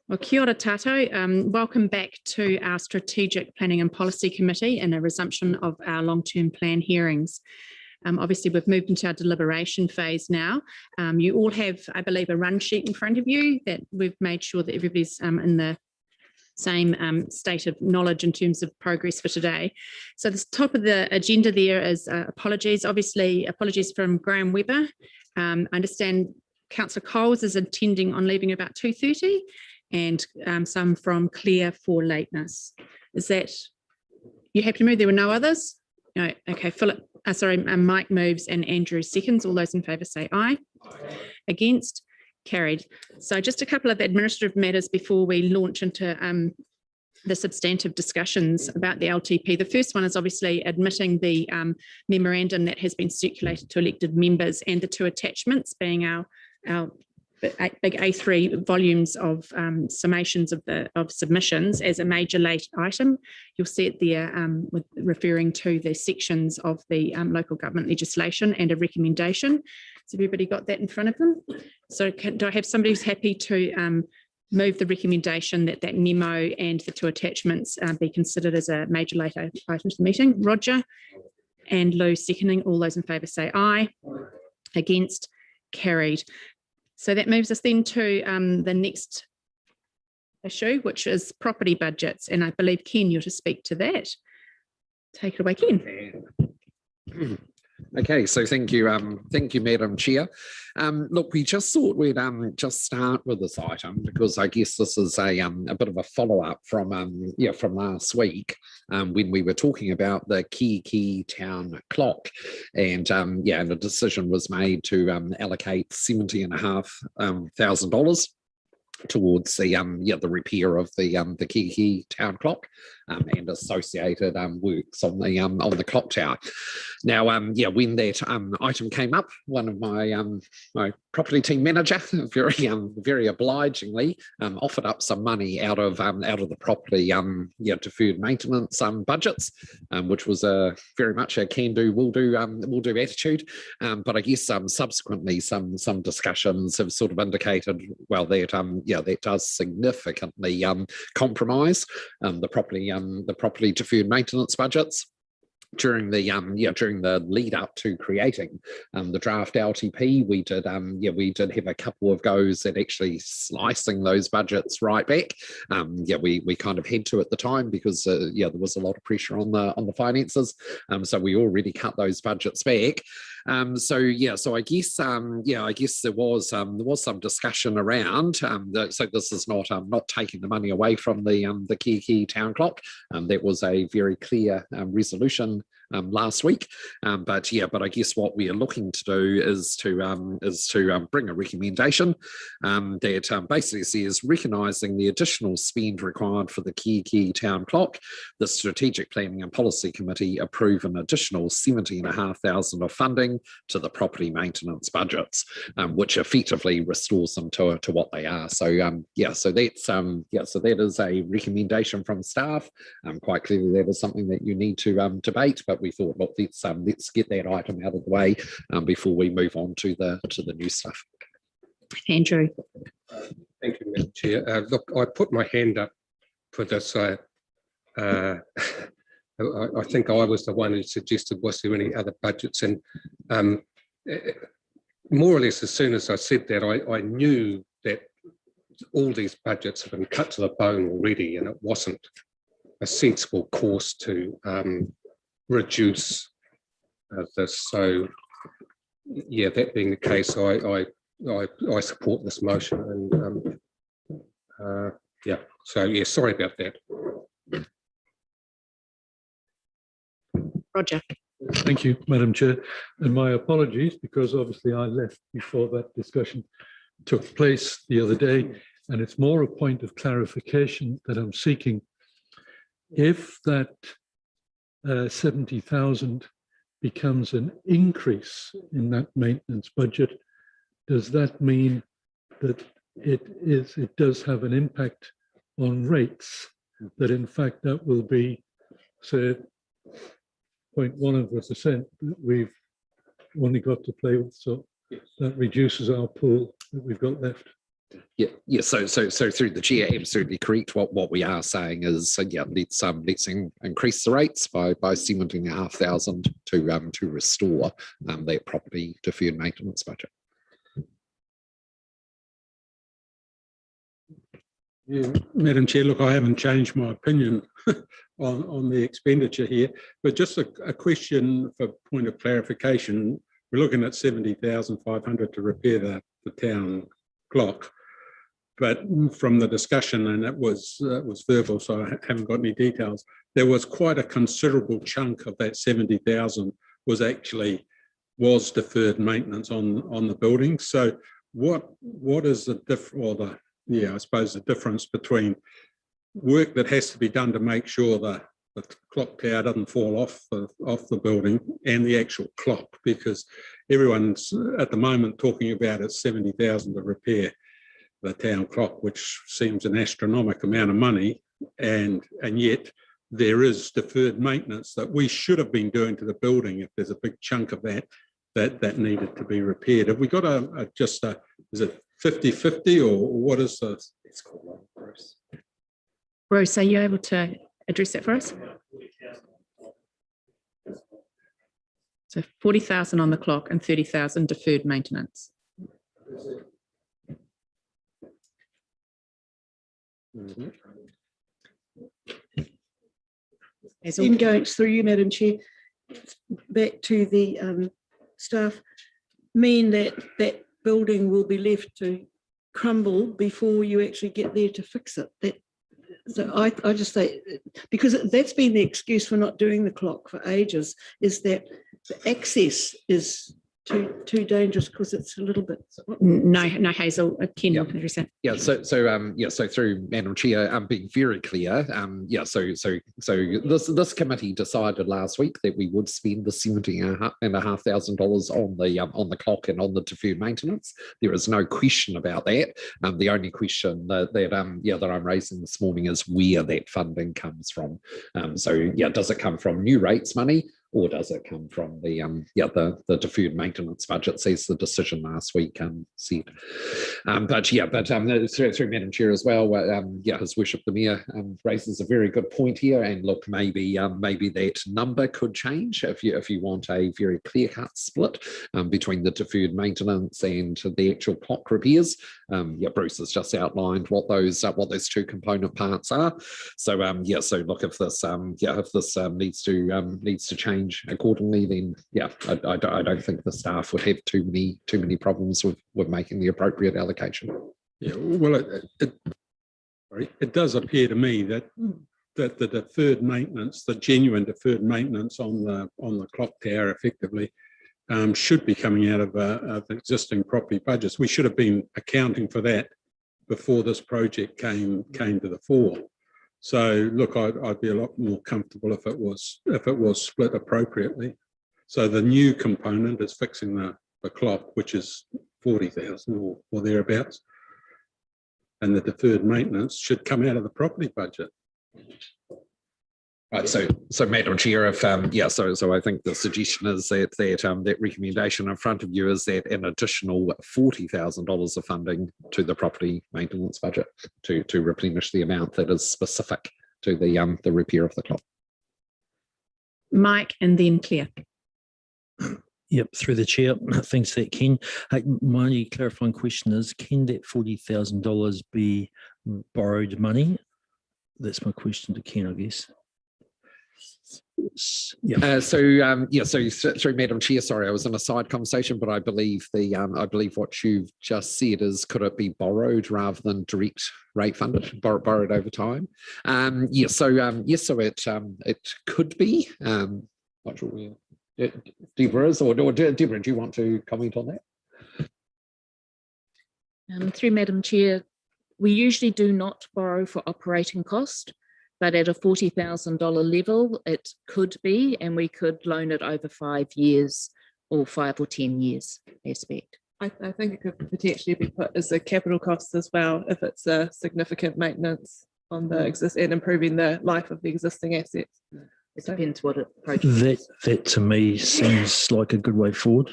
Well, kia ora tātou. Welcome back to our Strategic Planning and Policy Committee and a resumption of our long-term plan hearings. Obviously, we've moved into our deliberation phase now. You all have, I believe, a run sheet in front of you that we've made sure that everybody's in the same state of knowledge in terms of progress for today. So the top of the agenda there is apologies. Obviously, apologies from Graham Webber. I understand Councillor Coles is intending on leaving about 2:30. And some from Claire for lateness. Is that, you happy to move? There were no others? No, okay, Philip, Mike moves and Andrew seconds. All those in favour say aye. Aye. Against? Carried. So just a couple of administrative matters before we launch into the substantive discussions about the LTP. The first one is obviously admitting the memorandum that has been circulated to elected members and the two attachments being our big A3 volumes of summations of submissions as a major late item. You'll see it there with referring to the sections of the local government legislation and a recommendation. So everybody got that in front of them? So do I have somebody who's happy to move the recommendation that that memo and the two attachments be considered as a major late item to the meeting? Roger and Lou seconding. All those in favour say aye. Against? Carried. So that moves us then to the next issue, which is property budgets. And I believe, Ken, you're to speak to that. Take it away, Ken. Okay, so thank you, Madam Chair. Look, we just thought we'd just start with this item because I guess this is a bit of a follow-up from from last week when we were talking about the Key town clock, and and a decision was made to allocate $70,500 towards the repair of the Key town clock and associated works on the clock tower. Now, when that item came up, one of my my property team manager very obligingly offered up some money out of the property deferred maintenance budgets, which was very much a can-do, will-do attitude. But I guess subsequently some discussions have sort of indicated, well, that that does significantly compromise the property deferred maintenance budgets. During the lead up to creating the draft LTP, we did have a couple of goes at actually slicing those budgets right back. We kind of had to at the time because there was a lot of pressure on the finances, so we already cut those budgets back. So I guess there was some discussion around. So this is not taking the money away from the Key town clock. That was a very clear resolution last week. But I guess what we are looking to do is to bring a recommendation that basically says, recognising the additional spend required for the Key town clock, the Strategic Planning and Policy Committee approve an additional $70,500 of funding to the property maintenance budgets, which effectively restores them to what they are. So so that is a recommendation from staff. Quite clearly, that is something that you need to debate. But we thought, look, let's get that item out of the way before we move on to the new stuff. Andrew. Thank you, Madam Chair. Look, I put my hand up for this. I think I was the one who suggested, was there any other budgets? And more or less, as soon as I said that, I knew that all these budgets have been cut to the bone already, and it wasn't a sensible course to reduce this. So, that being the case, I support this motion, and sorry about that. Roger. Thank you, Madam Chair, and my apologies because obviously I left before that discussion took place the other day, and it's more a point of clarification that I'm seeking. If that 70,000 becomes an increase in that maintenance budget, does that mean that it does have an impact on rates, that in fact that will be, say, 0.1% that we've only got to play with, so that reduces our pool that we've got left? Yeah. So through the chair, absolutely correct. What we are saying is, let's increase the rates by $17,500 to restore that property deferred maintenance budget. Yeah, Madam Chair, look, I haven't changed my opinion on the expenditure here, but just a question for point of clarification. We're looking at $70,500 to repair the town clock, but from the discussion, and it was verbal, so I haven't got any details, there was quite a considerable chunk of that 70,000 was deferred maintenance on the building. So what is the I suppose the difference between work that has to be done to make sure the clock tower doesn't fall off the building and the actual clock, because everyone's at the moment talking about it's 70,000 to repair the town clock, which seems an astronomical amount of money, and yet there is deferred maintenance that we should have been doing to the building if there's a big chunk of that needed to be repaired. Have we got is it 50-50 or what is the? It's called Bruce. Bruce, are you able to address that for us? So 40,000 on the clock and 30,000 deferred maintenance. Mm-hmm. In going through you, Madam Chair, back to the staff, mean that building will be left to crumble before you actually get there to fix it. So I just say, because that's been the excuse for not doing the clock for ages, is that the access is too dangerous because it's a little bit. No, Hazel, Ken will address that. So through Madam Chair, being very clear, so this committee decided last week that we would spend the $17,500 on the clock and on the deferred maintenance. There is no question about that. The only question that I'm raising this morning is where that funding comes from. Does it come from new rates money, or does it come from the deferred maintenance budgets, as the decision last week said? Through Madam Chair as well, His Worship the Mayor raises a very good point here. And look, maybe that number could change if you want a very clear-cut split between the deferred maintenance and the actual clock repairs. Bruce has just outlined what those two component parts are. So look, if this needs to change accordingly, then I don't think the staff would have too many problems with making the appropriate allocation. Yeah, well, it does appear to me that the deferred maintenance, the genuine deferred maintenance on the clock tower, effectively, should be coming out of existing property budgets. We should have been accounting for that before this project came to the fore. So look, I'd be a lot more comfortable if it was split appropriately. So the new component is fixing the clock, which is 40,000 or thereabouts, and the deferred maintenance should come out of the property budget. Right, so Madam Chair, if so I think the suggestion is that recommendation in front of you is that an additional $40,000 of funding to the property maintenance budget to replenish the amount that is specific to the repair of the clock. Mike and then Claire. Yep, through the chair. Thanks for that, Ken. My only clarifying question is, can that $40,000 be borrowed money? That's my question to Ken, I guess. Through Madam Chair, sorry, I was in a side conversation, but I believe what you've just said is, could it be borrowed rather than direct rate funded, borrowed over time? It could be. Not sure where Deborah is, or Deborah, do you want to comment on that? Through Madam Chair, we usually do not borrow for operating cost, but at a $40,000 level, it could be, and we could loan it over 5 years or 5 or 10 years aspect. I think it could potentially be put as a capital cost as well, if it's a significant maintenance on the and improving the life of the existing assets. It depends what it project. That to me seems like a good way forward.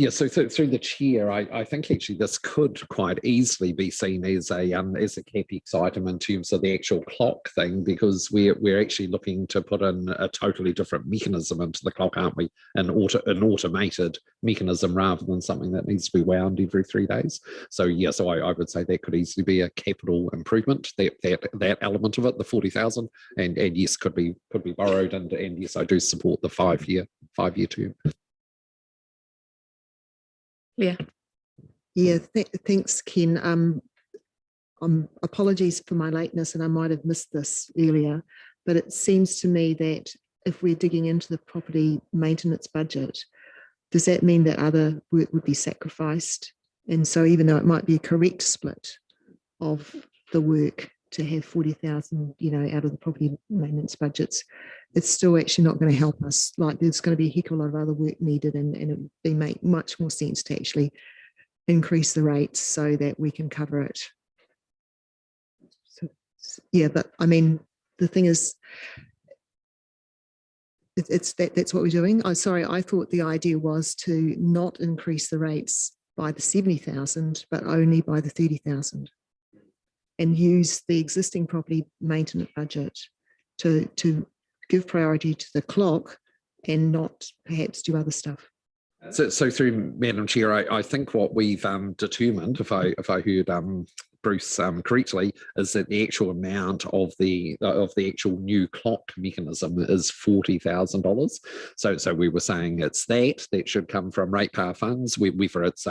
Yeah, so through the chair, I think actually this could quite easily be seen as a capex item in terms of the actual clock thing, because we're actually looking to put in a totally different mechanism into the clock, aren't we? An automated mechanism rather than something that needs to be wound every 3 days. So yeah, so I would say that could easily be a capital improvement. That element of it, the 40,000, and yes, could be borrowed, and yes, I do support the 5-year term. Yeah. Yeah, thanks, Ken. Apologies for my lateness, and I might have missed this earlier, but it seems to me that if we're digging into the property maintenance budget, does that mean that other work would be sacrificed? And so even though it might be a correct split of the work to have 40,000, out of the property maintenance budgets, it's still actually not going to help us. Like, there's going to be a heck of a lot of other work needed, and it would make much more sense to actually increase the rates so that we can cover it. So yeah, but I mean, the thing is, that's what we're doing. I'm sorry, I thought the idea was to not increase the rates by the 70,000, but only by the 30,000, and use the existing property maintenance budget to give priority to the clock and not perhaps do other stuff. So through Madam Chair, I think what we've determined, if I heard Bruce correctly, is that the actual amount of the actual new clock mechanism is $40,000. So we were saying it's that should come from ratepayer funds, whether it's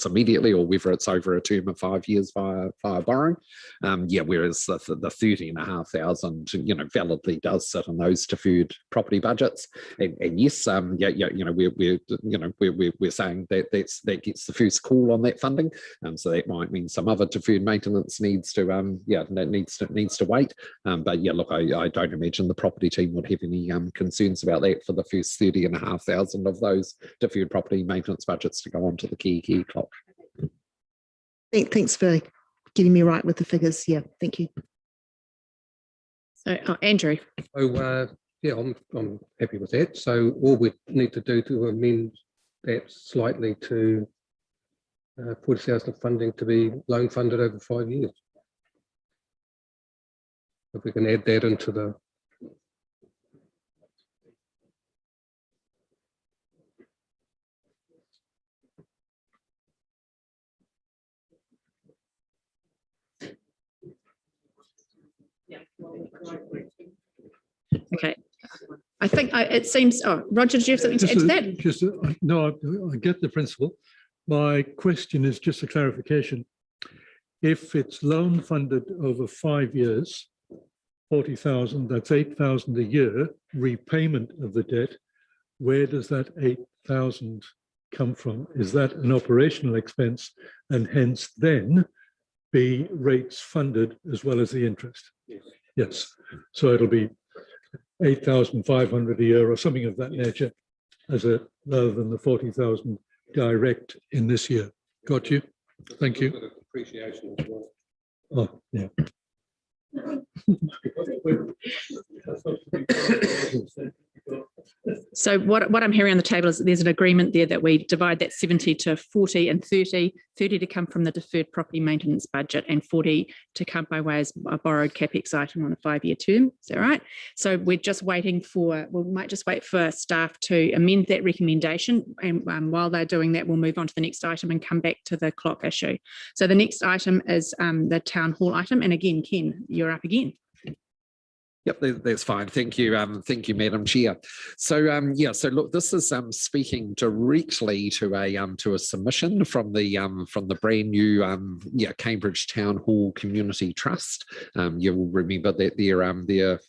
immediately or whether it's over a term of 5 years via borrowing. Whereas the 30,500, validly does sit in those deferred property budgets. And yes, we're saying that gets the first call on that funding. So that might mean some other deferred maintenance needs to needs to wait. But yeah, look, I don't imagine the property team would have any concerns about that for the first 30,500 of those deferred property maintenance budgets to go onto the key clock. Thanks for getting me right with the figures. Yeah, thank you. So Andrew. So yeah, I'm happy with that. So all we need to do to amend that slightly to 40,000 of funding to be loan funded over 5 years. If we can add that into the Okay. I think it seems, Roger, do you have something to add to that? No, I get the principle. My question is just a clarification. If it's loan funded over 5 years, 40,000, that's 8,000 a year, repayment of the debt, where does that 8,000 come from? Is that an operational expense and hence then be rates funded as well as the interest? Yes. So it'll be 8,500 a year or something of that nature rather than the 40,000 direct in this year. Got you? Thank you. Appreciation as well. Oh, yeah. So what I'm hearing on the table is that there's an agreement there that we divide that 70 to 40 and 30 to come from the deferred property maintenance budget and 40 to come by way as a borrowed capex item on a 5-year term. Is that right? So we're just waiting we might just wait for staff to amend that recommendation, and while they're doing that, we'll move on to the next item and come back to the clock issue. So the next item is the town hall item, and again, Ken, you're up again. Yep, that's fine. Thank you, Madam Chair. So so look, this is speaking directly to a submission from the brand new Cambridge Town Hall Community Trust. You'll remember that their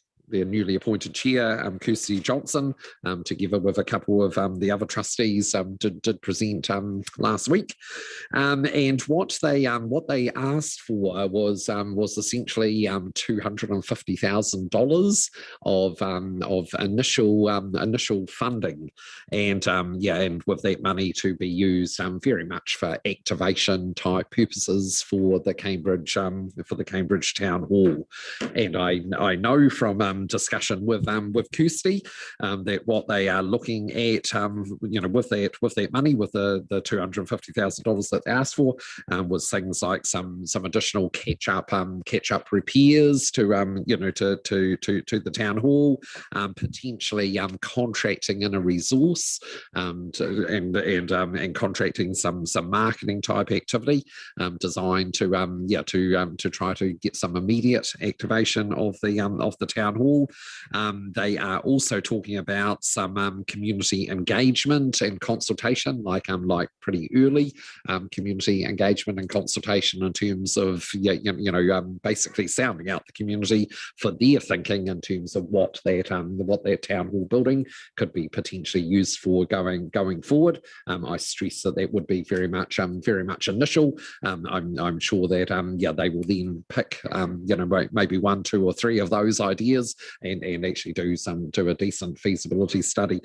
newly appointed chair, Kirsty Johnson, together with a couple of the other trustees, did present last week. And what they asked for was essentially $250,000 of initial funding, and and with that money to be used very much for activation type purposes for the Cambridge Town Hall. And I know from discussion with Kirsty, that what they are looking at, with that money, with the $250,000 that they asked for, was things like some additional catch up repairs to to the town hall, potentially contracting in a resource, and contracting some marketing type activity designed to try to get some immediate activation of the town hall. They are also talking about some community engagement and consultation, like pretty early community engagement and consultation in terms of basically sounding out the community for their thinking in terms of what that town hall building could be potentially used for going forward. I stress that would be very much initial. I'm sure that they will then pick maybe 1, 2, or 3 of those ideas and actually do a decent feasibility study.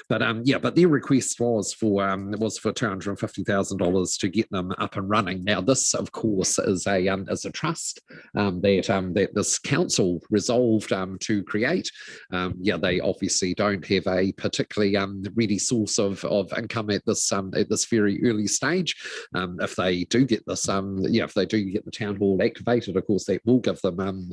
But their request was for $250,000 to get them up and running. Now this, of course, is a trust that this council resolved to create. They obviously don't have a particularly ready source of income at this very early stage. If they do get this, if they do get the town hall activated, of course that will give them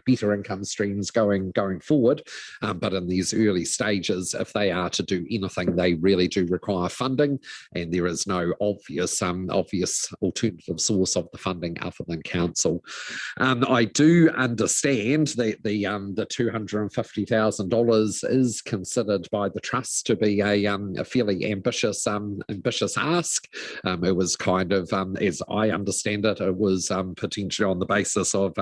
better income streams going forward. But in these early stages, if they are to do anything, they really do require funding, and there is no obvious alternative source of the funding other than council. I do understand that the $250,000 is considered by the trust to be a fairly ambitious ask. It was kind of, as I understand it, it was potentially on the basis of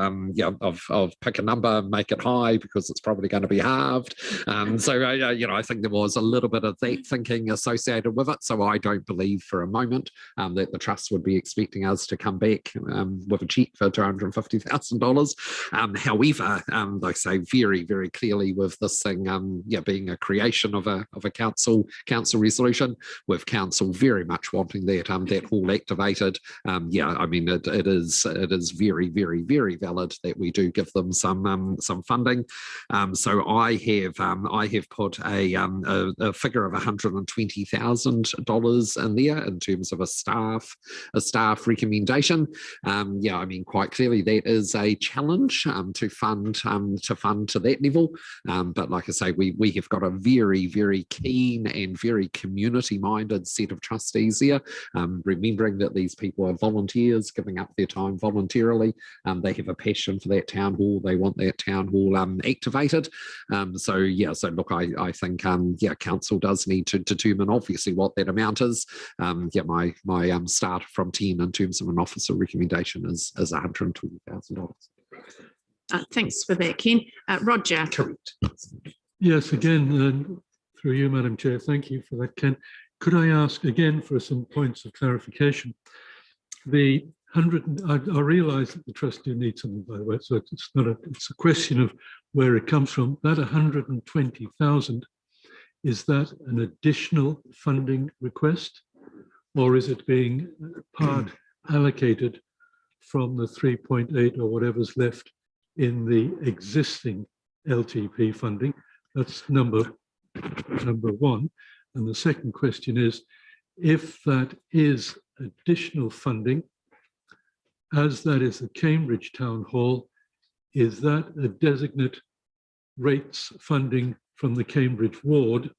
pick a number, make it high because it's probably going to be halved. So I think there was a little bit of that thinking associated with it. So I don't believe for a moment that the trust would be expecting us to come back with a check for $250,000. However, like I say, very, very clearly with this thing, being a creation of a council resolution, with council very much wanting that hall activated. I mean, it is very, very, very valid that we do give them some funding. So I have put a figure of $120,000 in there in terms of a staff recommendation. I mean, quite clearly that is a challenge to fund to that level. But like I say, we have got a very, very keen and very community-minded set of trustees here, remembering that these people are volunteers giving up their time voluntarily. They have a passion for that town hall. They want that town hall activated. So look, I think council does need to determine obviously what that amount is. My start from 10 in terms of an officer recommendation is $120,000. Thanks for that, Ken. Roger. Correct. Yes, again, through you, Madam Chair, thank you for that, Ken. Could I ask again for some points of clarification? The 100, I realise that the trustee needs something, by the way, so it's a question of where it comes from. That 120,000, is that an additional funding request, or is it being part allocated from the 3.8 or whatever's left in the existing LTP funding? That's number one. And the second question is, if that is additional funding, as that is the Cambridge Town Hall, is that a designate rates funding from the Cambridge ward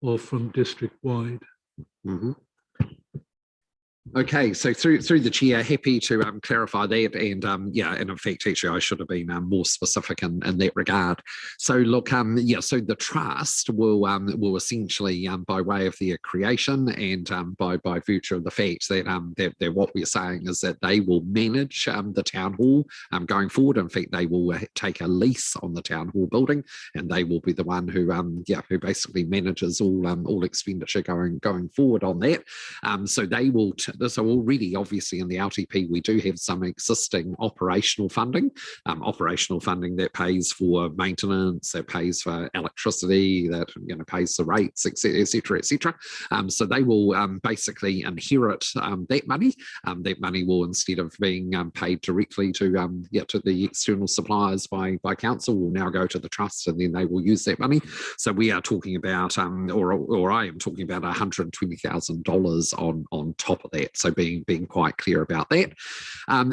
or from district-wide? Mm-hmm. Okay, so through the chair, happy to clarify that, and and in fact, actually, I should have been more specific in that regard. So look, so the trust will essentially, by way of their creation and by virtue of the fact that what we're saying is that they will manage the town hall going forward. In fact, they will take a lease on the town hall building, and they will be the one who basically manages all expenditure going forward on that. So they will so already, obviously, in the LTP, we do have some existing operational funding that pays for maintenance, that pays for electricity, that pays the rates, etc., etc., etc. So they will basically inherit that money. That money will, instead of being paid directly to the external suppliers by council, will now go to the trust, and then they will use that money. So we are talking about, or I am talking about $120,000 on top of that. So being quite clear about that.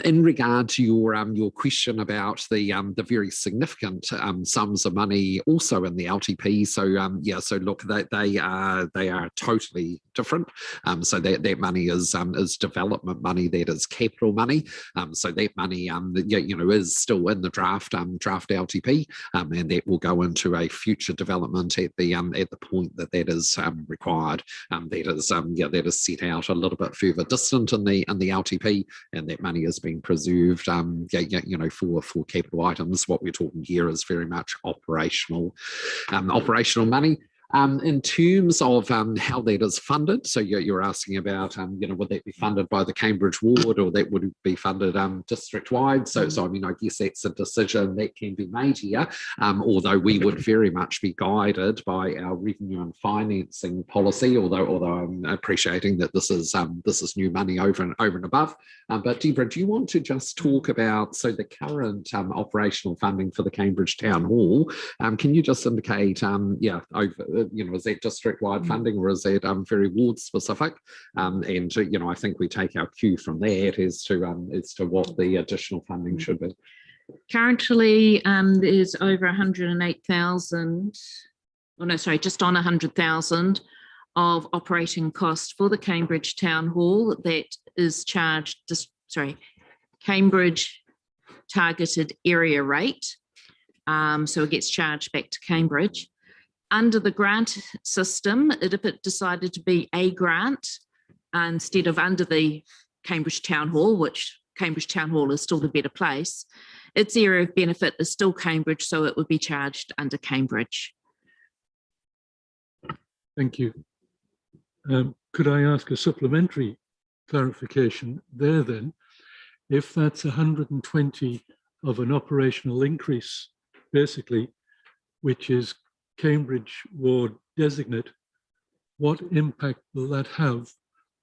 In regard to your question about the very significant sums of money also in the LTP. So look, they are totally different. So that money is development money, that is capital money. So that money is still in the draft LTP, and that will go into a future development at the point that is required. That is set out a little bit further distant in the LTP, and that money is being preserved for capital items. What we're talking here is very much operational money. In terms of how that is funded, so you're asking about, would that be funded by the Cambridge ward, or that would be funded district-wide? So I mean, I guess that's a decision that can be made here, although we would very much be guided by our revenue and financing policy, although I'm appreciating that this is new money over and above. But Deborah, do you want to just talk about, so the current operational funding for the Cambridge Town Hall, can you just indicate, is that district-wide funding, or is that very ward specific? And I think we take our cue from that as to what the additional funding should be. Currently, there's over 108,000. Oh no, sorry, just on 100,000 of operating cost for the Cambridge Town Hall that is charged. Cambridge targeted area rate. So it gets charged back to Cambridge. Under the grant system, if it decided to be a grant instead of under the Cambridge Town Hall, which Cambridge Town Hall is still the better place, its area of benefit is still Cambridge, so it would be charged under Cambridge. Thank you. Could I ask a supplementary clarification there then? If that's 120 of an operational increase, basically, which is Cambridge ward designate, what impact will that have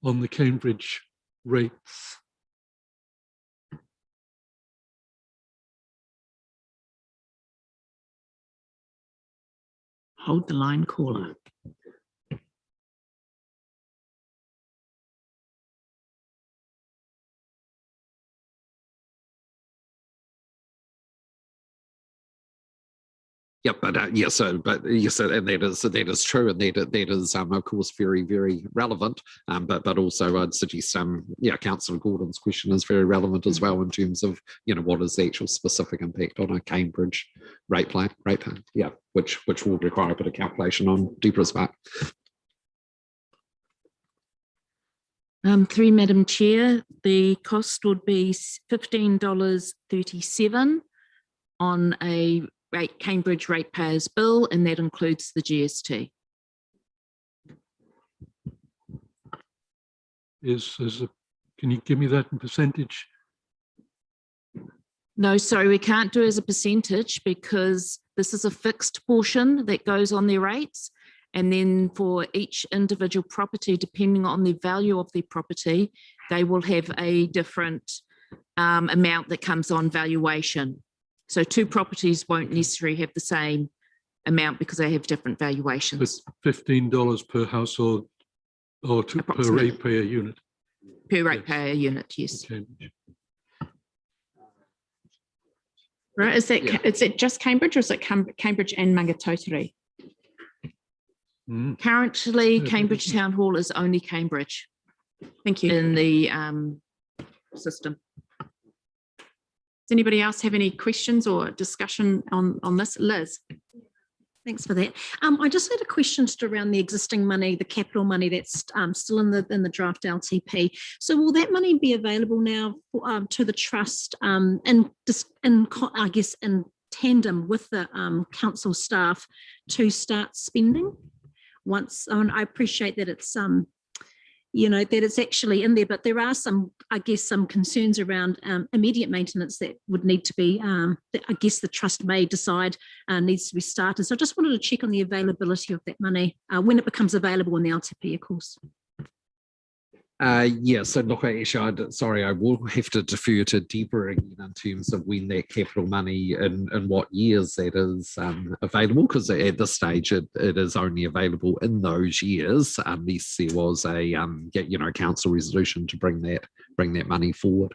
on the Cambridge rates? Hold the line, caller. Yeah, but and that is true, and that is of course very, very relevant. But also I'd suggest Councillor Gordon's question is very relevant as well in terms of what is the actual specific impact on a Cambridge rate plan. Yeah, which will require a bit of calculation on Deborah's part. Through Madam Chair, the cost would be $15.37 on a Cambridge ratepayers bill, and that includes the GST. Can you give me that in percentage? No, sorry, we can't do it as a percentage because this is a fixed portion that goes on their rates. And then for each individual property, depending on the value of their property, they will have a different amount that comes on valuation. So two properties won't necessarily have the same amount because they have different valuations. It's $15 per household or per ratepayer unit? Per ratepayer unit, yes. Okay. Right, is it just Cambridge, or is it Cambridge and Maungatautari? Currently, Cambridge Town Hall is only Cambridge. Thank you. In the system. Does anybody else have any questions or discussion on this? Liz? Thanks for that. I just had a question just around the existing money, the capital money that's still in the draft LTP. So will that money be available now to the trust and I guess in tandem with the council staff to start spending? Once, I appreciate that it's you know, that it's actually in there, but there are some, I guess, some concerns around immediate maintenance that would need to be, that I guess the trust may decide needs to be started. So I just wanted to check on the availability of that money when it becomes available in the LTP, of course. Yeah, so look, actually, sorry, I will have to defer to Deborah again in terms of when that capital money and what years that is available, because at this stage it is only available in those years unless there was a you know, council resolution to bring that money forward.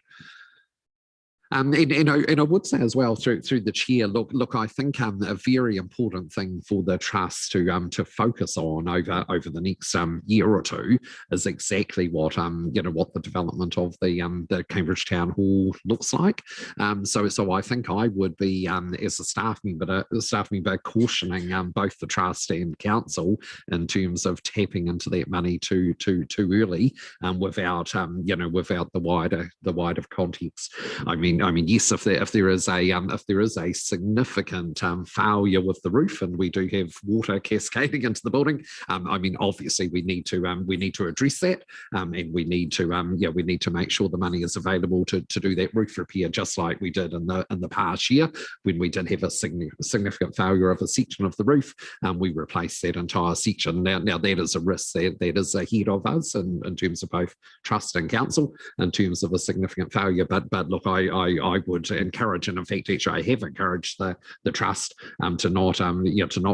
And I would say as well through the chair, look, I think a very important thing for the trust to focus on over the next year or two is exactly what you know, what the development of the Cambridge Town Hall looks like. So I think I would be as a staff member cautioning both the trust and council in terms of tapping into that money too early without you know, without the wider context. I mean, yes, if there is a significant failure with the roof and we do have water cascading into the building, I mean, obviously we need to address that, and we need to make sure the money is available to do that roof repair, just like we did in the past year when we did have a significant failure of a section of the roof. We replaced that entire section. Now that is a risk that is ahead of us in terms of both trust and council in terms of a significant failure. But look, I would encourage, and in fact, actually, I have encouraged the trust to not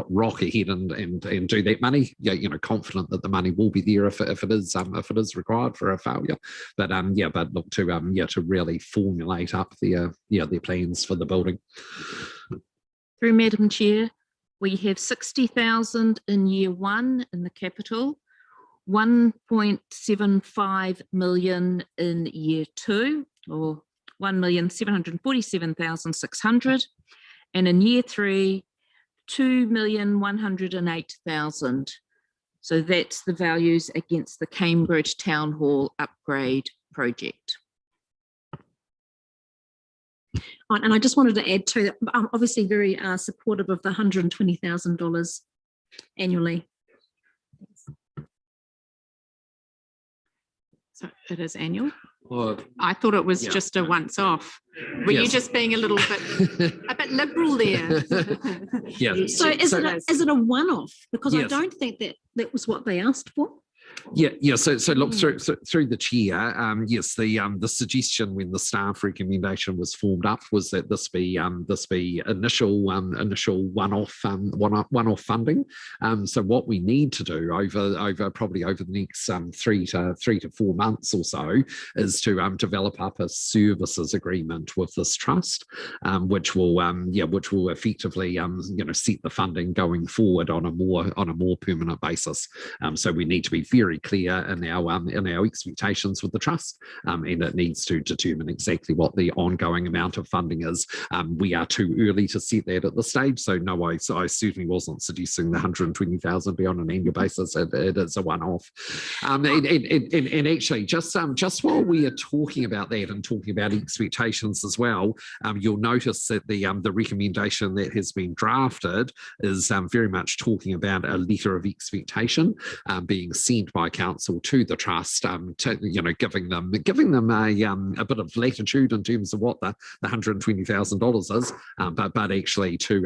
rock ahead and do that money. You know, confident that the money will be there if it is required for a failure. But but look to really formulate up their plans for the building. Through Madam Chair, we have 60,000 in year one in the capital, 1.75 million in year two, or 1,747,600, and in year three, 2,108,000. So that's the values against the Cambridge Town Hall upgrade project. And I just wanted to add to that, I'm obviously very supportive of the $120,000 annually. So it is annual? Well, I thought it was just a once off. Were you just being a bit liberal there? Yes. So is it a one-off? Because yes. I don't think that was what they asked for. Yeah. So look, through the chair, yes, the suggestion when the staff recommendation was formed up was that this be initial one-off funding. So what we need to do over the next 3 to 4 months or so is to develop up a services agreement with this trust, which will effectively set the funding going forward on a more permanent basis. So we need to be very clear in our expectations with the trust, and it needs to determine exactly what the ongoing amount of funding is. We are too early to set that at this stage, so no, I certainly wasn't suggesting the 120,000 be on an annual basis. It is a one-off. And actually, just while we are talking about that and talking about expectations as well, you'll notice that the recommendation that has been drafted is very much talking about a letter of expectation being sent by council to the trust, to giving them a bit of latitude in terms of what the $120,000 is, but actually to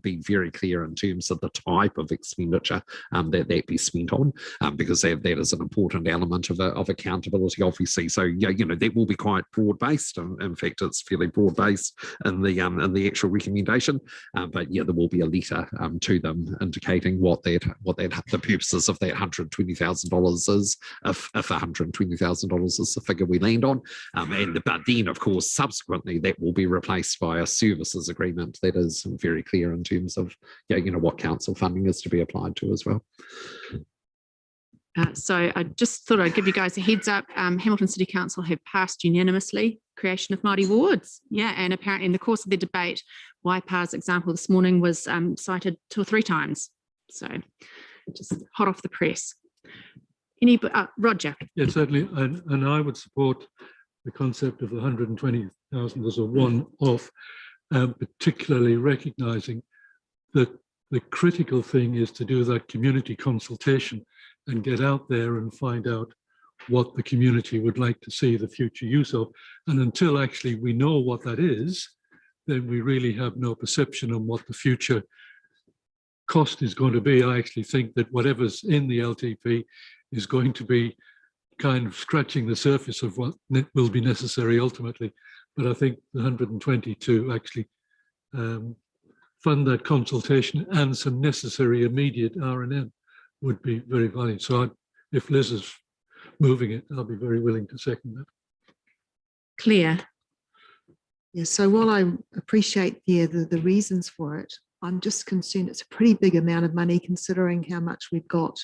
be very clear in terms of the type of expenditure that be spent on, because that is an important element of accountability, obviously. So that will be quite broad based. In fact, it's fairly broad based in the actual recommendation. But there will be a letter to them indicating what the purposes of that $120,000 is, if $120,000 is the figure we land on, but then of course subsequently that will be replaced by a services agreement that is very clear in terms of what council funding is to be applied to as well. So I just thought I'd give you guys a heads up. Hamilton City Council have passed unanimously creation of Māori wards. And apparently in the course of the debate, Waipa's example this morning was cited 2 or 3 times. So just hot off the press. Roger. Yeah, certainly. And I would support the concept of the 120,000 as a one-off, particularly recognising that the critical thing is to do that community consultation and get out there and find out what the community would like to see the future use of. And until actually we know what that is, then we really have no perception on what the future cost is going to be. I actually think that whatever's in the LTP is going to be kind of scratching the surface of what will be necessary ultimately. But I think the 120 to actually fund that consultation and some necessary immediate R&M would be very valuable. So if Liz is moving it, I'll be very willing to second that. Claire. Yeah, so while I appreciate the reasons for it, I'm just concerned it's a pretty big amount of money considering how much we've got,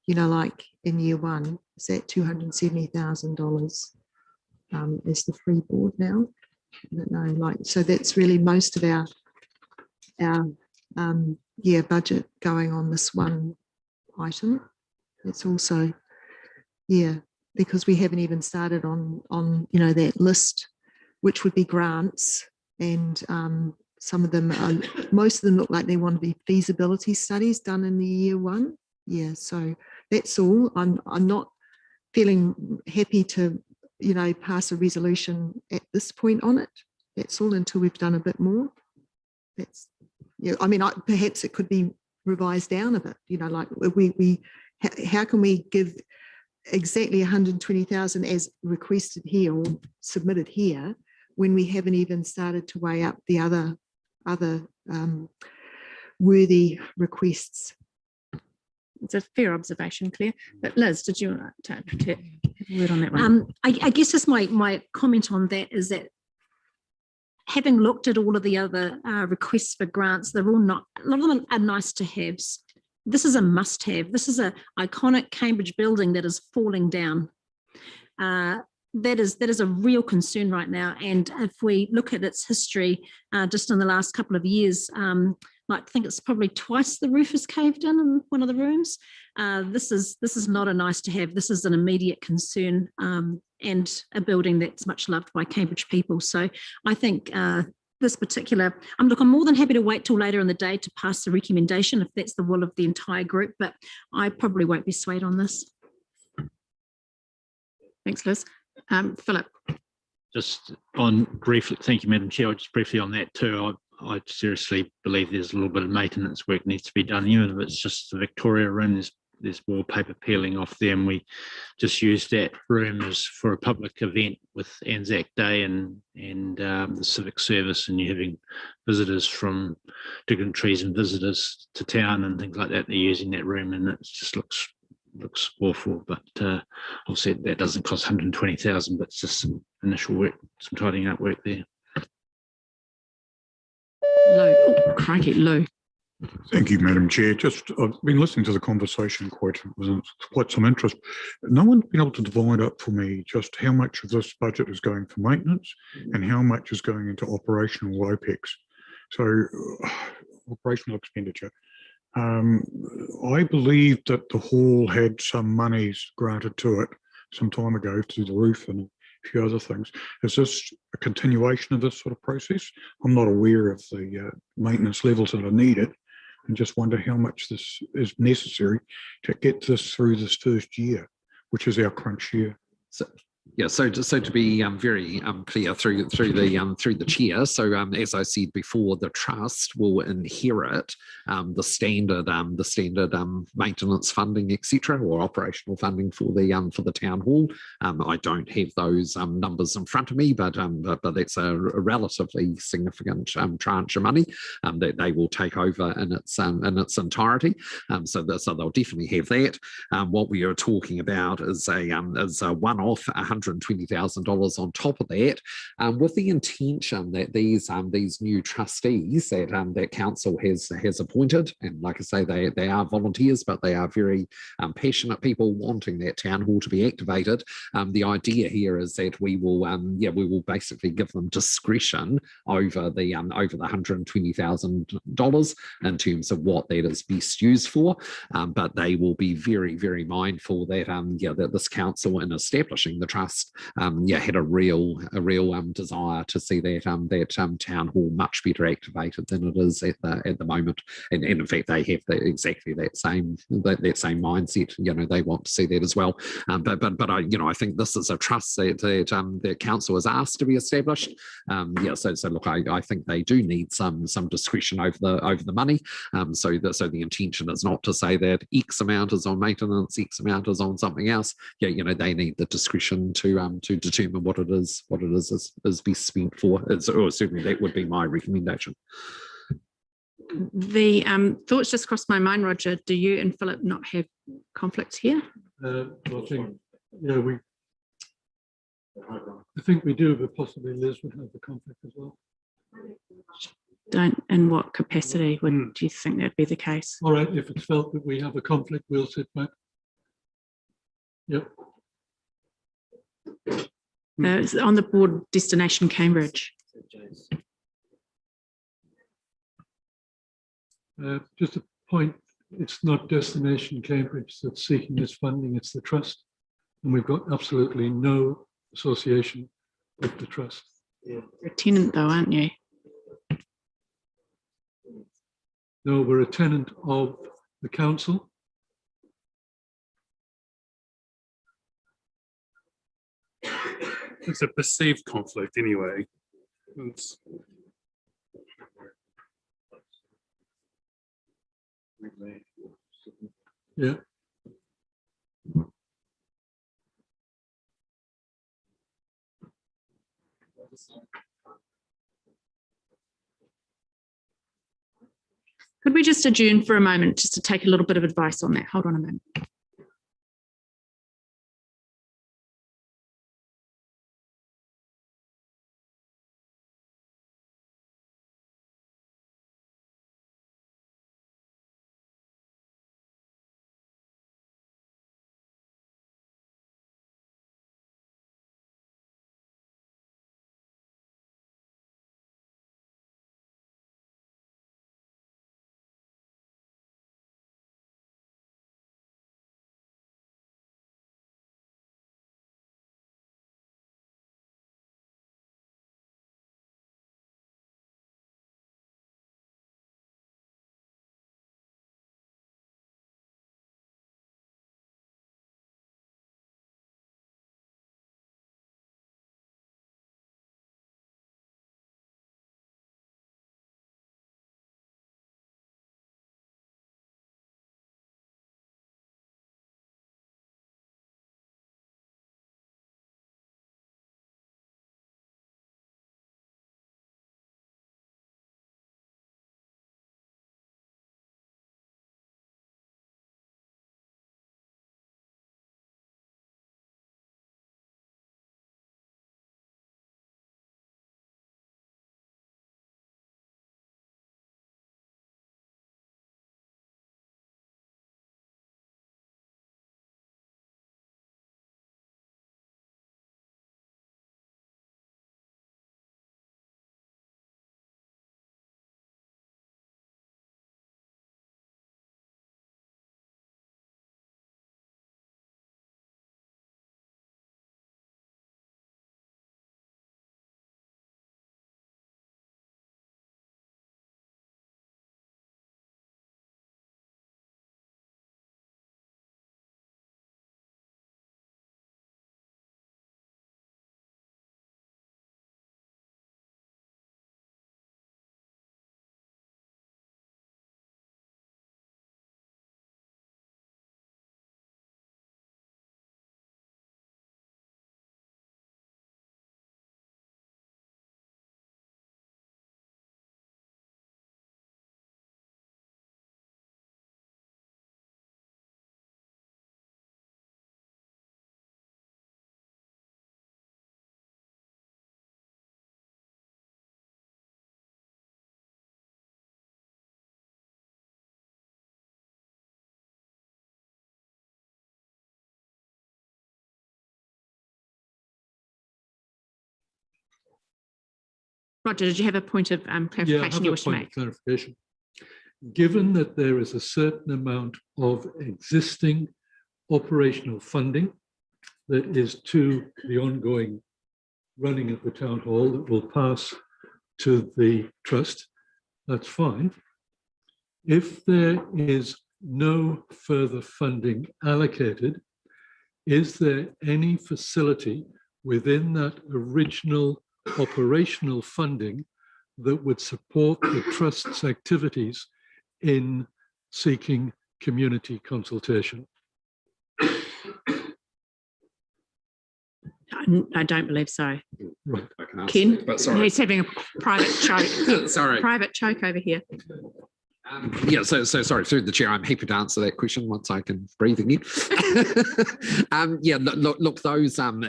you know, like in year one, is that $270,000 is the free board now? I don't know, like, so that's really most of our budget going on this one item. It's also, because we haven't even started on you know, that list, which would be grants, and some of them most of them look like they want to be feasibility studies done in the year one. Yeah, so that's all. I'm not feeling happy to, you know, pass a resolution at this point on it. That's all until we've done a bit more. That's, yeah, I mean, perhaps it could be revised down a bit, you know, like how can we give exactly 120,000 as requested here or submitted here when we haven't even started to weigh up the other worthy requests? It's a fair observation, Claire. But Liz, did you want to have a word on that one? I guess just my comment on that is that having looked at all of the other requests for grants, they're all not, a lot of them are nice to haves. This is a must have. This is an iconic Cambridge building that is falling down. That is a real concern right now. And if we look at its history, just in the last couple of years, I think it's probably twice the roof is caved in one of the rooms. This is not a nice to have. This is an immediate concern, and a building that's much loved by Cambridge people. So I think this particular, I'm more than happy to wait till later in the day to pass the recommendation if that's the will of the entire group, but I probably won't be swayed on this. Thanks, Liz. Philip. Just on briefly, thank you, Madam Chair. Just briefly on that too, I seriously believe there's a little bit of maintenance work needs to be done, even if it's just the Victoria room. There's wallpaper peeling off there, and we just used that room as for a public event with Anzac Day and the civic service, and you're having visitors from dignitaries and visitors to town and things like that. They're using that room, and it just looks awful. But obviously that doesn't cost 120,000, but it's just some initial work, some tidying up work there. Lou. Oh, crikey, Lou. Thank you, Madam Chair. Just I've been listening to the conversation with quite some interest. No one's been able to divide up for me just how much of this budget is going for maintenance and how much is going into operational OPEX. So operational expenditure. I believe that the hall had some monies granted to it some time ago to the roof and a few other things. Is this a continuation of this sort of process? I'm not aware of the maintenance levels that are needed, and just wonder how much this is necessary to get this through this first year, which is our crunch year. So to be very clear through the chair. So as I said before, the trust will inherit the standard maintenance funding, etc., or operational funding for the town hall. I don't have those numbers in front of me, but that's a relatively significant tranche of money that they will take over in its entirety. So they'll definitely have that. What we are talking about is a one-off $120,000 on top of that, with the intention that these new trustees that council has appointed, and like I say, they are volunteers, but they are very passionate people wanting that town hall to be activated. The idea here is that we will basically give them discretion over the $120,000 in terms of what that is best used for, but they will be very, very mindful that that this council, in establishing the trust, trust had a real desire to see that town hall much better activated than it is at the moment. And in fact, they have exactly that same mindset. They want to see that as well. But I think this is a trust that council has asked to be established. So look, I think they do need some discretion over the money. So the intention is not to say that X amount is on maintenance, X amount is on something else. They need the discretion to determine what it is best spent for. Or certainly that would be my recommendation. The thoughts just crossed my mind, Roger. Do you and Philip not have conflicts here? I think we do, but possibly Liz would have the conflict as well. In what capacity do you think that'd be the case? All right, if it's felt that we have a conflict, we'll sit back. Yep. It's on the board, Destination Cambridge. Just a point, it's not Destination Cambridge that's seeking this funding, it's the trust. And we've got absolutely no association with the trust. You're a tenant though, aren't you? No, we're a tenant of the council. It's a perceived conflict anyway. Yeah. Could we just adjourn for a moment just to take a little bit of advice on that? Hold on a moment. Roger, did you have a point of clarification you wish to make? Clarification. Given that there is a certain amount of existing operational funding that is to the ongoing running of the town hall that will pass to the trust, that's fine. If there is no further funding allocated, is there any facility within that original operational funding that would support the trust's activities in seeking community consultation? I don't believe so. Right. I can answer Ken, that, but sorry. he's having a private choke. Sorry. Private choke over here. Yeah, so sorry, through the chair, I'm happy to answer that question once I can breathe again. Yeah, look, those and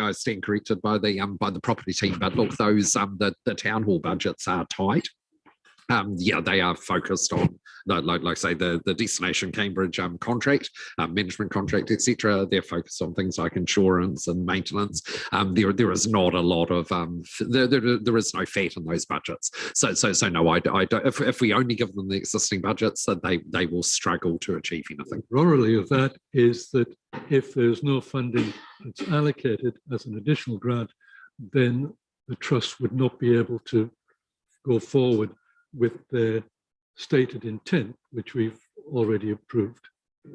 I stand corrected by the property team, but look, those the town hall budgets are tight. Yeah, they are focused on, like I say, the Destination Cambridge contract, management contract, etc. They're focused on things like insurance and maintenance. There is not a lot of there is no fat in those budgets. So no, I don't. If we only give them the existing budgets, that they will struggle to achieve anything. Corollary of that is that if there's no funding that's allocated as an additional grant, then the trust would not be able to go forward with their stated intent, which we've already approved.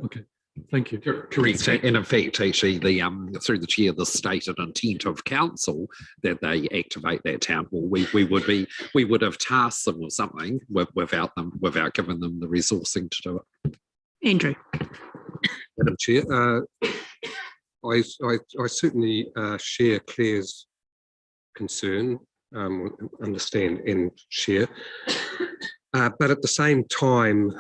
Okay, thank you. Correct. And in fact, actually, the through the chair, the stated intent of council that they activate that town hall. We would have tasked them with something without giving them the resourcing to do it. Andrew. Madam Chair, I certainly share Claire's concern, understand and share, but at the same time,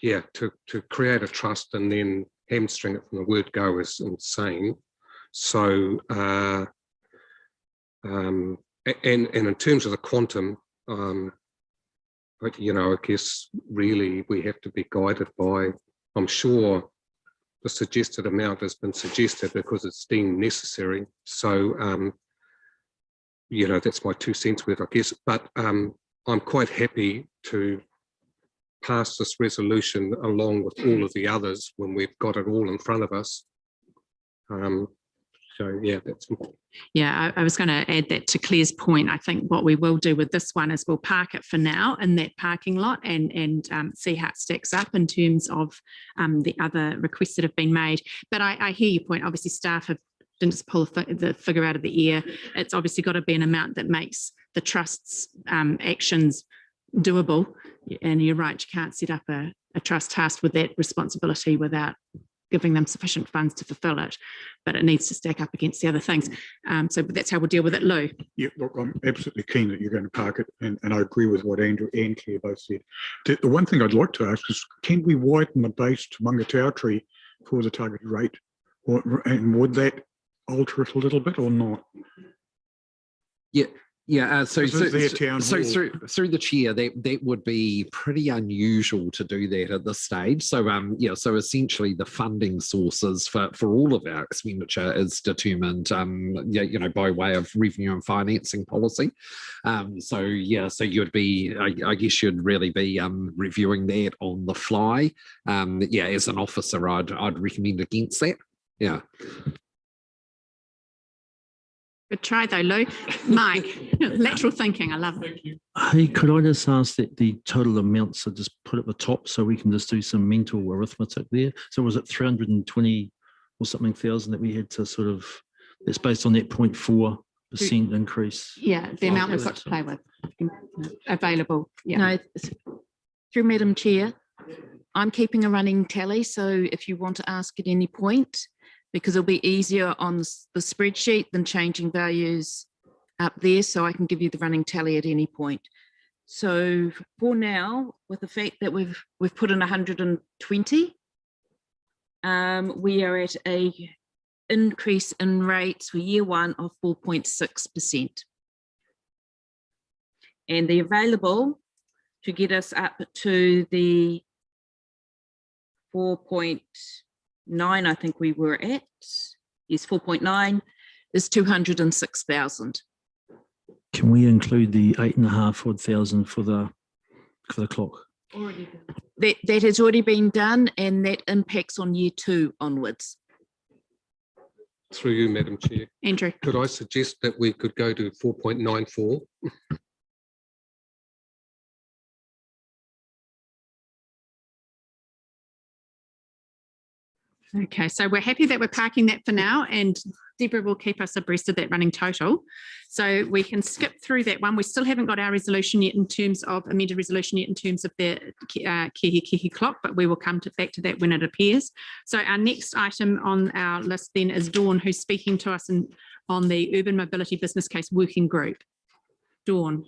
yeah, to create a trust and then hamstring it from the word go is insane. So and in terms of the quantum, you know, I guess really we have to be guided by, I'm sure the suggested amount has been suggested because it's deemed necessary. So you know, that's my 2 cents worth, I guess, but I'm quite happy to pass this resolution along with all of the others when we've got it all in front of us. So yeah, that's. Yeah, I was going to add that to Claire's point. I think what we will do with this one is we'll park it for now in that parking lot and see how it stacks up in terms of the other requests that have been made. But I hear your point. Obviously, staff didn't just pull the figure out of the air. It's obviously got to be an amount that makes the trust's actions doable. And you're right, you can't set up a trust tasked with that responsibility without giving them sufficient funds to fulfill it, but it needs to stack up against the other things. So that's how we'll deal with it, Lou. Yeah, look, I'm absolutely keen that you're going to park it, and I agree with what Andrew and Claire both said. The one thing I'd like to ask is, can we widen the base to Mangatautari for the targeted rate? And would that alter it a little bit or not? Yeah, so through the chair, that would be pretty unusual to do that at this stage. So yeah, so essentially the funding sources for all of our expenditure is determined, you know, by way of revenue and financing policy. So yeah, so you'd be, I guess you'd really be reviewing that on the fly. Yeah, as an officer, I'd recommend against that. Yeah. Good try though, Lou. Mike, lateral thinking, I love it. Hey, could I just ask that the total amounts are just put at the top so we can just do some mental arithmetic there? So was it 320 or something thousand that we had to sort of, it's based on that 0.4% increase? Yeah, the amount we've got to play with available. Yeah. No, through Madam Chair, I'm keeping a running tally. So if you want to ask at any point, because it'll be easier on the spreadsheet than changing values up there. So I can give you the running tally at any point. So for now, with the fact that we've put in 120, we are at a increase in rates for year one of 4.6%. And the available to get us up to the 4.9, I think we were at, yes, 4.9 is 206,000. Can we include the 8,500 for the clock? Already done. That has already been done, and that impacts on year two onwards. Through you, Madam Chair. Andrew. Could I suggest that we could go to 4.94? Okay, so we're happy that we're parking that for now, and Deborah will keep us abreast of that running total. So we can skip through that one. We still haven't got our resolution yet in terms of amended resolution yet in terms of the kihi clock, but we will come back to that when it appears. So our next item on our list then is Dawn, who's speaking to us on the Urban Mobility Business Case Working Group. Dawn.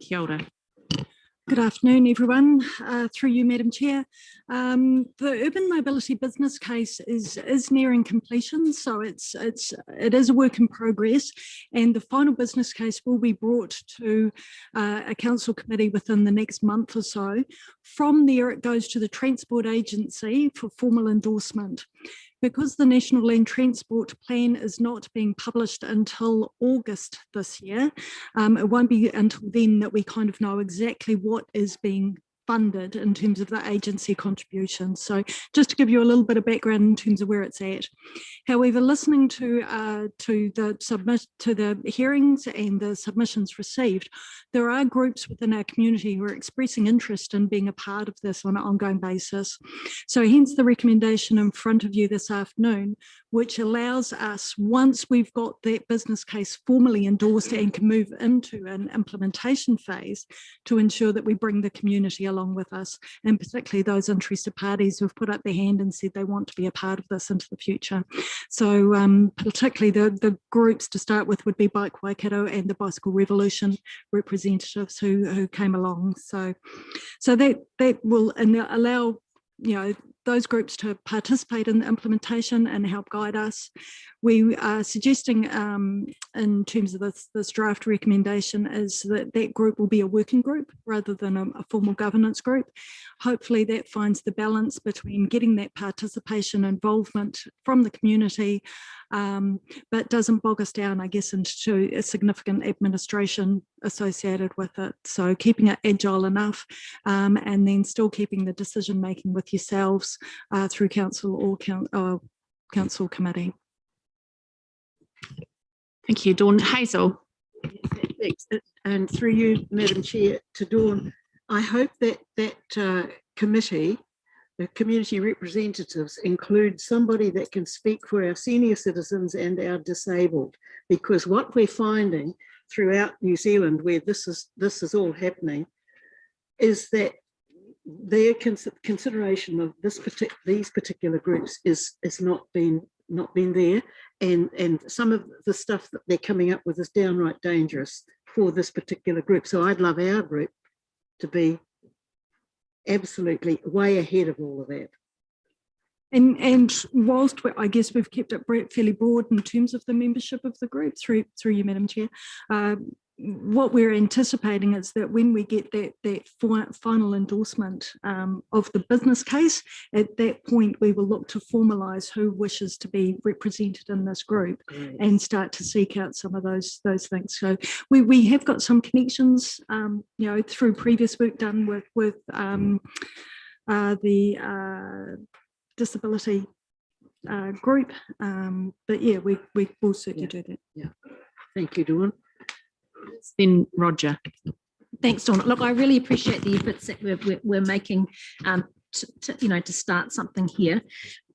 Kia ora. Good afternoon, everyone. Through you, Madam Chair. The urban mobility business case is nearing completion, so it is a work in progress, and the final business case will be brought to a council committee within the next month or so. From there, it goes to the Transport Agency for formal endorsement. Because the National Land Transport Plan is not being published until August this year, it won't be until then that we kind of know exactly what is being funded in terms of the agency contributions. So just to give you a little bit of background in terms of where it's at. However, listening to the hearings and the submissions received, there are groups within our community who are expressing interest in being a part of this on an ongoing basis. So hence the recommendation in front of you this afternoon, which allows us, once we've got that business case formally endorsed and can move into an implementation phase, to ensure that we bring the community along with us, and particularly those interested parties who have put up their hand and said they want to be a part of this into the future. So particularly the groups to start with would be Bike Waikato and the Bicycle Revolution representatives who came along. So that will allow, you know, those groups to participate in the implementation and help guide us. We are suggesting in terms of this draft recommendation is that group will be a working group rather than a formal governance group. Hopefully that finds the balance between getting that participation involvement from the community, but doesn't bog us down, I guess, into a significant administration associated with it. So keeping it agile enough, and then still keeping the decision making with yourselves through council or council committee. Thank you, Dawn. Hazel. Thanks. And through you, Madam Chair, to Dawn, I hope that committee, the community representatives, include somebody that can speak for our senior citizens and our disabled, because what we're finding throughout New Zealand, where this is all happening, is that their consideration of these particular groups is not been there, and some of the stuff that they're coming up with is downright dangerous for this particular group. So I'd love our group to be absolutely way ahead of all of that. And whilst I guess we've kept it fairly broad in terms of the membership of the group through you, Madam Chair, what we're anticipating is that when we get that final endorsement of the business case, at that point we will look to formalise who wishes to be represented in this group and start to seek out some of those things. So we have got some connections, you know, through previous work done with the disability group, but yeah, we will certainly do that. Yeah, thank you, Dawn. Then Roger. Thanks, Dawn. Look, I really appreciate the efforts that we're making to start something here.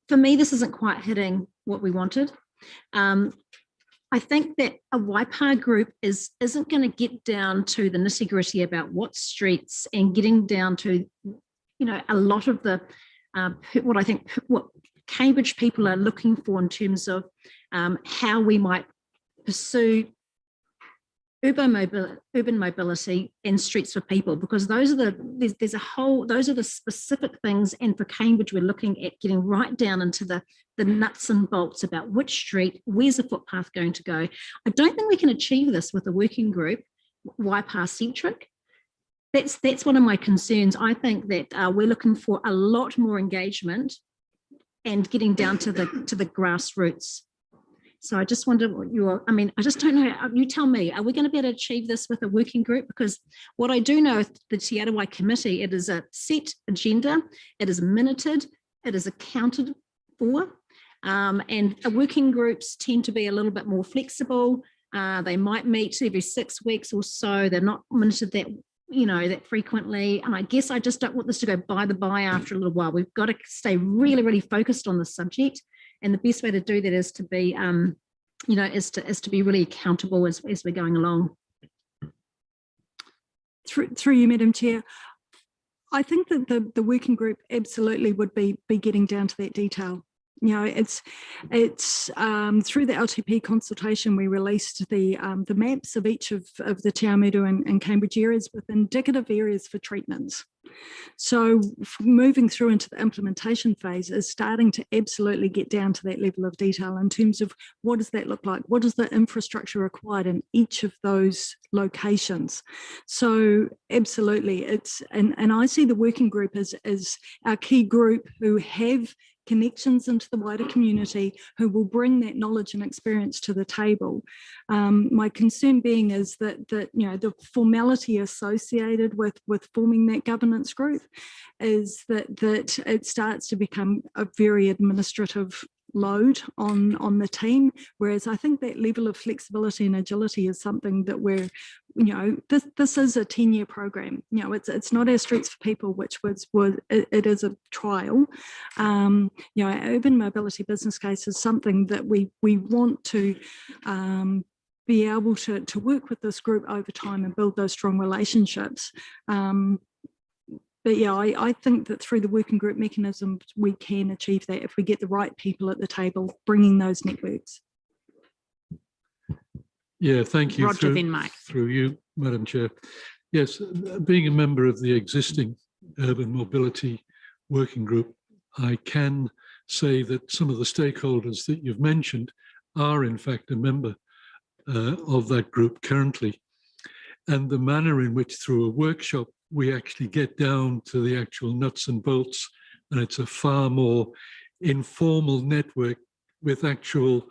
For me, this isn't quite hitting what we wanted. I think that a Waipa group isn't going to get down to the nitty-gritty about what streets and getting down to, you know, a lot of the what Cambridge people are looking for in terms of how we might pursue urban mobility and streets for people, because those are the specific things, and for Cambridge we're looking at getting right down into the nuts and bolts about which street, where's the footpath going to go. I don't think we can achieve this with a working group Waipa centric. That's one of my concerns. I think that we're looking for a lot more engagement and getting down to the grassroots. So I just wonder what I just don't know. You tell me, are we going to be able to achieve this with a working group? Because what I do know, the Te Arawai Committee, it is a set agenda, it is minuted, it is accounted for. And working groups tend to be a little bit more flexible. They might meet every 6 weeks or so. They're not minuted that, that frequently. And I guess I just don't want this to go by the by after a little while. We've got to stay really, really focused on the subject. And the best way to do that is to be, is to be really accountable as we're going along. Through you, Madam Chair, I think that the working group absolutely would be getting down to that detail. It's through the LTP consultation, we released the maps of each of the Te Awamutu and Cambridge areas with indicative areas for treatments. So moving through into the implementation phase is starting to absolutely get down to that level of detail in terms of what does that look like? What is the infrastructure required in each of those locations? So absolutely, and I see the working group as our key group who have connections into the wider community, who will bring that knowledge and experience to the table. My concern being is that the formality associated with forming that governance group is that it starts to become a very administrative load on the team, whereas I think that level of flexibility and agility is something that we're, this is a 10-year program. It's not our Streets for People, which it is a trial. Our urban mobility business case is something that we want to be able to work with this group over time and build those strong relationships. But yeah, I think that through the working group mechanism, we can achieve that if we get the right people at the table, bringing those networks. Yeah, thank you. Roger, then Mike. Through you, Madam Chair. Yes, being a member of the existing urban mobility working group, I can say that some of the stakeholders that you've mentioned are in fact a member of that group currently. And the manner in which through a workshop we actually get down to the actual nuts and bolts, and it's a far more informal network with actual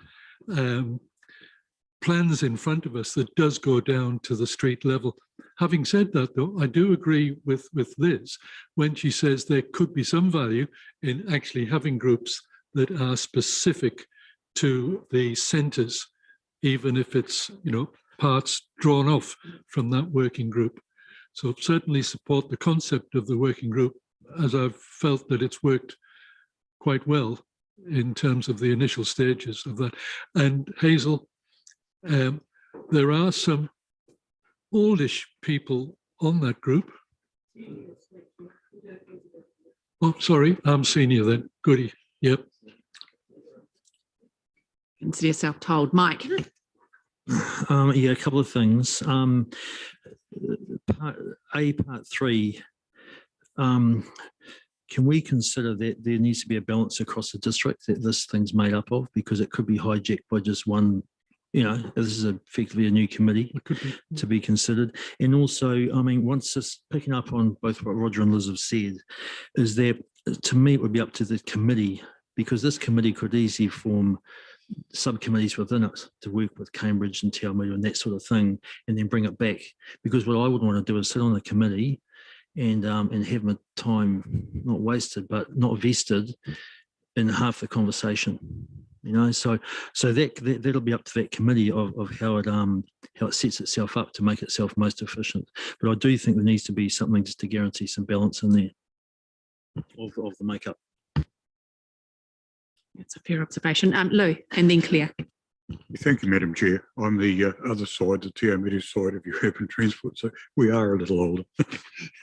plans in front of us that does go down to the street level. Having said that, though, I do agree with Liz when she says there could be some value in actually having groups that are specific to the centres, even if it's, parts drawn off from that working group. So certainly support the concept of the working group, as I've felt that it's worked quite well in terms of the initial stages of that. And Hazel, there are some oldish people on that group. Oh, sorry, I'm senior then. Goody. Yep. Consider yourself told. Mike. Yeah, a couple of things. Part 3, can we consider that there needs to be a balance across the district that this thing's made up of, because it could be hijacked by just one, this is effectively a new committee to be considered. And also, once this, picking up on both what Roger and Liz have said, is that to me it would be up to the committee, because this committee could easily form subcommittees within it to work with Cambridge and Te Awamutu and that sort of thing, and then bring it back. Because what I would want to do is sit on the committee and have my time not wasted but not vested in half the conversation. So that'll be up to that committee of how it sets itself up to make itself most efficient. But I do think there needs to be something just to guarantee some balance in there of the makeup. That's a fair observation. Lou, and then Claire. Thank you, Madam Chair. I'm the other side, the Te Awamutu side of your urban transport, so we are a little older.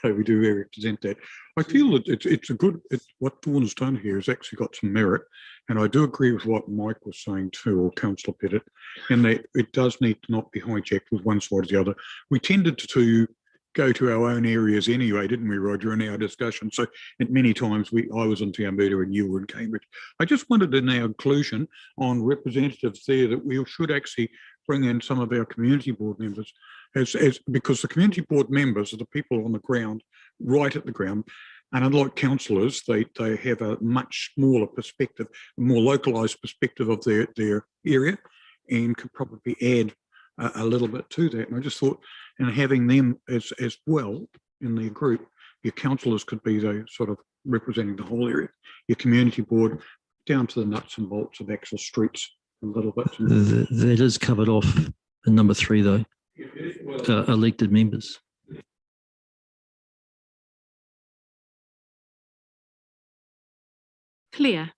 So we do represent that. I feel that what Dawn's done here has actually got some merit, and I do agree with what Mike was saying too, or Councillor Pettit, in that it does need to not be hijacked with one side or the other. We tended to go to our own areas anyway, didn't we, Roger, in our discussion? So at many times I was in Te Awamutu and you were in Cambridge. I just wanted in our inclusion on representatives there that we should actually bring in some of our community board members, because the community board members are the people on the ground, right at the ground, and unlike councillors, they have a much smaller perspective, a more localised perspective of their area, and could probably add a little bit to that. And I just thought, and having them as well in their group, your councillors could be the sort of representing the whole area, your community board down to the nuts and bolts of actual streets a little bit. That is covered off in number 3, though. Elected members. Claire.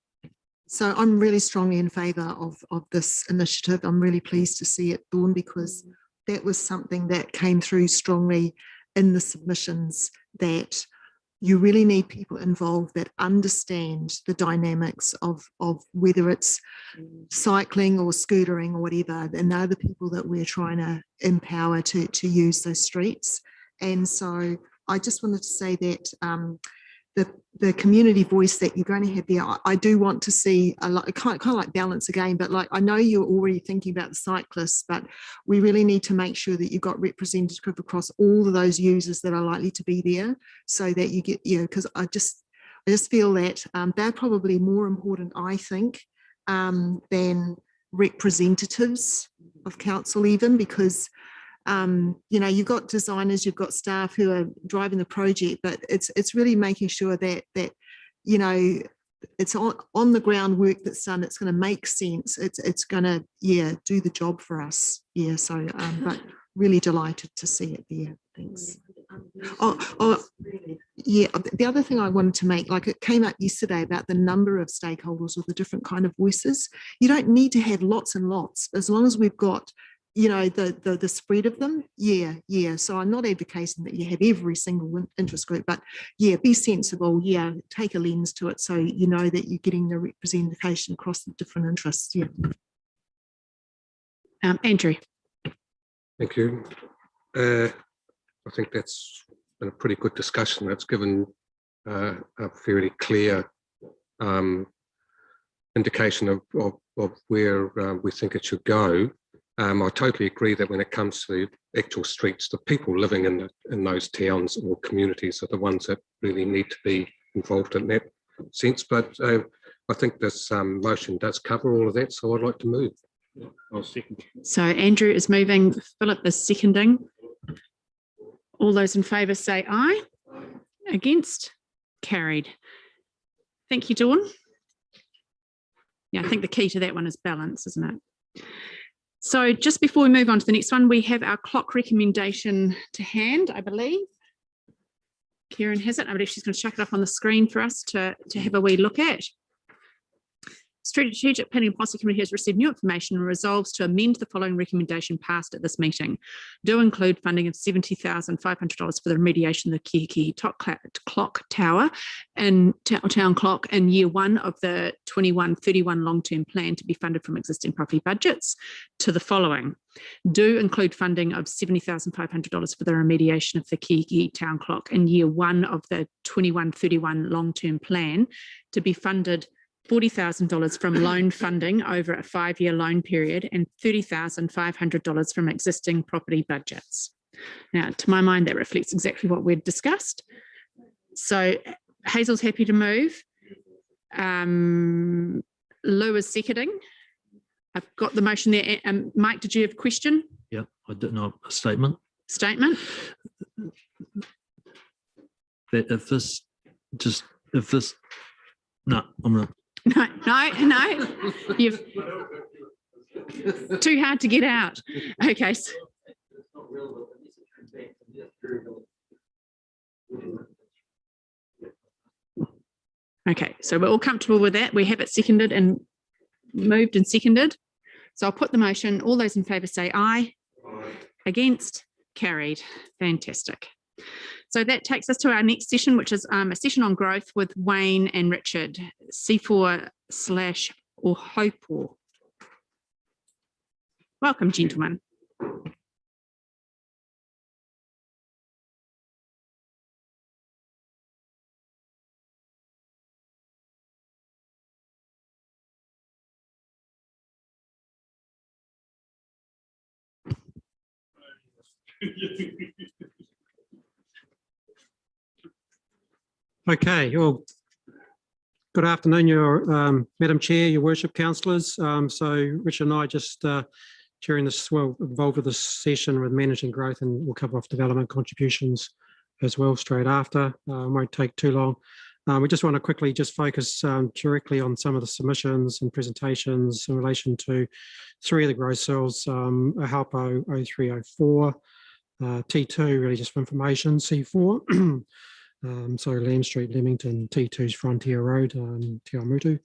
So I'm really strongly in favour of this initiative. I'm really pleased to see it dawn, because that was something that came through strongly in the submissions, that you really need people involved that understand the dynamics of whether it's cycling or scootering or whatever, and they're the people that we're trying to empower to use those streets. And so I just wanted to say that the community voice that you're going to have there, I do want to see a lot, kind of like balance again, but like, I know you're already thinking about the cyclists, but we really need to make sure that you've got representative across all of those users that are likely to be there, so that you get, because I just feel that they're probably more important, I think, than representatives of council even, because you've got designers, you've got staff who are driving the project, but it's really making sure that it's on the ground work that's done. It's going to make sense. It's going to do the job for us. So but really delighted to see it there. Thanks. The other thing I wanted to make, like it came up yesterday about the number of stakeholders or the different kind of voices. You don't need to have lots and lots, as long as we've got the spread of them. So I'm not advocating that you have every single interest group, but be sensible, take a lens to it, so you know that you're getting the representation across the different interests. Andrew. Thank you. I think that's been a pretty good discussion. That's given a fairly clear indication of where we think it should go. I totally agree that when it comes to actual streets, the people living in those towns or communities are the ones that really need to be involved in that sense. But I think this motion does cover all of that, so I'd like to move. I'll second. So Andrew is moving, Philip is seconding. All those in favour say aye. Against? Carried. Thank you, Dawn. I think the key to that one is balance, isn't it? So just before we move on to the next one, we have our clock recommendation to hand, I believe. Kieran has it. I believe she's going to chuck it up on the screen for us to have a wee look at. Strategic Planning and Policy Committee has received new information and resolves to amend the following recommendation passed at this meeting. Do include funding of $70,500 for the remediation of the Kiki clock tower and town clock in year 1 of the 21-31 long-term plan to be funded from existing property budgets, to the following. Do include funding of $70,500 for the remediation of the Kiki town clock in year 1 of the 21-31 long-term plan to be funded $40,000 from loan funding over a 5-year loan period and $30,500 from existing property budgets. Now, to my mind, that reflects exactly what we've discussed. So Hazel's happy to move. Lou is seconding. I've got the motion there. Mike, did you have a question? Yeah, I didn't know, a statement. Statement? That no, I'm not. No. You've too hard to get out. Okay. Okay, so we're all comfortable with that. We have it seconded and moved and seconded. So I'll put the motion. All those in favour say aye. Aye. Against? Carried. Fantastic. So that takes us to our next session, which is a session on growth with Wayne and Richard, C4/Ohopo. Welcome, gentlemen. Okay, well, good afternoon, your Madam Chair, your worship councillors. So Richard and I just chairing this, involved with this session with managing growth, and we'll cover off development contributions as well straight after. Won't take too long. We just want to quickly just focus directly on some of the submissions and presentations in relation to 3 of the growth cells, Ahalpo 0304, T2, really just for information, C4, so Lamb Street, Leamington, T2's Frontier Road, Te Awamutu.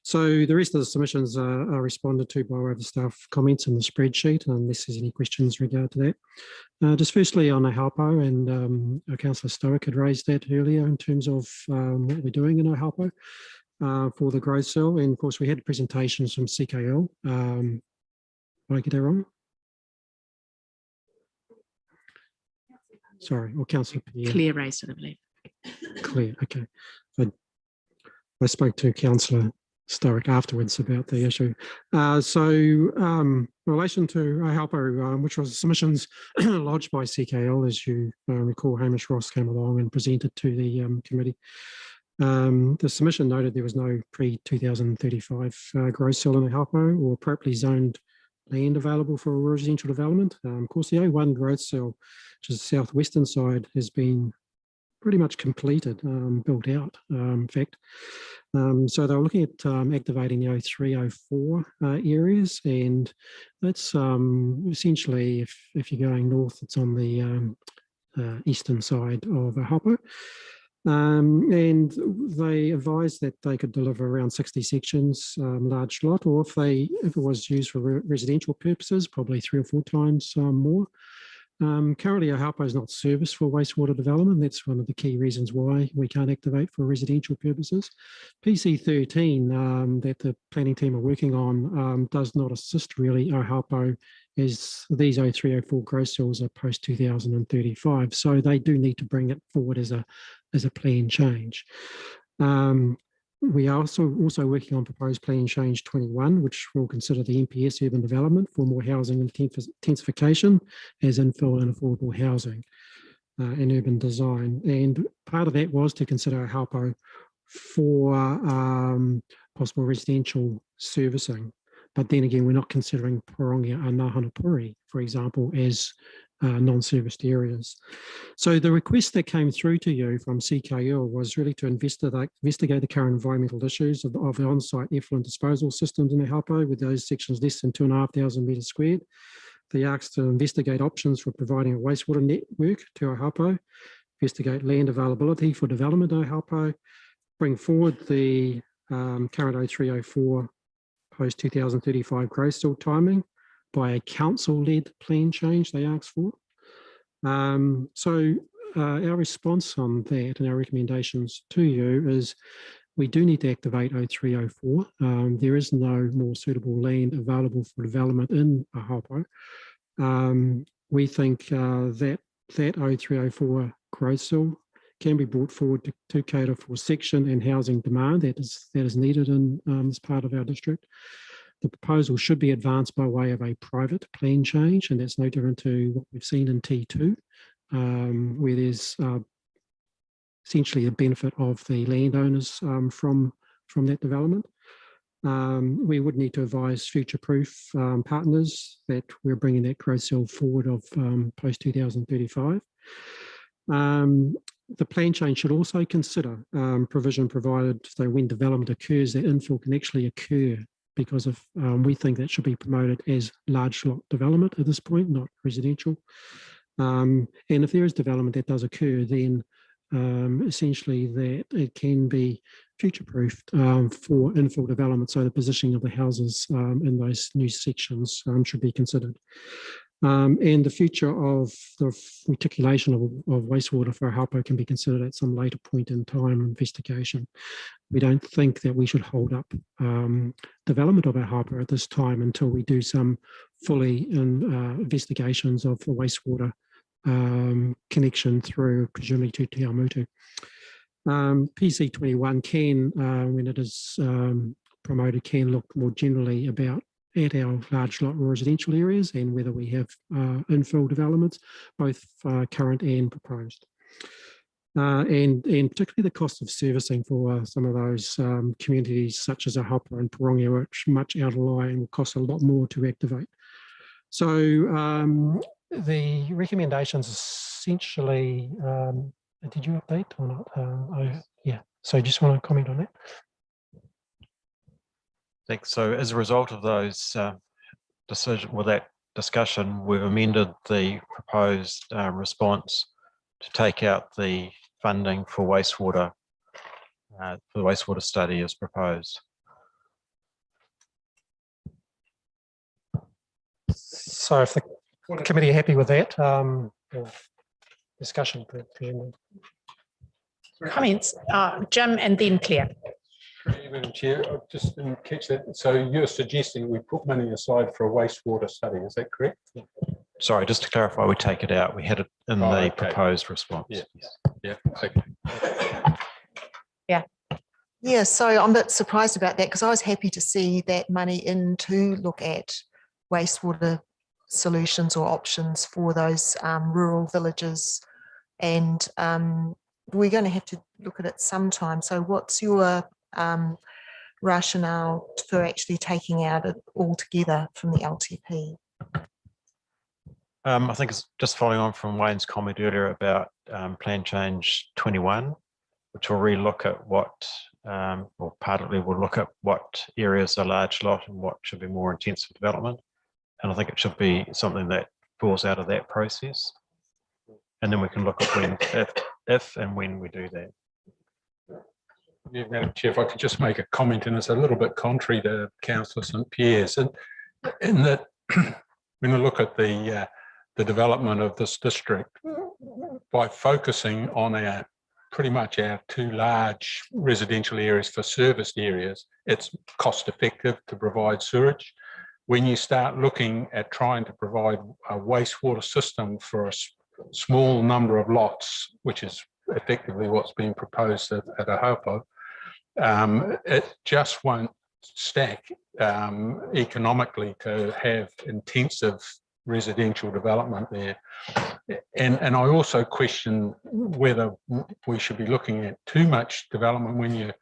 So the rest of the submissions are responded to by way of the staff comments in the spreadsheet, unless there's any questions in regard to that. Just firstly on Ahalpo, and Councillor Stoic had raised that earlier in terms of what we're doing in Ahalpo for the growth cell. And of course, we had presentations from CKL. Did I get that wrong? Sorry, or Councillor Claire raised it, I believe. Claire, okay. I spoke to Councillor Stoic afterwards about the issue. In relation to Ahalpo, which was submissions lodged by CKL, as you recall, Hamish Ross came along and presented to the committee. The submission noted there was no pre-2035 growth cell in Ahalpo or appropriately zoned land available for residential development. Of course, the O1 growth cell, which is the southwestern side, has been pretty much completed, built out, in fact. So they were looking at activating the 0304 areas, and that's essentially, if you're going north, it's on the eastern side of Ahalpo. And they advised that they could deliver around 60 sections, large lot, or if it was used for residential purposes, probably 3 or 4 times more. Currently, Ahalpo is not serviced for wastewater development. That's one of the key reasons why we can't activate for residential purposes. PC13 that the planning team are working on does not assist really Ahalpo, as these 0304 growth cells are post 2035. So they do need to bring it forward as a plan change. We are also working on proposed plan change 21, which will consider the NPS urban development for more housing intensification as infill and affordable housing and urban design. And part of that was to consider Ahalpo for possible residential servicing. But then again, we're not considering Porongia and Nahanapuri, for example, as non-serviced areas. So the request that came through to you from CKL was really to investigate the current environmental issues of the on-site effluent disposal systems in Ahalpo with those sections less than 2,500 metres squared. They asked to investigate options for providing a wastewater network to Ahalpo, investigate land availability for development in Ahalpo, bring forward the current 0304 post-2035 growth cell timing by a council-led plan change they asked for. Our response on that and our recommendations to you is we do need to activate 0304. There is no more suitable land available for development in Ahalpo. We think that 0304 growth cell can be brought forward to cater for section and housing demand that is needed in this part of our district. The proposal should be advanced by way of a private plan change, and that's no different to what we've seen in T2, where there's essentially a benefit of the landowners from that development. We would need to advise future-proof partners that we're bringing that growth cell forward of post-2035. The plan change should also consider provision provided so when development occurs, that infill can actually occur, because of we think that should be promoted as large lot development at this point, not residential. And if there is development that does occur, then essentially that it can be future-proofed for infill development. So the positioning of the houses in those new sections should be considered. And the future of the reticulation of wastewater for Ahalpo can be considered at some later point in time investigation. We don't think that we should hold up development of Ahalpo at this time until we do some fully investigations of the wastewater connection through presumably to Te Awamutu. PC21 can, when it is promoted, can look more generally at our large lot residential areas and whether we have infill developments, both current and proposed. And particularly the cost of servicing for some of those communities such as Ahalpo and Porongia, which much out of line and will cost a lot more to activate. So the recommendations essentially, did you update or not? Yeah. So just want to comment on that. Thanks. So as a result of those that discussion, we've amended the proposed response to take out the funding for wastewater, for the wastewater study as proposed. So if the committee are happy with that, discussion. Comments, Jim and then Claire. Madam Chair, I just didn't catch that. So you're suggesting we put money aside for a wastewater study, is that correct? Sorry, just to clarify, we take it out. We had it in the proposed response. Yeah, yeah, okay. Yeah. Yeah, so I'm a bit surprised about that because I was happy to see that money in to look at wastewater solutions or options for those rural villages, and we're going to have to look at it sometime. So what's your rationale for actually taking out it altogether from the LTP? I think it's just following on from Wayne's comment earlier about Plan Change 21, which will relook at what, or partly will look at what areas are large lot and what should be more intensive development. And I think it should be something that falls out of that process. And then we can look at when, if and when we do that. Yeah, Madam Chair, if I could just make a comment, and it's a little bit contrary to Councillor St Pierre's, and in that when we look at the development of this district, by focusing on our pretty much our two large residential areas for serviced areas, it's cost effective to provide sewerage. When you start looking at trying to provide a wastewater system for a small number of lots, which is effectively what's being proposed at Ahaupo, it just won't stack economically to have intensive residential development there. And I also question whether we should be looking at too much development when you're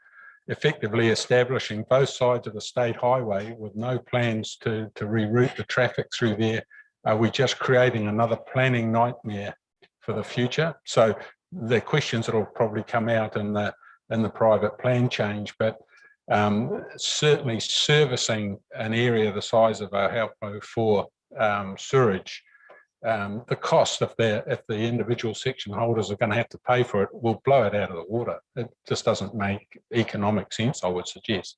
effectively establishing both sides of the state highway with no plans to reroute the traffic through there. Are we just creating another planning nightmare for the future? So the questions that will probably come out in the private plan change, but certainly servicing an area the size of Ahaupo for sewerage, the cost if the individual section holders are going to have to pay for it will blow it out of the water. It just doesn't make economic sense, I would suggest.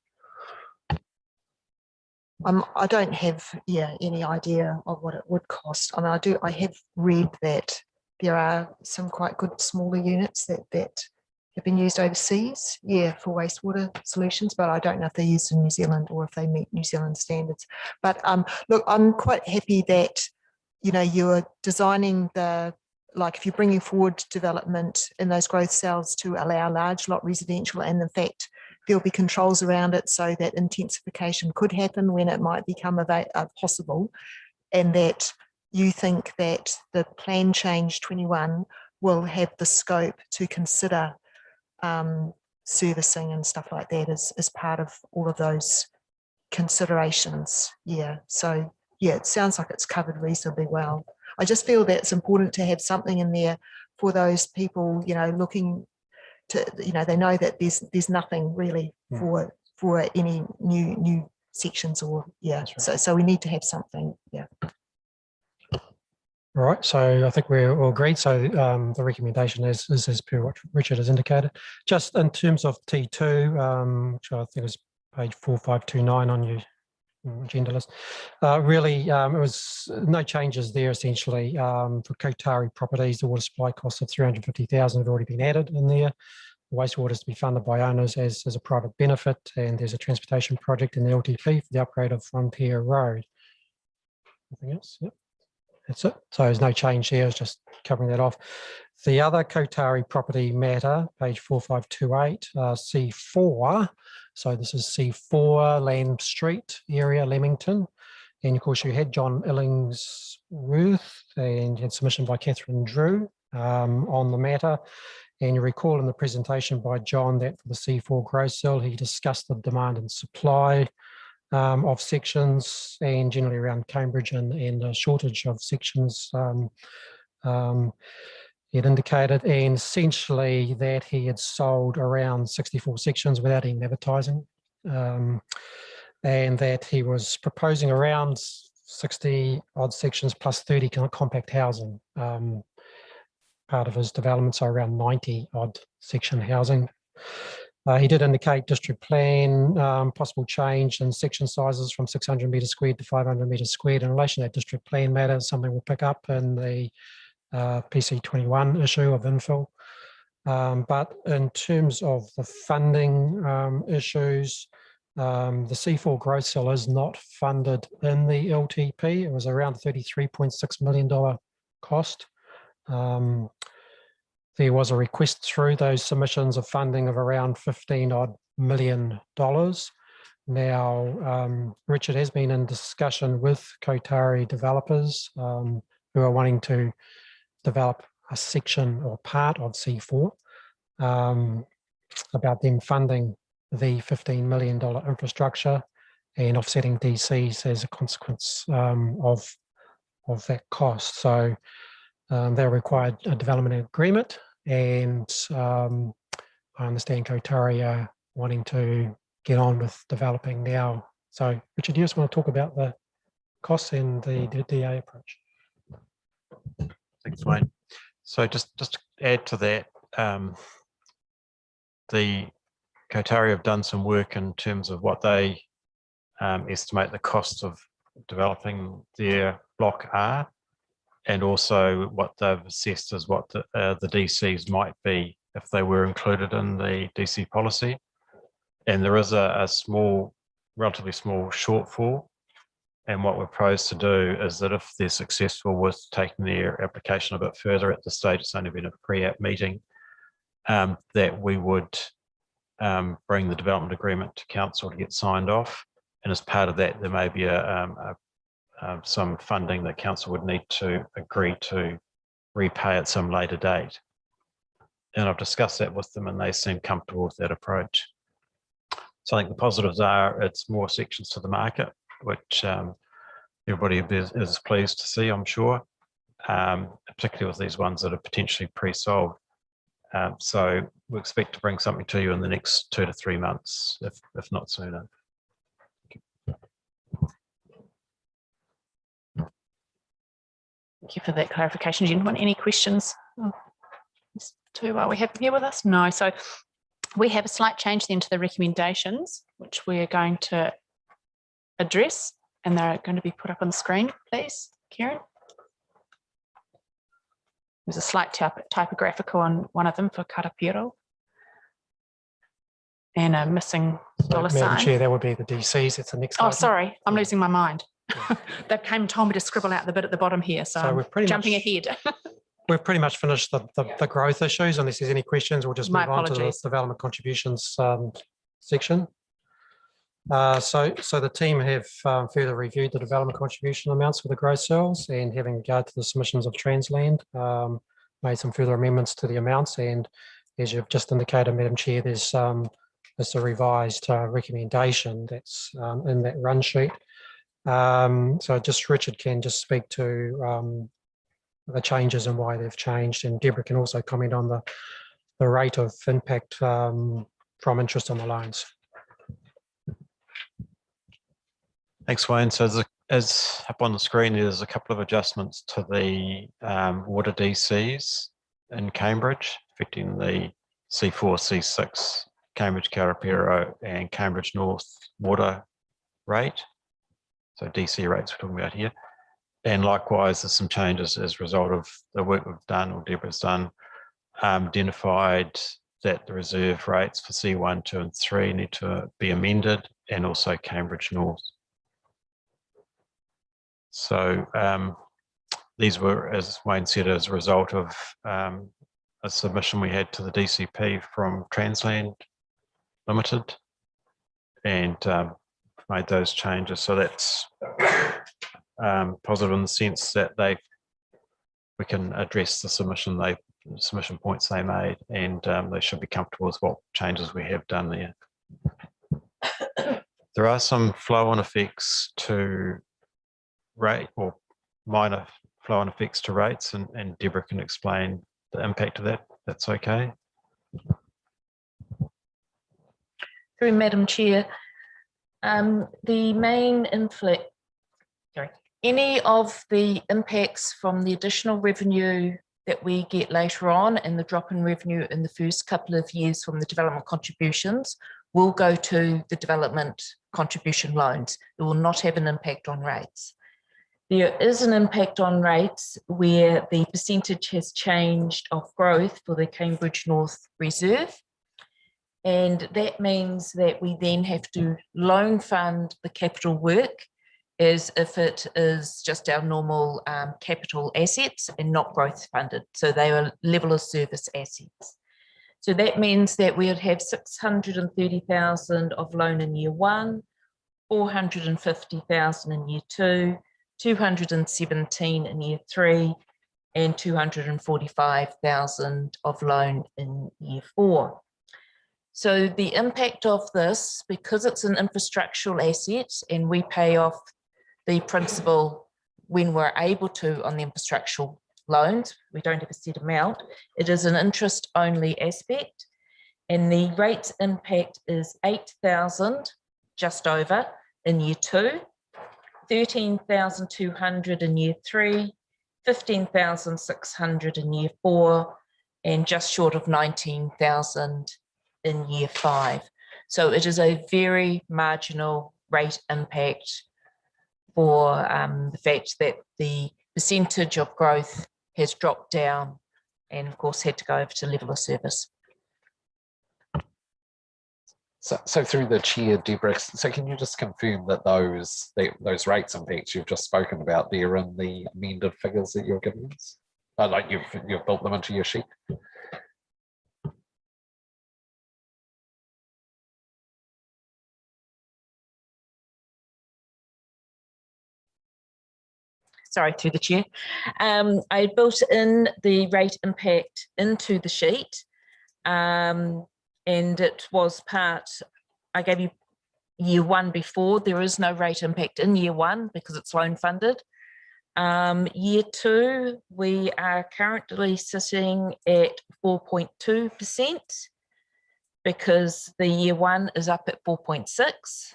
I don't have any idea of what it would cost. I mean, I have read that there are some quite good smaller units that have been used overseas, for wastewater solutions, but I don't know if they're used in New Zealand or if they meet New Zealand standards. But look, I'm quite happy that, you're designing if you're bringing forward development in those growth cells to allow large lot residential, and in fact, there'll be controls around it so that intensification could happen when it might become possible, and that you think that the Plan Change 21 will have the scope to consider servicing and stuff like that as part of all of those considerations. So it sounds like it's covered reasonably well. I just feel that it's important to have something in there for those people, looking to, they know that there's nothing really for any new sections or so we need to have something. All right, so I think we're all agreed. So the recommendation is as per what Richard has indicated. Just in terms of T2, which I think is page 4529 on your agenda list, really it was no changes there essentially. For Kotari properties, the water supply costs of 350,000 have already been added in there. The wastewater is to be funded by owners as a private benefit, and there's a transportation project in the LTP for the upgrade of Frontier Road. Anything else? Yep. That's it. So there's no change there, it's just covering that off. The other Kotari property matter, page 4528, C4. So this is C4, Lamb Street area, Leamington. And of course you had John Illingsworth and you had submission by Catherine Drew on the matter. And you recall in the presentation by John that for the C4 growth cell, he discussed the demand and supply of sections and generally around Cambridge and a shortage of sections. he had indicated, and essentially that he had sold around 64 sections without even advertising, and that he was proposing around 60 odd sections plus 30 compact housing. Part of his developments are around 90 odd section housing. He did indicate district plan, possible change in section sizes from 600 metres squared to 500 metres squared in relation to that district plan matter, something we'll pick up in the PC21 issue of infill. But in terms of the funding issues, the C4 growth cell is not funded in the LTP. It was around $33.6 million cost. There was a request through those submissions of funding of around $15 odd million. Now, Richard has been in discussion with Kotari developers who are wanting to develop a section or part of C4 about them funding the $15 million infrastructure and offsetting DCs as a consequence of that cost. So they required a development agreement, and I understand Kotari are wanting to get on with developing now. So Richard, you just want to talk about the costs and the DA approach? Thanks, Wayne. So just to add to that, the Kotari have done some work in terms of what they estimate the costs of developing their block are, and also what they've assessed as what the DCs might be if they were included in the DC policy. And there is a small, relatively small shortfall. And what we're proposed to do is that if they're successful with taking their application a bit further, at the stage it's only been a pre-app meeting, that we would bring the development agreement to council to get signed off. And as part of that, there may be some funding that council would need to agree to repay at some later date. And I've discussed that with them and they seem comfortable with that approach. So I think the positives are it's more sections to the market, which everybody is pleased to see, I'm sure, particularly with these ones that are potentially pre-sold. So we expect to bring something to you in the next 2 to 3 months, if not sooner. Thank you for that clarification. Do you want any questions to what we have here with us? No. So we have a slight change then to the recommendations, which we're going to address, and they're going to be put up on the screen, please, Kieran. There's a slight typographical on one of them for Karapiro. And a missing dollar sign. Madam Chair, that would be the DCs. It's the next Oh, item. sorry, I'm losing my mind. They came and told me to scribble out the bit at the bottom here, so we're pretty jumping much ahead. We've pretty much finished the growth issues. Unless there's any questions, we'll just My move on to the apologies. development contributions section. So the team have further reviewed the development contribution amounts for the growth cells, and having regard to the submissions of Transland, made some further amendments to the amounts. And as you've just indicated, Madam Chair, there's a revised recommendation that's in that run sheet. So just Richard can just speak to the changes and why they've changed, and Deborah can also comment on the rate of impact from interest on the loans. Thanks, Wayne. So as up on the screen, there's a couple of adjustments to the water DCs in Cambridge, affecting the C4, C6, Cambridge, Karapiro and Cambridge North water rate. So DC rates we're talking about here. And likewise, there's some changes as a result of the work we've done, or Deborah's done, identified that the reserve rates for C1, 2 and 3 need to be amended, and also Cambridge North. So these were, as Wayne said, as a result of a submission we had to the DCP from Transland Limited, and made those changes. So that's positive in the sense that we can address the submission points they made, and they should be comfortable with what changes we have done there. There are some flow-on effects to rate, or minor flow-on effects to rates, and Deborah can explain the impact of that. That's okay. Through Madam Chair, the main any of the impacts from the additional revenue that we get later on and the drop in revenue in the first couple of years from the development contributions will go to the development contribution loans. It will not have an impact on rates. There is an impact on rates where the percentage has changed of growth for the Cambridge North Reserve. And that means that we then have to loan fund the capital work as if it is just our normal capital assets and not growth funded. So they are level of service assets. So that means that we would have 630,000 of loan in year one, 450,000 in year two, 217 in year three, and 245,000 of loan in year four. So the impact of this, because it's an infrastructural asset and we pay off the principal when we're able to on the infrastructural loans, we don't have a set amount, it is an interest only aspect. And the rates impact is 8,000 just over in year two, 13,200 in year three, 15,600 in year four, and just short of 19,000 in year five. So it is a very marginal rate impact for the fact that the percentage of growth has dropped down and of course had to go over to level of service. So through the chair, Deborah, so can you just confirm that those rates impacts you've just spoken about, they're in the amended figures that you're giving us? Like you've built them into your sheet? Sorry, through the chair. I built in the rate impact into the sheet, and it was part, I gave you year one before. There is no rate impact in year one because it's loan funded. Year two, we are currently sitting at 4.2% because the year one is up at 4.6.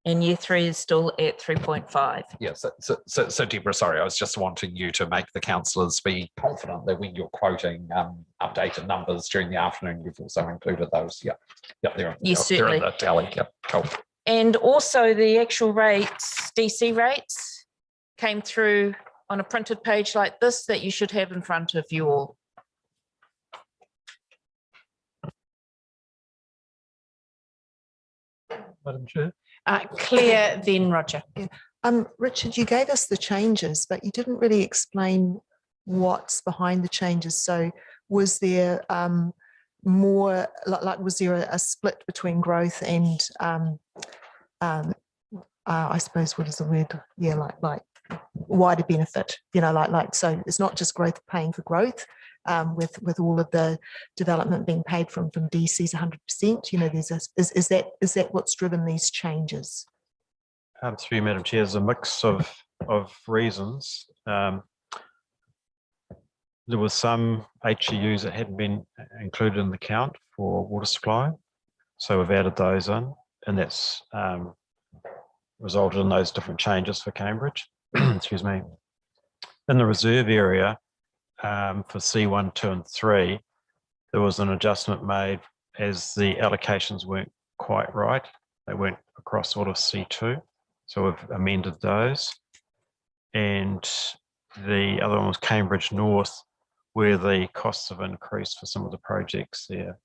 And year three is still at 3.5. Yeah, so Deborah, sorry, I was just wanting you to make the councillors be confident that when you're quoting updated numbers during the afternoon, you've also included those. Yeah, they're in the tally. Yeah, cool. And also the actual rates, DC rates, came through on a printed page like this that you should have in front of you all. Madam Chair. Claire, then Roger. Richard, you gave us the changes, but you didn't really explain what's behind the changes. So was there more, like was there a split between growth and I suppose, what is the word? Yeah, like wider benefit, so it's not just growth paying for growth, with all of the development being paid from DC's 100%, is that what's driven these changes? Through you, Madam Chair, there's a mix of reasons. There was some HEUs that hadn't been included in the count for water supply, so we've added those in, and that's resulted in those different changes for Cambridge. Excuse me. In the reserve area, for C1, 2 and 3, there was an adjustment made as the allocations weren't quite right. They weren't across all of C2. So we've amended those. And the other one was Cambridge North, where the costs have increased for some of the projects there.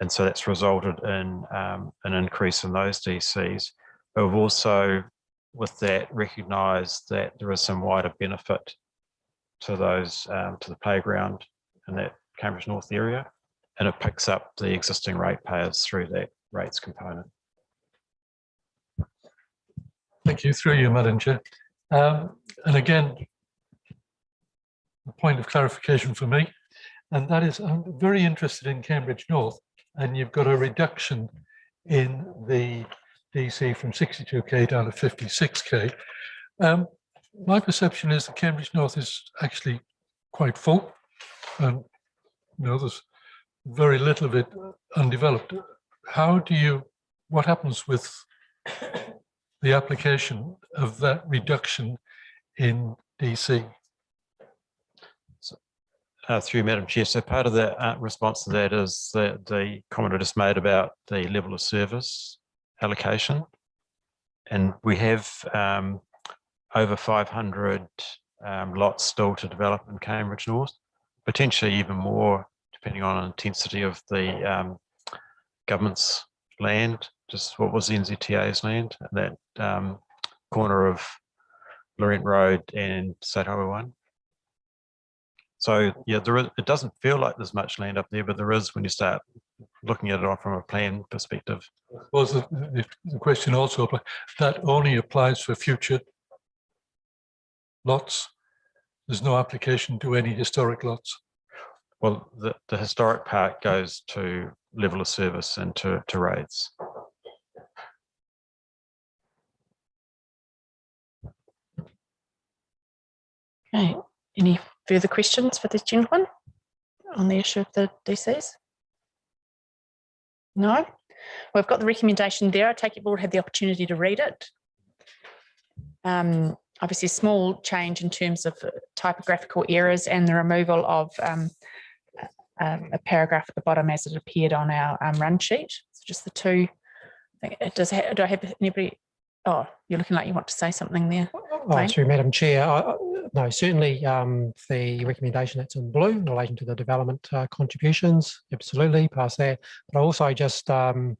And so that's resulted in an increase in those DCs. But we've also, with that, recognised that there is some wider benefit to those, to the playground in that Cambridge North area, and it picks up the existing ratepayers through that rates component. Thank you. Through you, Madam Chair. And again, a point of clarification for me, and that is I'm very interested in Cambridge North, and you've got a reduction in the DC from 62k down to 56k. My perception is that Cambridge North is actually quite full. and there's very little of it undeveloped. What happens with the application of that reduction in DC? Through Madam Chair, so part of the response to that is the comment I just made about the level of service allocation. And we have over 500 lots still to develop in Cambridge North, potentially even more depending on intensity of the government's land, just what was NZTA's land, that corner of Laurent Road and State Highway 1. So yeah, it doesn't feel like there's much land up there, but there is when you start looking at it from a plan perspective. Well, the question also applies, that only applies for future lots. There's no application to any historic lots. Well, the historic part goes to level of service and to rates. Okay, any further questions for this gentleman on the issue of the DCs? No? We've got the recommendation there. I take it board had the opportunity to read it. Obviously, a small change in terms of typographical errors and the removal of a paragraph at the bottom as it appeared on our run sheet. So just the two. Do I have anybody? Oh, you're looking like you want to say something there. Through Madam Chair, no, certainly the recommendation that's in blue in relation to the development contributions, absolutely pass that. But I also just point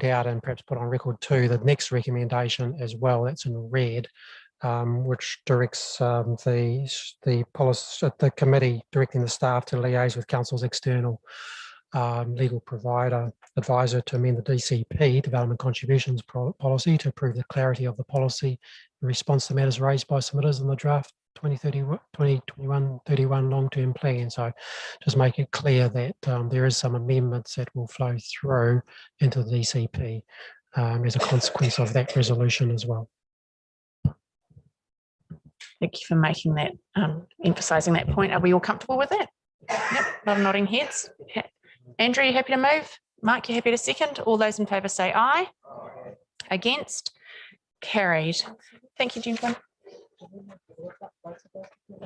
out and perhaps put on record too the next recommendation as well, that's in red, which directs the policy, the committee directing the staff to liaise with council's external legal advisor to amend the DCP, Development Contributions Policy, to improve the clarity of the policy in response to matters raised by submitters in the draft 2021-31 long-term plan. So just make it clear that there is some amendments that will flow through into the DCP as a consequence of that resolution as well. Thank you for making that, emphasising that point. Are we all comfortable with that? Yep, a lot of nodding heads. Andrew, you happy to move? Mark, you happy to second? All those in favour say aye. Aye. Against? Carried. Thank you, gentlemen.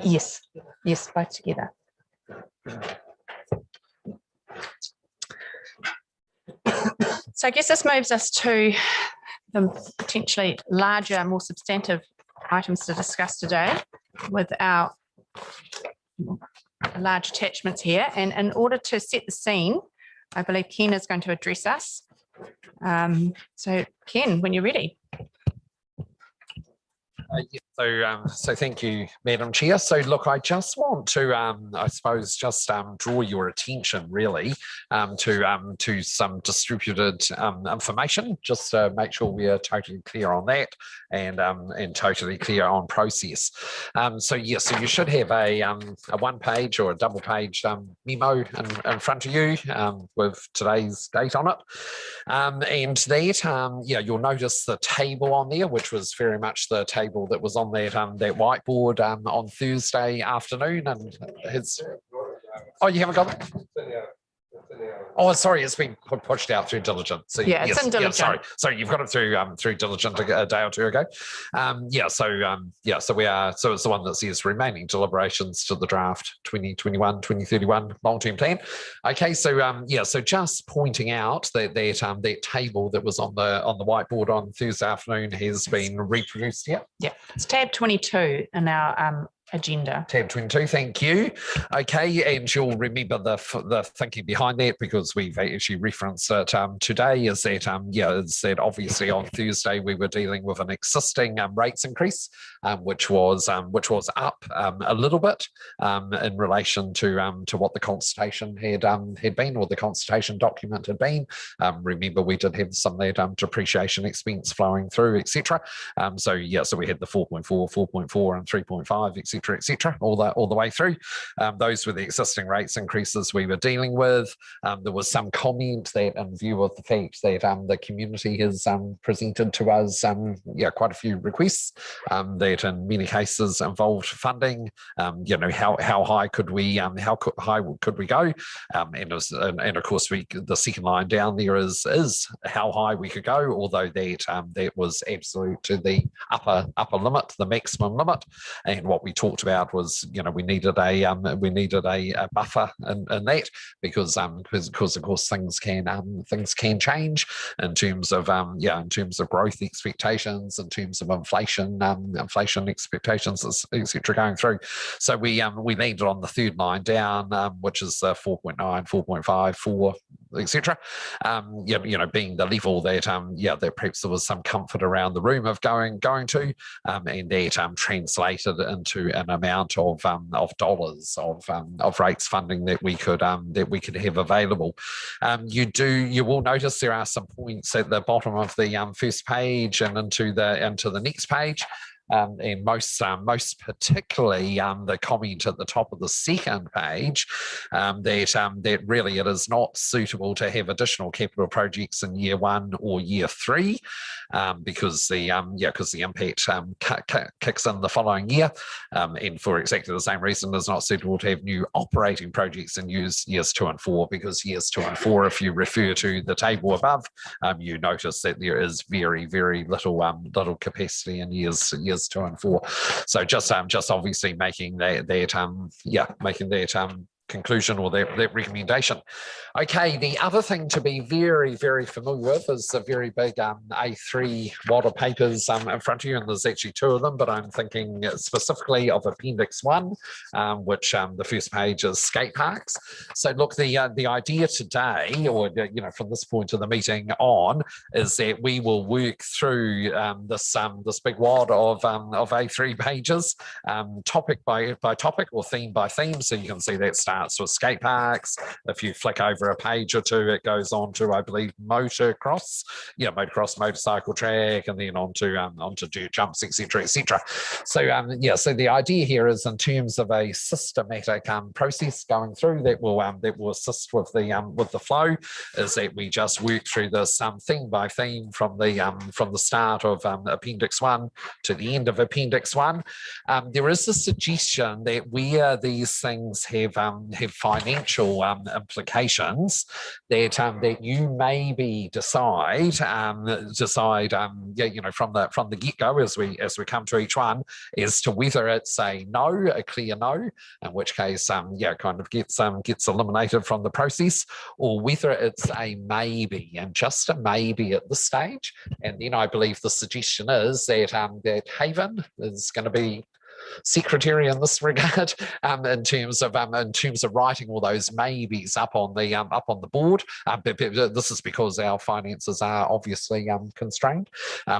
Yes, yes, both together. So I guess this moves us to the potentially larger, more substantive items to discuss today with our large attachments here. And in order to set the scene, I believe Ken is going to address us. So Ken, when you're ready. So thank you, Madam Chair. So look, I just want to, I suppose, just draw your attention really to some distributed information, just to make sure we are totally clear on that and totally clear on process. So yes, so you should have a one-page or a double-page memo in front of you with today's date on it, and that yeah, you'll notice the table on there, which was very much the table that was on that that whiteboard on Thursday afternoon, and his. Oh, you haven't got it? Oh, sorry, it's been pushed out through Diligent. So, yeah, it's in Diligent. Yeah, sorry, you've got it through Diligent a day or two ago. Yeah, so we are. So it's the one that says remaining deliberations to the draft 2021-2031 long-term plan. Okay, so yeah, so just pointing out that that table that was on the whiteboard on Thursday afternoon has been reproduced here. Yeah, it's tab 22 in our agenda. Tab 22, thank you. Okay, and you'll remember the thinking behind that, because we've actually referenced it today, is that yeah, is that obviously on Thursday we were dealing with an existing rates increase, which was up a little bit in relation to what the consultation had been, or the consultation document had been. Remember, we did have some of that depreciation expense flowing through, etc. So yeah, so we had the 4.4, 4.4, and 3.5, etc. etc., all the way through. Those were the existing rates increases we were dealing with. There was some comment that, in view of the fact that the community has presented to us quite a few requests that in many cases involved funding. How high could we high could we go? And of course the second line down there is how high we could go, although that was absolute to the upper limit, the maximum limit. And what we talked about was we needed a buffer in that because of course things can change in terms of growth expectations, in terms of inflation expectations, etc. going through. So we landed on the third line down, which is 4.9, 4.5, 4, etc. Being the level that that perhaps there was some comfort around the room of going to, and that translated into an amount of dollars of rates funding that we could have available. You will notice there are some points at the bottom of the first page and into the next page. And most particularly the comment at the top of the second page that really it is not suitable to have additional capital projects in year 1 or year 3 because the impact kicks in the following year, and for exactly the same reason it's not suitable to have new operating projects in years 2 and 4, because years 2 and 4, if you refer to the table above, you notice that there is very little capacity in years 2 and 4. So just obviously making that conclusion or that recommendation. Okay, the other thing to be very familiar with is the very big A3 wad of papers in front of you, and there's actually 2 of them, but I'm thinking specifically of Appendix 1, which the first page is skate parks. So look, the idea today, or from this point of the meeting on, is that we will work through this big wad of A3 pages, topic by topic or theme by theme. So you can see that starts with skate parks. If you flick over a page or 2, it goes on to, I believe, motocross, motorcycle track, and then onto dirt jumps, etc. So so the idea here is, in terms of a systematic process going through that will assist with the flow, is that we just work through this theme by theme from the start of Appendix 1 to the end of Appendix 1. There is a suggestion that where these things have financial implications, that you maybe decide from the get-go as we come to each one, as to whether it's a clear no, in which case kind of gets eliminated from the process, or whether it's a maybe, and just a maybe at this stage. And then I believe the suggestion is that Haven is going to be secretary in this regard, in terms of writing all those maybes up on the board. But this is because our finances are obviously constrained.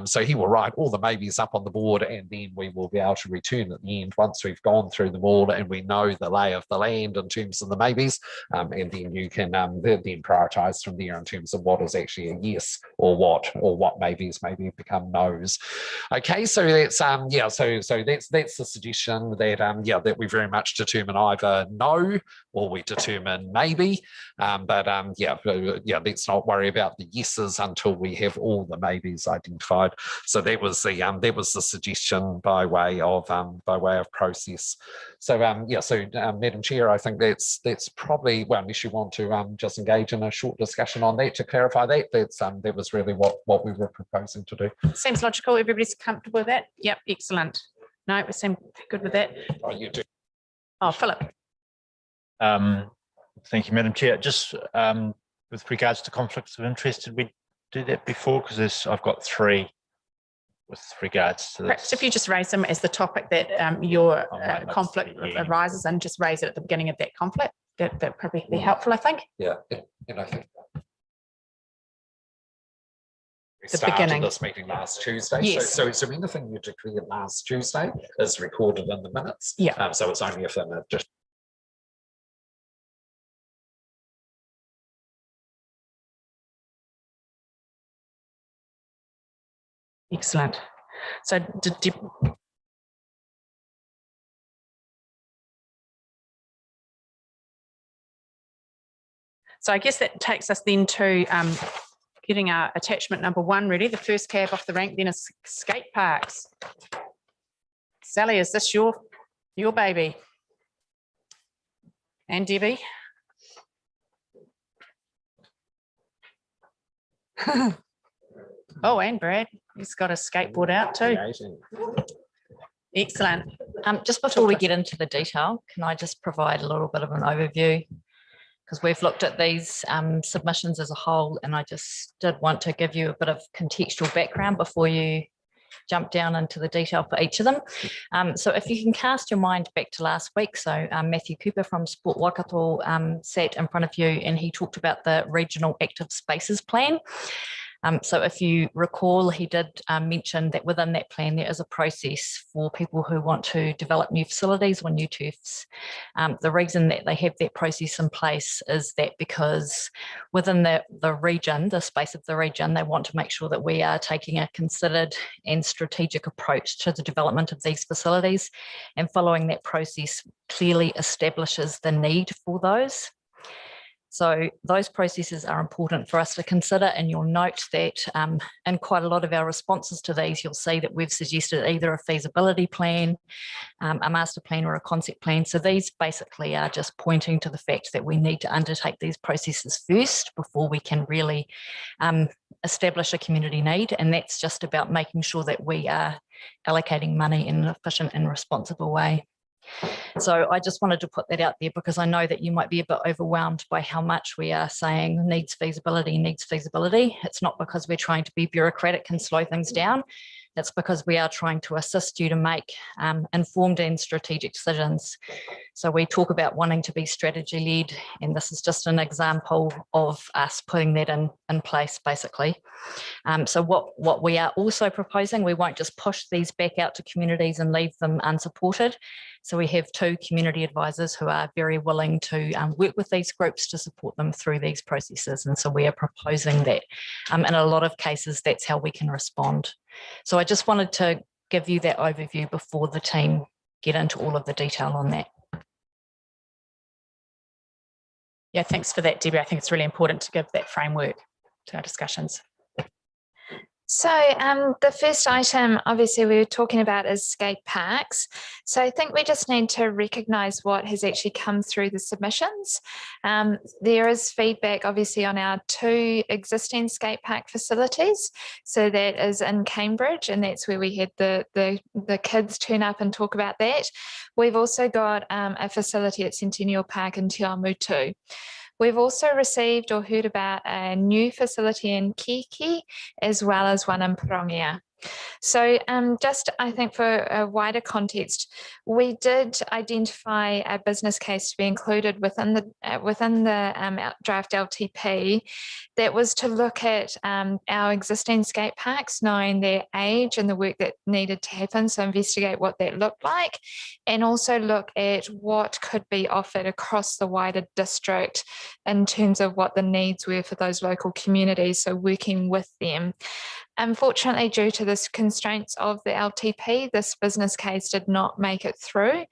So he will write all the maybes up on the board, and then we will be able to return at the end once we've gone through them all and we know the lay of the land in terms of the maybes, and then you can then prioritise from there in terms of what is actually a yes, or what maybes maybe become no's. Okay, so that's so that's the suggestion, that we very much determine either no, or we determine maybe, but let's not worry about the yeses until we have all the maybes identified. So that was the suggestion by way of process. So Madam Chair, I think that's probably, well, unless you want to just engage in a short discussion on that to clarify that, that was really what we were proposing to do. Seems logical. Everybody's comfortable with that? Yep, excellent. No, we seem good with that. Oh, you do. Oh, Philip. Thank you, Madam Chair. Just with regards to conflicts of interest, did we do that before? Because I've got 3 with regards to this. Perhaps if you just raise them as the topic that your conflict arises, and just raise it at the beginning of that conflict, that probably be helpful, I think. Yeah, and I think the beginning. This meeting last Tuesday. Yes. So anything you declared last Tuesday is recorded in the minutes. Yeah. So it's only if just. Excellent. So So I guess that takes us then to getting our attachment number 1 ready. The first cab off the rank then is skate parks. Sally, is this your baby? And Debbie? Oh, and Brad, he's got a skateboard out too. Excellent. Just before we get into the detail, can I just provide a little bit of an overview? Because we've looked at these submissions as a whole, and I just did want to give you a bit of contextual background before you jump down into the detail for each of them. So if you can cast your mind back to last week, so Matthew Cooper from Sport Waikato sat in front of you and he talked about the Regional Active Spaces Plan. So if you recall, he did mention that within that plan, there is a process for people who want to develop new facilities or new turfs. The reason that they have that process in place is that because within the region, the space of the region, they want to make sure that we are taking a considered and strategic approach to the development of these facilities, and following that process clearly establishes the need for those. So those processes are important for us to consider, and you'll note that in quite a lot of our responses to these, you'll see that we've suggested either a feasibility plan, a master plan or a concept plan. So these basically are just pointing to the fact that we need to undertake these processes first before we can really establish a community need, and that's just about making sure that we are allocating money in an efficient and responsible way. So I just wanted to put that out there because I know that you might be a bit overwhelmed by how much we are saying needs feasibility. It's not because we're trying to be bureaucratic and slow things down. It's because we are trying to assist you to make informed and strategic decisions. So we talk about wanting to be strategy led, and this is just an example of us putting that in place, basically. So what we are also proposing, we won't just push these back out to communities and leave them unsupported. So we have 2 community advisors who are very willing to work with these groups to support them through these processes. And so we are proposing that in a lot of cases, that's how we can respond. So I just wanted to give you that overview before the team get into all of the detail on that. Yeah, thanks for that, Debbie. I think it's really important to give that framework to our discussions. So the first item, obviously, we were talking about is skate parks. So I think we just need to recognise what has actually come through the submissions. There is feedback, obviously, on our 2 existing skate park facilities. So that is in Cambridge, and that's where we had the kids turn up and talk about that. We've also got a facility at Centennial Park in Te Awamutu. We've also received or heard about a new facility in Kiki, as well as one in Parongia. So just, I think, for a wider context, we did identify a business case to be included within the draft LTP that was to look at our existing skate parks, knowing their age and the work that needed to happen, so investigate what that looked like, and also look at what could be offered across the wider district in terms of what the needs were for those local communities, so working with them. Unfortunately, due to the constraints of the LTP, this business case did not make it through.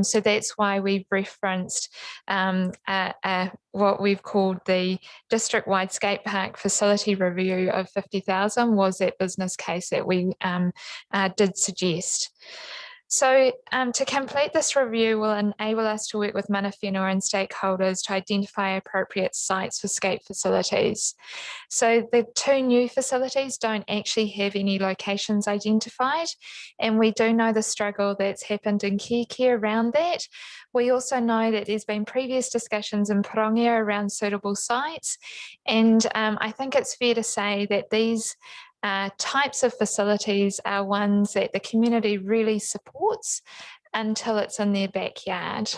So that's why we've referenced what we've called the district-wide skate park facility review of 50,000 was that business case that we did suggest. So to complete this review will enable us to work with mana whenua and stakeholders to identify appropriate sites for skate facilities. So the 2 new facilities don't actually have any locations identified, and we do know the struggle that's happened in Kiki around that. We also know that there's been previous discussions in Parongia around suitable sites, and I think it's fair to say that these types of facilities are ones that the community really supports until it's in their backyard.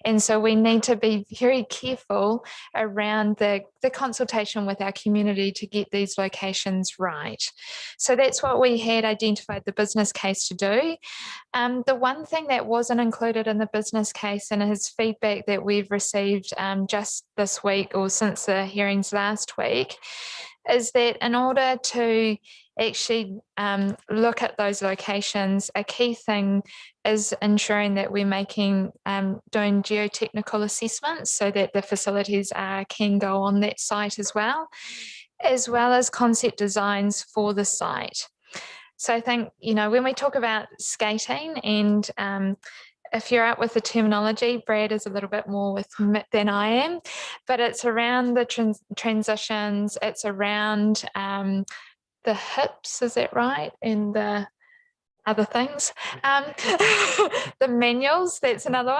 And so we need to be very careful around the consultation with our community to get these locations right. So that's what we had identified the business case to do. The one thing that wasn't included in the business case and is feedback that we've received just this week or since the hearings last week is that in order to actually look at those locations, a key thing is ensuring that we're making doing geotechnical assessments so that the facilities can go on that site as well as concept designs for the site. So I think, you know, when we talk about skating, and if you're out with the terminology, Brad is a little bit more with than I am, but it's around the transitions, it's around the hips, is that right? And the other things, the manuals, that's another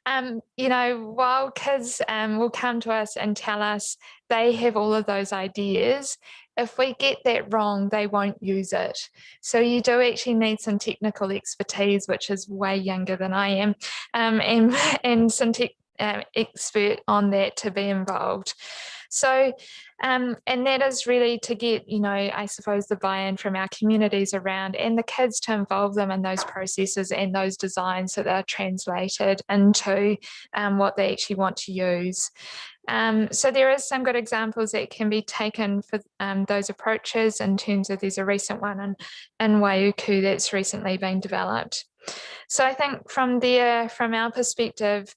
one. You know, while kids will come to us and tell us they have all of those ideas, if we get that wrong, they won't use it. So you do actually need some technical expertise, which is way younger than I am, and some expert on that to be involved. So, and that is really to get, you know, I suppose the buy-in from our communities around, and the kids to involve them in those processes and those designs so they're translated into what they actually want to use. So there is some good examples that can be taken for those approaches in terms of, there's a recent one in Waiuku that's recently been developed. So I think from there, from our perspective,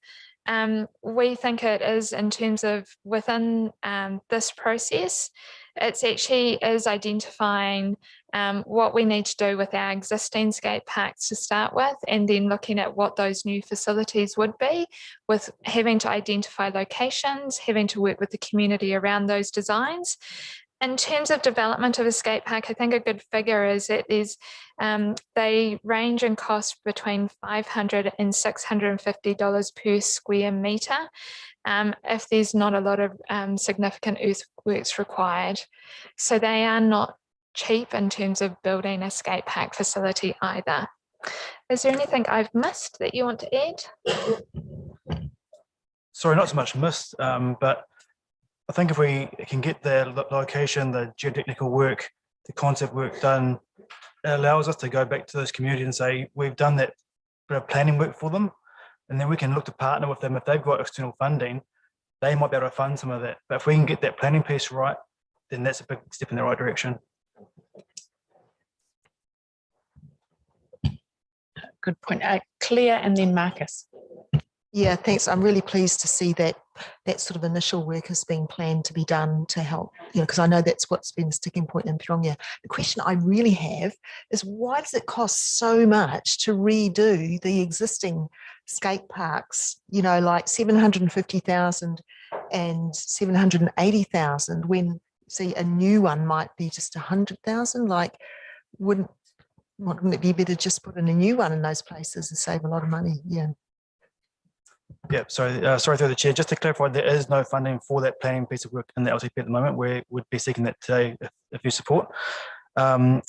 we think it is, in terms of within this process, it's actually is identifying what we need to do with our existing skate parks to start with, and then looking at what those new facilities would be, with having to identify locations, having to work with the community around those designs. In terms of development of a skate park, I think a good figure is that there's they range in cost between $500 and $650 per square metre, if there's not a lot of significant earthworks required. So they are not cheap in terms of building a skate park facility either. Is there anything I've missed that you want to add? Sorry, not so much missed, but I think if we can get the location, the geotechnical work, the concept work done, it allows us to go back to those communities and say, we've done that bit of planning work for them, and then we can look to partner with them. If they've got external funding, they might be able to fund some of that. But if we can get that planning piece right, then that's a big step in the right direction. Good point. Claire and then Marcus. Yeah, thanks. I'm really pleased to see that that sort of initial work has been planned to be done to help, you know, because I know that's what's been the sticking point in Pirongia. The question I really have is, why does it cost so much to redo the existing skate parks, you know, like 750,000 and 780,000, when, see, a new one might be just 100,000? Like, wouldn't it be better just put in a new one in those places and save a lot of money? Yeah. Yeah, sorry through the chair. Just to clarify, there is no funding for that planning piece of work in the LTP at the moment. We would be seeking that today if you support. And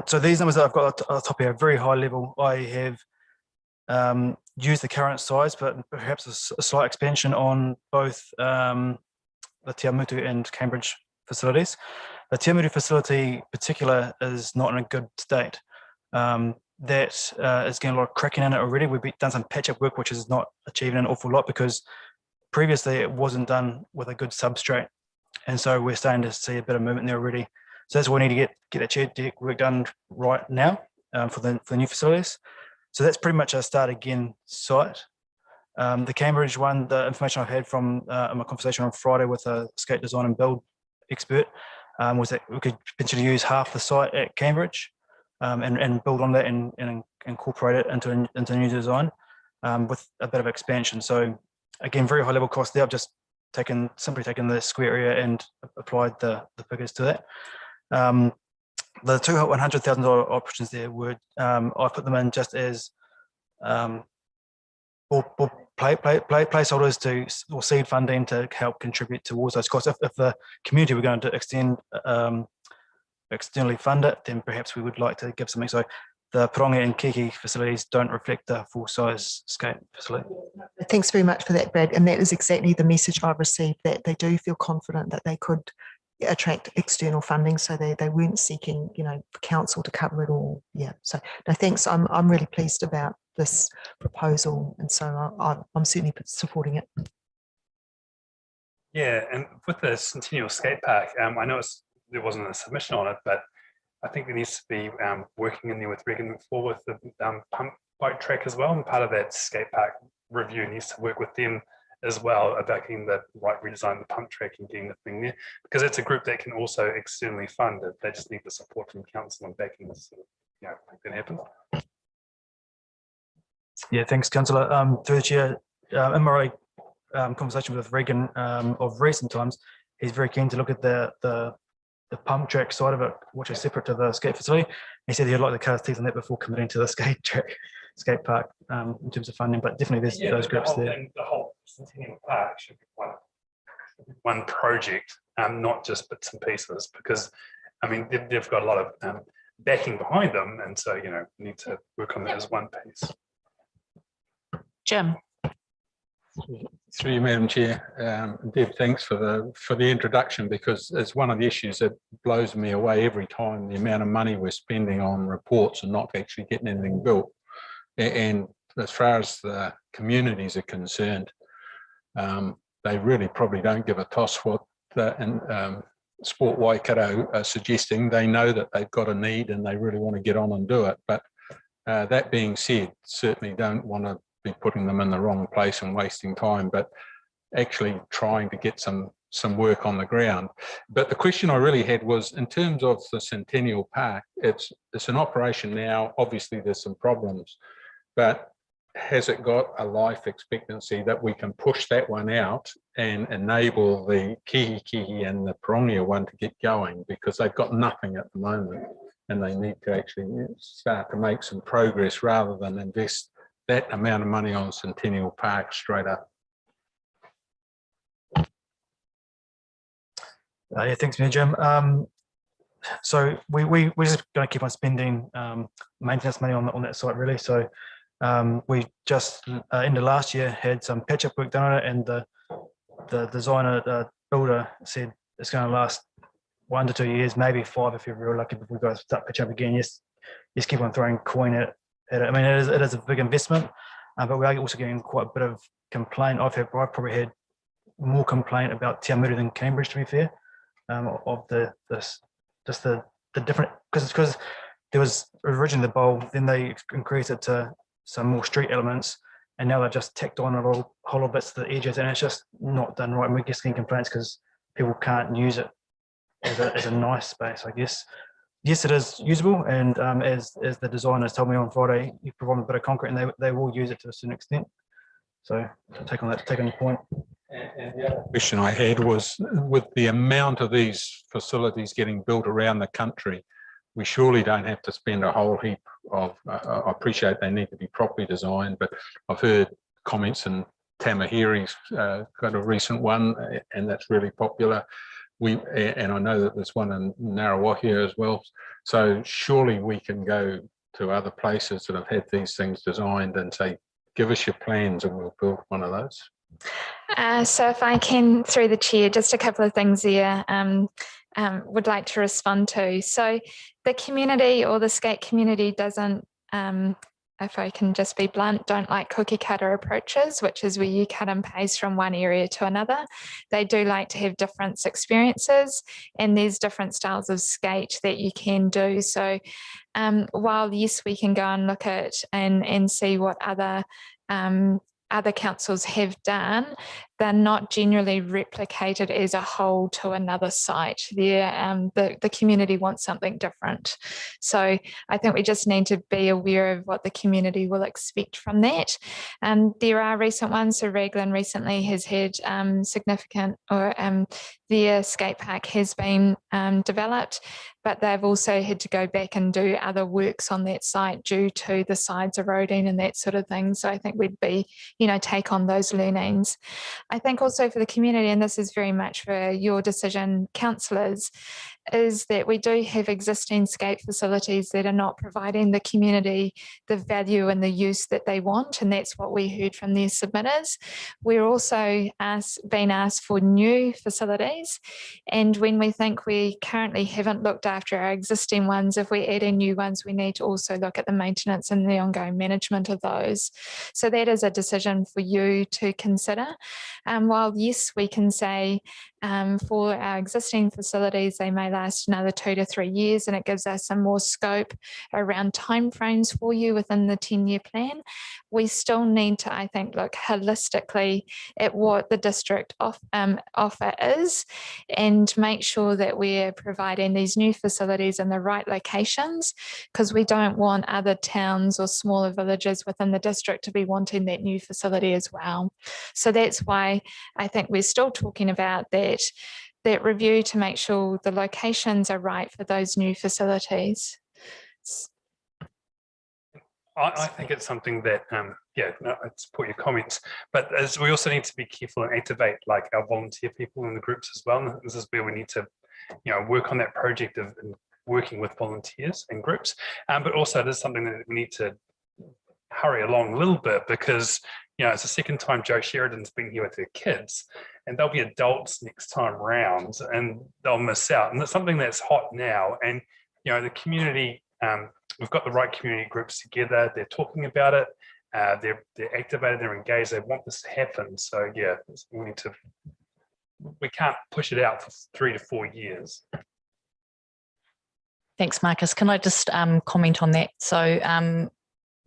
so these numbers that I've got at the top here are very high level. I have used the current size, but perhaps a slight expansion on both the Te Amutu and Cambridge facilities. The Te Amutu facility in particular is not in a good state. That is getting a lot of cracking in it already. We've done some patch-up work, which is not achieving an awful lot because previously it wasn't done with a good substrate. And so we're starting to see a bit of movement there already. So that's why we need to get that chair deck work done right now for the new facilities. So that's pretty much a start again site. The Cambridge one, the information I've had from my conversation on Friday with a skate design and build expert was that we could potentially use half the site at Cambridge. And build on that and incorporate it into a new design with a bit of expansion. So again, very high level cost there. I've just simply taken the square area and applied the figures to that. The two $100,000 options there would, I put them in just as placeholders or seed funding to help contribute towards those costs. If the community were going to externally fund it, then perhaps we would like to give something. So the Pirongia and Kiki facilities don't reflect the full-size skate facility. Thanks very much for that, Brad. And that is exactly the message I've received, that they do feel confident that they could attract external funding, so they weren't seeking, you know, council to cover it all. Yeah. So no, thanks. I'm really pleased about this proposal, and so I'm certainly supporting it. Yeah, and with the Centennial Skate Park, I know it's there wasn't a submission on it, but I think there needs to be working in there with Regan McFall with the pump bike track as well. And part of that skate park review needs to work with them as well about getting the right redesign of the pump track and getting the thing there, because it's a group that can also externally fund it. They just need the support from council and backing this, make that happen. Yeah, thanks, Councillor. Through the chair, in my conversation with Regan of recent times, he's very keen to look at the pump track side of it, which is separate to the skate facility. He said he'd like to cut his teeth on that before committing to the skate park in terms of funding, but definitely there's those groups there. The whole Centennial Park should be one project, not just bits and pieces, because I mean they've got a lot of backing behind them, and so need to work on that as one piece. Jim. Through you, Madam Chair. Deb, thanks for the introduction, because it's one of the issues that blows me away every time, the amount of money we're spending on reports and not actually getting anything built. And as far as the communities are concerned, they really probably don't give a toss what the Sport Waikato are suggesting. They know that they've got a need and they really want to get on and do it. But that being said, certainly don't want to be putting them in the wrong place and wasting time, but actually trying to get some work on the ground. But the question I really had was, in terms of the Centennial Park, it's an operation now. Obviously there's some problems, but has it got a life expectancy that we can push that one out and enable the Kihikihi and the Pirongia one to get going, because they've got nothing at the moment and they need to actually start to make some progress rather than invest that amount of money on Centennial Park straight up. Yeah, thanks, Mayor Jim. So we're just going to keep on spending maintenance money on that site, really. So we just in the last year had some patch-up work done on it, and the designer builder said it's going to last 1 to 2 years, maybe 5 if you're real lucky, before we go start patch up again. Yes, just keep on throwing coin at it. I mean, it is a big investment, but we are also getting quite a bit of complaint. I've probably had more complaint about Te Amuru than Cambridge, to be fair, of the different, because there was originally the bowl, then they increased it to some more street elements, and now they've just tacked on a little hollow bits to the edges, and it's just not done right. And we're getting complaints because people can't use it as a nice space, I guess. Yes, it is usable, and as the designers told me on Friday, you provide them a bit of concrete and they will use it to a certain extent. So to take on the point. And the other question I had was, with the amount of these facilities getting built around the country, we surely don't have to spend a whole heap of, I appreciate they need to be properly designed, but I've heard comments in Tamahiri's got a recent one, and that's really popular. And I know that there's one in Ngarawahia as well. So surely we can go to other places that have had these things designed and say, give us your plans and we'll build one of those. So if I can, through the chair, just a couple of things there would like to respond to. So the community, or the skate community, doesn't, if I can just be blunt, don't like cookie cutter approaches, which is where you cut and paste from one area to another. They do like to have different experiences, and there's different styles of skate that you can do. So while yes, we can go and look at and see what other councils have done, they're not generally replicated as a whole to another site. The community wants something different. So I think we just need to be aware of what the community will expect from that. There are recent ones. So Raglan recently has had significant, or their skate park has been developed, but they've also had to go back and do other works on that site due to the sides eroding and that sort of thing. So I think we'd be, take on those learnings. I think also for the community, and this is very much for your decision, councillors, is that we do have existing skate facilities that are not providing the community the value and the use that they want, and that's what we heard from their submitters. We're also being asked for new facilities, and when we think we currently haven't looked after our existing ones, if we add in new ones, we need to also look at the maintenance and the ongoing management of those. So that is a decision for you to consider. While yes, we can say For our existing facilities, they may last another 2 to 3 years, and it gives us some more scope around timeframes for you within the 10-year plan. We still need to, I think, look holistically at what the district offer is and make sure that we're providing these new facilities in the right locations, because we don't want other towns or smaller villages within the district to be wanting that new facility as well. So that's why I think we're still talking about that review to make sure the locations are right for those new facilities. I think it's something that, yeah, no, I support your comments, but as we also need to be careful and activate like our volunteer people in the groups as well. And this is where we need to, work on that project of working with volunteers and groups. But also it is something that we need to hurry along a little bit, because it's the second time Joe Sheridan's been here with her kids, and they'll be adults next time round and they'll miss out. And it's something that's hot now. And, the community, we've got the right community groups together. They're talking about it. They're activated, they're engaged. They want this to happen. So yeah, we can't push it out for 3 to 4 years. Thanks, Marcus. Can I just comment on that? So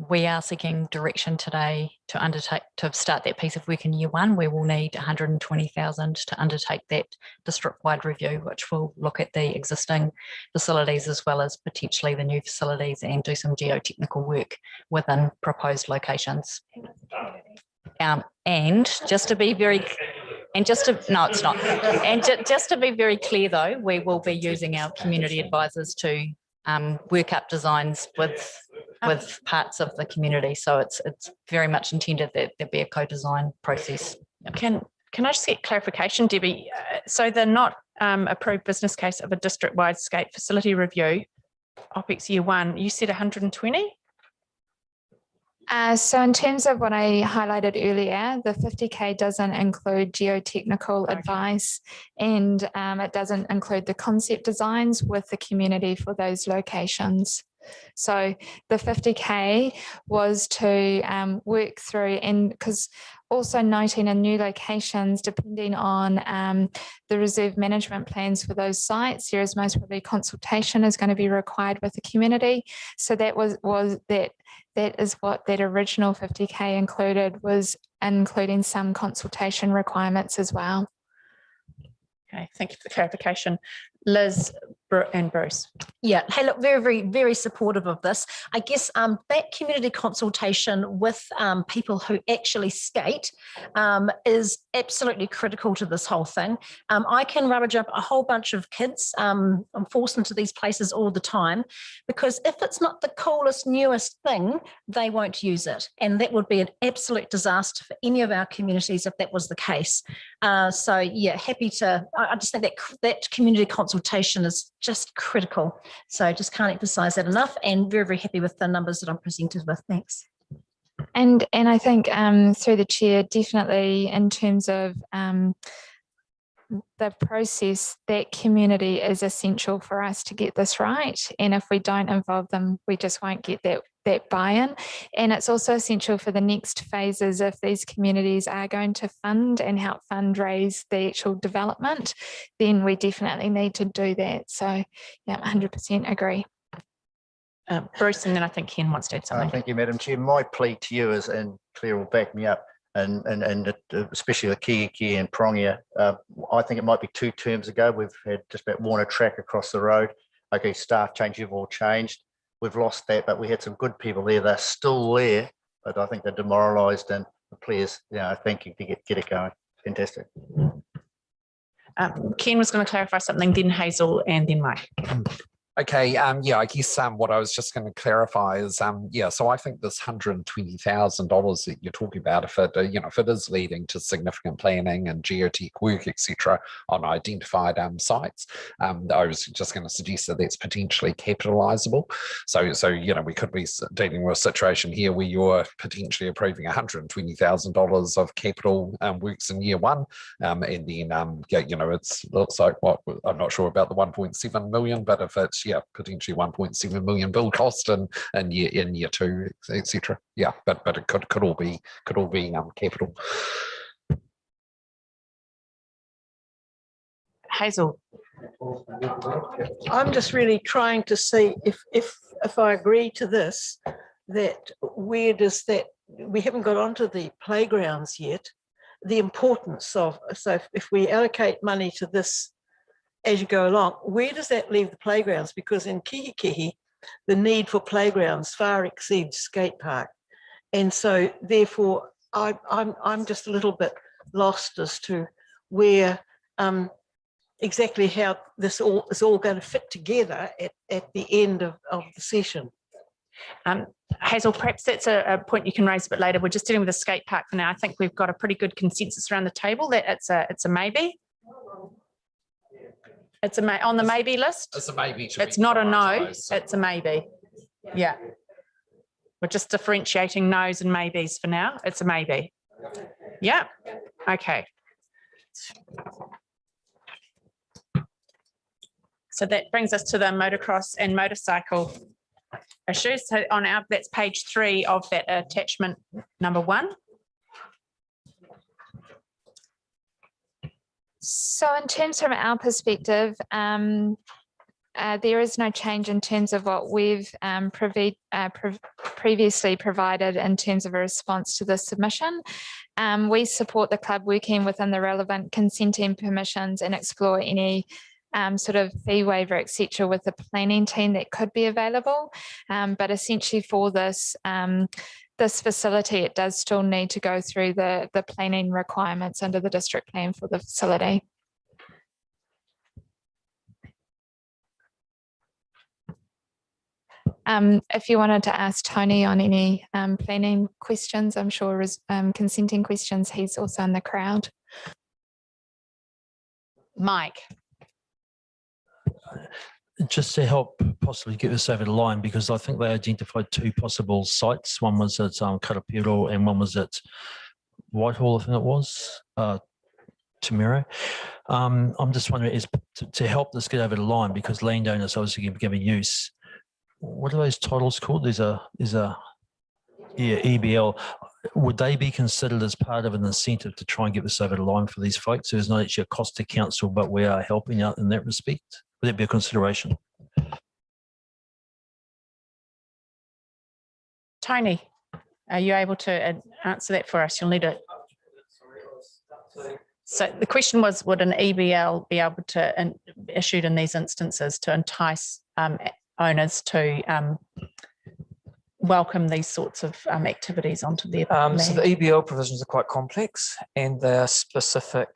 we are seeking direction today to start that piece of work in year 1. We will need 120,000 to undertake that district-wide review, which will look at the existing facilities as well as potentially the new facilities and do some geotechnical work within proposed locations. And just to be very, no, it's not. And just to be very clear, though, we will be using our community advisors to work up designs with parts of the community. So it's very much intended that there be a co-design process. Can I just get clarification, Debbie? So the not approved business case of a district-wide SCAPE facility review, OPEX year 1, you said 120? So in terms of what I highlighted earlier, the 50K doesn't include geotechnical advice, and it doesn't include the concept designs with the community for those locations. So the 50K was to work through, and because also noting in new locations, depending on the reserve management plans for those sites, there is most probably consultation is going to be required with the community. So that that is what that original 50K included, was including some consultation requirements as well. Okay, thank you for the clarification. Liz and Bruce. Yeah, hey, look, very, very, very supportive of this. I guess that community consultation with people who actually skate is absolutely critical to this whole thing. I can rummage up a whole bunch of kids. I'm forced into these places all the time, because if it's not the coolest, newest thing, they won't use it. And that would be an absolute disaster for any of our communities if that was the case. So yeah, happy to, I just think that community consultation is just critical. So just can't emphasize that enough, and very, very happy with the numbers that I'm presented with. Thanks. And I think through the chair, definitely in terms of the process, that community is essential for us to get this right. And if we don't involve them, we just won't get that buy-in. And it's also essential for the next phases if these communities are going to fund and help fundraise the actual development, then we definitely need to do that. So yeah, 100% agree. Bruce, and then I think Ken wants to add something. Thank you, Madam Chair. My plea to you is, and Claire will back me up, and especially the Kiki and Prongia, I think it might be 2 terms ago, we've had just about worn a track across the road. Okay, staff change, you've all changed. We've lost that, but we had some good people there. They're still there, but I think they're demoralised, and the players, thank you to get it going. Fantastic. Ken was going to clarify something, then Hazel, and then Mike. Okay, yeah, I guess what I was just going to clarify is, yeah, so I think this $120,000 that you're talking about, if it, if it is leading to significant planning and geotech work, etc., on identified sites, I was just going to suggest that that's potentially capitalisable. So we could be dealing with a situation here where you're potentially approving $120,000 of capital works in year 1, and then it looks like I'm not sure about the 1.7 million, but if it's potentially 1.7 million build cost in year 2, etc. Yeah, but it could all be capital. Hazel. I'm just really trying to see if I agree to this, that where does that, we haven't got onto the playgrounds yet, the importance of, so if we allocate money to this as you go along, where does that leave the playgrounds? Because in Kihikihi, the need for playgrounds far exceeds skate park. And so therefore, I'm just a little bit lost as to where exactly how this all is all going to fit together at the end of the session. Hazel, perhaps that's a point you can raise a bit later. We're just dealing with the skate park for now. I think we've got a pretty good consensus around the table that it's a maybe. It's a on the maybe list. It's a maybe. It's not a no. It's a maybe. Yeah. We're just differentiating no's and maybes for now. It's a maybe. Yeah. Okay. So that brings us to the motocross and motorcycle issues. So on our, that's page 3 of that attachment number 1. So in terms from our perspective, there is no change in terms of what we've previously provided in terms of a response to the submission. We support the club working within the relevant consenting permissions and explore any sort of fee waiver, etc., with the planning team that could be available. But essentially for this, this facility, it does still need to go through the planning requirements under the district plan for the facility. If you wanted to ask Tony on any planning questions, I'm sure consenting questions, he's also in the crowd. Mike. Just to help possibly get this over the line, because I think they identified 2 possible sites. One was at Karapiro and one was at Whitehall, I think it was, Tamiro. I'm just wondering, is to help this get over the line, because landowners obviously given use. What are those titles called? There's a EBL. Would they be considered as part of an incentive to try and get this over the line for these folks? So there's not actually a cost to council, but we are helping out in that respect. Would that be a consideration? Tony, are you able to answer that for us? You'll need it. So the question was, would an EBL be able to issued in these instances to entice owners to welcome these sorts of activities onto their land? So the EBL provisions are quite complex and they're specific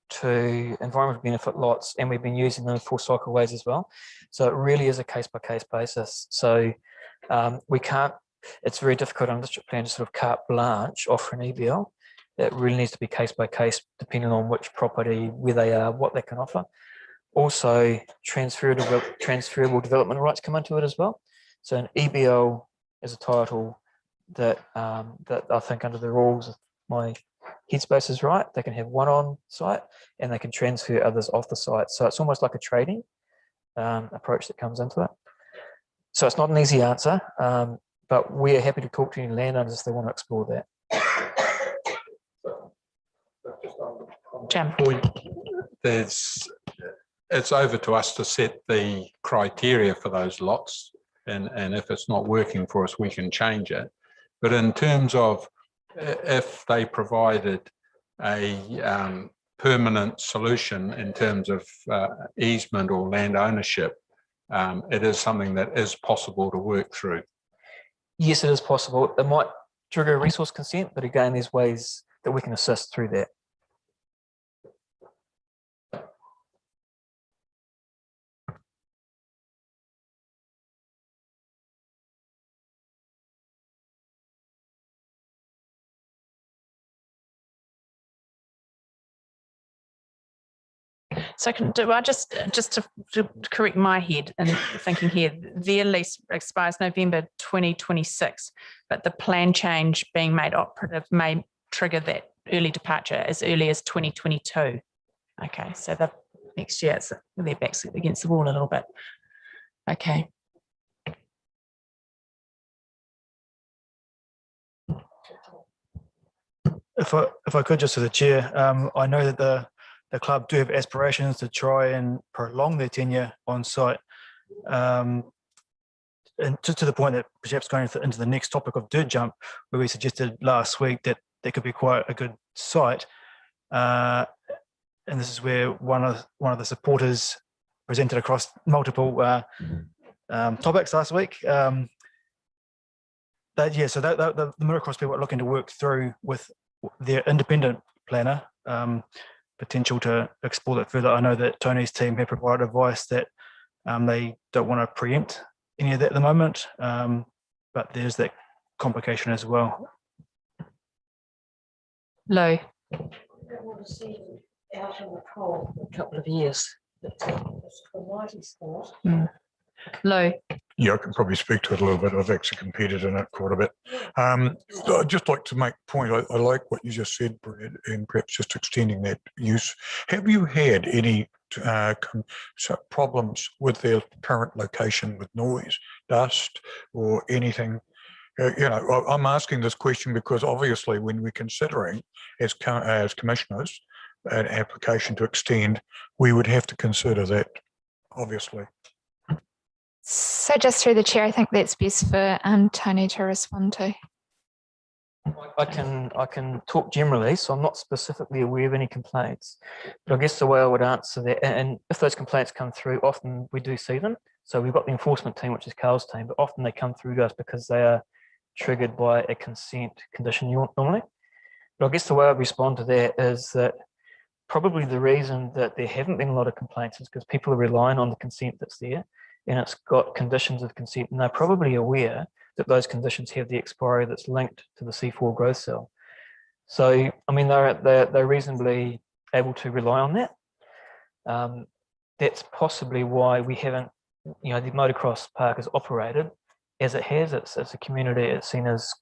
to environmental benefit lots, and we've been using them in full cycle ways as well. So it really is a case-by-case basis. So we can't, it's very difficult on district plan to sort of carte blanche offer an EBL. It really needs to be case-by-case depending on which property, where they are, what they can offer. Also, transferable development rights come into it as well. So an EBL is a title that that I think under the rules, if my headspace is right, they can have one on site and they can transfer others off the site. So it's almost like a trading approach that comes into it. So it's not an easy answer, but we're happy to talk to any landowners if they want to explore that. Jim. It's over to us to set the criteria for those lots, and if it's not working for us, we can change it. But in terms of if they provided a permanent solution in terms of easement or land ownership, it is something that is possible to work through. Yes, it is possible. It might trigger a resource consent, but again, there's ways that we can assist through that. So do I just to correct my head and thinking here, their lease expires November 2026, but the plan change being made operative may trigger that early departure as early as 2022. Okay, so the next year it's their backs against the wall a little bit. Okay. If I could, just to the chair, I know that the the club do have aspirations to try and prolong their tenure on site. And to the point that perhaps going into the next topic of dirt jump, where we suggested last week that there could be quite a good site. And this is where one of the supporters presented across multiple topics last week. So the Muracross people are looking to work through with their independent planner, potential to explore that further. I know that Tony's team have provided advice that they don't want to preempt any of that at the moment, but there's that complication as well. Lou. Out in the cold for a couple of years. It's a mighty sport. Lou. Yeah, I can probably speak to it a little bit. I've actually competed in it quite a bit. I'd just like to make a point. I like what you just said, Brad, and perhaps just extending that use. Have you had any problems with their current location with noise, dust, or anything? I'm asking this question because obviously when we're considering as commissioners an application to extend, we would have to consider that, obviously. So just through the chair, I think that's best for Tony to respond to. I can talk generally, so I'm not specifically aware of any complaints, but I guess the way I would answer that, and if those complaints come through, often we do see them. So we've got the enforcement team, which is Carl's team, but often they come through to us because they are triggered by a consent condition normally. But I guess the way I'd respond to that is that probably the reason that there haven't been a lot of complaints is because people are relying on the consent that's there, and it's got conditions of consent, and they're probably aware that those conditions have the expiry that's linked to the C4 growth cell. So, I mean, they're reasonably able to rely on that. That's possibly why we haven't, the motocross park is operated as it has. It's a community, it's seen as,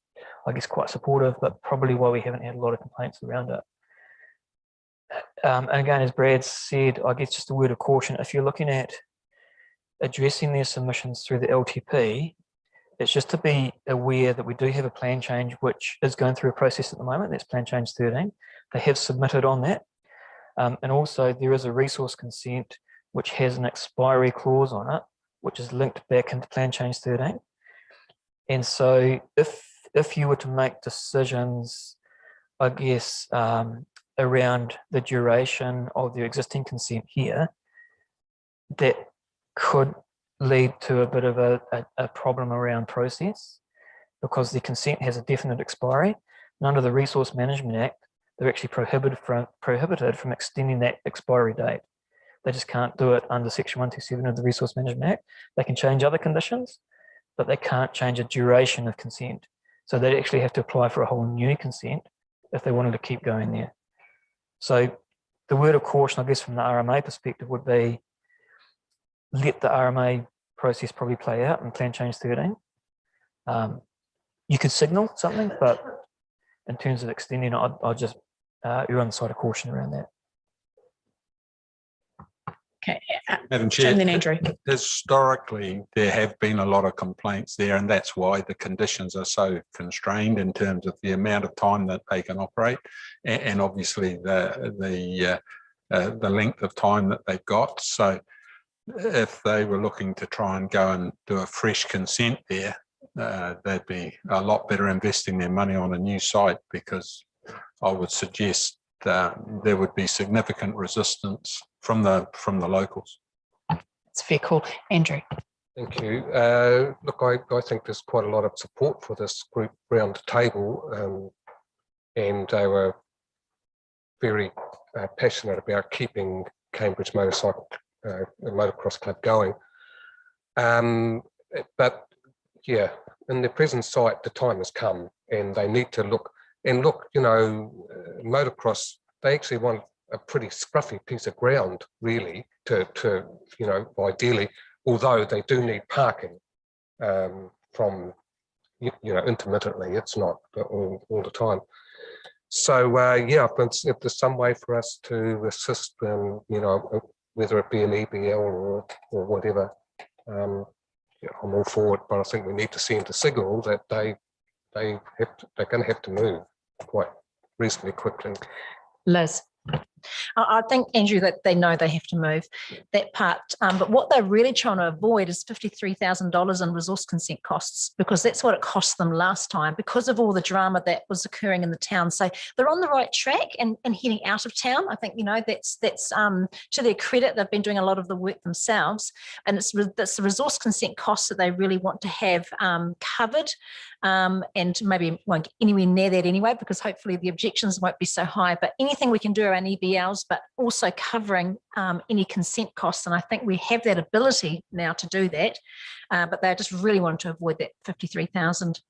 I guess, quite supportive, but probably why we haven't had a lot of complaints around it. And again, as Brad said, I guess just a word of caution, if you're looking at addressing their submissions through the LTP, it's just to be aware that we do have a plan change which is going through a process at the moment. That's plan change 13. They have submitted on that. And also there is a resource consent which has an expiry clause on it, which is linked back into plan change 13. And so if you were to make decisions, I guess, around the duration of the existing consent here, that could lead to a bit of a problem around process, because the consent has a definite expiry. And under the Resource Management Act, they're actually prohibited from extending that expiry date. They just can't do it under Section 127 of the Resource Management Act. They can change other conditions, but they can't change a duration of consent. So they actually have to apply for a whole new consent if they wanted to keep going there. So the word of caution, I guess, from the RMA perspective would be, let the RMA process probably play out and plan change 13. You could signal something, but in terms of extending it, I'll just err on the side of caution around that. Okay, Madam Chair, and then Andrew. Historically, there have been a lot of complaints there, and that's why the conditions are so constrained in terms of the amount of time that they can operate, and obviously the length of time that they've got. So if they were looking to try and go and do a fresh consent there, they'd be a lot better investing their money on a new site, because I would suggest there would be significant resistance from the locals. It's a fair call. Andrew. Thank you. Look, I think there's quite a lot of support for this group round the table, and they were very passionate about keeping Cambridge Motocross Club going. But yeah, in the present site, the time has come, and they need to look. And look, motocross, they actually want a pretty scruffy piece of ground, really, to ideally, although they do need parking from, intermittently. It's not all the time. So yeah, if there's some way for us to assist them, whether it be an EBL or whatever, I'm all for it. But I think we need to send a signal that they're going to have to move quite reasonably quickly. Liz. I think, Andrew, that they know they have to move that part. But what they're really trying to avoid is $53,000 in resource consent costs, because that's what it cost them last time because of all the drama that was occurring in the town. So they're on the right track and heading out of town. I think, that's to their credit, they've been doing a lot of the work themselves. And it's the resource consent costs that they really want to have covered. And maybe won't get anywhere near that anyway, because hopefully the objections won't be so high. But anything we can do around EBLs, but also covering any consent costs. And I think we have that ability now to do that. But they just really want to avoid that 53,000.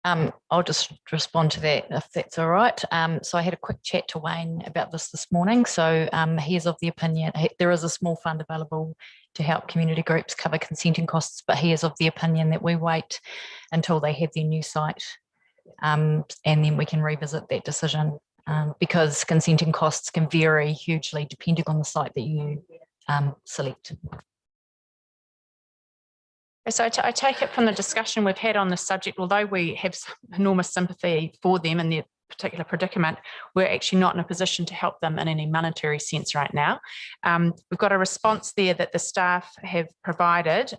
I'll just respond to that if that's all right. So I had a quick chat to Wayne about this morning. So he is of the opinion there is a small fund available to help community groups cover consenting costs, but he is of the opinion that we wait until they have their new site and then we can revisit that decision because consenting costs can vary hugely depending on the site that you select. So I take it from the discussion we've had on this subject, although we have enormous sympathy for them and their particular predicament, we're actually not in a position to help them in any monetary sense right now. We've got a response there that the staff have provided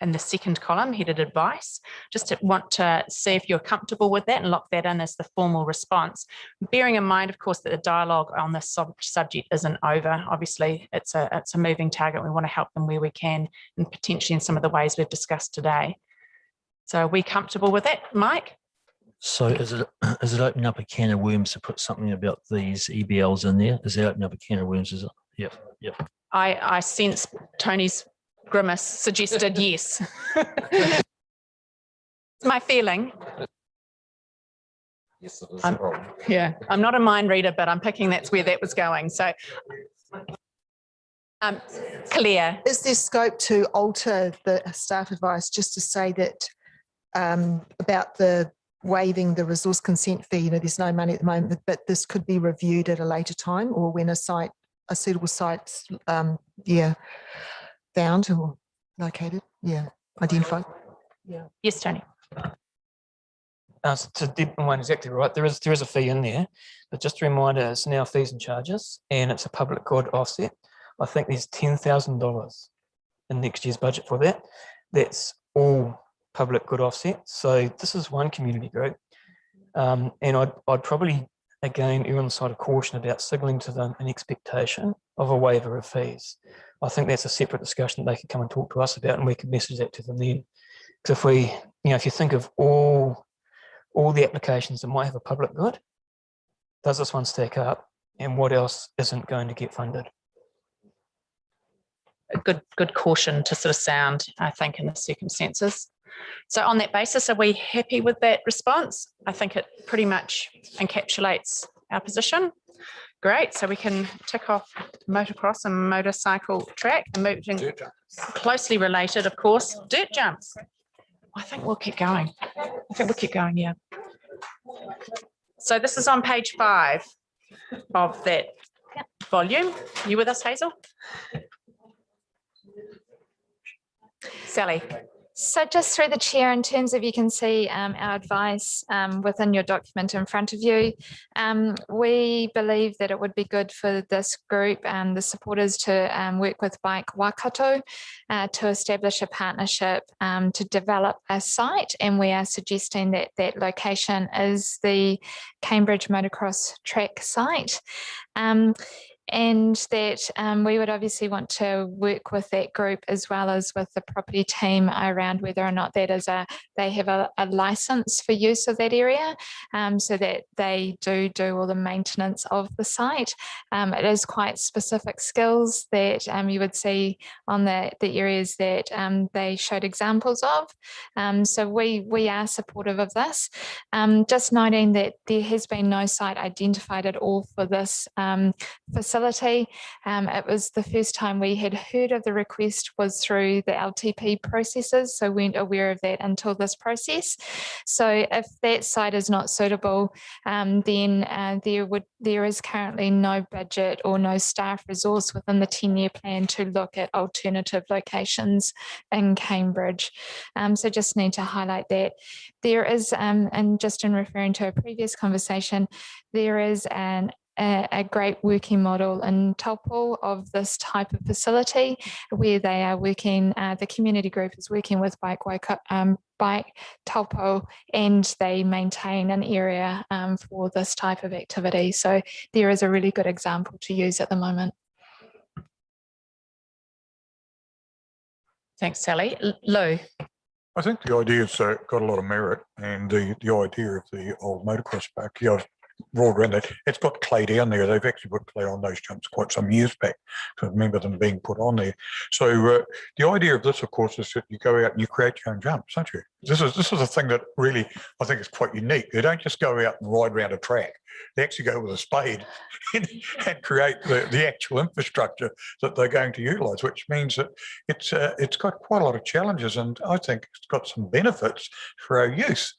in the second column, headed advice. Just want to see if you're comfortable with that and lock that in as the formal response. Bearing in mind, of course, that the dialogue on this subject isn't over. Obviously, it's a moving target. We want to help them where we can and potentially in some of the ways we've discussed today. So are we comfortable with that, Mike? So is it opening up a can of worms to put something about these EBLs in there? Is it opening up a can of worms? Is it? Yep. I sense Tony's grimace suggested yes. My feeling. Yes, it is. I'm not a mind reader, but I'm picking that's where that was going. So, Claire. Is there scope to alter the staff advice just to say that about the waiving the resource consent fee, there's no money at the moment, but this could be reviewed at a later time or when a suitable site's found or located, identified. Yeah. Yes, Tony. So Deb and Wayne exactly right. There is a fee in there, but just a reminder, it's now fees and charges, and it's a public good offset. I think there's $10,000 in next year's budget for that. That's all public good offset. So this is one community group, and I'd probably again err on the side of caution about signalling to them an expectation of a waiver of fees. I think that's a separate discussion that they could come and talk to us about, and we could message that to them then. Because if you think of all the applications that might have a public good, does this one stack up, and what else isn't going to get funded? A good caution to sort of sound, I think, in the circumstances. So on that basis, are we happy with that response? I think it pretty much encapsulates our position. Great, so we can tick off motocross and motorcycle track and moving closely related, of course, dirt jumps. I think we'll keep going. Yeah. So this is on page 5 of that volume. You with us, Hazel? Sally. So just through the chair, in terms of you can see our advice within your document in front of you, we believe that it would be good for this group and the supporters to work with Bike Waikato to establish a partnership to develop a site, and we are suggesting that that location is the Cambridge Motocross track site. And that we would obviously want to work with that group as well as with the property team around whether or not that is they have a license for use of that area, so that they do all the maintenance of the site. It is quite specific skills that you would see on the areas that they showed examples of. So we are supportive of this. Just noting that there has been no site identified at all for this facility. It was the first time we had heard of the request was through the LTP processes, so we weren't aware of that until this process. So if that site is not suitable, then there is currently no budget or no staff resource within the 10-year plan to look at alternative locations in Cambridge. So just need to highlight that. There is, and just in referring to a previous conversation, there is an a great working model in Taupo of this type of facility where they are working, the community group is working with Bike Taupo, and they maintain an area for this type of activity. So there is a really good example to use at the moment. Thanks, Sally. Lou. I think the idea's got a lot of merit, and the idea of the old motocross park, I've rolled around that. It's got clay down there. They've actually put clay on those jumps quite some years back. So I remember them being put on there. So the idea of this, of course, is that you go out and you create your own jumps, don't you? This is a thing that really I think is quite unique. They don't just go out and ride around a track. They actually go with a spade and create the actual infrastructure that they're going to utilise, which means that it's got quite a lot of challenges, and I think it's got some benefits for our youth.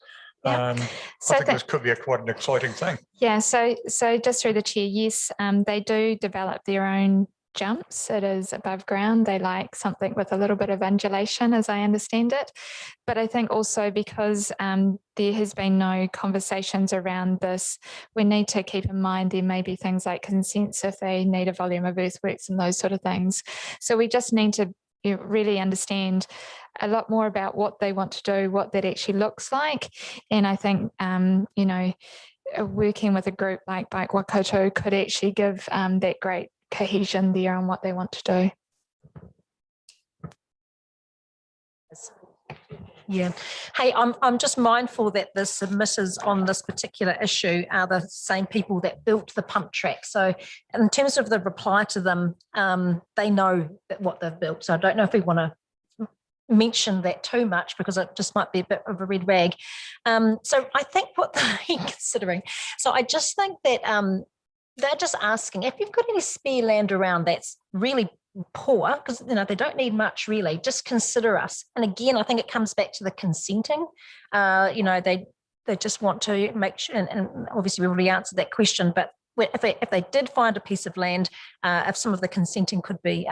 Yeah. I think this could be quite an exciting thing. Yeah, so just through the chair, yes, they do develop their own jumps. It is above ground. They like something with a little bit of undulation, as I understand it. But I think also because there has been no conversations around this, we need to keep in mind there may be things like consents if they need a volume of earthworks and those sort of things. So we just need to really understand a lot more about what they want to do, what that actually looks like. And I think, you know, working with a group like Bike Waikato could actually give that great cohesion there on what they want to do. Yeah. Hey, I'm just mindful that the submitters on this particular issue are the same people that built the pump track. So in terms of the reply to them, they know that what they've built. So I don't know if we want to mention that too much because it just might be a bit of a red rag. So I think what they're considering, so I just think that they're just asking if you've got any spare land around that's really poor, because you know they don't need much really, just consider us. And again, I think it comes back to the consenting. You know, they just want to make sure, and obviously we already answered that question, but if they did find a piece of land, if some of the consenting could be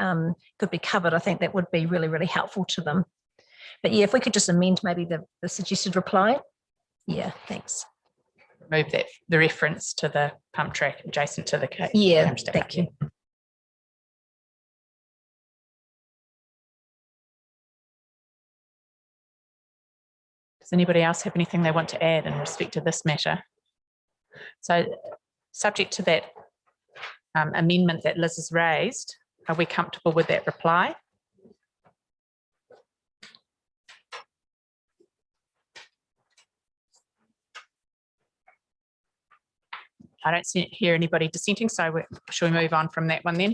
covered, I think that would be really, really helpful to them. But yeah, if we could just amend maybe the suggested reply. Yeah, thanks. Move that the reference to the pump track adjacent to the cave. Yeah, thank you. Does anybody else have anything they want to add in respect to this matter? So subject to that amendment that Liz has raised, are we comfortable with that reply? I don't hear anybody dissenting, so shall we move on from that one then?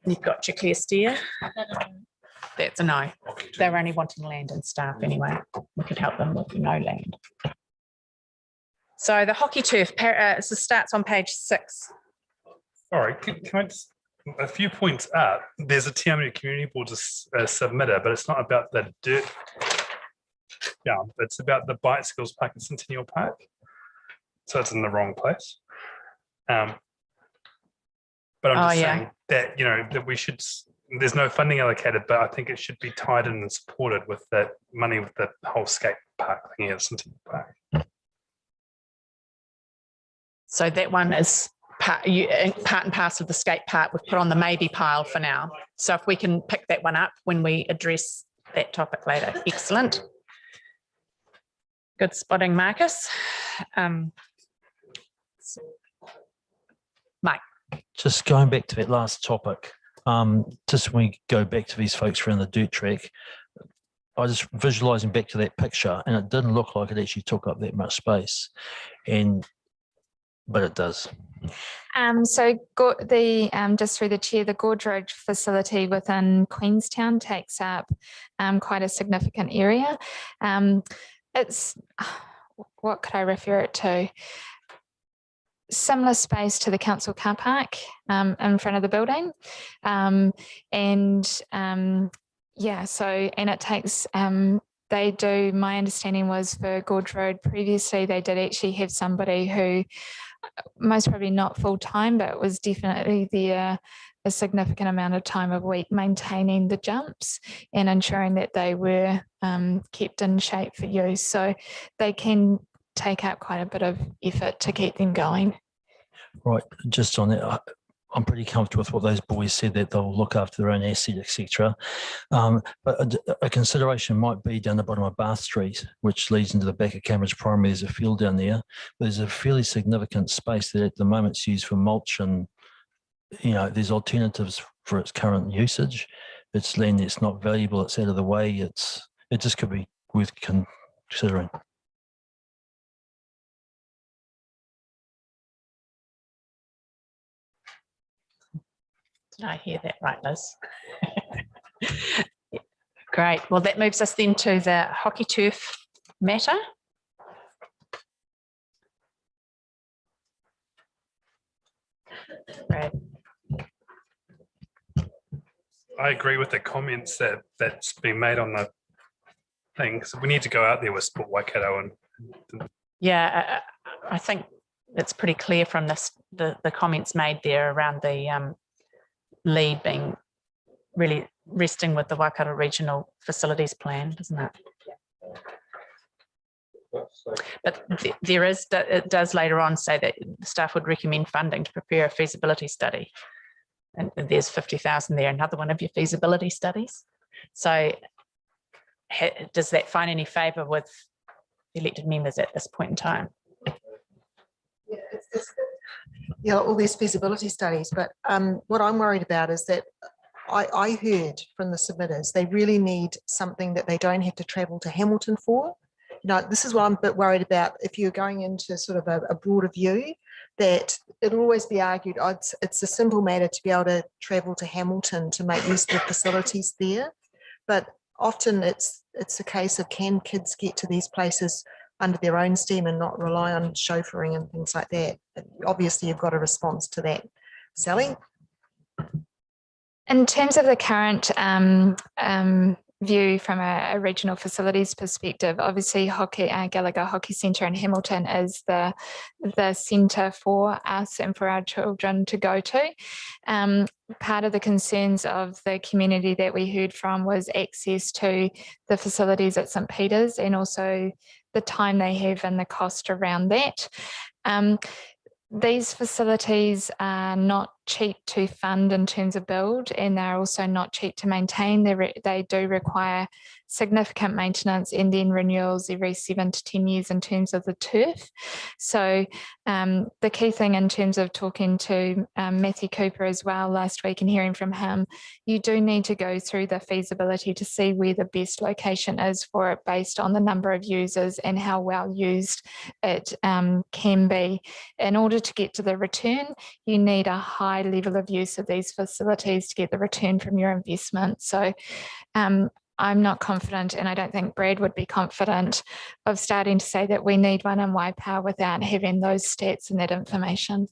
You've got your clear steer. That's a no. They're only wanting land and staff anyway. We could help them with no land. So the hockey turf, so starts on page 6. Sorry, can I just, a few points up. There's a Tiamani Community Board submitter, but it's not about the dirt jump. It's about the bicycles park in Centennial Park. So it's in the wrong place. But I'm just saying that, you know, that we should, there's no funding allocated, but I think it should be tied in and supported with that money with the whole skate park thing at Centennial Park. So that one is part and parcel of the skate park. We've put on the maybe pile for now. So if we can pick that one up when we address that topic later. Excellent. Good spotting, Marcus. Mike. Just going back to that last topic, just when we go back to these folks around the dirt track, I just visualising back to that picture, and it didn't look like it actually took up that much space, but it does. So just through the chair, the Gorge Road facility within Queenstown takes up quite a significant area. It's, what could I refer it to? Similar space to the council car park in front of the building. Yeah, so, and it takes, they do, my understanding was for Gorge Road previously, they did actually have somebody who, most probably not full-time, but was definitely there a significant amount of time a week maintaining the jumps and ensuring that they were kept in shape for use. So they can take out quite a bit of effort to keep them going. Right, just on it, I'm pretty comfortable with what those boys said, that they'll look after their own asset, etc. But a consideration might be down the bottom of Bath Street, which leads into the back of Cambridge Primary. There's a field down there. There's a fairly significant space that at the moment is used for mulch, and there's alternatives for its current usage. It's land that's not valuable. It's out of the way. It just could be worth considering. Did I hear that right, Liz? Great. Well, that moves us then to the hockey turf matter. Brad. I agree with the comments that's been made on the thing. So we need to go out there with Sport Waikato and Yeah, I think it's pretty clear from this the comments made there around the lead being really resting with the Waikato Regional Facilities Plan, doesn't it? But it does later on say that staff would recommend funding to prepare a feasibility study. And there's 50,000 there, another one of your feasibility studies. So does that find any favour with elected members at this point in time? Yeah, all these feasibility studies, but what I'm worried about is that I heard from the submitters, they really need something that they don't have to travel to Hamilton for. This is what I'm a bit worried about. If you're going into sort of a broader view, that it'll always be argued, it's a simple matter to be able to travel to Hamilton to make use of the facilities there. But often it's a case of, can kids get to these places under their own steam and not rely on chauffeuring and things like that? Obviously, you've got a response to that. Sally? In terms of the current view from a regional facilities perspective, obviously Gallagher Hockey Centre in Hamilton is the centre for us and for our children to go to. Part of the concerns of the community that we heard from was access to the facilities at St Peter's, and also the time they have and the cost around that. These facilities are not cheap to fund in terms of build, and they're also not cheap to maintain. They do require significant maintenance and then renewals every 7 to 10 years in terms of the turf. So the key thing in terms of talking to Matthew Cooper as well last week and hearing from him, you do need to go through the feasibility to see where the best location is for it based on the number of users and how well used it can be. In order to get to the return, you need a high level of use of these facilities to get the return from your investment. So I'm not confident, and I don't think Brad would be confident of starting to say that we need one in Waipa without having those stats and that information.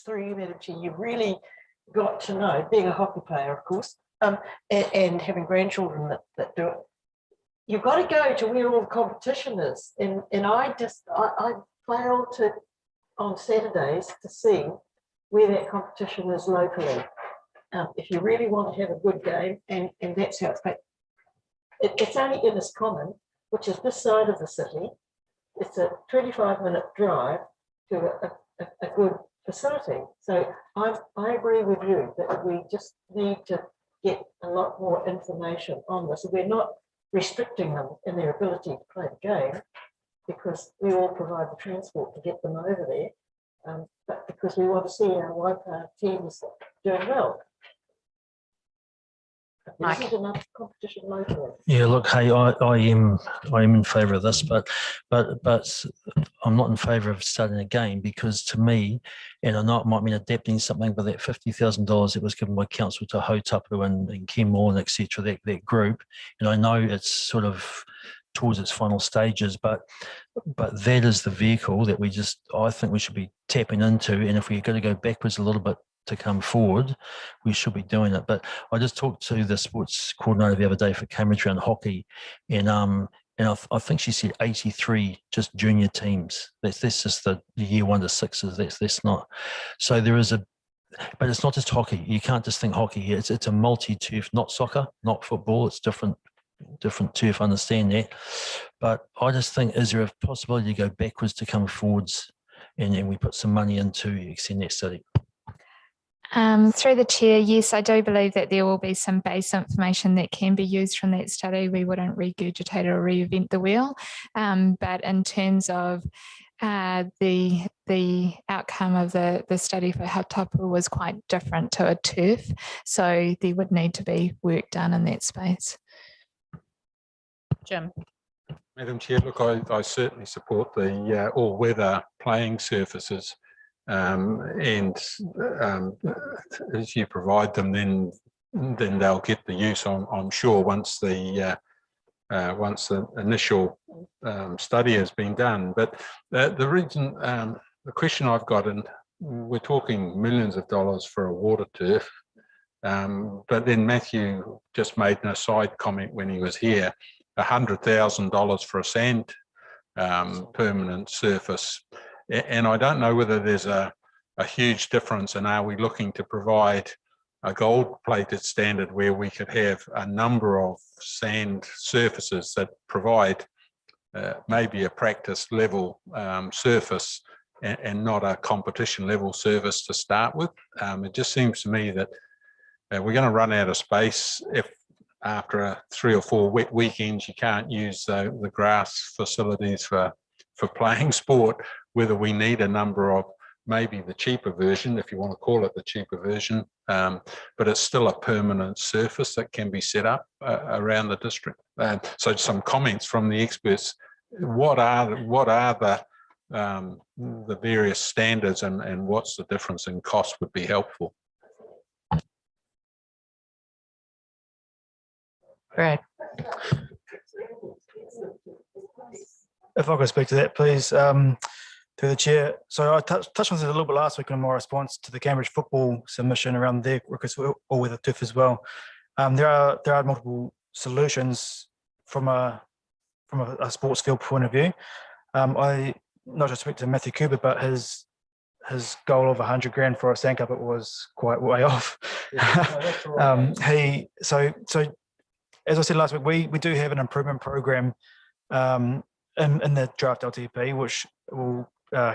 Through you, Madam Chair, you've really got to know, being a hockey player, of course, and having grandchildren that do it, you've got to go to where all the competition is. And I fail to, on Saturdays, to see where that competition is locally. If you really want to have a good game, and that's how it's played. It's only Inniscommon, which is this side of the city. It's a 25-minute drive to a good facility. So I agree with you that we just need to get a lot more information on this. We're not restricting them in their ability to play the game, because we all provide the transport to get them over there, but because we want to see our Waipa teams doing well. There isn't enough competition locally. Yeah, look, hey, I am in favour of this, but I'm not in favour of starting a game, because to me, and I know it might mean adapting something, but that $50,000 that was given by council to Hautapu and Kenmore and etc., that group, and I know it's sort of towards its final stages, but that is the vehicle that I think we should be tapping into, and if we're going to go backwards a little bit to come forward, we should be doing it. But I just talked to the sports coordinator the other day for Cambridge around hockey, and I think she said 83 just junior teams. That's just the year 1 to 6s. That's not. So there is but it's not just hockey. You can't just think hockey here. It's a multi-turf, not soccer, not football. It's different different turf, I understand that. But I just think, is there a possibility to go backwards to come forwards and we put some money into extend that study? Through the chair, yes, I do believe that there will be some base information that can be used from that study. We wouldn't regurgitate or reinvent the wheel. But in terms of the outcome of the study for Hautapa was quite different to a turf. So there would need to be work done in that space. Jim. Madam Chair, look, I certainly support the all-weather playing surfaces, and as you provide them, then they'll get the use. I'm sure once the initial study has been done. But the question I've got, and we're talking millions of dollars for a water turf, but then Matthew just made an aside comment when he was here. $100,000 for a sand permanent surface, and I don't know whether there's a huge difference, and are we looking to provide a gold-plated standard where we could have a number of sand surfaces that provide maybe a practice level surface and not a competition level surface to start with. It just seems to me that we're going to run out of space if after 3 or 4 wet weekends you can't use the grass facilities for playing sport, whether we need a number of maybe the cheaper version, if you want to call it the cheaper version, but it's still a permanent surface that can be set up around the district. So some comments from the experts. What are the various standards and what's the difference in cost would be helpful. Brad. If I could speak to that, please, through the chair. So I touched on this a little bit last week in my response to the Cambridge football submission around their request for all-weather turf as well. There are multiple solutions from a sports field point of view. I not just speak to Matthew Cooper, but his goal of 100 grand for a sand carpet was quite way off. Yeah, so as I said last week, we do have an improvement program in the draft LTP, which will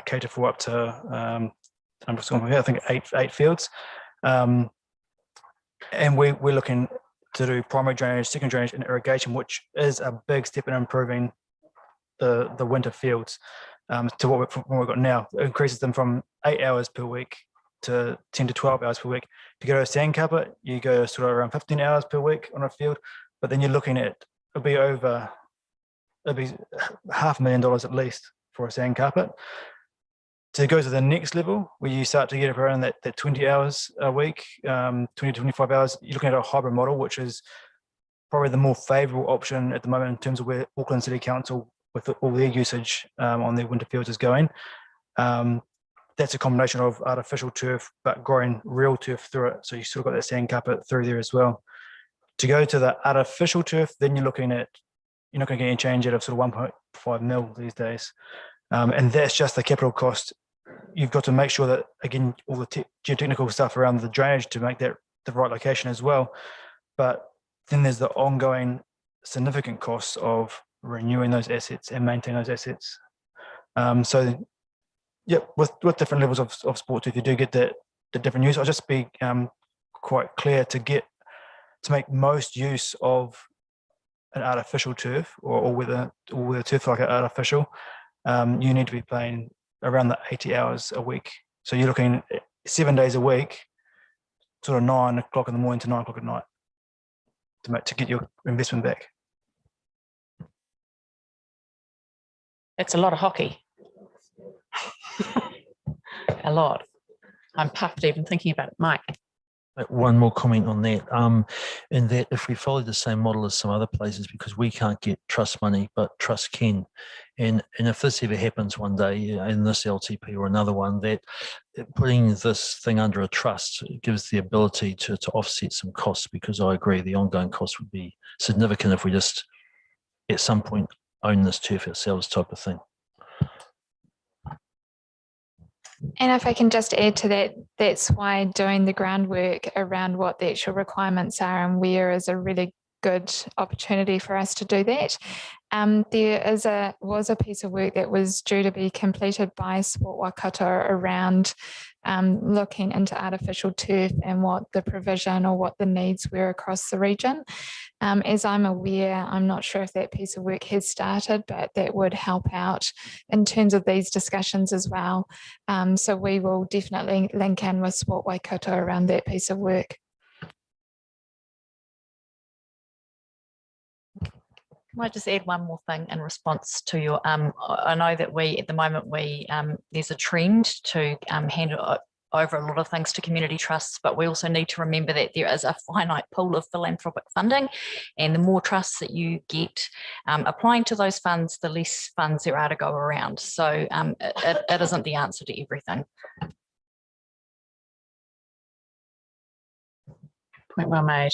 cater for up to I think eight fields, and we're looking to do primary drainage, secondary drainage, and irrigation, which is a big step in improving the winter fields to what we've got now. It increases them from 8 hours per week to 10 to 12 hours per week. If you go to a sand carpet, you go sort of around 15 hours per week on a field, but then you're looking at it'll be $500,000 at least for a sand carpet. To go to the next level, where you start to get around that 20 hours a week, 20 to 25 hours, you're looking at a hybrid model, which is probably the more favourable option at the moment in terms of where Auckland City Council, with all their usage on their winter fields, is going. That's a combination of artificial turf, but growing real turf through it. So you still got that sand carpet through there as well. To go to the artificial turf, then you're not going to get any change out of sort of 1.5 mil these days. And that's just the capital cost. You've got to make sure that, again, all the geotechnical stuff around the drainage to make that the right location as well. But then there's the ongoing significant costs of renewing those assets and maintaining those assets. So, yeah, with different levels of sport, if you do get the different use, I'll just be quite clear to make most use of an artificial turf or with a turf like an artificial. You need to be playing around the 80 hours a week. So you're looking at 7 days a week, sort of 9 o'clock in the morning to 9 o'clock at night to get your investment back. It's a lot of hockey. A lot. I'm puffed even thinking about it. Mike. One more comment on that, in that if we follow the same model as some other places, because we can't get trust money, but trust can, and if this ever happens one day in this LTP or another one, that putting this thing under a trust gives the ability to offset some costs, because I agree the ongoing costs would be significant if we just at some point own this turf ourselves type of thing. And if I can just add to that, that's why doing the groundwork around what the actual requirements are and where is a really good opportunity for us to do that. There was a piece of work that was due to be completed by Sport Waikato around looking into artificial turf and what the provision or what the needs were across the region. As I'm aware, I'm not sure if that piece of work has started, but that would help out in terms of these discussions as well. So we will definitely link in with Sport Waikato around that piece of work. Can I just add one more thing in response to your, I know that at the moment, there's a trend to hand over a lot of things to community trusts, but we also need to remember that there is a finite pool of philanthropic funding, and the more trusts that you get applying to those funds, the less funds there are to go around. So it isn't the answer to everything. Point well made.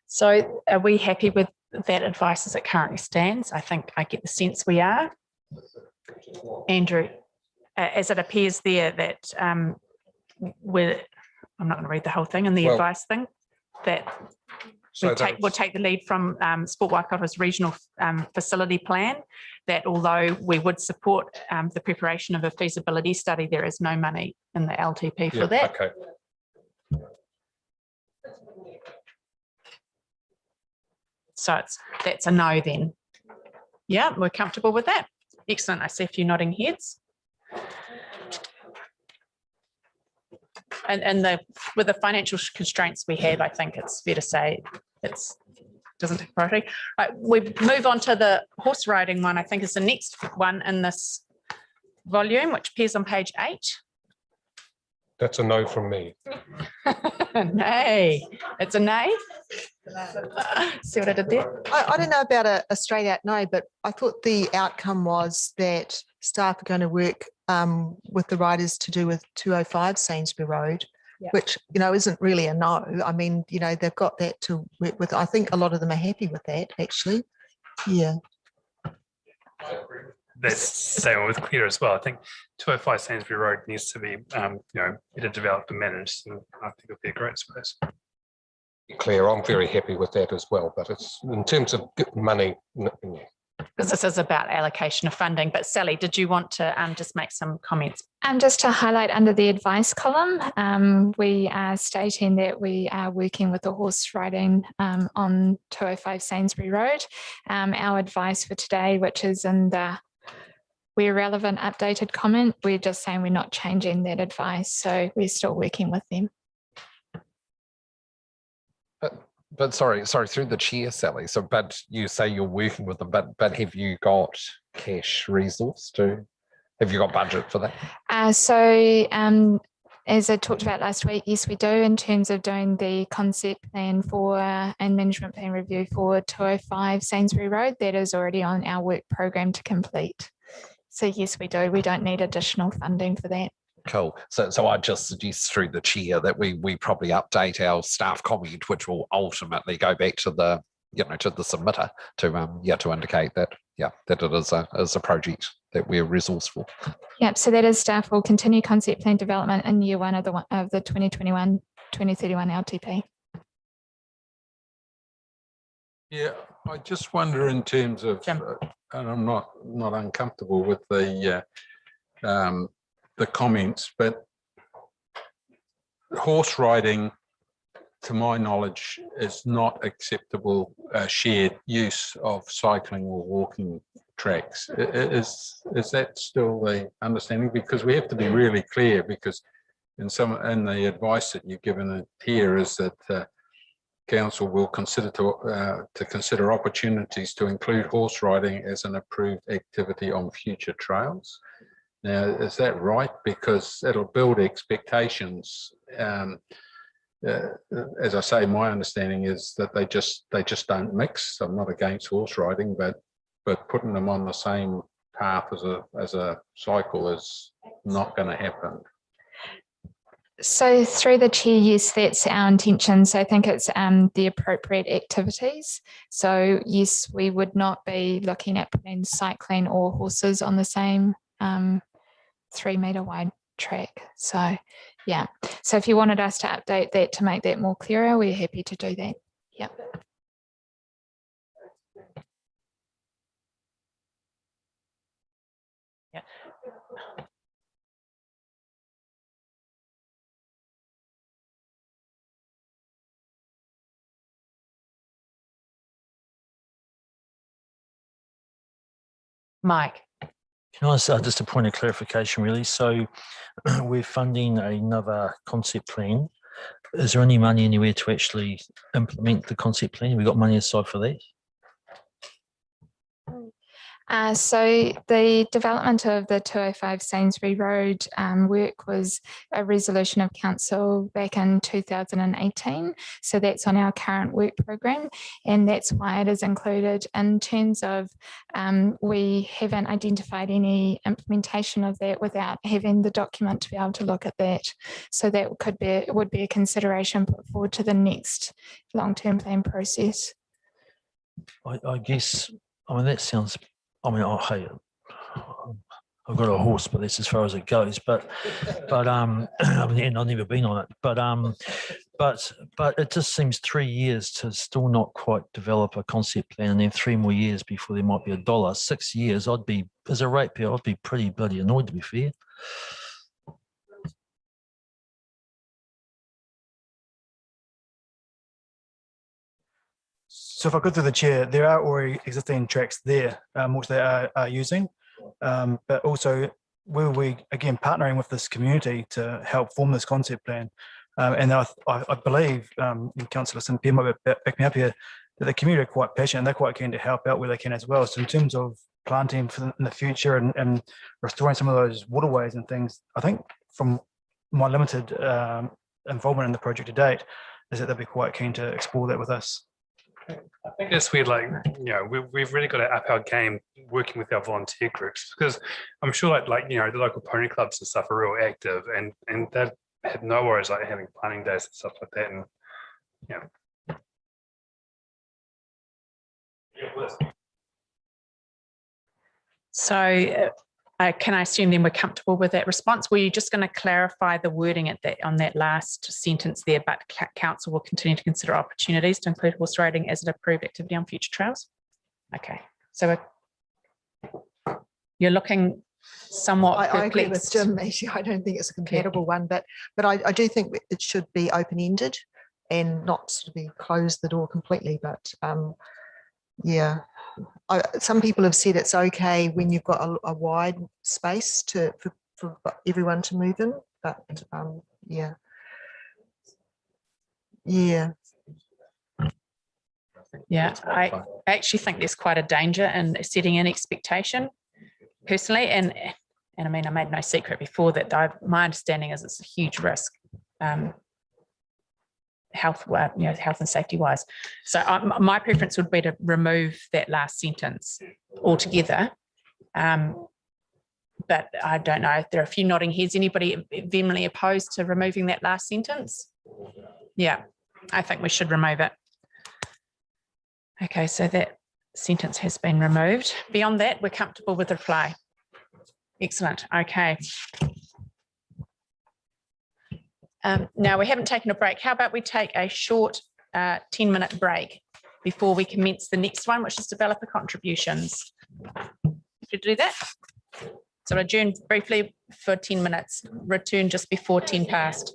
So are we happy with that advice as it currently stands? I think I get the sense we are. Andrew, as it appears there that I'm not going to read the whole thing in the advice thing, that we'll take the lead from Sport Waikato's regional facility plan, that although we would support the preparation of a feasibility study, there is no money in the LTP for that. Okay. So that's a no then. Yeah, we're comfortable with that. Excellent. I see a few nodding heads. And with the financial constraints we have, I think it's fair to say it doesn't take priority. Right, we move on to the horse riding one. I think is the next one in this volume, which appears on page 8. That's a no from me. Nay, it's a nay. See what I did there? I don't know about a straight out no, but I thought the outcome was that staff are going to work with the riders to do with 205 Sainsbury Road, which, isn't really a no. I mean, they've got that to work with. I think a lot of them are happy with that, actually. Yeah. That's same with Claire as well. I think 205 Sainsbury Road needs to be, better developed and managed, and I think it'll be a great space. Claire, I'm very happy with that as well, but it's in terms of money. Because this is about allocation of funding. But Sally, did you want to just make some comments? Just to highlight under the advice column, we are stating that we are working with the horse riding on 205 Sainsbury Road. Our advice for today, which is in the where relevant updated comment, we're just saying we're not changing that advice. So we're still working with them. But sorry, through the chair, Sally. So, but you say you're working with them, but have you got cash resource to? Have you got budget for that? As I talked about last week, yes, we do in terms of doing the concept plan for and management plan review for 205 Sainsbury Road. That is already on our work program to complete. So yes, we do. We don't need additional funding for that. Cool. So I just suggest through the chair that we probably update our staff comment, which will ultimately go back to the to the submitter to indicate that that it is a project that we're resourceful. Yep. So that is staff will continue concept plan development in year 1 of the 2021-2031 LTP. Yeah, I just wonder in terms of, and I'm not uncomfortable with the comments, but horse riding, to my knowledge, is not acceptable shared use of cycling or walking tracks. Is that still the understanding? Because we have to be really clear, because in the advice that you've given here is that council will consider to consider opportunities to include horse riding as an approved activity on future trails. Now, is that right? Because it'll build expectations. As I say, my understanding is that they just don't mix. I'm not against horse riding, but putting them on the same path as a cycle is not going to happen. So through the chair, yes, that's our intention. So I think it's the appropriate activities. So yes, we would not be looking at putting cycling or horses on the same 3 metre wide track. So yeah, so if you wanted us to update that to make that more clearer, we're happy to do that. Yeah. Mike. Can I say just a point of clarification, really? So we're funding another concept plan. Is there any money anywhere to actually implement the concept plan? Have we got money aside for that? So the development of the 205 Sainsbury Road work was a resolution of council back in 2018. So that's on our current work program, and that's why it is included. In terms of we haven't identified any implementation of that without having the document to be able to look at that. So that would be a consideration put forward to the next long-term plan process. I guess, I mean, that sounds, I mean, oh, hey, I've got a horse, but that's as far as it goes. But I mean, and I've never been on it. But it just seems 3 years to still not quite develop a concept plan, and then 3 more years before there might be $1. 6 years, I'd be, as a ratepayer, I'd be pretty bloody annoyed, to be fair. So if I go through the chair, there are already existing tracks there, which they are using, but also will we, again, partnering with this community to help form this concept plan. And I believe, Councillor St Pierre might back me up here, that the community are quite passionate and they're quite keen to help out where they can as well. So in terms of planting in the future and restoring some of those waterways and things, I think from my limited involvement in the project to date, is that they'll be quite keen to explore that with us. I think that's where, like, you know, we've really got to up our game working with our volunteer groups, because I'm sure like you know, the local pony clubs and stuff are real active, and they've had no worries like having planning days and stuff like that. And So can I assume then we're comfortable with that response? Were you just going to clarify the wording at that on that last sentence there, but council will continue to consider opportunities to include horse riding as an approved activity on future trails? Okay, so you're looking somewhat I agree with perplexed. Jim, actually. I don't think it's a compatible one, but I do think it should be open-ended and not sort of be close the door completely. But yeah, some people have said it's okay when you've got a wide space for everyone to move in. But yeah. Yeah, I actually think there's quite a danger in setting an expectation personally, and I mean, I made no secret before that my understanding is it's a huge risk, health and safety wise. So my preference would be to remove that last sentence altogether. But I don't know, there are a few nodding heads. Anybody vehemently opposed to removing that last sentence? Yeah, I think we should remove it. Okay, so that sentence has been removed. Beyond that, we're comfortable with the reply. Excellent. Okay. Now we haven't taken a break. How about we take a short 10-minute break before we commence the next one, which is developer contributions. Should we do that? So adjourn briefly for 10 minutes, return just before 10 past.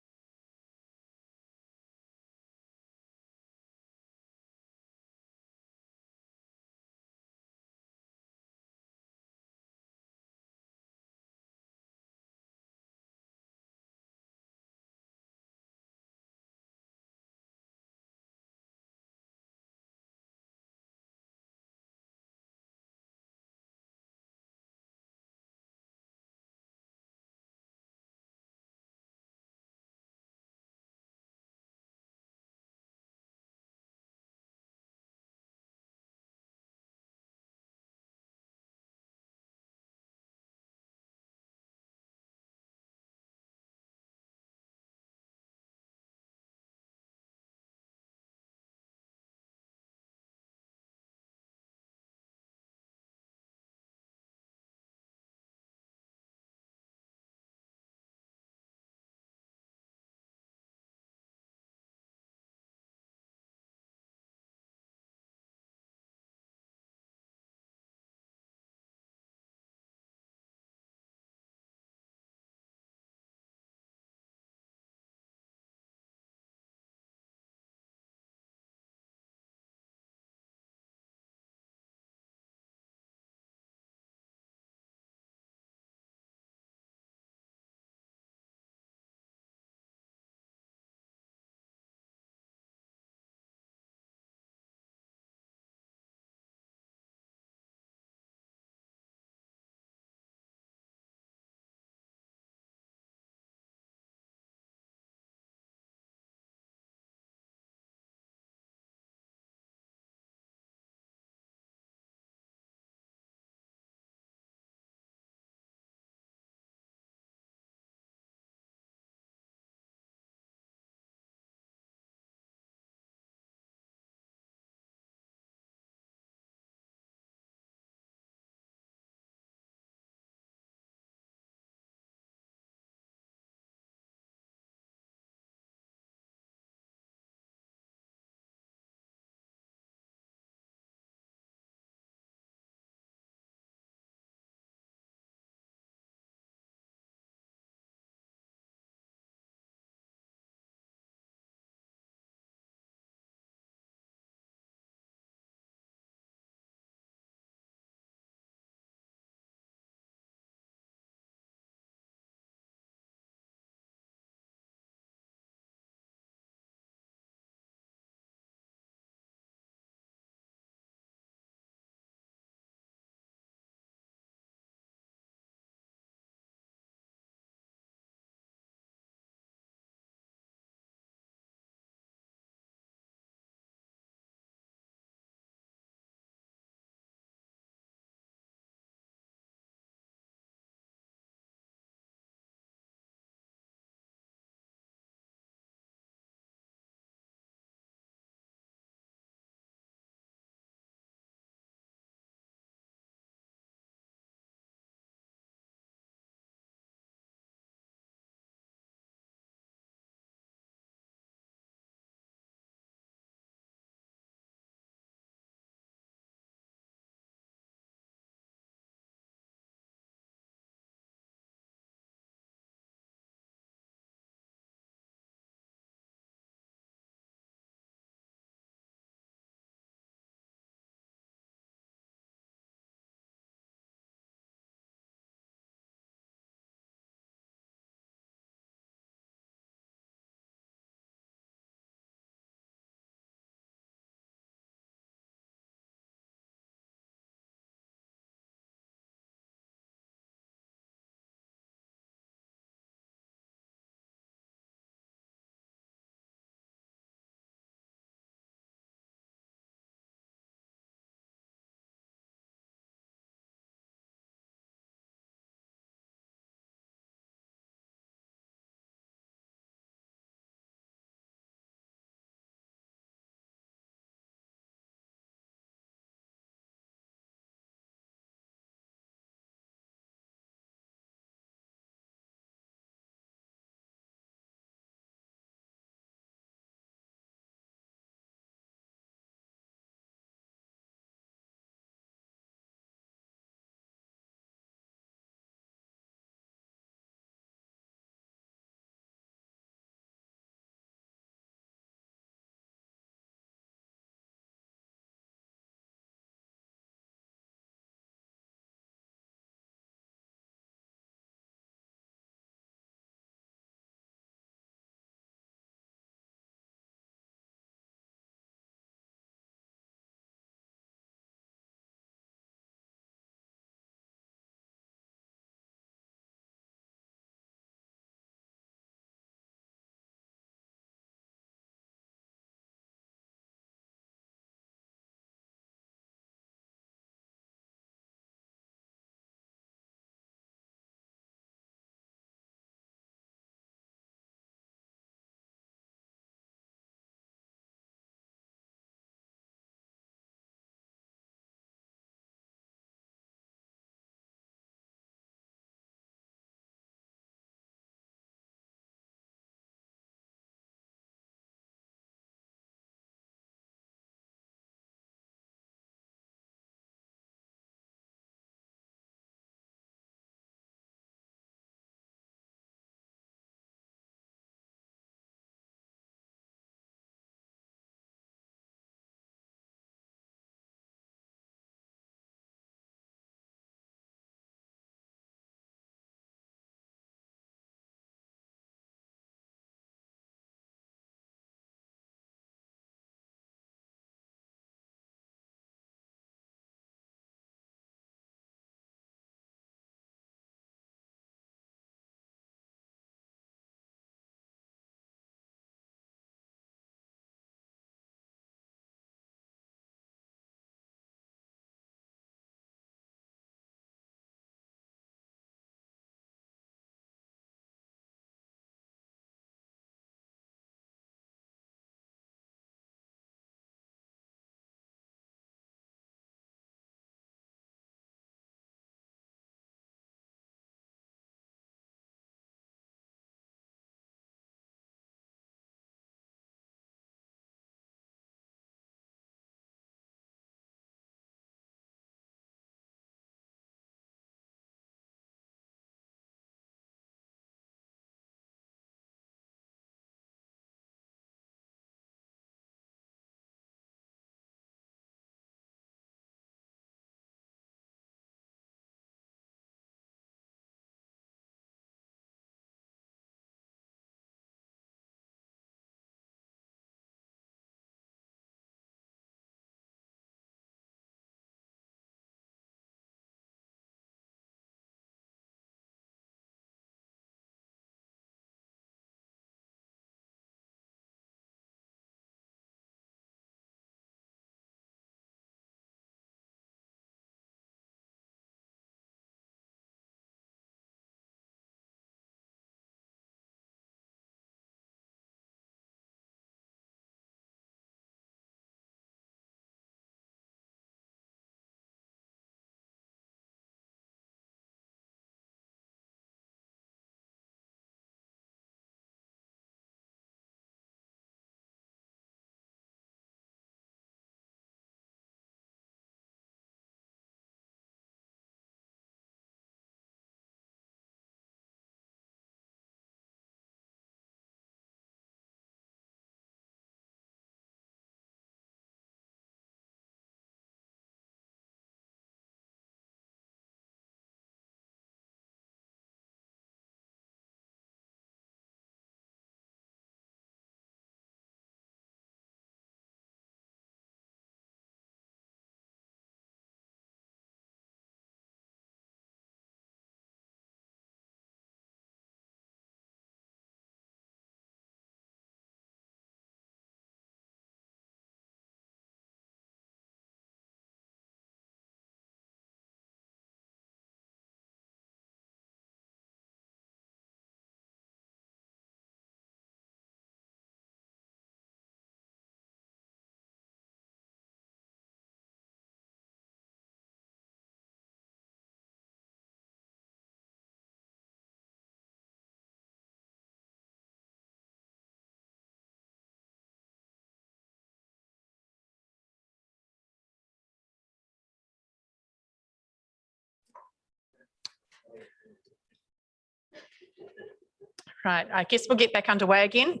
Right, I guess we'll get back underway again.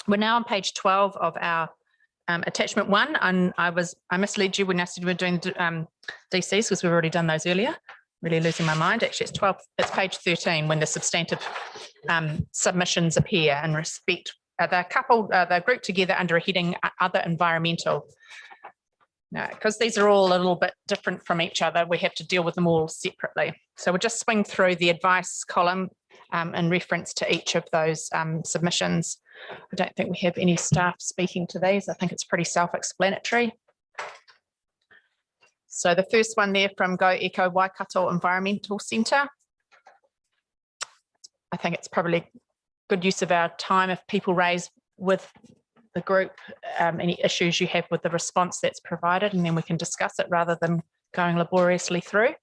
We're now on page 12 of our attachment 1, and I misled you when I said we were doing DCs because we've already done those earlier. Really losing my mind. Actually, it's page 13 when the substantive submissions appear in respect. They're grouped together under a heading other environmental. Now, because these are all a little bit different from each other, we have to deal with them all separately. So we'll just swing through the advice column in reference to each of those submissions. I don't think we have any staff speaking to these. I think it's pretty self-explanatory. So the first one there from Go Eco Waikato Environmental Centre. I think it's probably good use of our time if people raise with the group any issues you have with the response that's provided, and then we can discuss it rather than going laboriously through.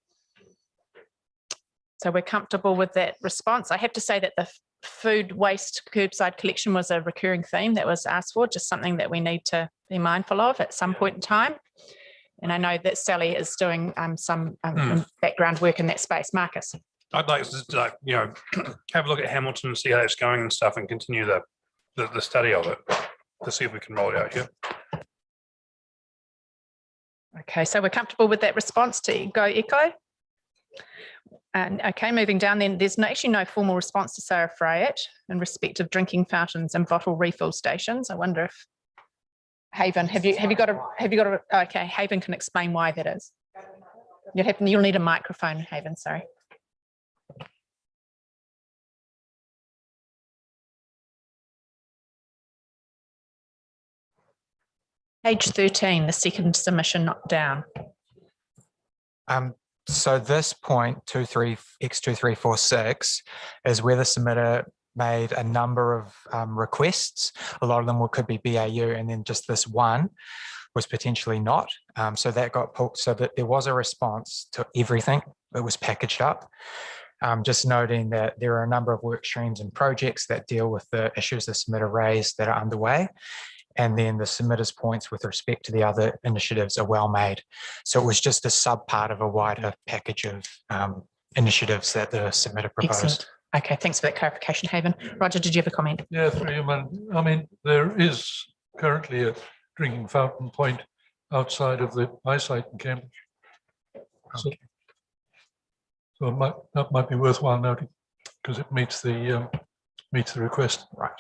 So we're comfortable with that response. I have to say that the food waste curbside collection was a recurring theme that was asked for, just something that we need to be mindful of at some point in time. And I know that Sally is doing some background work in that space. Marcus. I'd like to have a look at Hamilton and see how it's going and stuff, and continue the study of it to see if we can roll it out here. Okay, so we're comfortable with that response to Go Eco. And okay, moving down then, there's actually no formal response to Sarah Fryatt in respect of drinking fountains and bottle refill stations. I wonder if Haven, have you got a, okay, Haven can explain why that is. You'll need a microphone, Haven, sorry. Page 13, the second submission down. So this point 23x2346 is where the submitter made a number of requests. A lot of them could be BAU, and then just this one was potentially not. So that got pulled, so that there was a response to everything. It was packaged up. Just noting that there are a number of work streams and projects that deal with the issues the submitter raised that are underway. And then the submitter's points with respect to the other initiatives are well made. So it was just a sub part of a wider package of initiatives that the submitter proposed. Excellent. Okay, thanks for that clarification, Haven. Roger, did you have a comment? Yeah, I mean, there is currently a drinking fountain point outside of my site in Cambridge. Okay. So that might be worthwhile noting, because it meets the request. Right.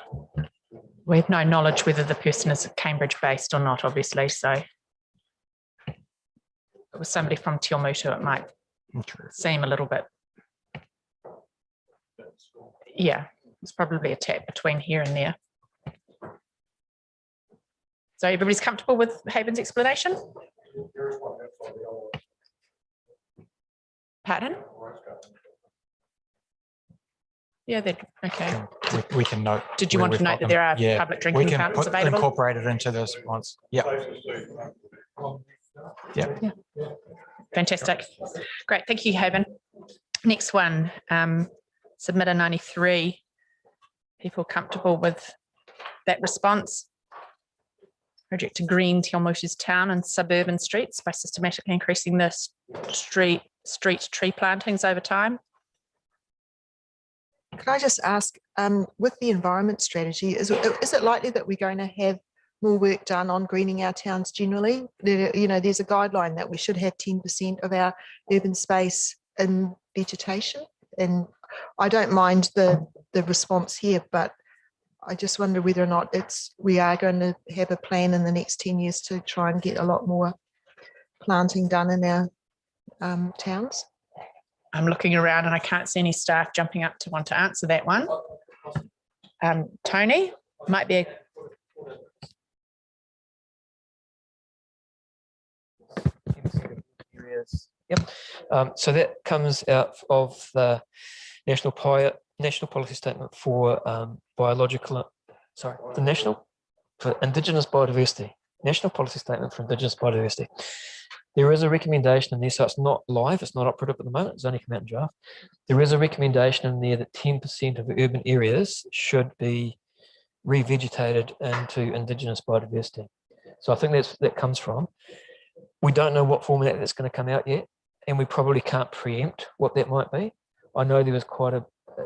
We have no knowledge whether the person is Cambridge based or not, obviously. So if it was somebody from Te Awamutu, it might seem a little bit. Yeah, it's probably a tap between here and there. So everybody's comfortable with Haven's explanation? Pardon? Yeah, okay. We can note. Did you want to note that there are public drinking fountains available? Incorporate it into the response. Yeah. Yeah. Fantastic. Great. Thank you, Haven. Next one, submitter 93. People comfortable with that response? Project to green Te Awamutu's town and suburban streets by systematically increasing the street tree plantings over time. Could I just ask, with the environment strategy, is it likely that we're going to have more work done on greening our towns generally? There's a guideline that we should have 10% of our urban space in vegetation. And I don't mind the response here, but I just wonder whether or not we are going to have a plan in the next 10 years to try and get a lot more planting done in our towns. I'm looking around and I can't see any staff jumping up to want to answer that one. Tony, might be Yep. So that comes out of the national policy statement for for Indigenous biodiversity. National policy statement for Indigenous biodiversity. There is a recommendation in there, so it's not live, it's not operative at the moment, it's only come out in draft. There is a recommendation in there that 10% of urban areas should be revegetated into Indigenous biodiversity. So I think that comes from. We don't know what format that's going to come out yet, and we probably can't preempt what that might be. I know there was quite a,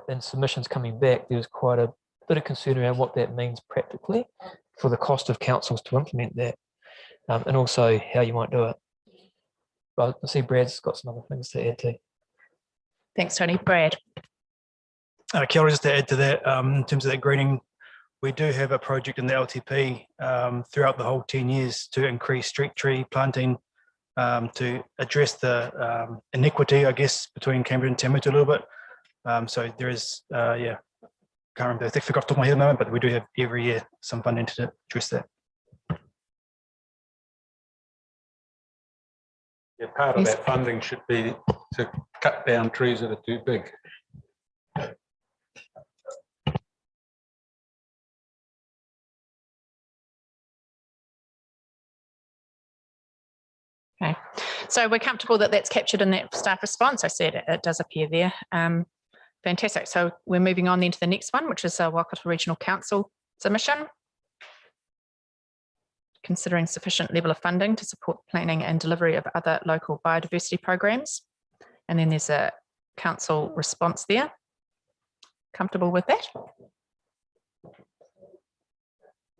in submissions coming back, there was quite a bit of concern around what that means practically for the cost of councils to implement that, and also how you might do it. But I see Brad's got some other things to add too. Thanks, Tony. Brad. Kia, just to add to that, in terms of that greening, we do have a project in the LTP throughout the whole 10 years to increase street tree planting to address the inequity, I guess, between Cambridge and Tamutu a little bit. So there is, yeah, can't remember, I think off the top of my head at the moment, but we do have every year some funding to address that. Yeah, part of that funding should be to cut down trees that are too big. Okay, so we're comfortable that that's captured in that staff response. I said it does appear there. Fantastic. So we're moving on then to the next one, which is a Waikato Regional Council submission. Considering sufficient level of funding to support planning and delivery of other local biodiversity programs. And then there's a council response there. Comfortable with that?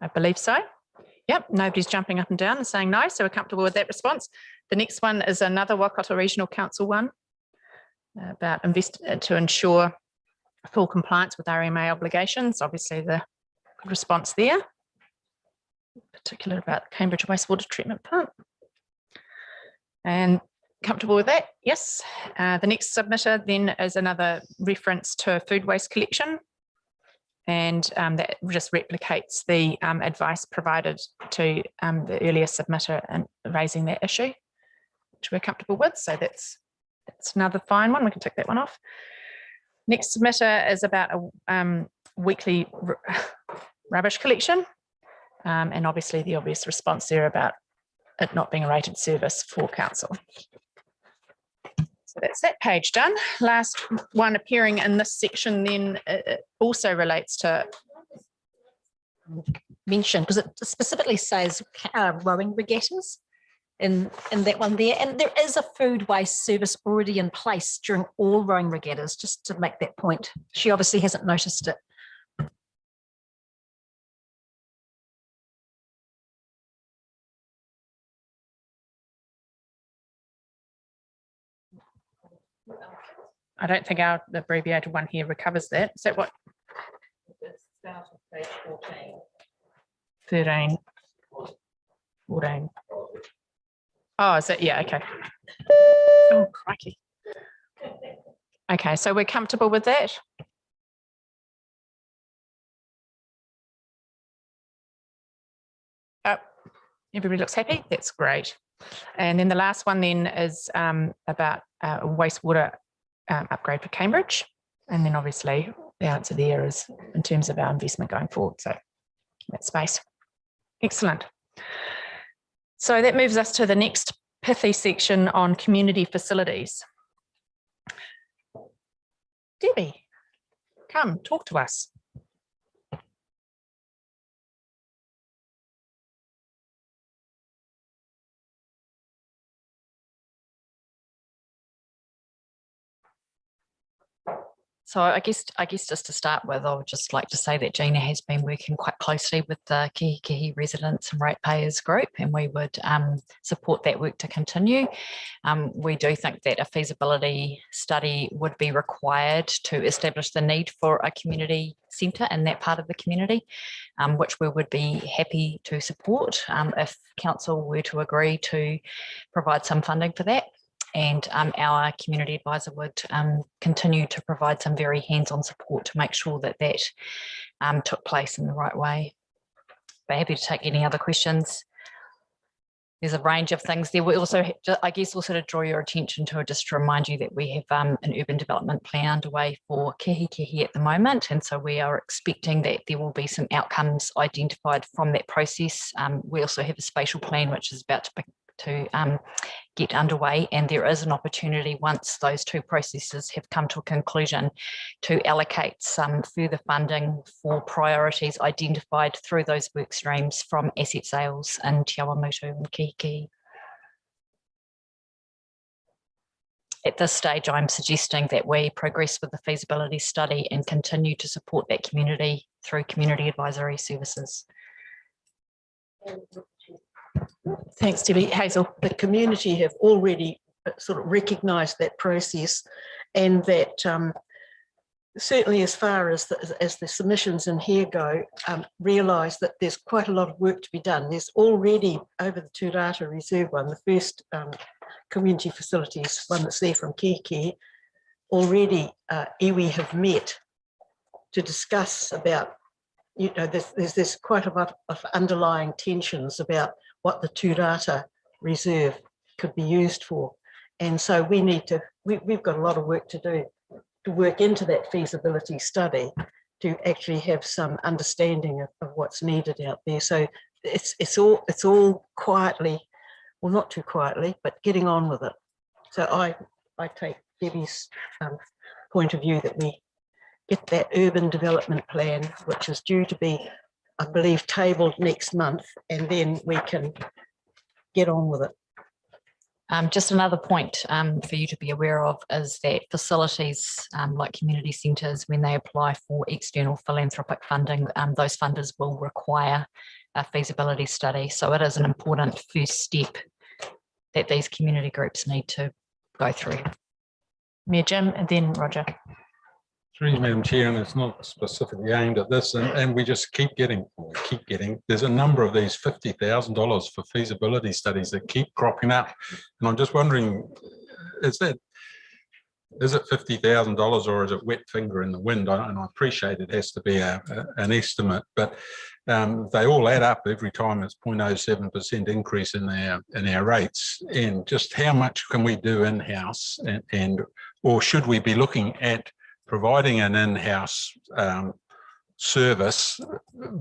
I believe so. Yep, nobody's jumping up and down and saying no, so we're comfortable with that response. The next one is another Waikato Regional Council one about to ensure full compliance with RMA obligations. Obviously the good response there, particular about the Cambridge wastewater treatment plant. And comfortable with that? Yes. The next submitter then is another reference to food waste collection. And that just replicates the advice provided to the earlier submitter and raising that issue, which we're comfortable with. So that's another fine one. We can tick that one off. Next submitter is about a weekly rubbish collection. And obviously the obvious response there about it not being a rated service for council. So that's that page done. Last one appearing in this section then also relates to mention, because it specifically says rowing regattas in that one there. And there is a food waste service already in place during all rowing regattas, just to make that point. She obviously hasn't noticed it. I don't think our abbreviated one here recovers that. Is that what? 13, 14. Oh, is it? Yeah, okay. Oh, crikey. Okay, so we're comfortable with that. Oh, everybody looks happy. That's great. And then the last one then is about wastewater upgrade for Cambridge. And then obviously the answer there is in terms of our investment going forward. So that space. Excellent. So that moves us to the next pithy section on community facilities. Debbie, come talk to us. So I guess just to start with, I would just like to say that Gina has been working quite closely with the Kihikihi residents and ratepayers group, and we would support that work to continue. We do think that a feasibility study would be required to establish the need for a community centre in that part of the community, which we would be happy to support if council were to agree to provide some funding for that. And our community advisor would continue to provide some very hands-on support to make sure that that took place in the right way. But happy to take any other questions. There's a range of things there. We also, I guess, also to draw your attention to, just to remind you that we have an urban development plan underway for Kihikihi at the moment. And so we are expecting that there will be some outcomes identified from that process. We also have a spatial plan, which is about to get underway, and there is an opportunity once those two processes have come to a conclusion to allocate some further funding for priorities identified through those work streams from asset sales in Te Awamutu and Kihikihi. at this stage, I'm suggesting that we progress with the feasibility study and continue to support that community through community advisory services. Thanks, Debbie. Hazel. The community have already sort of recognised that process, and that certainly as far as the submissions in here go, realise that there's quite a lot of work to be done. There's already over the Tūrata Reserve one, the first community facilities one that's there from Kiki, already iwi have met to discuss about, you know, there's quite a lot of underlying tensions about what the Tūrata Reserve could be used for. And so we need to, we've got a lot of work to do to work into that feasibility study to actually have some understanding of what's needed out there. So it's all quietly, well, not too quietly, but getting on with it. So I take Debbie's point of view that we get that urban development plan, which is due to be, I believe, tabled next month, and then we can get on with it. Just another point for you to be aware of is that facilities like community centres, when they apply for external philanthropic funding, those funders will require a feasibility study. So it is an important first step that these community groups need to go through. Mayor Jim and then Roger. Through you, Madam Chair, and it's not specifically aimed at this, and we just keep getting, there's a number of these $50,000 for feasibility studies that keep cropping up. And I'm just wondering, is it $50,000 or is it wet finger in the wind? And I appreciate it has to be an estimate, but they all add up every time. It's 0.07% increase in our rates. And just how much can we do in-house, or should we be looking at providing an in-house service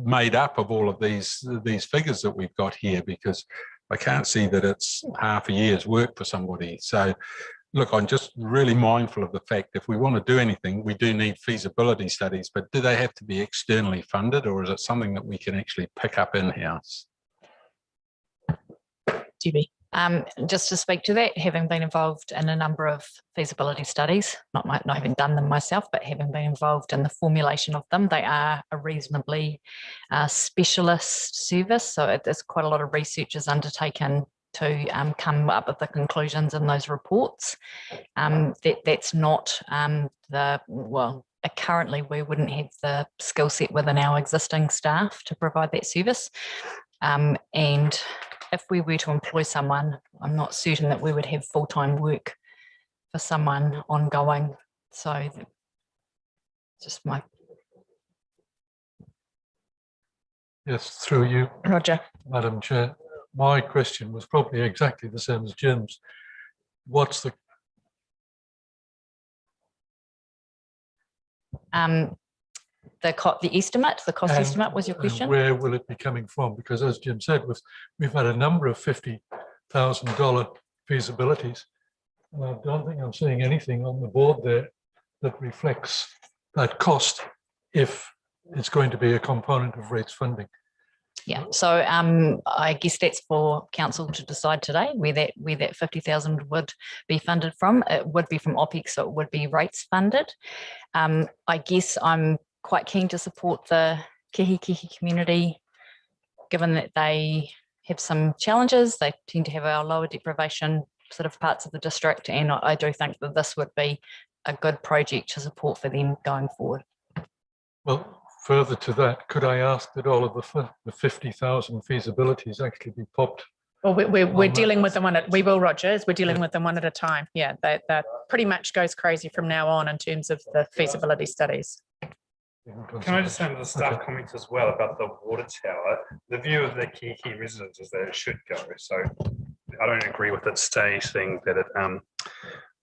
made up of all of these figures that we've got here, because I can't see that it's half a year's work for somebody. So look, I'm just really mindful of the fact if we want to do anything, we do need feasibility studies, but do they have to be externally funded, or is it something that we can actually pick up in-house? GB. Just to speak to that, having been involved in a number of feasibility studies, not having done them myself, but having been involved in the formulation of them, they are a reasonably specialist service. So there's quite a lot of research is undertaken to come up with the conclusions in those reports. That's not currently we wouldn't have the skill set within our existing staff to provide that service. And if we were to employ someone, I'm not certain that we would have full-time work for someone ongoing. So just my... Yes, through you, Roger. Madam Chair. My question was probably exactly the same as Jim's. What's the... The estimate, the cost estimate was your question? Where will it be coming from? Because as Jim said, we've had a number of $50,000 feasibilities. And I don't think I'm seeing anything on the board there that reflects that cost if it's going to be a component of rates funding. Yeah, so I guess that's for council to decide today where that 50,000 would be funded from. It would be from OPEX, so it would be rates funded. I guess I'm quite keen to support the Kihikiki community, given that they have some challenges. They tend to have our lower deprivation sort of parts of the district, and I do think that this would be a good project to support for them going forward. Well, further to that, could I ask that all of the 50,000 feasibilities actually be popped? Well, we're dealing with them we will, Roger, we're dealing with them one at a time. Yeah, that pretty much goes crazy from now on in terms of the feasibility studies. Can I just have the staff comments as well about the water tower? The view of the Kiki residents is that it should go. So I don't agree with it stating that it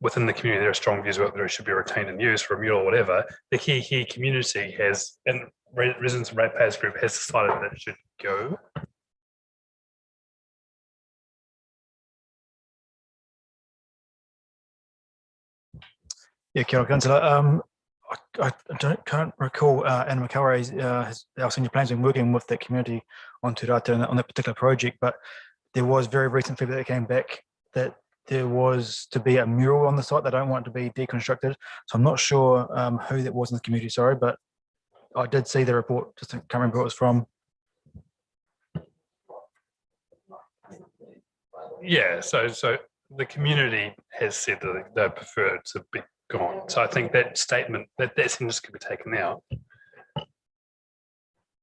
within the community there are strong views about whether it should be retained and used for a mural or whatever. The Kiki community has, and residents and ratepayers group has decided that it should go. Yeah, kia ora, Councillor. I can't recall Anna McElroy, our senior plan's been working with that community on Tūrata on that particular project, but there was very recent feedback that came back that there was to be a mural on the site. They don't want it to be deconstructed. So I'm not sure who that was in the community, sorry, but I did see the report, just can't remember who it was from. Yeah, so the community has said that they prefer it to be gone. So I think that statement, that sentence could be taken out.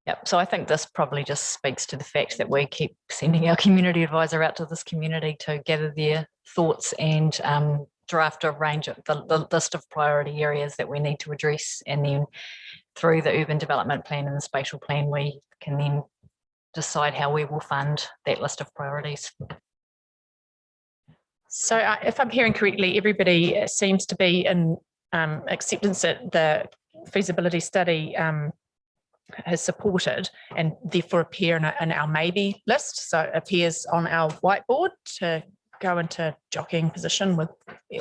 Yep. So I think this probably just speaks to the fact that we keep sending our community advisor out to this community to gather their thoughts and draft a range of the list of priority areas that we need to address. And then through the urban development plan and the spatial plan, we can then decide how we will fund that list of priorities. So if I'm hearing correctly, everybody seems to be in acceptance that the feasibility study has supported and therefore appear in our maybe list. So it appears on our whiteboard to go into jockeying position with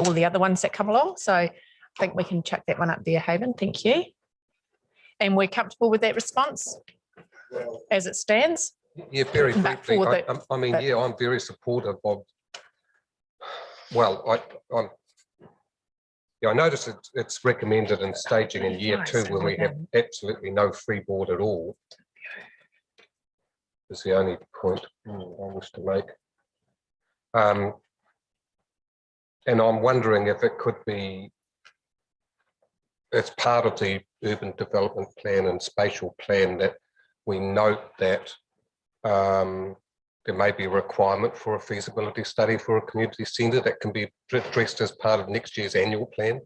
all the other ones that come along. So I think we can chuck that one up there, Haven. Thank you. And we're comfortable with that response as it stands? Yeah, very briefly. I mean, yeah, I'm very supportive of, well, I notice it's recommended in staging in year 2 when we have absolutely no freeboard at all. Is the only point I wish to make. And I'm wondering if it could be, as part of the urban development plan and spatial plan, that we note that there may be a requirement for a feasibility study for a community centre that can be addressed as part of next year's annual plan.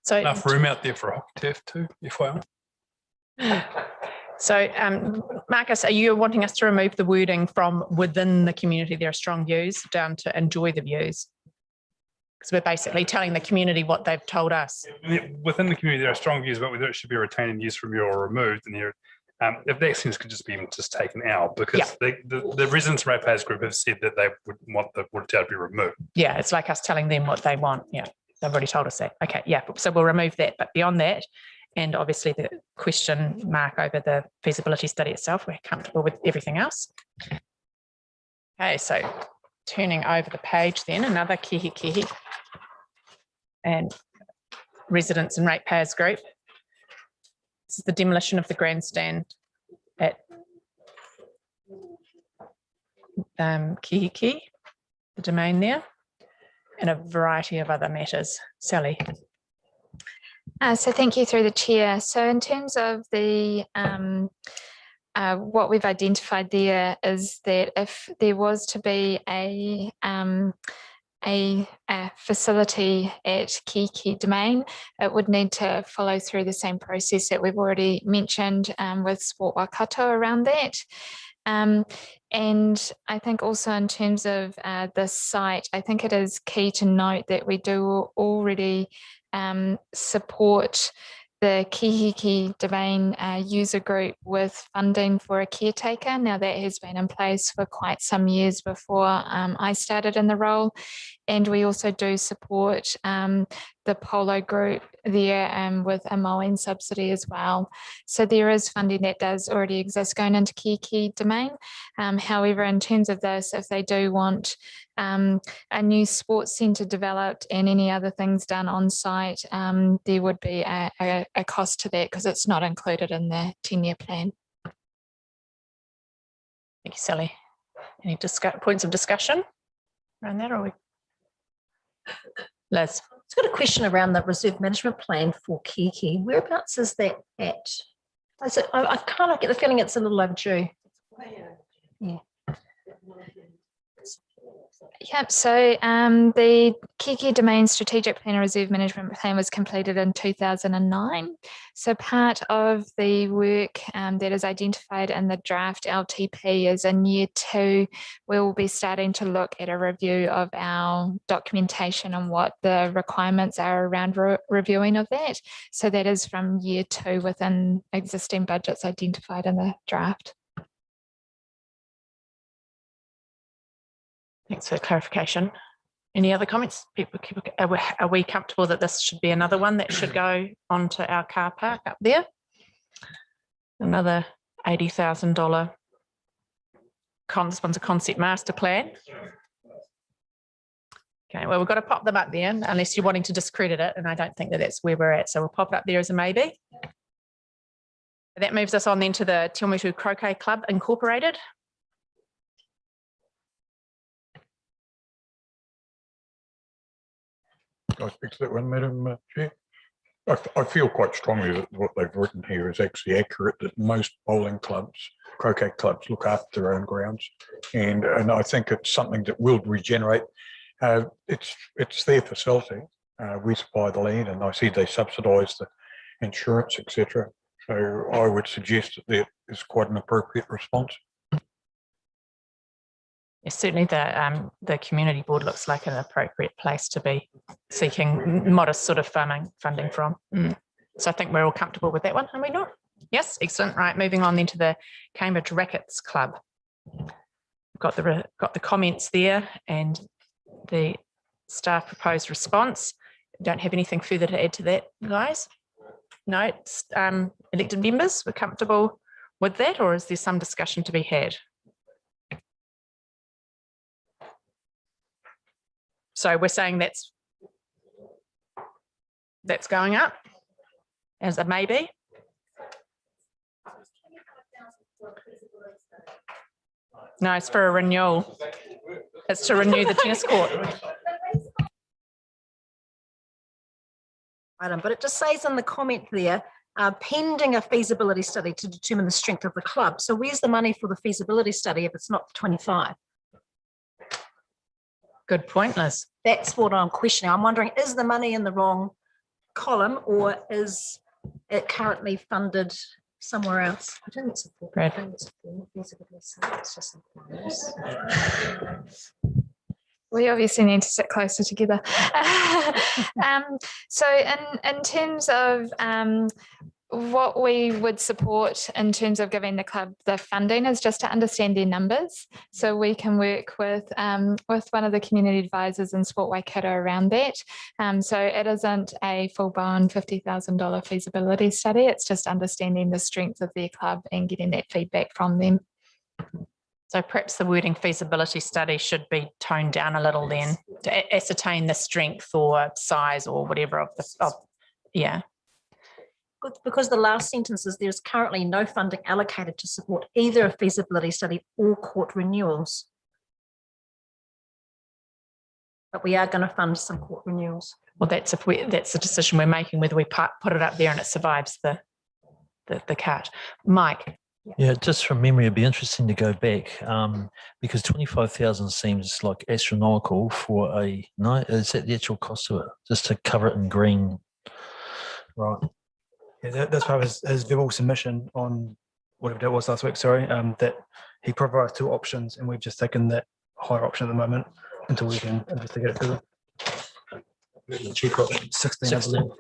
So enough room out there for hockey turf too, FYI. So Marcus, are you wanting us to remove the wording from within the community there are strong views down to enjoy the views? Because we're basically telling the community what they've told us. Within the community, there are strong views about whether it should be retained and used from you or removed. And here, if that sentence could just be taken out, because the residents ratepayers group have said that they would want the water tower to be removed. Yeah, it's like us telling them what they want. Yeah, they've already told us that. Okay, yeah, so we'll remove that. But beyond that, and obviously the question mark over the feasibility study itself, we're comfortable with everything else. Okay, so turning over the page then, another kihi and residents and ratepayers group. This is the demolition of the grandstand at Kihiki, the domain there, and a variety of other matters. Sally. So thank you through the chair. So in terms of the what we've identified there is that if there was to be a facility at Kiki Domain, it would need to follow through the same process that we've already mentioned with Sport Waikato around that. And I think also in terms of the site, I think it is key to note that we do already support the Kihiki Domain user group with funding for a caretaker. Now that has been in place for quite some years before I started in the role. And we also do support the Polo group there with a mowing subsidy as well. So there is funding that does already exist going into Kihiki Domain. However, in terms of this, if they do want a new sports centre developed and any other things done on site, there would be a cost to that because it's not included in the 10-year plan. Thank you, Sally. Any points of discussion around that? Or Liz? It's got a question around the reserve management plan for Kiki. Whereabouts is that at? I kind of get the feeling it's a little overdue. Yeah. Yep, so the Kiki Domain Strategic Plan and Reserve Management Plan was completed in 2009. So part of the work that is identified in the draft LTP is in year 2, we'll be starting to look at a review of our documentation and what the requirements are around reviewing of that. So that is from year 2 within existing budgets identified in the draft. Thanks for the clarification. Any other comments? People, are we comfortable that this should be another one that should go onto our car park up there? Another $80,000. This one's a concept master plan. Okay, well, we've got to pop them up there unless you're wanting to discredit it, and I don't think that that's where we're at. So we'll pop it up there as a maybe. That moves us on then to the Te Mutu Croquet Club Incorporated. Can I speak to that one, Madam Chair? I feel quite strongly that what they've written here is actually accurate, that most bowling clubs, croquet clubs, look after their own grounds. And I think it's something that will regenerate. It's their facility. We supply the land, and I see they subsidise the insurance, etc. So I would suggest that that is quite an appropriate response. Yes, certainly the community board looks like an appropriate place to be seeking modest sort of funding from. So I think we're all comfortable with that one, are we not? Yes, excellent. Right, moving on then to the Cambridge Rackets Club. Got the comments there and the staff proposed response. Don't have anything further to add to that, guys? No, it's, elected members, we're comfortable with that, or is there some discussion to be had? So we're saying that's going up as a maybe. No, it's for a renewal. It's to renew the tennis court. But it just says in the comment there, pending a feasibility study to determine the strength of the club. So where's the money for the feasibility study if it's not 25? Good point, Liz. That's what I'm questioning. I'm wondering, is the money in the wrong column, or is it currently funded somewhere else? I don't think it's a Brad. it's just We obviously need to sit closer together. So in terms of what we would support in terms of giving the club the funding is just to understand their numbers. So we can work with one of the community advisors in Sport Waikato around that. So it isn't a full-blown $50,000 feasibility study. It's just understanding the strength of their club and getting that feedback from them. So perhaps the wording feasibility study should be toned down a little then to ascertain the strength or size or whatever of the, yeah. Because the last sentence is there's currently no funding allocated to support either a feasibility study or court renewals. But we are going to fund some court renewals. Well, that's the decision we're making, whether we put it up there and it survives the cut. Mike. Yeah, just from memory, it'd be interesting to go back because 25,000 seems like astronomical for is that the actual cost of it? Just to cover it in green, right? Yeah, that's part of his verbal submission on whatever that was last week, sorry, that he provides two options and we've just taken that higher option at the moment until we can investigate it further. 16.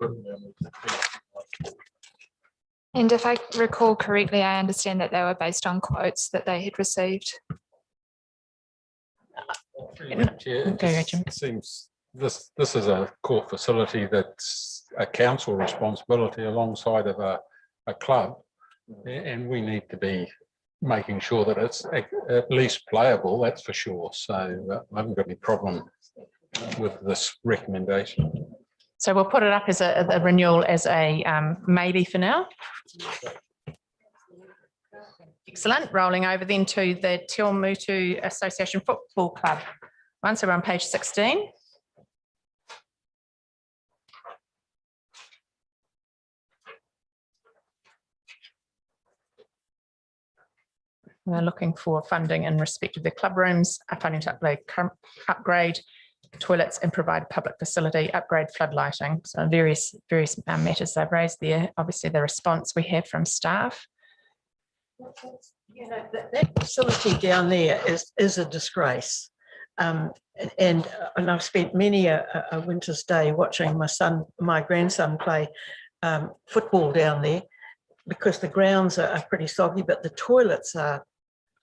And if I recall correctly, I understand that they were based on quotes that they had received. It seems this is a court facility that's a council responsibility alongside of a club, and we need to be making sure that it's at least playable, that's for sure. So I haven't got any problem with this recommendation. So we'll put it up as a renewal as a maybe for now. Excellent. Rolling over then to the Te Mutu Association Football Club. So we're on page 16. We're looking for funding in respect of the club rooms, funding to upgrade toilets and provide public facility, upgrade floodlighting. So various matters they've raised there. Obviously the response we have from staff. You know, that facility down there is a disgrace. And I've spent many a winter's day watching my grandson play football down there, because the grounds are pretty soggy, but the toilets are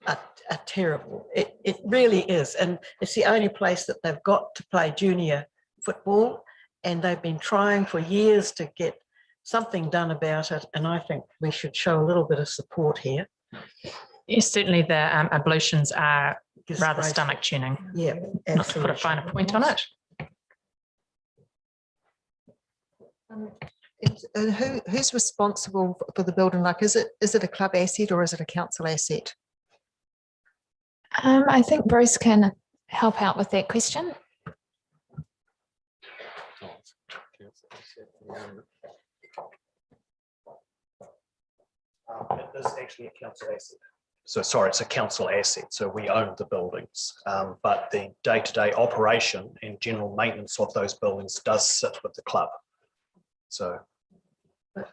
are terrible. It really is. And it's the only place that they've got to play junior football. And they've been trying for years to get something done about it. And I think we should show a little bit of support here. Yes, certainly the ablutions are rather Disgraceful. stomach churning. Yeah, Not to put a finer point on it. Who's responsible for the building? Like, is it a club asset or is it a council asset? I think Bruce can help out with that question. It is actually a council asset. So sorry, it's a council asset. So we own the buildings, but the day-to-day operation and general maintenance of those buildings does sit with the club. So it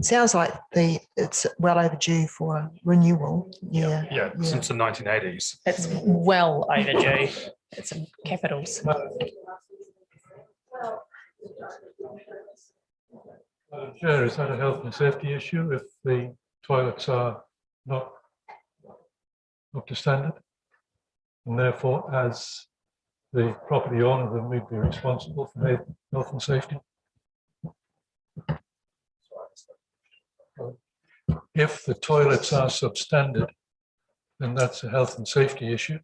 sounds like it's well overdue for renewal. Yeah. Yeah, since the 1980s. It's well overdue. It's in capitals. Chair, is that a health and safety issue if the toilets are not up to standard? And therefore, as the property owner, then we'd be responsible for health and safety? If the toilets are substandard, then that's a health and safety issue.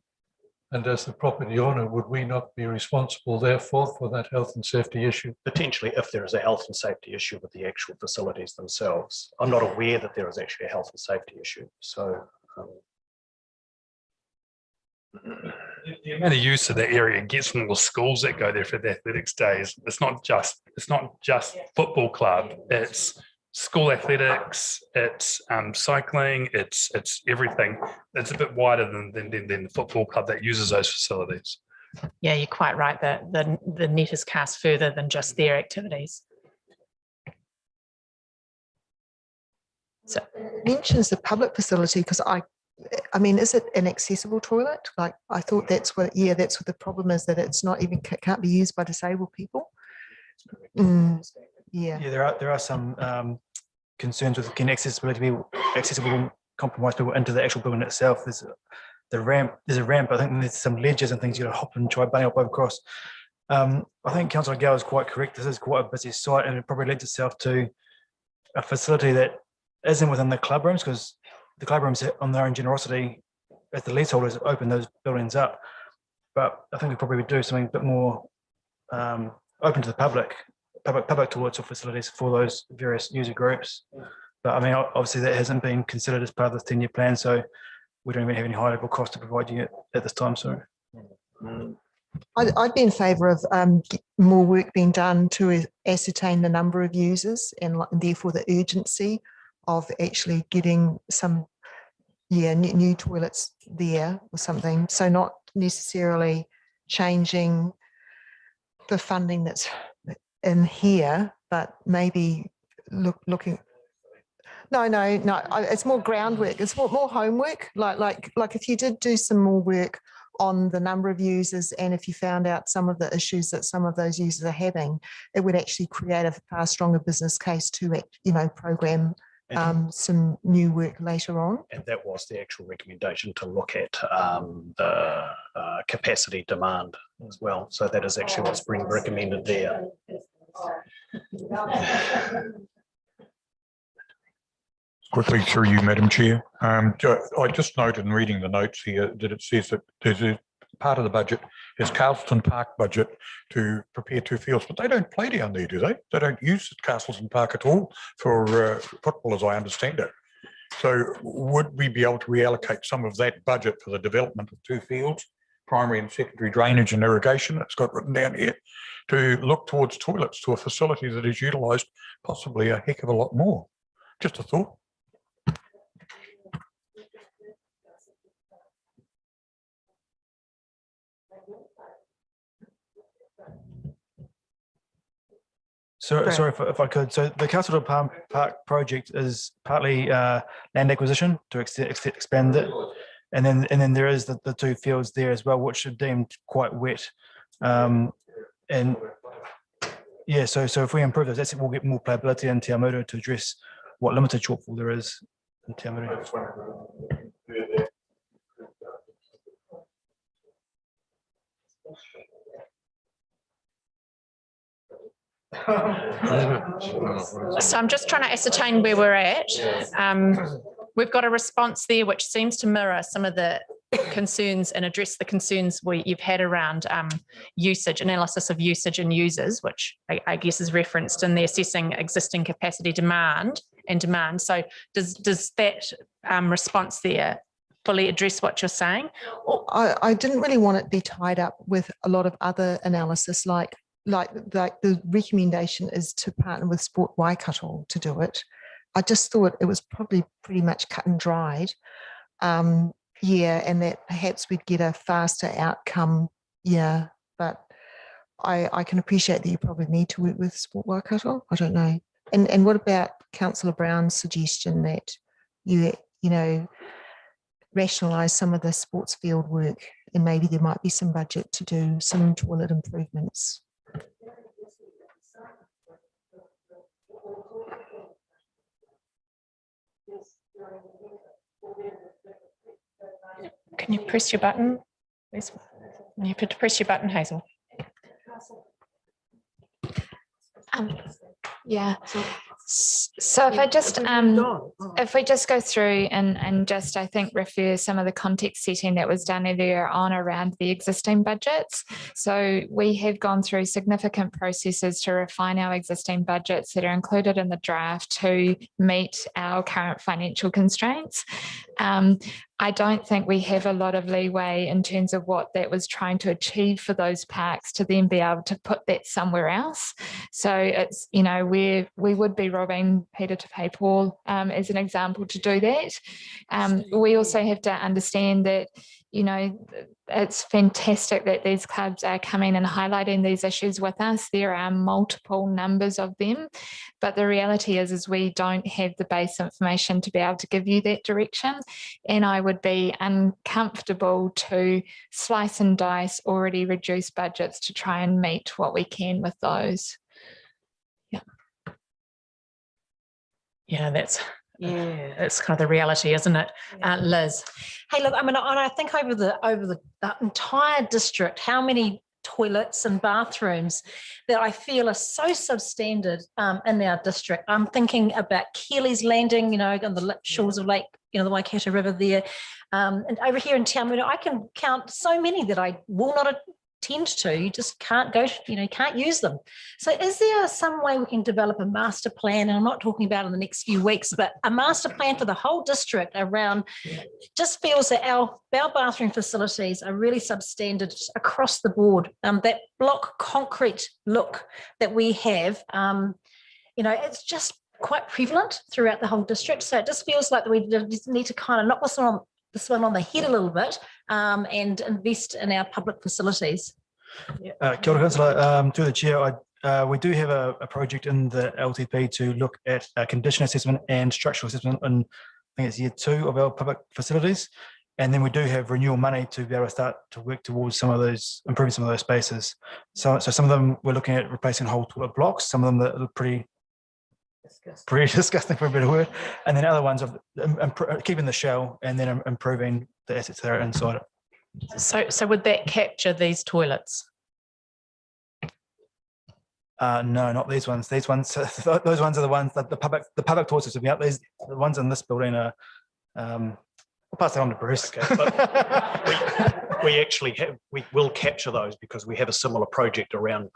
And as the property owner, would we not be responsible therefore for that health and safety issue? Potentially, if there is a health and safety issue with the actual facilities themselves. I'm not aware that there is actually a health and safety issue. So the amount of use of that area gets from all the schools that go there for the athletics days. It's not just football club. It's school athletics, it's cycling, it's everything. It's a bit wider than the football club that uses those facilities. Yeah, you're quite right. The net is cast further than just their activities. So it mentions the public facility because I mean, is it an accessible toilet? Like I thought that's what the problem is, that it's not even can't be used by disabled people. Yeah, there are some concerns with accessibility, accessible compromised people into the actual building itself. There's a ramp. I think there's some ledges and things you got to hop and try bunny hop across. I think Councillor Gow is quite correct. This is quite a busy site, and it probably lends itself to a facility that isn't within the club rooms, because the club rooms on their own generosity as the leaseholders open those buildings up. But I think we probably would do something a bit more open to the public towards or facilities for those various user groups. But I mean, obviously that hasn't been considered as part of the 10-year plan, so we don't even have any high level cost to provide you at this time. So I'd be in favour of more work being done to ascertain the number of users and therefore the urgency of actually getting some new toilets there or something. So not necessarily changing the funding that's in here, but maybe looking. No, it's more groundwork. It's more homework. Like if you did do some more work on the number of users, and if you found out some of the issues that some of those users are having, it would actually create a far stronger business case to, program some new work later on. And that was the actual recommendation, to look at the capacity demand as well. So that is actually what's being recommended there. Quickly through you, Madam Chair. I just noted in reading the notes here that it says that there's a part of the budget is Castleton Park budget to prepare 2 fields, but they don't play down there, do they? They don't use Castleton Park at all for football, as I understand it. So would we be able to reallocate some of that budget for the development of 2 fields, primary and secondary drainage and irrigation, that's got written down here, to look towards toilets, to a facility that is utilised possibly a heck of a lot more? Just a thought. So, sorry if I could. So the Castleton Park project is partly land acquisition to expand it, and then there is the 2 fields there as well, which are deemed quite wet. And yeah, so if we improve those, we'll get more playability in Te Awamutu to address what limited shortfall there is in Te Awamutu. So I'm just trying to ascertain where we're at. We've got a response there which seems to mirror some of the concerns and address the concerns you've had around usage, analysis of usage and users, which I guess is referenced in the assessing existing capacity demand. So does that response there fully address what you're saying? I didn't really want it to be tied up with a lot of other analysis, like the recommendation is to partner with Sport Waikato to do it. I just thought it was probably pretty much cut and dried. Yeah, and that perhaps we'd get a faster outcome. Yeah, but I can appreciate that you probably need to work with Sport Waikato. I don't know. And what about Councillor Brown's suggestion that you rationalise some of the sports field work, and maybe there might be some budget to do some toilet improvements? Can you press your button, please? You have to press your button, Hazel. Yeah. So if I just if we just go through and just I think refer some of the context setting that was done earlier on around the existing budgets. So we have gone through significant processes to refine our existing budgets that are included in the draft to meet our current financial constraints. I don't think we have a lot of leeway in terms of what that was trying to achieve for those parks to then be able to put that somewhere else. So it's, we would be robbing Peter to pay Paul as an example to do that. We also have to understand that, it's fantastic that these clubs are coming and highlighting these issues with us. There are multiple numbers of them, but the reality is we don't have the base information to be able to give you that direction. And I would be uncomfortable to slice and dice already reduced budgets to try and meet what we can with those. Yeah, it's kind of the reality, isn't it? Liz. Hey, look, and I think over the entire district, how many toilets and bathrooms that I feel are so substandard in our district. I'm thinking about Keely's Landing, on the shores of Lake, the Waikato River there. And over here in town, I can count so many that I will not attend to. You just can't go, can't use them. So is there some way we can develop a master plan? And I'm not talking about in the next few weeks, but a master plan for the whole district around, just feels that our bathroom facilities are really substandard across the board. That block concrete look that we have, it's just quite prevalent throughout the whole district. So it just feels like we just need to kind of knock this one on the head a little bit and invest in our public facilities. Kia ora, Councillor. Through the chair, we do have a project in the LTP to look at condition assessment and structural assessment in, I think it's year 2 of our public facilities. And then we do have renewal money to be able to start to work towards some of those, improving some of those spaces. So some of them we're looking at replacing whole toilet blocks, some of them that are pretty disgusting for a better word, and then other ones of keeping the shell and then improving the assets that are inside it. So would that capture these toilets? No, not these ones. These ones, those ones are the ones that the public toilets will be out. The ones in this building are. I'll pass that on to Bruce. Okay, we will capture those because we have a similar project around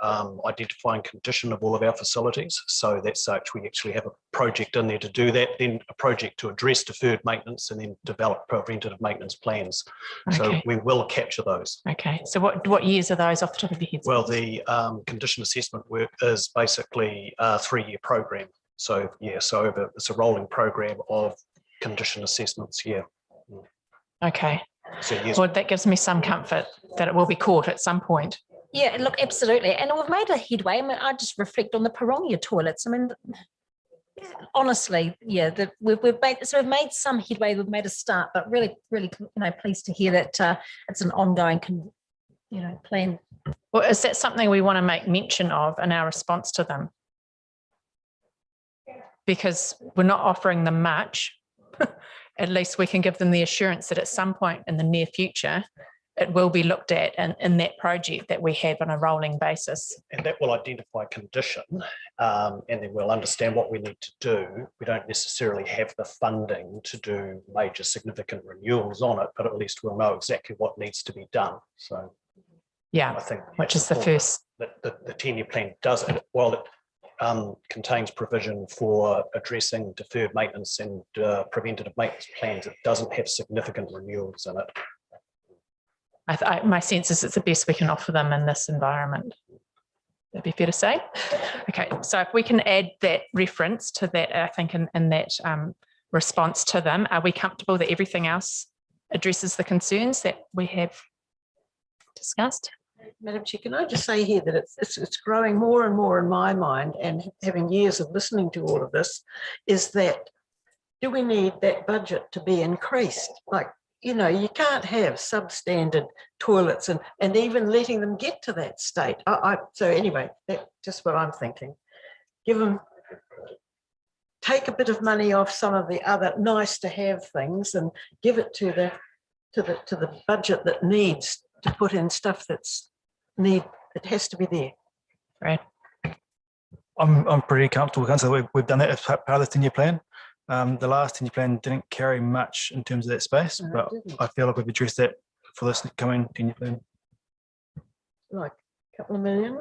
identifying condition of all of our facilities. So that's such we actually have a project in there to do that, then a project to address deferred maintenance and then develop preventative maintenance plans. Okay. So we will capture those. Okay, so what years are those off the top of your head? Well, the condition assessment work is basically a 3-year program. So yeah, so it's a rolling program of condition assessments. Yeah. Okay. So yes. Well, that gives me some comfort that it will be caught at some point. Yeah, look, absolutely. And we've made a headway. I just reflect on the Parongia toilets. Honestly, yeah, we've made some headway. We've made a start, but really, pleased to hear that it's an ongoing, plan. Well, is that something we want to make mention of in our response to them? Because we're not offering them much. At least we can give them the assurance that at some point in the near future, it will be looked at in that project that we have on a rolling basis. And that will identify condition, and then we'll understand what we need to do. We don't necessarily have the funding to do major significant renewals on it, but at least we'll know exactly what needs to be done. So yeah, I think which is the first. The 10-year plan does it. While it contains provision for addressing deferred maintenance and preventative maintenance plans, it doesn't have significant renewals in it. My sense is it's the best we can offer them in this environment. That'd be fair to say. Okay, so if we can add that reference to that, I think in that response to them, are we comfortable that everything else addresses the concerns that we have discussed? Madam Chair, can I just say here that it's growing more and more in my mind, and having years of listening to all of this, is that do we need that budget to be increased? Like, you know, you can't have substandard toilets and even letting them get to that state. So anyway, that's just what I'm thinking. Take a bit of money off some of the other nice to have things and give it to the budget that needs to put in stuff it has to be there. Right. I'm pretty comfortable. We've done that as part of the 10-year plan. The last 10-year plan didn't carry much in terms of that space, but I feel like we've addressed that for this coming 10-year plan. Like a couple of million?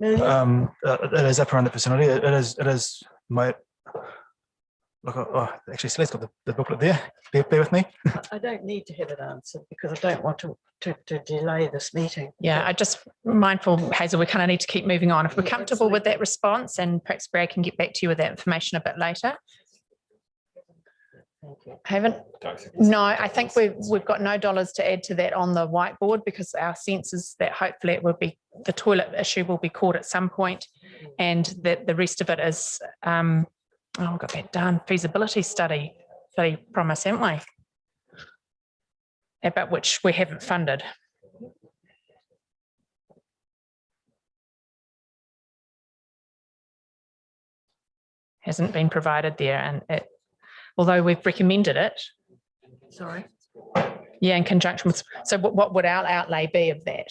It is up around the vicinity. It is my. Look, actually, Celine's got the booklet there. Bear with me. I don't need to have it answered because I don't want to delay this meeting. Yeah, I just mindful, Hazel, we kind of need to keep moving on. If we're comfortable with that response, and perhaps Brad can get back to you with that information a bit later. Haven't? No, I think we've got no dollars to add to that on the whiteboard, because our sense is that hopefully it will be, the toilet issue will be caught at some point, and that the rest of it is we've got that done feasibility study promise, haven't we? About which we haven't funded. Hasn't been provided there, and although we've recommended it. Sorry. Yeah, in conjunction with, so what would our outlay be of that?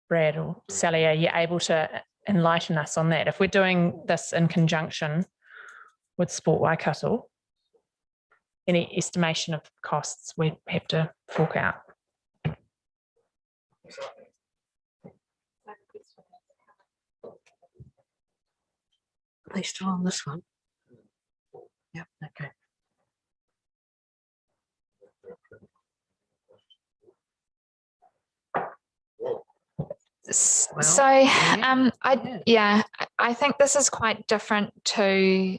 Brad or Sally, are you able to enlighten us on that? If we're doing this in conjunction with Sport Waikato, any estimation of costs we'd have to fork out? At least on this one. Yep, okay. So I think this is quite different to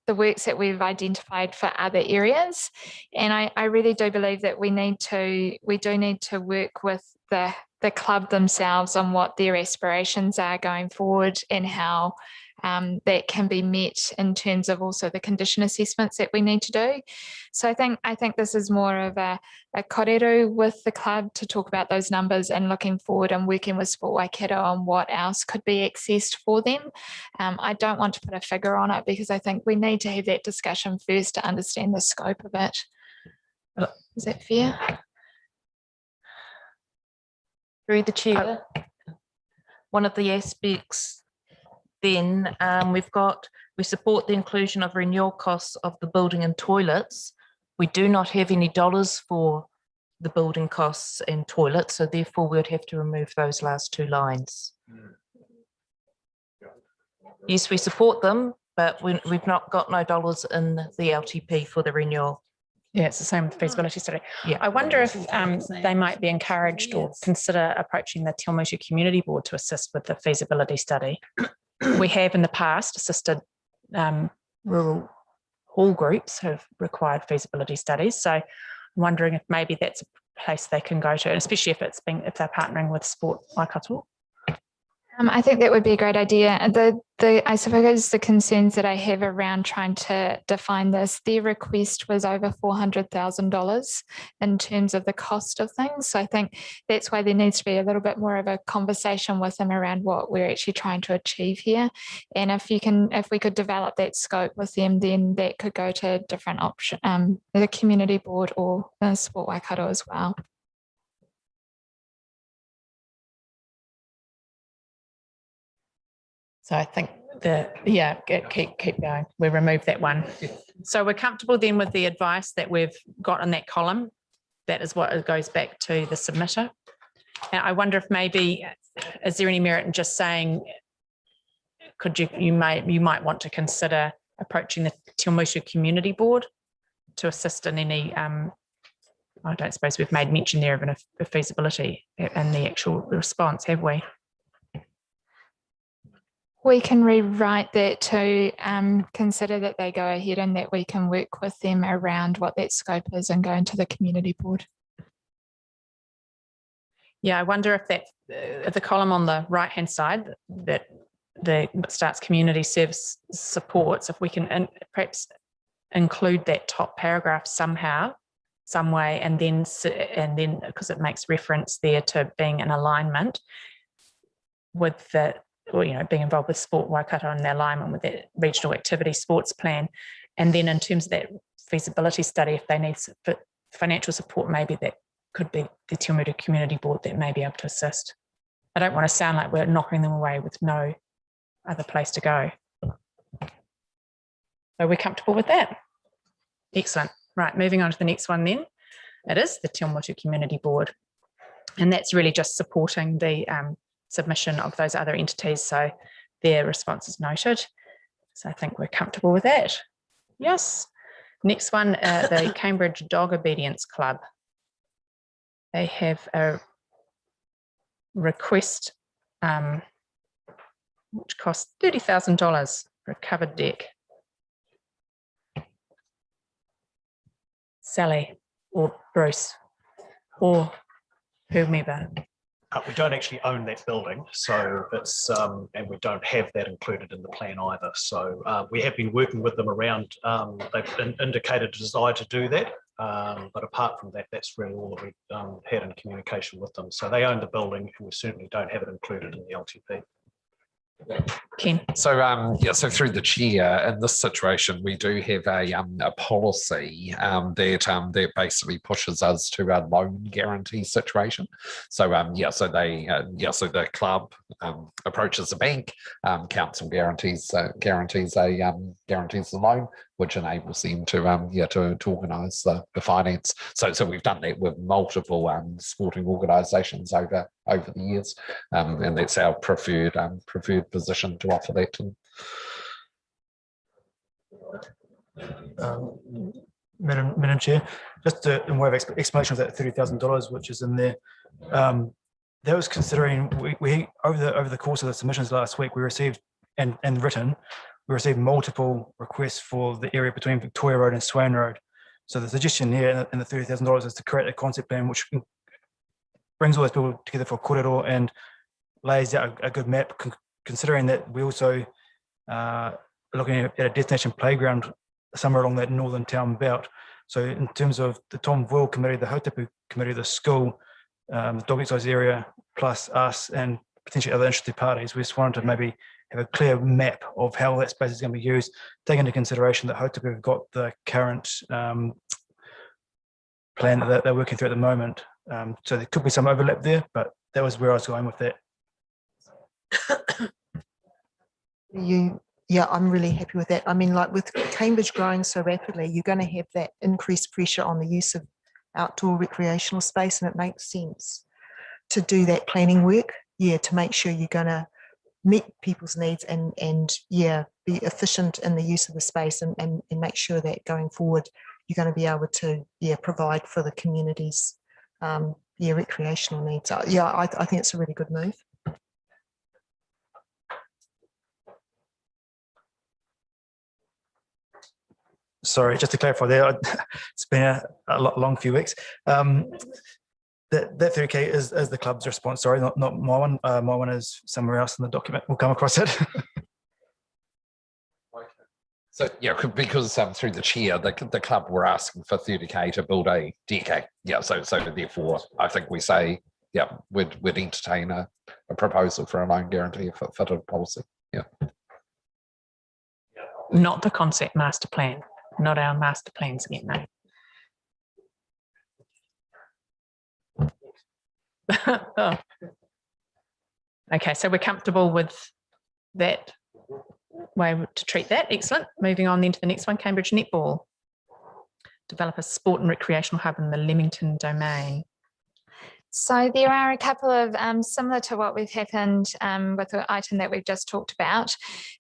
the works that we've identified for other areas, and I really do believe that we do need to work with the club themselves on what their aspirations are going forward, and how that can be met in terms of also the condition assessments that we need to do. So I think this is more of a kōrero with the club to talk about those numbers, and looking forward and working with Sport Waikato on what else could be accessed for them. I don't want to put a figure on it, because I think we need to have that discussion first to understand the scope of it. Is that fair? Through the chair, one of the aspects then we support the inclusion of renewal costs of the building and toilets. We do not have any dollars for the building costs and toilets, so therefore we'd have to remove those last two lines. Yes, we support them, but we've not got no dollars in the LTP for the renewal. Yeah, it's the same with the feasibility study. Yeah. I wonder if they might be encouraged or consider approaching the Te Awamutu Community Board to assist with the feasibility study. We have in the past assisted rural hall groups who have required feasibility studies. So I'm wondering if maybe that's a place they can go to, and especially if they're partnering with Sport Waikato. I think that would be a great idea. And I suppose the concerns that I have around trying to define this, their request was over $400,000 in terms of the cost of things. So I think that's why there needs to be a little bit more of a conversation with them around what we're actually trying to achieve here. And if we could develop that scope with them, then that could go to a different option, the community board or Sport Waikato as well. So I think keep going. We remove that one. So we're comfortable then with the advice that we've got in that column. That is what it goes back to the submitter. And I wonder if maybe, is there any merit in just saying, you might want to consider approaching the Timutu Community Board to assist in any, I don't suppose we've made mention there of a feasibility in the actual response, have we? We can rewrite that to consider that they go ahead and that we can work with them around what that scope is and go into the community board. Yeah, I wonder if the column on the right-hand side that starts community service supports, if we can perhaps include that top paragraph somehow, some way, and then because it makes reference there to being in alignment with the, or, being involved with Sport Waikato and the alignment with that regional activity sports plan. And then in terms of that feasibility study, if they need financial support, maybe that could be the Timutu Community Board that may be able to assist. I don't want to sound like we're knocking them away with no other place to go. So we're comfortable with that. Excellent. Right, moving on to the next one then. It is the Timutu Community Board. And that's really just supporting the submission of those other entities, so their response is noted. So I think we're comfortable with that. Yes. Next one, the Cambridge Dog Obedience Club. They have a request which costs $30,000 for a covered deck. Sally or Bruce or whomever. We don't actually own that building, so it's and we don't have that included in the plan either. So we have been working with them around. They've indicated a desire to do that, but apart from that, that's really all that we've had in communication with them. So they own the building, and we certainly don't have it included in the LTP. Ken. So so through the chair, in this situation, we do have a policy that basically pushes us to a loan guarantee situation. So so the club approaches the bank, council guarantees the loan, which enables them to organise the finance. So we've done that with multiple sporting organisations over the years, and that's our preferred position to offer that to them. Madam Chair, just in way of explanation of that $30,000 which is in there. That was considering we over the course of the submissions last week, we received and written. We received multiple requests for the area between Victoria Road and Swain Road. So the suggestion here in the $30,000 is to create a concept plan which brings all those people together for korero and lays out a good map, considering that we also looking at a destination playground somewhere along that northern town belt. So in terms of the Tom Boyle committee, the Hautapu committee, the school, the dog exercise area, plus us and potentially other interested parties, we just wanted to maybe have a clear map of how that space is going to be used, take into consideration that Hautapu have got the current plan that they're working through at the moment. So there could be some overlap there, but that was where I was going with that. Yeah, I'm really happy with that. I mean, like with Cambridge growing so rapidly, you're going to have that increased pressure on the use of outdoor recreational space, and it makes sense to do that planning work, to make sure you're going to meet people's needs and be efficient in the use of the space and make sure that going forward, you're going to be able to, provide for the community's, recreational needs. So, I think it's a really good move. Sorry, just to clarify there, it's been a long few weeks. that 30K is the club's response. Sorry, not my one. My one is somewhere else in the document. We'll come across it. So yeah, because through the chair, the club were asking for 30K to build a decade. Yeah, so therefore, I think we say, yeah, we'd entertain a proposal for a loan guarantee for fitted policy. Yeah. Not the concept master plan, not our master plans yet, no. Okay, so we're comfortable with that way to treat that. Excellent. Moving on then to the next one, Cambridge Netball. Develop a sport and recreational hub in the Leamington domain. So there are a couple of, similar to what we've happened with the item that we've just talked about,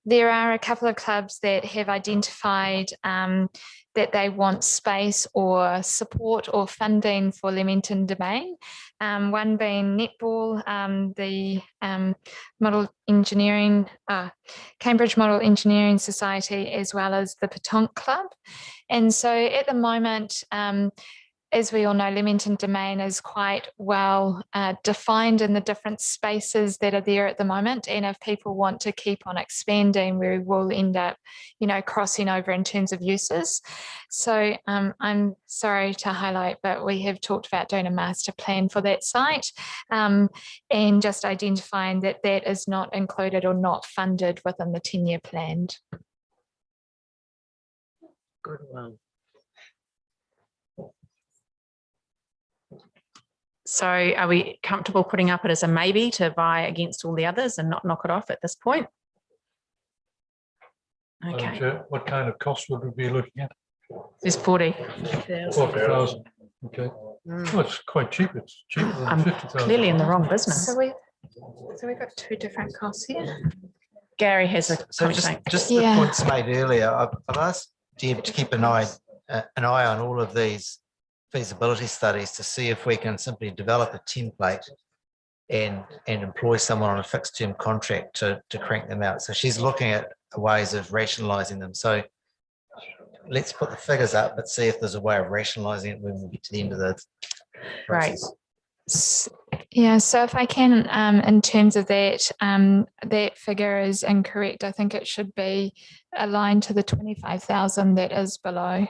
there are a couple of clubs that have identified that they want space or support or funding for Leamington domain. One being netball, the Model Engineering, Cambridge Model Engineering Society, as well as the Petanque Club. And so at the moment, as we all know, Leamington domain is quite well defined in the different spaces that are there at the moment. And if people want to keep on expanding, we will end up, crossing over in terms of uses. So I'm sorry to highlight, but we have talked about doing a master plan for that site and just identifying that that is not included or not funded within the 10-year plan. Good one. So are we comfortable putting up it as a maybe to vie against all the others and not knock it off at this point? Okay. What kind of cost would we be looking at? There's 40,000. Okay. Well, it's quite cheap. It's cheaper than I'm 50,000. clearly in the wrong business. So we've got two different costs here. Gary has a so just the points made earlier. I've asked Deb to keep an eye on all of these feasibility studies to see if we can simply develop a template and employ someone on a fixed term contract to crank them out. So she's looking at ways of rationalizing them. So let's put the figures up, but see if there's a way of rationalizing it when we get to the end of the process. Right. Yeah, so if I can, in terms of that, that figure is incorrect. I think it should be aligned to the 25,000 that is below.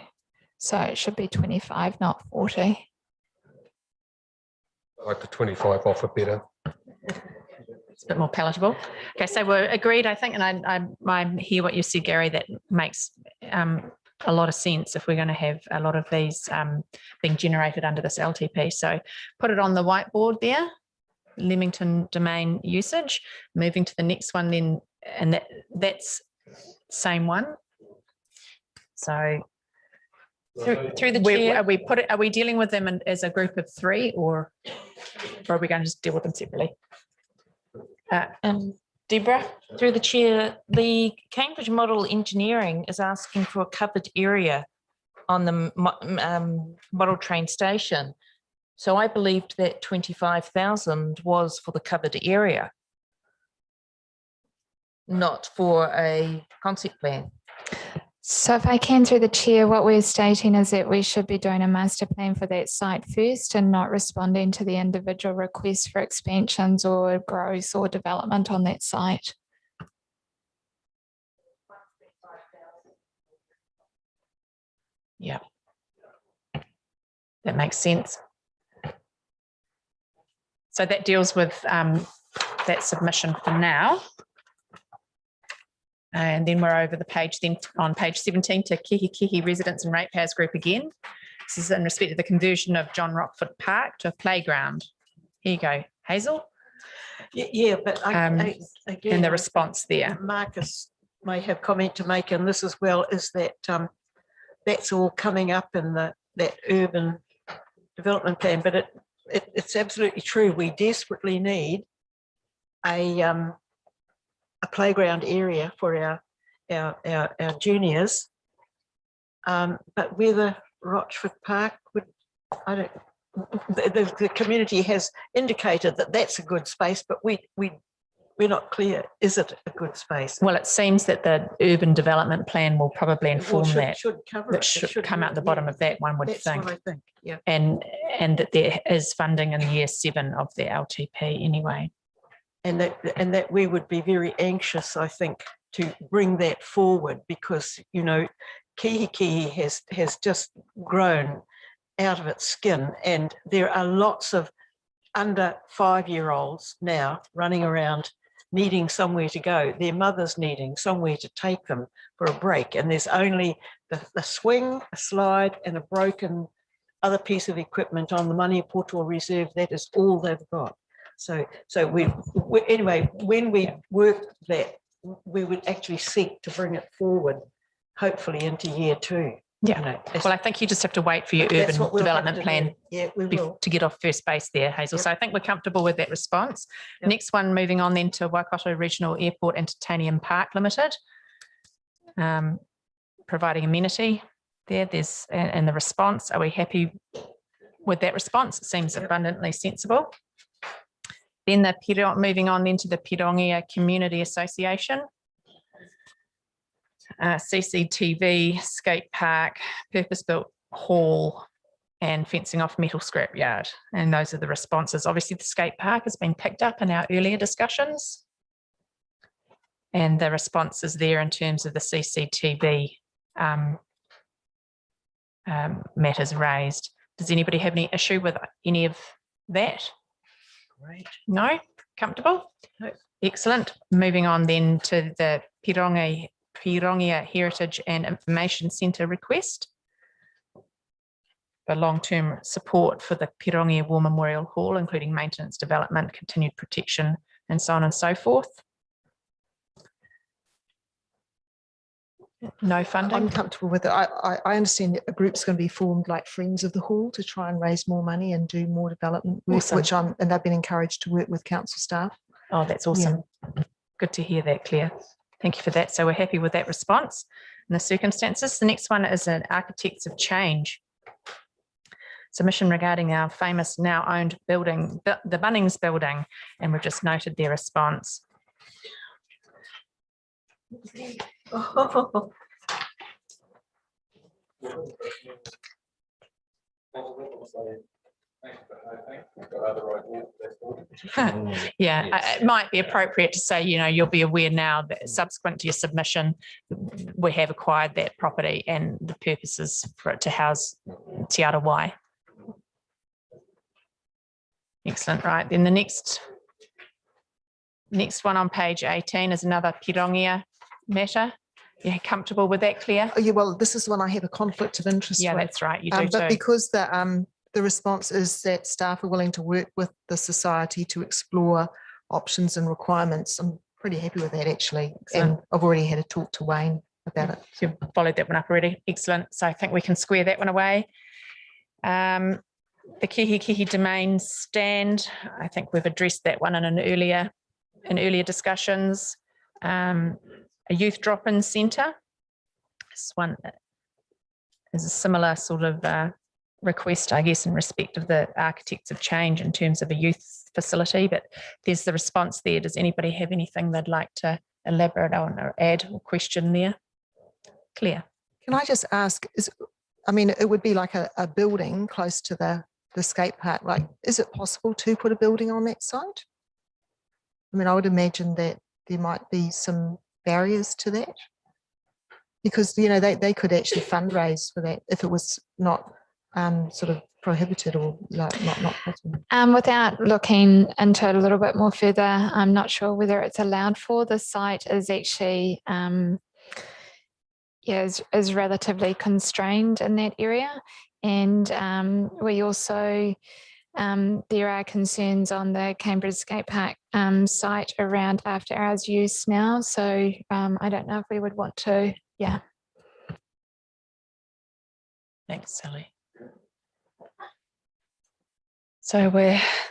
So it should be 25, not 40. I like the 25 offer better. It's a bit more palatable. Okay, so we're agreed, I think, and I hear what you said, Gary, that makes a lot of sense if we're going to have a lot of these being generated under this LTP. So put it on the whiteboard there, Leamington domain usage. Moving to the next one then, and that's same one. So through the chair, are we dealing with them as a group of three, or are we going to just deal with them separately? Deborah, through the chair, the Cambridge Model Engineering is asking for a covered area on the model train station. So I believed that 25,000 was for the covered area, not for a concept plan. So if I can, through the chair, what we're stating is that we should be doing a master plan for that site first and not responding to the individual requests for expansions or growth or development on that site. Yeah, that makes sense. So that deals with that submission for now. And then we're over the page then on page 17 to Kihikiki Residents and Ratepayers Group again. This is in respect of the conversion of John Rockford Park to a playground. Here you go, Hazel. Yeah, but again, and the response there. Marcus may have comment to make on this as well, is that that's all coming up in that urban development plan, but it's absolutely true. We desperately need a playground area for our juniors, but whether Rochford Park would, the community has indicated that that's a good space, but we we're not clear. Is it a good space? Well, it seems that the urban development plan will probably inform that. Should cover That it. It should come out the bottom of that, one would That's think. what I think, yeah. And that there is funding in year 7 of the LTP anyway. And that we would be very anxious, I think, to bring that forward because, you know, Kihi has just grown out of its skin, and there are lots of under 5-year-olds now running around needing somewhere to go, their mothers needing somewhere to take them for a break, and there's only the swing, a slide and a broken other piece of equipment on the Maniapoto Reserve. That is all they've got. So we anyway, when we work that, we would actually seek to bring it forward, hopefully into year 2. Yeah. You know, Well, I think you just have to wait for your that's urban what we'll have development to plan do. Yeah, we will. to get off first base there, Hazel. Yep. So I think we're comfortable with that response. Yep. Next one, moving on then to Waikato Regional Airport Entertainment Park Limited. Providing amenity there. There's and the response. Are we happy with that response? It seems abundantly sensible. Then moving on then to the Pirongia Community Association. CCTV, skate park, purpose-built hall, and fencing off metal scrapyard. And those are the responses. Obviously, the skate park has been picked up in our earlier discussions. And the response is there in terms of the CCTV matters raised. Does anybody have any issue with any of that? Great. No? Comfortable? No. Excellent. Moving on then to the Pirongia Heritage and Information Centre request for long-term support for the Pirongia War Memorial Hall, including maintenance, development, continued protection, and so on and so forth. No funding? I'm comfortable with it. I understand that a group's going to be formed like Friends of the Hall to try and raise more money and do more development work, Awesome. and they've been encouraged to work with council staff. Oh, that's awesome. Yeah. Good to hear that, Claire. Thank you for that. So we're happy with that response and the circumstances. The next one is an Architects of Change submission regarding our famous now owned building, the Bunnings building, and we've just noted their response. Oh. Yeah, it might be appropriate to say, you know, you'll be aware now that subsequent to your submission, we have acquired that property and the purpose is for it to house Te Arawai. Excellent, right. Then the next one on page 18 is another Pirongia matter. You're comfortable with that, Claire? Oh, yeah, well, this is one I have a conflict of interest Yeah, with. that's right, you do but too. because the response is that staff are willing to work with the society to explore options and requirements, I'm pretty happy with that actually. Excellent. And I've already had a talk to Wayne about it. You've followed that one up already. Excellent. So I think we can square that one away. The Kihi Domain stand, I think we've addressed that one in earlier discussions. A youth drop-in centre. This one is a similar sort of request, I guess, in respect of the Architects of Change in terms of a youth facility, but there's the response there. Does anybody have anything they'd like to elaborate on or add or question there? Claire. Can I just ask, it would be like a building close to the skate park. Like, is it possible to put a building on that site? I mean, I would imagine that there might be some barriers to that because, you know, they could actually fundraise for that if it was not sort of prohibited or like not possible. Without looking into it a little bit more further, I'm not sure whether it's allowed for. The site is actually is relatively constrained in that area, and we also there are concerns on the Cambridge Skate Park site around after hours use now. So I don't know if we would want to. Yeah. Thanks, Sally. So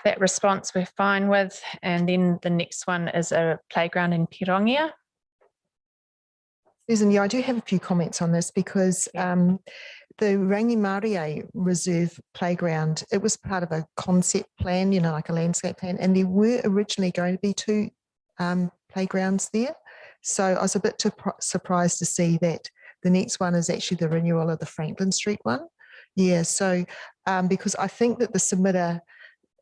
that response we're fine with. And then the next one is a playground in Pirongia. Susan, yeah, I do have a few comments on this because the Rangimarie Reserve playground, it was part of a concept plan, you know, like a landscape plan, and there were originally going to be 2 playgrounds there. So I was a bit surprised to see that the next one is actually the renewal of the Franklin Street one. Yeah, so because I think that the submitter,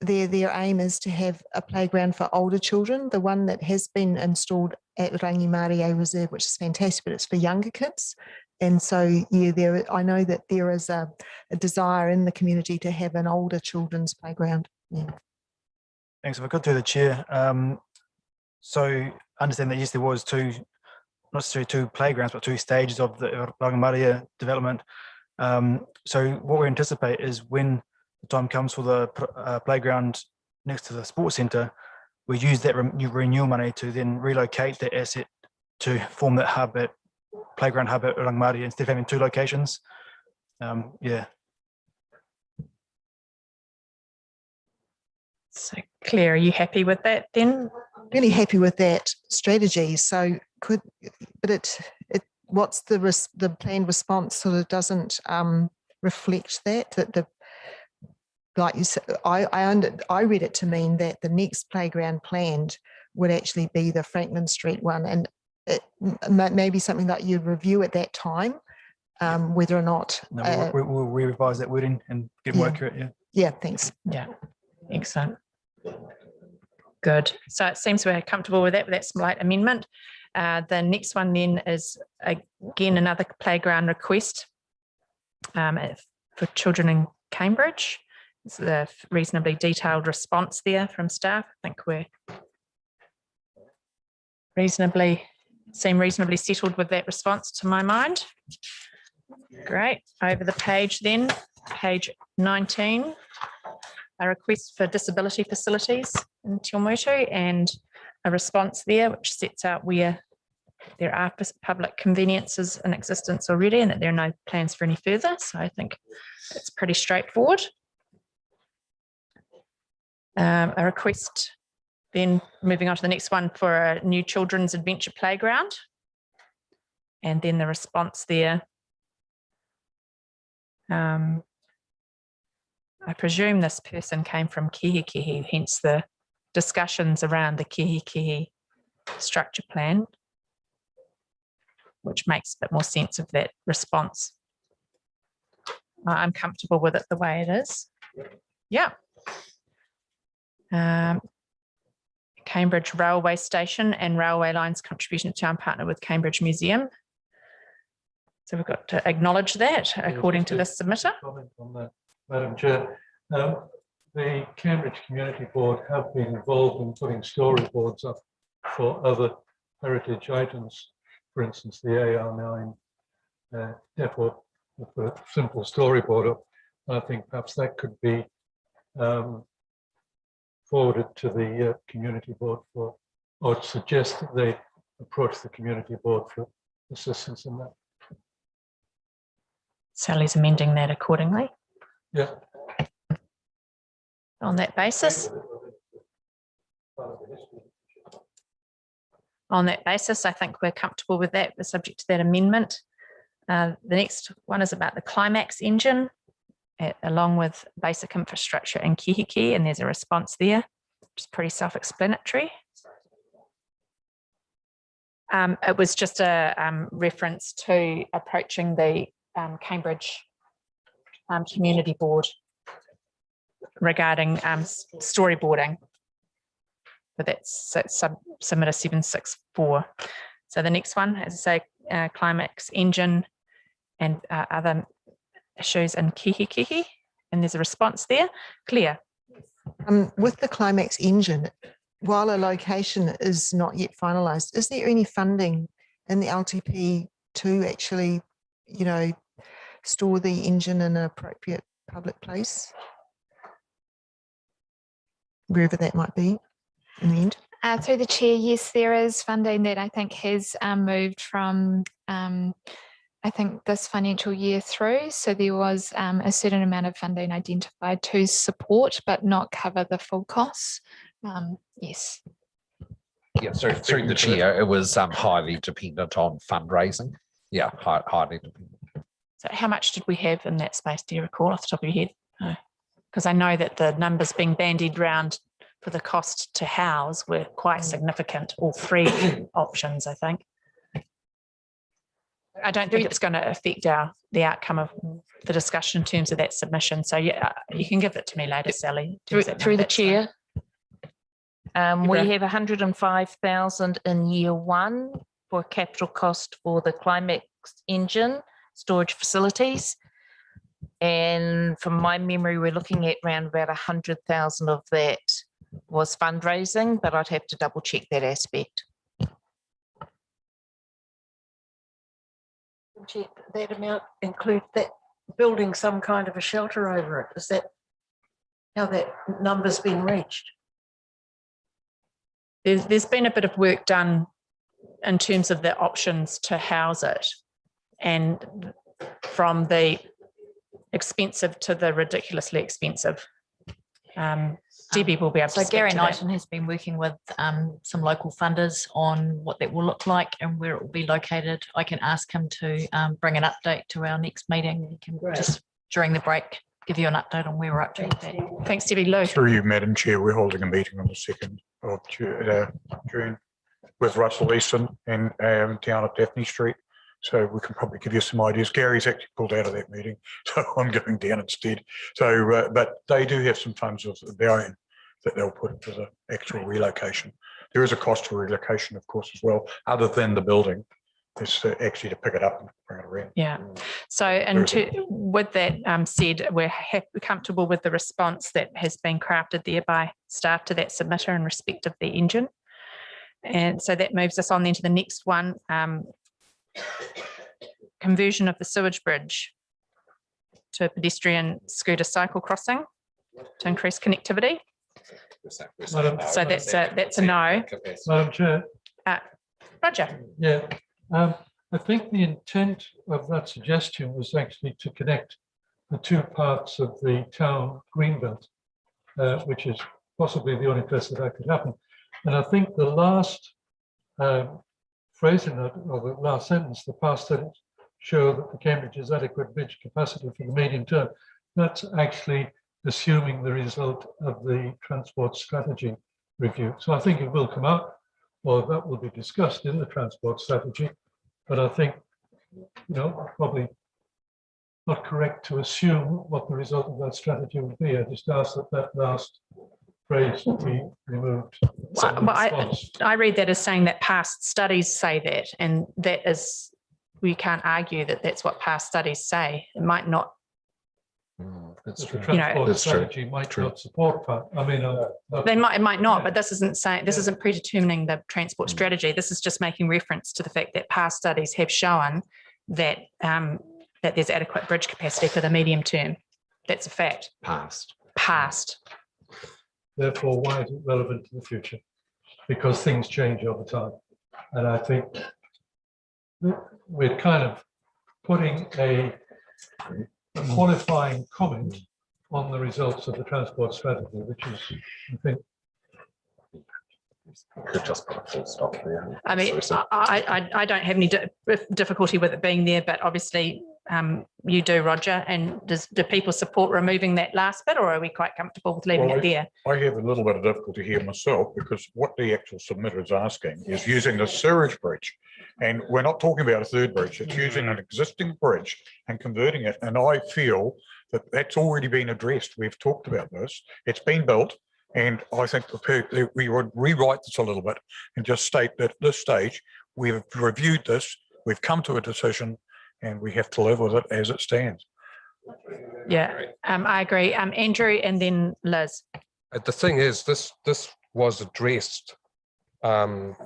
their aim is to have a playground for older children. The one that has been installed at Rangimaria Reserve, which is fantastic, but it's for younger kids. And so, yeah, I know that there is a desire in the community to have an older children's playground. Yeah. Thanks. If I could through the chair. So I understand that yes, there was not necessarily two playgrounds, but two stages of the Rangimaria development. So what we anticipate is when the time comes for the playground next to the sports centre, we use that renewal money to then relocate that asset to form that playground hub at Rangimaria instead of having two locations. Yeah. So Claire, are you happy with that then? Really happy with that strategy. So what's the planned response sort of doesn't reflect that like you said, I read it to mean that the next playground planned would actually be the Franklin Street one, and it may be something that you'd review at that time, whether or not. No, we'll revise that wording and get more accurate. Yeah. Yeah. Thanks. Yeah. Excellent. Good. So it seems we're comfortable with that slight amendment. The next one then is again another playground request for children in Cambridge. It's a reasonably detailed response there from staff. I think we're seem reasonably settled with that response to my mind. Great. Over the page then, page 19, a request for disability facilities in Te Awamutu and a response there which sets out where there are public conveniences in existence already and that there are no plans for any further. So I think it's pretty straightforward. A request then moving on to the next one for a new children's adventure playground. And then the response there. I presume this person came from Kihikihi, hence the discussions around the Kihikihi structure plan, which makes a bit more sense of that response. I'm comfortable with it the way it is. Yeah. Cambridge Railway Station and Railway Lines contribution to town partner with Cambridge Museum. So we've got to acknowledge that according to this submitter. Comment on that, Madam Chair. The Cambridge Community Board have been involved in putting storyboards up for other heritage items. For instance, the AR9 depot with a simple storyboard up. I think perhaps that could be forwarded to the community board or suggest that they approach the community board for assistance in that. Sally's amending that accordingly. Yeah. On that basis. On that basis, I think we're comfortable with that. We're subject to that amendment. The next one is about the Climax engine, along with basic infrastructure in Kihiki, and there's a response there, which is pretty self-explanatory. It was just a reference to approaching the Cambridge Community Board regarding storyboarding, but that's submitter 764. So the next one, as I say, Climax engine and other issues in Kihikihi, and there's a response there. Claire. With the Climax engine, while a location is not yet finalised, is there any funding in the LTP to actually, store the engine in an appropriate public place, wherever that might be in the end? Through the chair, yes, there is funding that I think has moved from I think this financial year through. So there was a certain amount of funding identified to support, but not cover the full costs. Yes. Yeah, so through the chair, it was highly dependent on fundraising. Yeah, highly dependent. So how much did we have in that space? Do you recall off the top of your head? Because I know that the numbers being bandied around for the cost to house were quite significant, all three options, I think. I don't think it's going to affect the outcome of the discussion in terms of that submission. So yeah, you can give it to me later, Sally. Through the chair. We have 105,000 in year one for capital cost for the Climax engine storage facilities. And from my memory, we're looking at around about 100,000 of that was fundraising, but I'd have to double check that aspect. That amount include that building some kind of a shelter over it? Is that how that number's been reached? There's been a bit of work done in terms of the options to house it, and from the expensive to the ridiculously expensive. Debbie will be able to So speak speak Gary to that. Knighton has been working with some local funders on what that will look like and where it will be located. I can ask him to bring an update to our next meeting. He can just during the break give you an update on where we're up to with that. Thanks, Debbie. Lou. Through you, Madam Chair, we're holding a meeting on the 2nd of June with Russell Easton and down at Daphne Street. So we can probably give you some ideas. Gary's actually pulled out of that meeting, so I'm going down instead. So, but they do have some funds of their own that they'll put into the actual relocation. There is a cost to relocation, of course, as well, other than the building. It's actually to pick it up and bring it around. Yeah. So, and with that said, we're comfortable with the response that has been crafted there by staff to that submitter in respect of the engine. And so that moves us on then to the next one. Conversion of the sewage bridge to a pedestrian scooter cycle crossing to increase connectivity. So that's a no. Madam Chair. Roger. Yeah, I think the intent of that suggestion was actually to connect the two parts of the town greenbelt, which is possibly the only place that could happen. And I think the last phrase in it, or the last sentence, the past studies show that the Cambridge has adequate bridge capacity for the medium term. That's actually assuming the result of the transport strategy review. So I think it will come out, or that will be discussed in the transport strategy. But I think, probably not correct to assume what the result of that strategy would be. I just ask that last phrase be removed. I read that as saying that past studies say that, and that is, we can't argue that that's what past studies say. It might not. That's true. Transport strategy might not support that. I mean, it might not, but this isn't saying, this isn't predetermining the transport strategy. This is just making reference to the fact that past studies have shown that that there's adequate bridge capacity for the medium term. That's a fact. Past. Therefore, why is it relevant to the future? Because things change over time. And I think we're kind of putting a qualifying comment on the results of the transport strategy, which is, I think, could just put a full stop there. I mean, I don't have any difficulty with it being there, but obviously you do, Roger. And do people support removing that last bit, or are we quite comfortable with leaving it there? I have a little bit of difficulty here myself, because what the actual submitter is asking is using the sewage bridge. And we're not talking about a third bridge, it's using an existing bridge and converting it. And I feel that that's already been addressed. We've talked about this, it's been built. And I think we would rewrite this a little bit and just state that at this stage, we've reviewed this, we've come to a decision, and we have to live with it as it stands. Yeah, I agree. Andrew, and then Liz. The thing is, this was addressed, and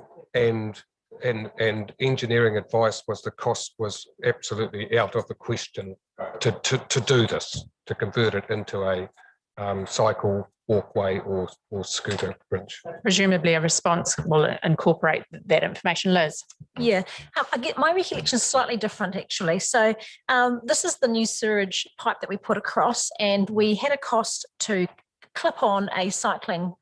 engineering advice was the cost was absolutely out of the question to do this, to convert it into a cycle walkway or scooter bridge. Presumably a response will incorporate that information. Liz. Yeah, I get my recollection is slightly different actually. So this is the new sewage pipe that we put across, and we had a cost to clip on a cycling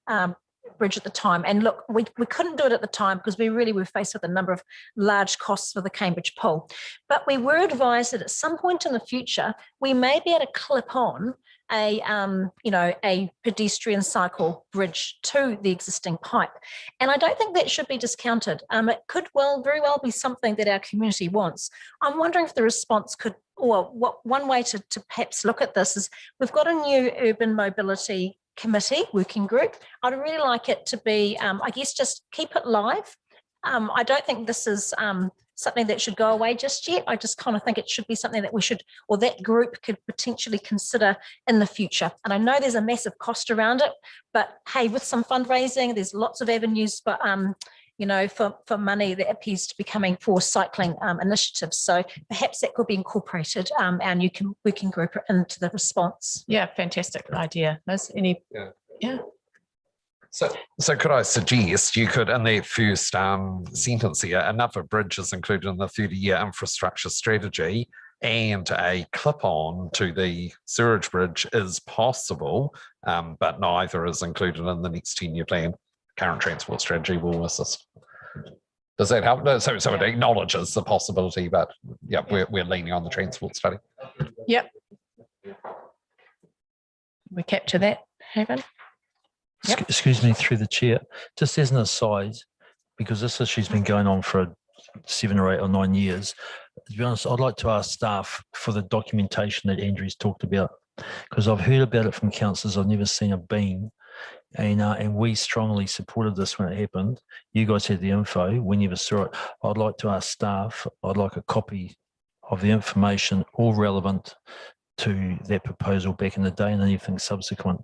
bridge at the time. And look, we couldn't do it at the time because we really were faced with a number of large costs for the Cambridge pool. But we were advised that at some point in the future, we may be able to clip on a pedestrian cycle bridge to the existing pipe. And I don't think that should be discounted. It could very well be something that our community wants. I'm wondering if the response could, or what one way to perhaps look at this is, we've got a new urban mobility committee working group. I'd really like it to be, I guess, just keep it live. I don't think this is something that should go away just yet. I just kind of think it should be something that we should, or that group could potentially consider in the future. And I know there's a massive cost around it, but hey, with some fundraising, there's lots of avenues for, for money that appears to be coming for cycling initiatives. So perhaps that could be incorporated, our new working group into the response. Yeah, fantastic idea. There's any, yeah. So could I suggest you could, in the first sentence here, another bridge is included in the 30-year infrastructure strategy, and a clip-on to the sewerage bridge is possible, but neither is included in the next 10-year plan. Current transport strategy will assist. Does that help? So it acknowledges the possibility, but yeah, we're leaning on the transport study. Yep. We capture that, Haven. Yep. Excuse me, through the chair, just as an aside, because this issue's been going on for 7 or 8 or 9 years, to be honest, I'd like to ask staff for the documentation that Andrew's talked about, because I've heard about it from councillors, I've never seen a beam, and we strongly supported this when it happened. You guys had the info, we never saw it. I'd like to ask staff, I'd like a copy of the information, all relevant to that proposal back in the day and anything subsequent.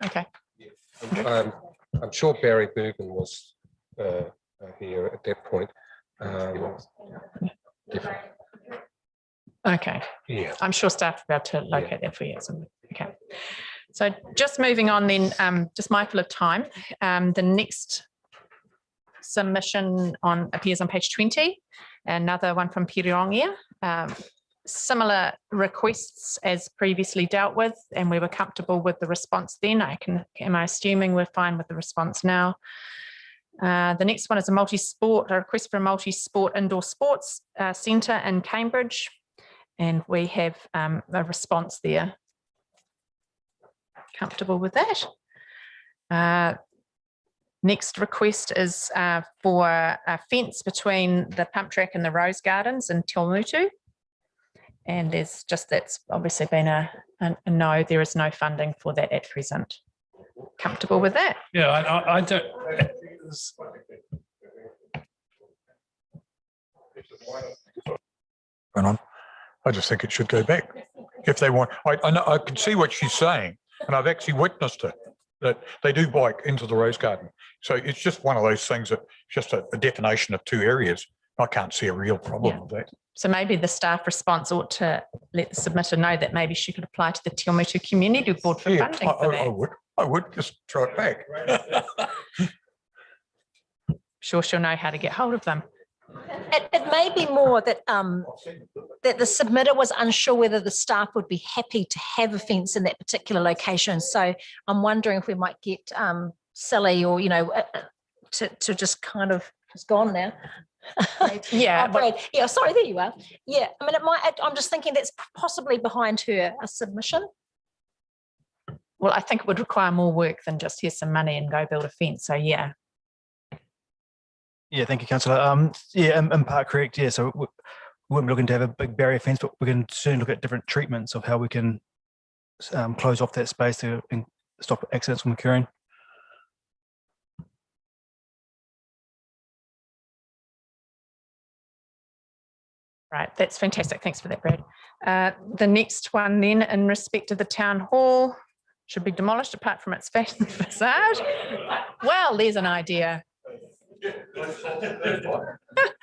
Okay. I'm sure Barry Bergen was here at that point. Okay. Yeah. I'm sure staff are about to locate that for you. Okay. So just moving on then, just mindful of time, the next submission appears on page 20, another one from Pirirongia. Similar requests as previously dealt with, and we were comfortable with the response then. Am I assuming we're fine with the response now? The next one is a request for a multi-sport indoor sports centre in Cambridge, and we have a response there. Comfortable with that. Next request is for a fence between the pump track and the Rose Gardens in Te Awamutu. And that's obviously been a no, there is no funding for that at present. Comfortable with that? Yeah, I don't. I just think it should go back if they want. I know, I can see what she's saying, and I've actually witnessed it, that they do bike into the Rose Garden. So it's just one of those things that just a definition of 2 areas. I can't see a real problem with that. So maybe the staff response ought to let the submitter know that maybe she could apply to the Te Awamutu Community Board for funding for that. I would just throw it back. Sure, she'll know how to get hold of them. It may be more that that the submitter was unsure whether the staff would be happy to have a fence in that particular location. So I'm wondering if we might get Sally or to just kind of, it's gone now. Yeah. Brad. Yeah, sorry, there you are. Yeah, I mean, I'm just thinking that's possibly behind her a submission. Well, I think it would require more work than just here's some money and go build a fence. So yeah. Yeah, thank you, Councillor. Yeah, in part correct. Yeah, so we wouldn't be looking to have a big barrier fence, but we can certainly look at different treatments of how we can close off that space to stop accidents from occurring. Right, that's fantastic. Thanks for that, Brad. The next one then, in respect of the town hall, should be demolished apart from its facade. Well, there's an idea.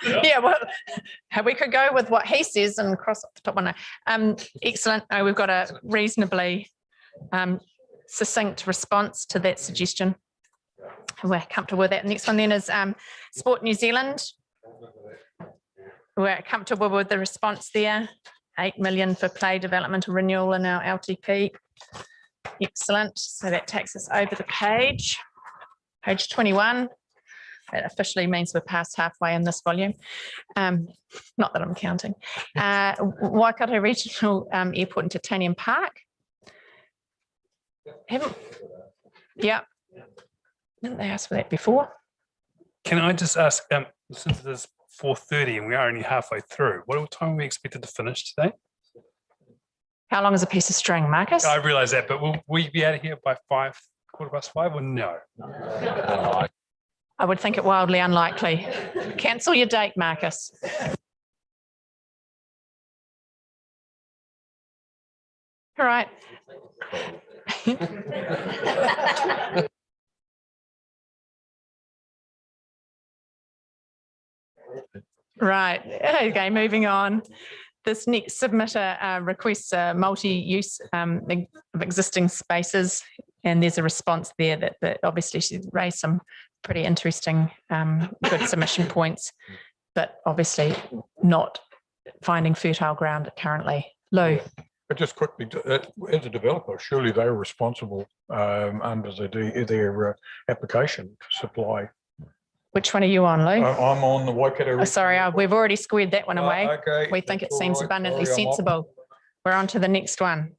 Yeah, well, we could go with what he says and cross off the top one. Excellent. We've got a reasonably succinct response to that suggestion. We're comfortable with that. Next one then is Sport New Zealand. We're comfortable with the response there. 8 million for play development and renewal in our LTP. Excellent. So that takes us over the page. Page 21. It officially means we're past halfway in this volume. Not that I'm counting. Waikato Regional Airport and Titanium Park. Yeah. Didn't they ask for that before? Can I just ask, since it is 4:30 and we are only halfway through, what time are we expected to finish today? How long is a piece of string, Marcus? I realise that, but will we be out of here by 5:15 or no? I would think it wildly unlikely. Cancel your date, Marcus. All right. Right. Okay, moving on. This next submitter requests a multi-use of existing spaces, and there's a response there that obviously she raised some pretty interesting, good submission points, but obviously not finding fertile ground currently. Lou. But just quickly, as a developer, surely they're responsible under their application to supply. Which one are you on, Lou? I'm on the Waikato. Oh, sorry, we've already squared that one away. Okay. We think it seems right. abundantly Sorry, I'm off. sensible. We're on to the next one.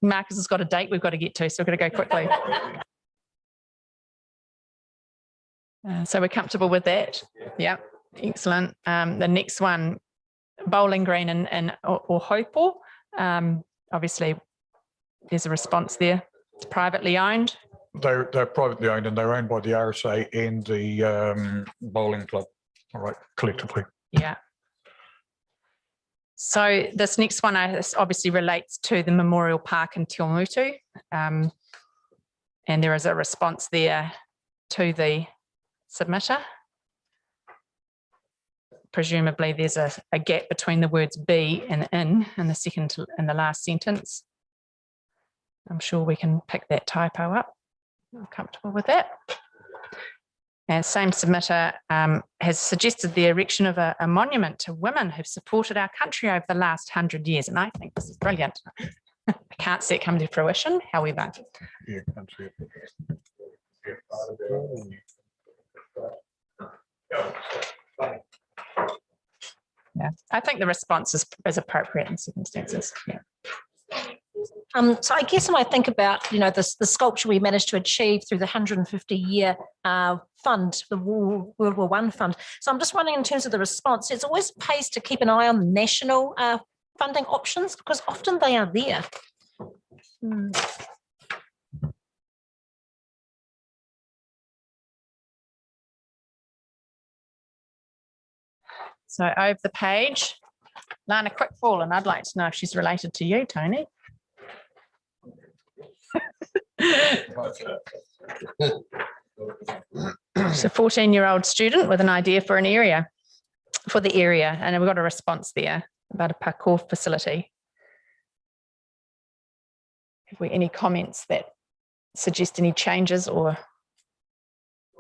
Marcus has got a date we've got to get to, so we've got to go quickly. So we're comfortable with that. Yeah, excellent. The next one, Bowling Green and Ohopo. Obviously, there's a response there. It's privately owned. They're privately owned and they're owned by the RSA and the bowling club. All right, collectively. Yeah. So this next one obviously relates to the Memorial Park in Te Awamutu. And there is a response there to the submitter. Presumably there's a gap between the words be and in the second and the last sentence. I'm sure we can pick that typo up. I'm comfortable with that. And same submitter has suggested the erection of a monument to women who've supported our country over the last 100 years. And I think this is brilliant. I can't see it come to fruition, however. Yeah, can't see it. Yeah, I think the response is appropriate in circumstances. Yeah. So I guess when I think about, the sculpture we managed to achieve through the 150-year fund, the World War I fund. So I'm just wondering in terms of the response, it's always pays to keep an eye on the national funding options because often they are there. So over the page, Lana Quickfall, and I'd like to know if she's related to you, Tony. She's a 14-year-old student with an idea for an area, and we've got a response there about a parkour facility. Have we any comments that suggest any changes or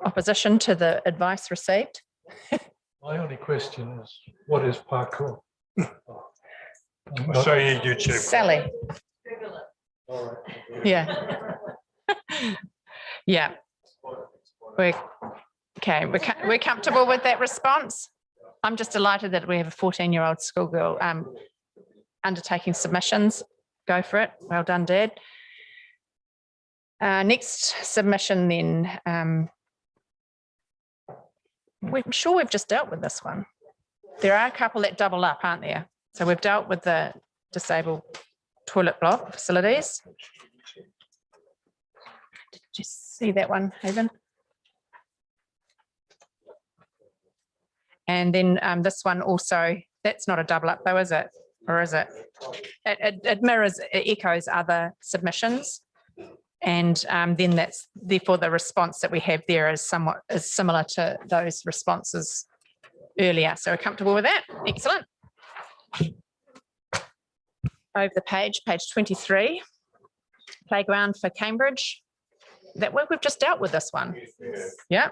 opposition to the advice received? My only question is, what is parkour? I'll show you YouTube. Sally. Yeah. Yeah. We're comfortable with that response. I'm just delighted that we have a 14-year-old schoolgirl undertaking submissions. Go for it. Well done, Dad. Next submission then. I'm sure we've just dealt with this one. There are a couple that double up, aren't there? So we've dealt with the disabled toilet block facilities. Did you see that one, Haven? And then this one also, that's not a double up though, is it? Or is it? It mirrors, it echoes other submissions. And then that's therefore the response that we have there is similar to those responses earlier. So we're comfortable with that. Excellent. Over the page 23, playground for Cambridge. That work we've just dealt with this one. Yeah.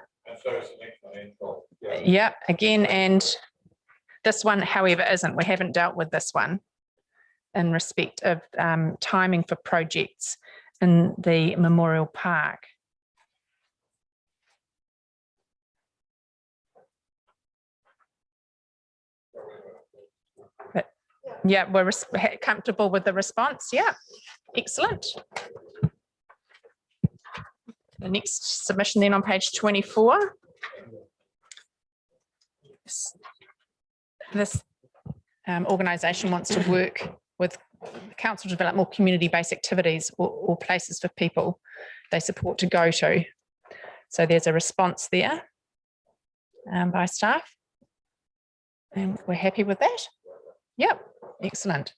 Yeah, again, and this one, however, isn't. We haven't dealt with this one in respect of timing for projects in the Memorial Park. Yeah, we're comfortable with the response. Yeah, excellent. The next submission then on page 24. This organisation wants to work with council to develop more community-based activities or places for people they support to go to. So there's a response there by staff. And we're happy with that. Yep, excellent.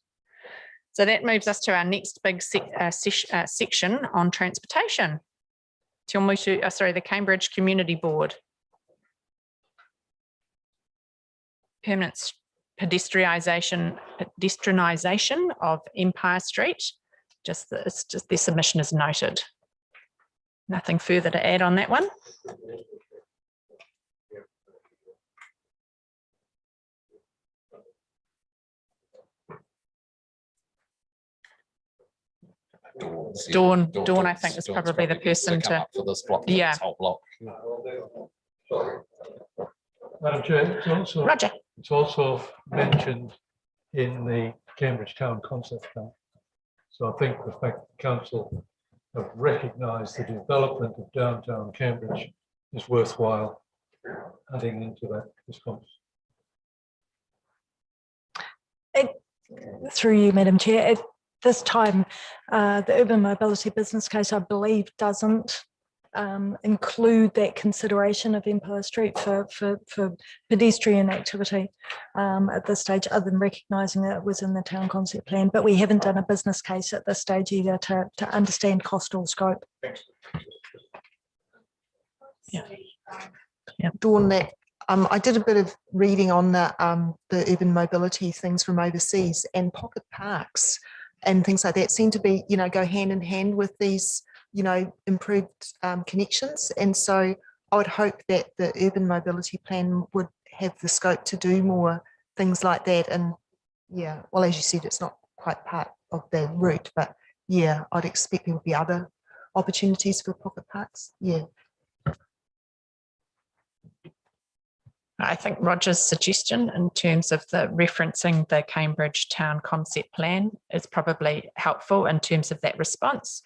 So that moves us to our next big section on transportation. The Cambridge Community Board. Permanent pedestrianisation of Empire Street. It's just their submission is noted. Nothing further to add on that one. Dawn, I think, is probably the person to come up for this block. Yeah. This whole block. Madam Chair, Roger. It's also mentioned in the Cambridge Town Concept Plan. So I think the fact the council have recognised the development of downtown Cambridge is worthwhile adding into that response. Through you, Madam Chair, at this time, the urban mobility business case, I believe, doesn't include that consideration of Empire Street for pedestrian activity at this stage, other than recognising that it was in the town concept plan. But we haven't done a business case at this stage either to understand cost or scope. Yeah. Dawn, that I did a bit of reading on the urban mobility things from overseas, and pocket parks and things like that seem to be, go hand in hand with these, improved connections. And so I would hope that the urban mobility plan would have the scope to do more things like that. And yeah, well, as you said, it's not quite part of the route, but yeah, I'd expect there would be other opportunities for pocket parks. Yeah. I think Roger's suggestion in terms of the referencing the Cambridge Town Concept Plan is probably helpful in terms of that response,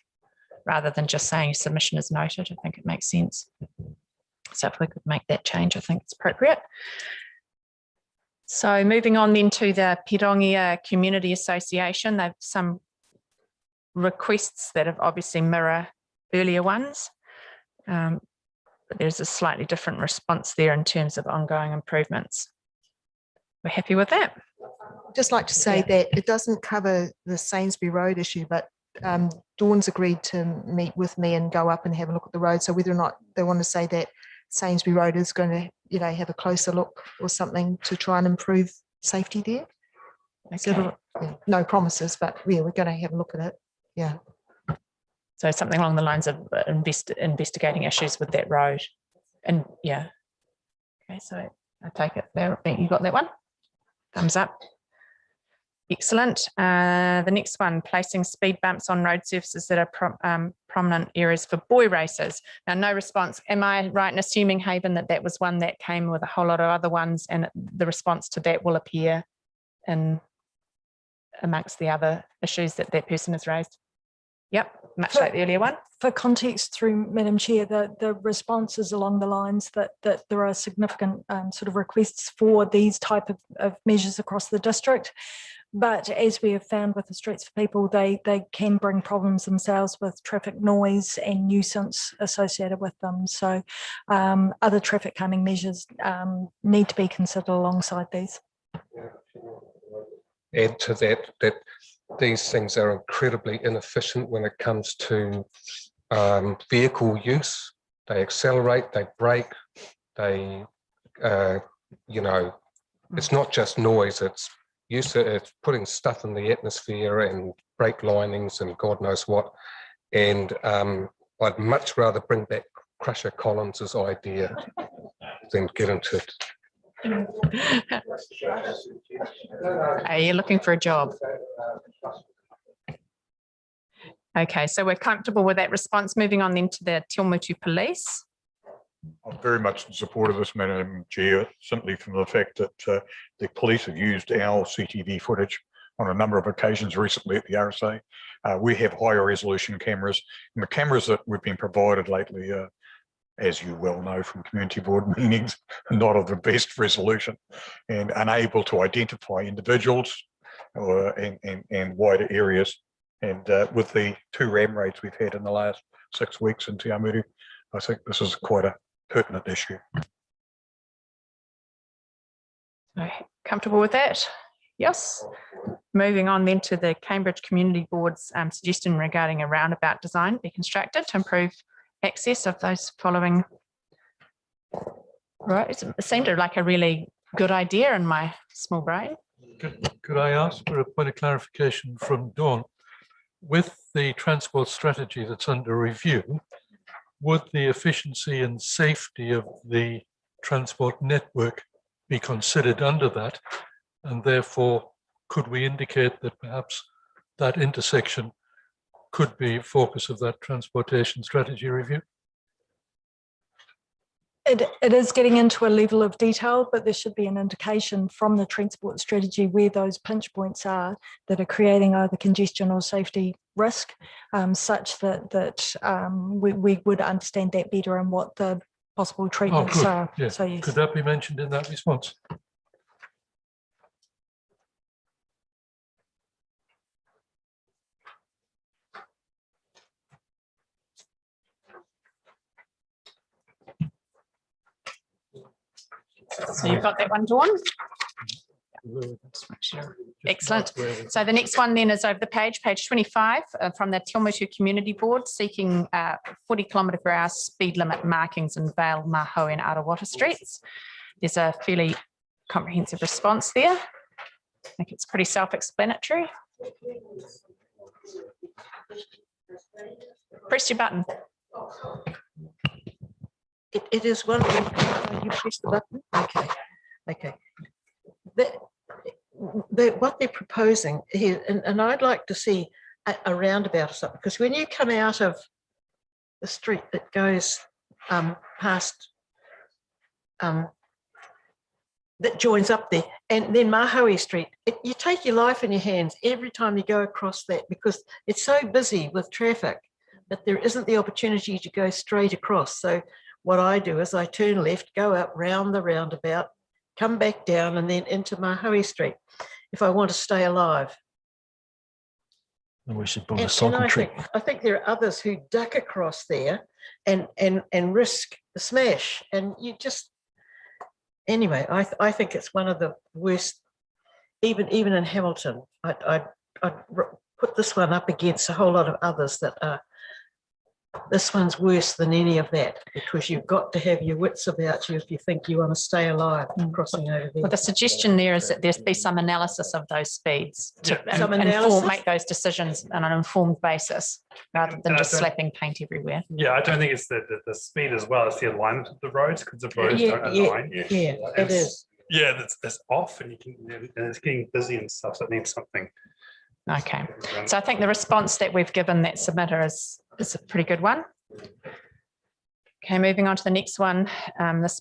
rather than just saying submission is noted. I think it makes sense. So if we could make that change, I think it's appropriate. So moving on then to the Pirongia Community Association, they've some requests that have obviously mirror earlier ones. But there's a slightly different response there in terms of ongoing improvements. We're happy with that. Just like to say that it doesn't cover the Sainsbury Road issue, but Dawn's agreed to meet with me and go up and have a look at the road. So whether or not they want to say that Sainsbury Road is going to, have a closer look or something to try and improve safety there. Okay. So, no promises, but yeah, we're going to have a look at it. Yeah. So something along the lines of investigating issues with that road. And yeah. Okay, so I take it there. You got that one? Thumbs up. Excellent. The next one, placing speed bumps on road surfaces that are prominent areas for boy races. Now, no response. Am I right in assuming, Haven, that was one that came with a whole lot of other ones, and the response to that will appear in amongst the other issues that person has raised? Yep, much like the earlier one. For context, through Madam Chair, the response is along the lines that there are significant sort of requests for these type of measures across the district. But as we have found with the Streets for People, they can bring problems themselves with traffic noise and nuisance associated with them. So other traffic calming measures need to be considered alongside these. Add to that these things are incredibly inefficient when it comes to vehicle use. They accelerate, they brake, they, it's not just noise, it's putting stuff in the atmosphere and brake linings and God knows what. And I'd much rather bring back Crusher Collins's idea than get into it. Are you looking for a job? Okay, so we're comfortable with that response. Moving on then to the Tilmutu Police. I'm very much in support of this, Madam Chair, simply from the fact that the police have used our CTV footage on a number of occasions recently at the RSA. We have higher resolution cameras, and the cameras that we've been provided lately, as you well know from community board meetings, are not of the best resolution and unable to identify individuals and wider areas. And with the 2 RAM raids we've had in the last 6 weeks in Te Awamutu, I think this is quite a pertinent issue. Comfortable with that? Yes. Moving on then to the Cambridge Community Board's suggestion regarding a roundabout design be constructed to improve access of those following. Right, it seemed like a really good idea in my small brain. Could I ask for a point of clarification from Dawn? With the transport strategy that's under review, would the efficiency and safety of the transport network be considered under that? And therefore, could we indicate that perhaps that intersection could be focus of that transportation strategy review? It is getting into a level of detail, but there should be an indication from the transport strategy where those pinch points are that are creating either congestion or safety risk, such that we would understand that better and what the possible treatments are. Yeah. So yes. Could that be mentioned in that response? So you've got that one, Dawn? Excellent. So the next one then is over the page 25, from the Te Awamutu Community Board seeking 40 km/h speed limit markings in Vale, Maho and Arawata streets. There's a fairly comprehensive response there. I think it's pretty self-explanatory. Press your button. It is one. You press the button. Okay. Okay. What they're proposing here, and I'd like to see a roundabout or something, because when you come out of the street that goes past, that joins up there, and then Mahoe Street, you take your life in your hands every time you go across that, because it's so busy with traffic that there isn't the opportunity to go straight across. So what I do is I turn left, go up round the roundabout, come back down and then into Mahoe Street if I want to stay alive. And we should build a cycle track. I think there are others who duck across there and risk the smash. And you just, anyway, I think it's one of the worst, even in Hamilton. I'd put this one up against a whole lot of others that are, this one's worse than any of that, because you've got to have your wits about you if you think you want to stay alive crossing over there. Well, the suggestion there is that there be some analysis of those speeds to make those decisions on an informed basis rather than just slapping paint everywhere. Yeah, I don't think it's the speed as well, it's the alignment of the roads, because the roads don't align. Yeah, it is. Yeah, that's off, and it's getting busy and stuff, so it needs something. Okay, so I think the response that we've given that submitter is a pretty good one. Okay, moving on to the next one. This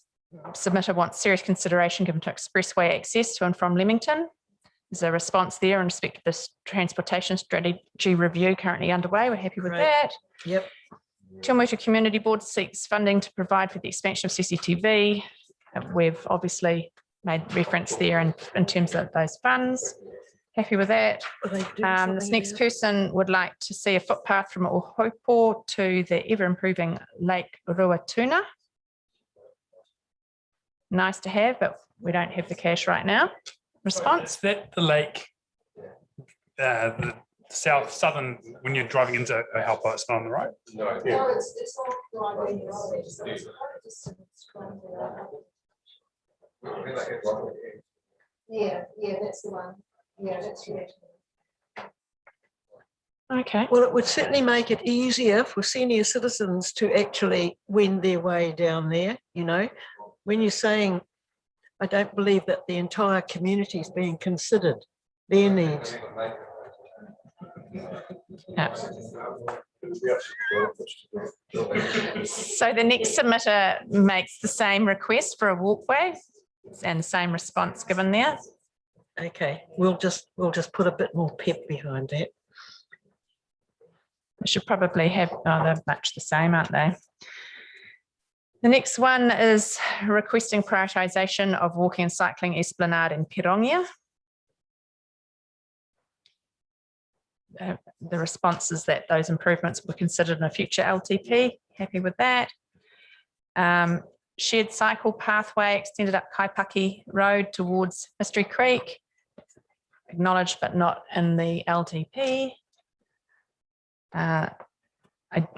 submitter wants serious consideration given to expressway access to and from Leamington. There's a response there in respect to this transportation strategy review currently underway. We're happy with that. Yep. Te Awamutu Community Board seeks funding to provide for the expansion of CCTV. We've obviously made reference there in terms of those funds. Happy with that. This next person would like to see a footpath from Ohopo to the ever-improving Lake Ruatuna. Nice to have, but we don't have the cash right now. Response? Is that the lake, the southern, when you're driving into Ohopo, it's not on the right? No, it's not driving. Yeah, that's the one. Yeah, that's right. Okay. Well, it would certainly make it easier for senior citizens to actually wend their way down there. You know, when you're saying, I don't believe that the entire community is being considered, their needs. Yeah. So the next submitter makes the same request for a walkway and the same response given there. Okay, we'll just put a bit more pep behind that. It should probably have, oh, they're much the same, aren't they? The next one is requesting prioritisation of walking and cycling esplanade in Pirongia. The response is that those improvements were considered in a future LTP. Happy with that. Shared cycle pathway extended up Kaipaki Road towards Mystery Creek. Acknowledged but not in the LTP.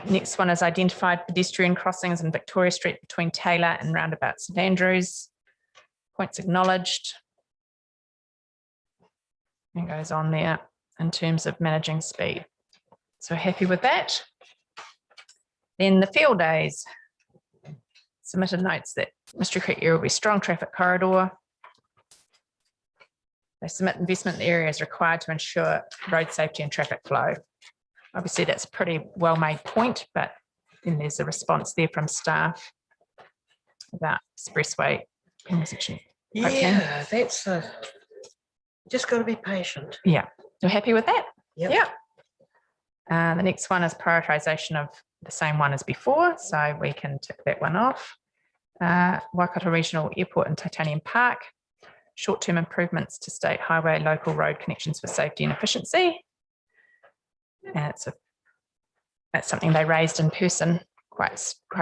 Next one is identified pedestrian crossings in Victoria Street between Taylor and roundabout St Andrews. Points acknowledged. And goes on there in terms of managing speed. So happy with that. Then the field days. Submitted notes that Mystery Creek area will be a strong traffic corridor. They submit investment in the area is required to ensure road safety and traffic flow. Obviously, that's a pretty well-made point, but then there's a response there from staff about expressway intersection. Yeah, that's just got to be patient. Yeah, you're happy with that? Yep. Yeah. The next one is prioritisation of the same one as before, so we can tick that one off. Waikato Regional Airport and Titanium Park, short-term improvements to state highway, local road connections for safety and efficiency. And that's something they raised in person quite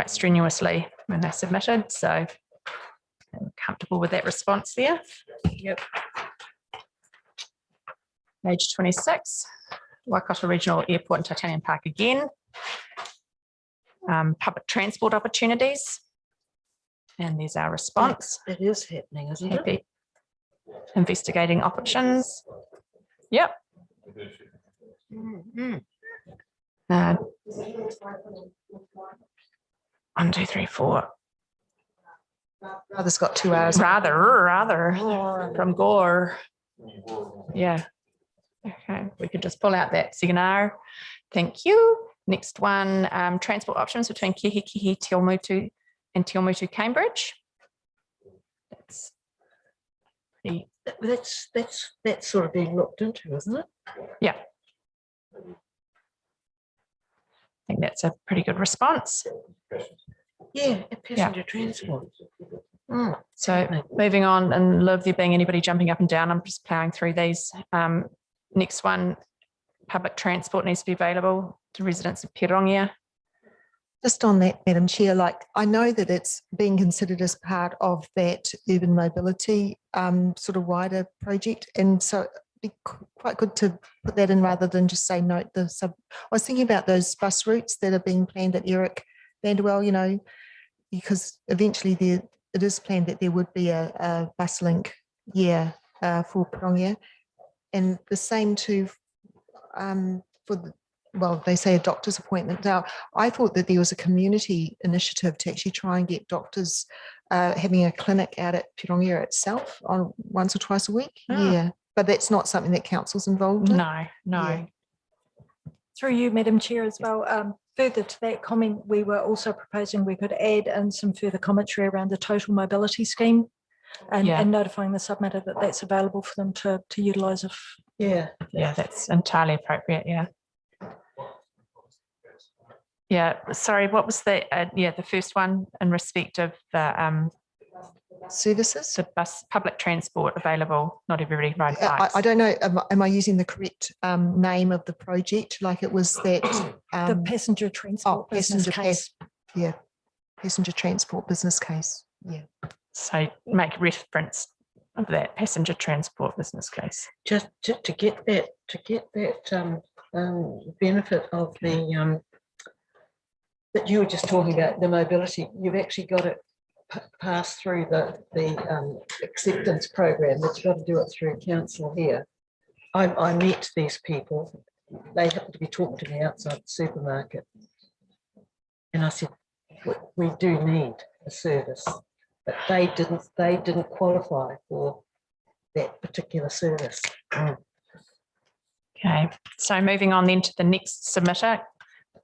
strenuously when they submitted. So I'm comfortable with that response there. Yep. Page 26, Waikato Regional Airport and Titanium Park again. Public transport opportunities. And there's our response. It is happening, isn't Happy. it? Investigating options. Yep. 1, 2, 3, 4. Rather's got 2 hours. Rather from Gore. Yeah. Okay, we could just pull out that signal. Thank you. Next one, transport options between Kihikihi, Te Awamutu and Te Awamutu, Cambridge. That's sort of being looked into, isn't it? Yeah. I think that's a pretty good response. Yeah, passenger transport. So moving on, and lieu of there being anybody jumping up and down, I'm just plowing through these. Next one, public transport needs to be available to residents of Pirongia. Just on that, Madam Chair, like I know that it's being considered as part of that urban mobility sort of wider project, and so it'd be quite good to put that in rather than just say note the sub. I was thinking about those bus routes that are being planned at Eric Vanderwell, you know, because eventually it is planned that there would be a bus link, for Pirongia, and the same too for the. Well, they say a doctor's appointment. Now, I thought that there was a community initiative to actually try and get doctors having a clinic out at Pirongia itself on once or twice a week. Oh. Yeah, but that's not something that council's involved in. No. Yeah. Through you, Madam Chair, as well. Further to that comment, we were also proposing we could add in some further commentary around the total mobility scheme and notifying the submitter that that's available for them to utilise if. Yeah, that's entirely appropriate. Yeah. Yeah, sorry, what was the the first one in respect of the services? The bus public transport available, not everybody ride bikes. I don't know, am I using the correct name of the project? Like it was that the passenger transport business case. Passenger transport business case. Yeah. So make reference of that passenger transport business case. Just to get that benefit of the that you were just talking about, the mobility, you've actually got it pass through the acceptance program, but you've got to do it through council here. I met these people. They happened to be talking to me outside the supermarket. And I said, we do need a service, but they didn't qualify for that particular service. Okay, so moving on then to the next submitter.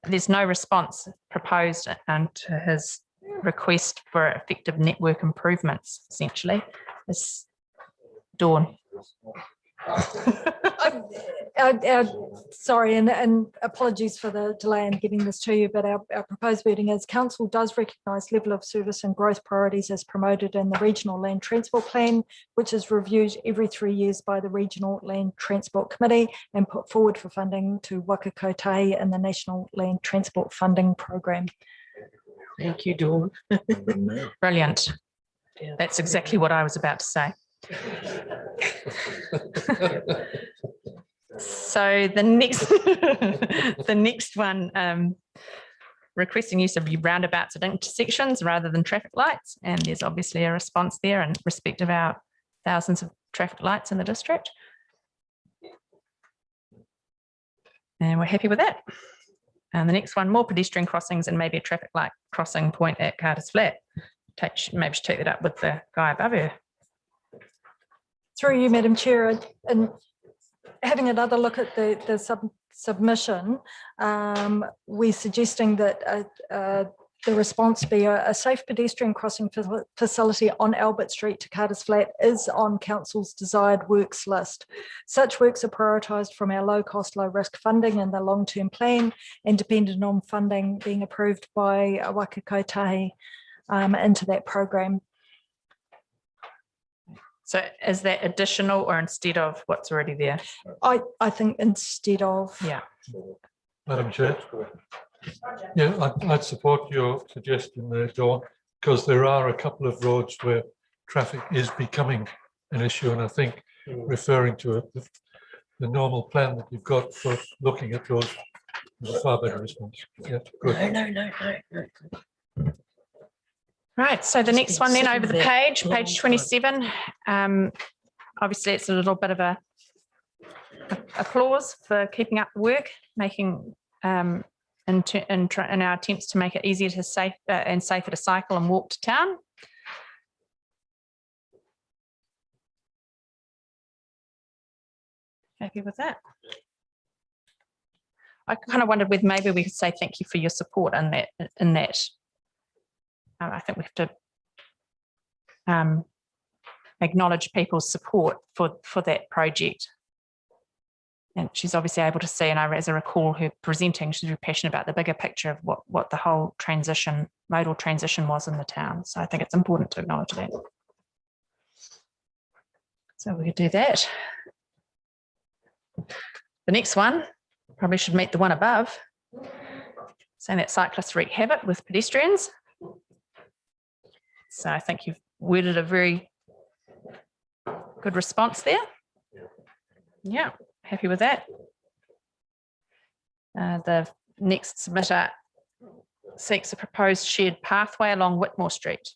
There's no response proposed to his request for effective network improvements, essentially. It's Dawn. Sorry, and apologies for the delay in getting this to you, but our proposed wording is council does recognise level of service and growth priorities as promoted in the Regional Land Transport Plan, which is reviewed every 3 years by the Regional Land Transport Committee and put forward for funding to Waka Kotahi in the National Land Transport Funding Programme. Thank you, Dawn. Brilliant. That's exactly what I was about to say. So the next, the next one, requesting use of roundabouts at intersections rather than traffic lights, and there's obviously a response there in respect of our thousands of traffic lights in the district, and we're happy with that. And the next one, more pedestrian crossings and maybe a traffic light crossing point at Carter's Flat. Maybe take that up with the guy above her. Through you, Madam Chair, and having another look at the submission, we're suggesting that the response be a safe pedestrian crossing facility on Albert Street to Carter's Flat is on Council's desired works list. Such works are prioritised from our low cost, low risk funding in the long-term plan and dependent on funding being approved by Waka Kotahi into that program. So is that additional or instead of what's already there? I think instead of. Yeah. Madam Chair. Yeah, I'd support your suggestion there, Dawn, because there are a couple of roads where traffic is becoming an issue, and I think referring to it, the normal plan that you've got for looking at those is a far better response. Yeah, good. No. Right, so the next one then over the page 27. Obviously, it's a little bit of a applause for keeping up the work, making in our attempts to make it easier to safer to cycle and walk to town. Happy with that? I kind of wondered whether maybe we could say thank you for your support in that. I think we have to acknowledge people's support for that project. And she's obviously able to see, and as I recall her presenting, she's very passionate about the bigger picture of what the whole modal transition was in the town. So I think it's important to acknowledge that. So we could do that. The next one probably should meet the one above, saying that cyclists wreak havoc with pedestrians. So I think you've worded a very good response there. Yeah, happy with that. The next submitter seeks a proposed shared pathway along Whitmore Street.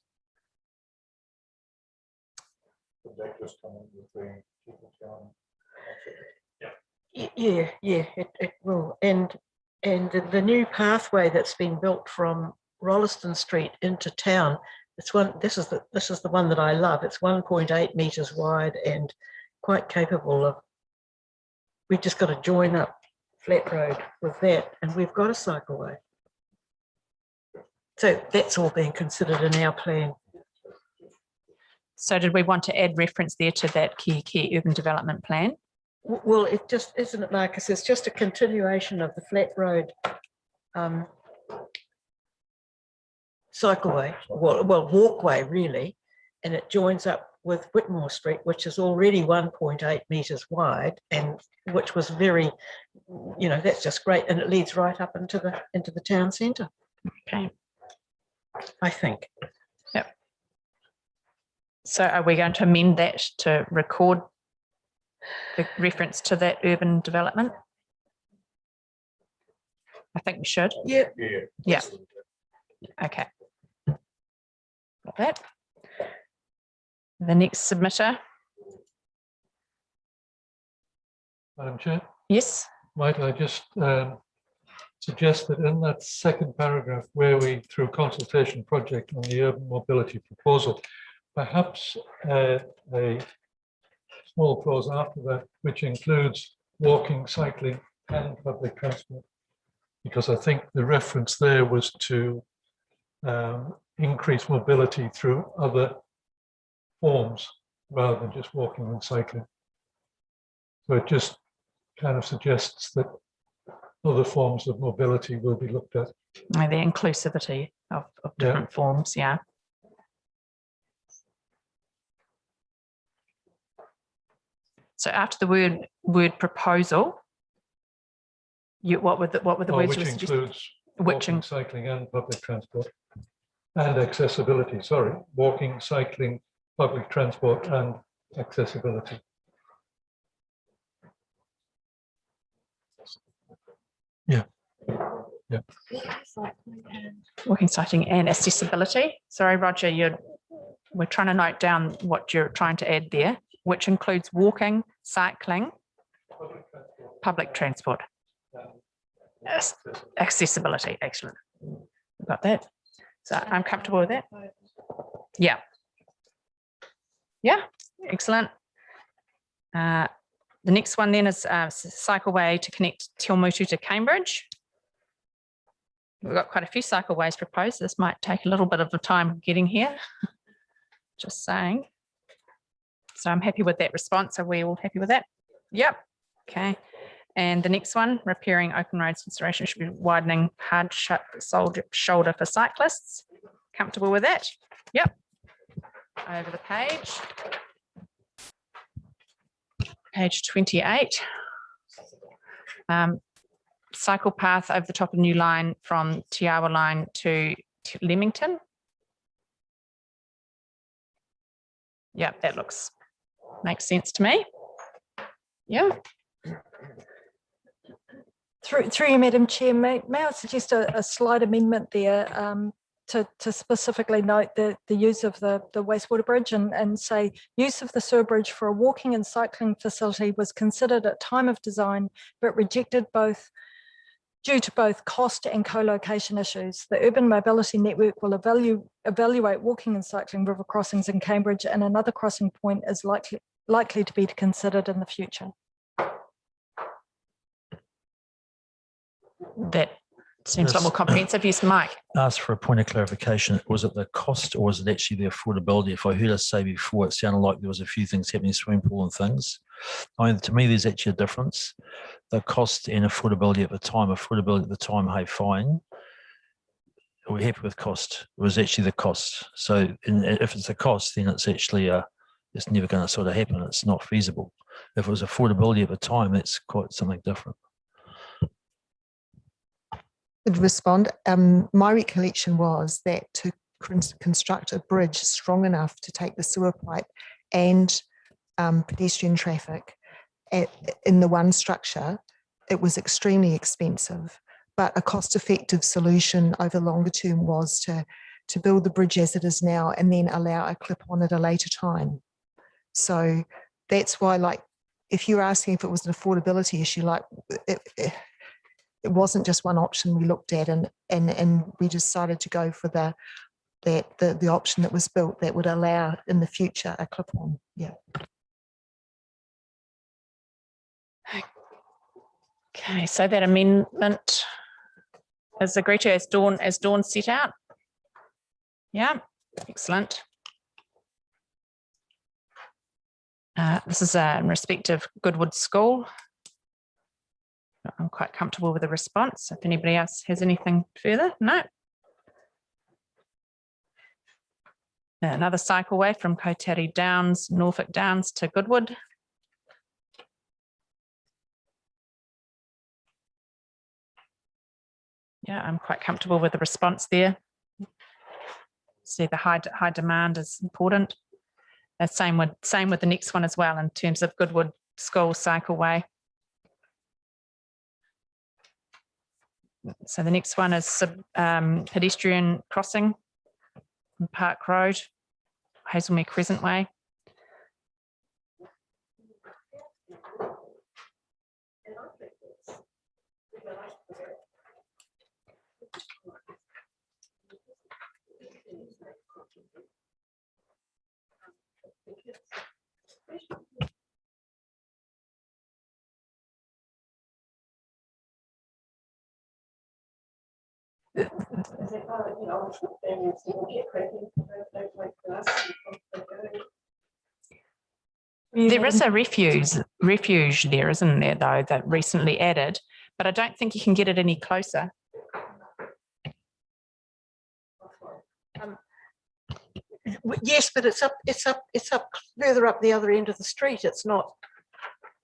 Yeah, it will. And the new pathway that's been built from Rolleston Street into town, this is the one that I love. It's 1.8 meters wide and quite capable of, we've just got to join up Flat Road with that, and we've got a cycleway. So that's all being considered in our plan. So did we want to add reference there to that key urban development plan? Well, it just, isn't it, Marcus? It's just a continuation of the Flat Road cycleway, well, walkway really, and it joins up with Whitmore Street, which is already 1.8 meters wide, and which was very, that's just great, and it leads right up into the town centre. Okay, I think. Yep. So are we going to amend that to record the reference to that urban development? I think we should. Yeah. Yeah. Okay. Got that. The next submitter. Madam Chair? Yes. Might I just suggest that in that second paragraph where we, through consultation project on the urban mobility proposal, perhaps a small clause after that, which includes walking, cycling and public transport, because I think the reference there was to increase mobility through other forms rather than just walking and cycling. So it just kind of suggests that other forms of mobility will be looked at. And the inclusivity of different forms, yeah. So after the word proposal, what were the words? Which you were suggesting? includes walking, cycling and public transport and accessibility. Sorry, walking, cycling, public transport and accessibility. Yeah. Yeah. Walking, cycling and accessibility. Sorry, Roger, we're trying to note down what you're trying to add there, which includes walking, cycling, public transport. Accessibility, excellent. Got that. So I'm comfortable with that. Yeah. Yeah, excellent. The next one then is cycleway to connect Te Awamutu to Cambridge. We've got quite a few cycleways proposed. This might take a little bit of a time getting here. Just saying. So I'm happy with that response. Are we all happy with that? Yep. Okay. And the next one, repairing open roads consideration should be widening hard shut shoulder for cyclists. Comfortable with that? Yep. Over the page. Page 28. Cycle path over the top of New Line from Te Awa Line to Leamington. Yeah, that makes sense to me. Yeah. Through you, Madam Chair, may I suggest a slight amendment there to specifically note the use of the wastewater bridge and say use of the sewer bridge for a walking and cycling facility was considered at time of design, but rejected due to both cost and co-location issues. The urban mobility network will evaluate walking and cycling river crossings in Cambridge, and another crossing point is likely to be considered in the future. That seems a lot more comprehensive. Yes, Mike. Ask for a point of clarification. Was it the cost or was it actually the affordability? If I heard us say before, it sounded like there was a few things happening, swimming pool and things. To me, there's actually a difference. The cost and affordability at the time. Affordability at the time, hey, fine. We're happy with cost. It was actually the cost. So if it's the cost, then it's actually it's never going to sort of happen. It's not feasible. If it was affordability at the time, that's quite something different. Would respond. My recollection was that to construct a bridge strong enough to take the sewer pipe and pedestrian traffic in the one structure, it was extremely expensive. But a cost-effective solution over longer term was to build the bridge as it is now and then allow a clip on at a later time. So that's why, like, if you're asking if it was an affordability issue, like it wasn't just one option we looked at, and we decided to go for the option that was built that would allow in the future a clip on. Yeah. Okay, so that amendment is agreed to as Dawn set out. Yeah, excellent. This is in respect of Goodwood School. I'm quite comfortable with the response. If anybody else has anything further, no. Another cycleway from Kotari Downs, Norfolk Downs to Goodwood. Yeah, I'm quite comfortable with the response there. See, the high demand is important. Same with the next one as well in terms of Goodwood School cycleway. So the next one is pedestrian crossing on Park Road, Hazelmere Crescent Way. There is a refuse refuge there, isn't there, though, that recently added, but I don't think you can get it any closer. Yes, but it's up further up the other end of the street. It's not.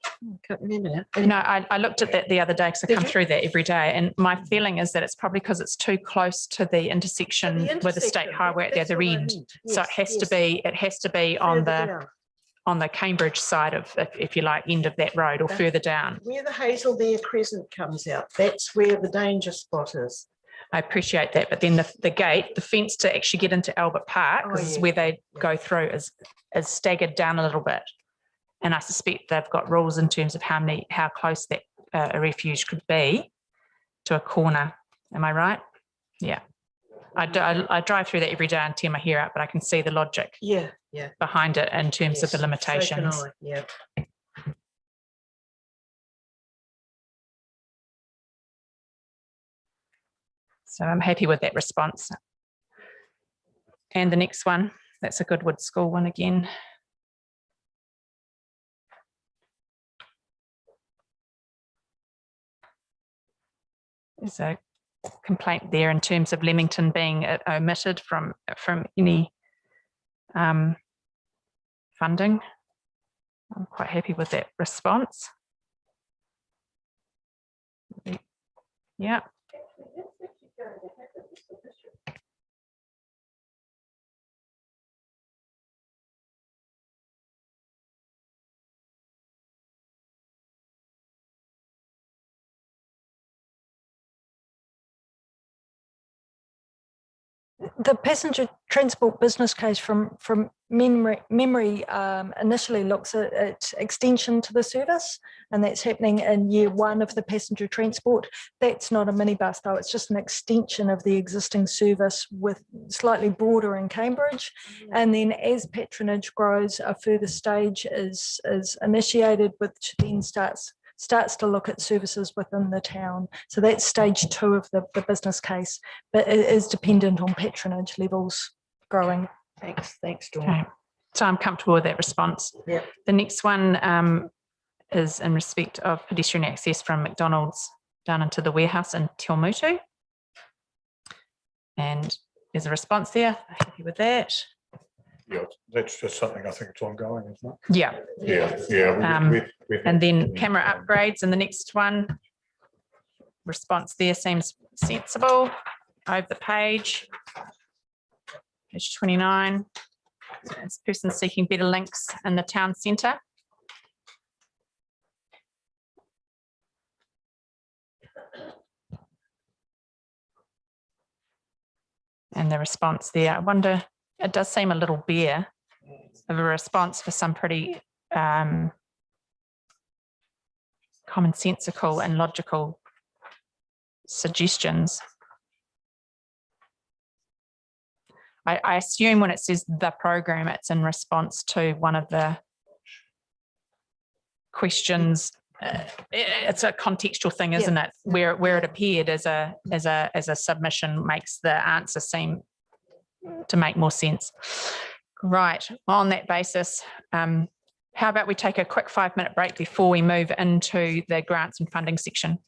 I can't remember. No, I looked at that the other day because I Did come you? through there every day, and my feeling is that it's probably because it's too close to the intersection with the state highway at the other end. So it has to be on the Cambridge side of, if you like, end of that road or further down. Where the Hazelmere Crescent comes out, that's where the danger spot is. I appreciate that, but then the gate, the fence to actually get into Albert Park, because is where they go through, is staggered down a little bit. And I suspect they've got rules in terms of how close that a refuge could be to a corner. Am I right? Yeah. I drive through that every day and tear my hair out, but I can see the logic behind it in terms of the limitations. Yeah. So I'm happy with that response. And the next one, that's a Goodwood School one again. There's a complaint there in terms of Leamington being omitted from any funding. I'm quite happy with that response. Yeah. The passenger transport business case from memory initially looks at extension to the service, and that's happening in year 1 of the passenger transport. That's not a minibus though, it's just an extension of the existing service with slightly broader in Cambridge. And then as patronage grows, a further stage is initiated, which then starts to look at services within the town. So that's stage 2 of the business case, but it is dependent on patronage levels growing. Thanks, Dawn. Okay. So I'm comfortable with that response. Yep. The next one is in respect of pedestrian access from McDonald's down into the warehouse in Te Awamutu. And there's a response there. Happy with that. Yeah, that's just something I think it's ongoing, isn't it? Yeah. Yeah. And then camera upgrades in the next one. Response there seems sensible. Over the page. Page 29. This person seeking better links in the town centre. And the response there, I wonder, it does seem a little bare of a response for some pretty commonsensical and logical suggestions. I assume when it says the program, it's in response to one of the questions. It's a contextual thing, isn't it? Where it appeared as a submission makes the answer seem to make more sense. Right. On that basis, how about we take a quick 5-minute break before we move into the grants and funding section?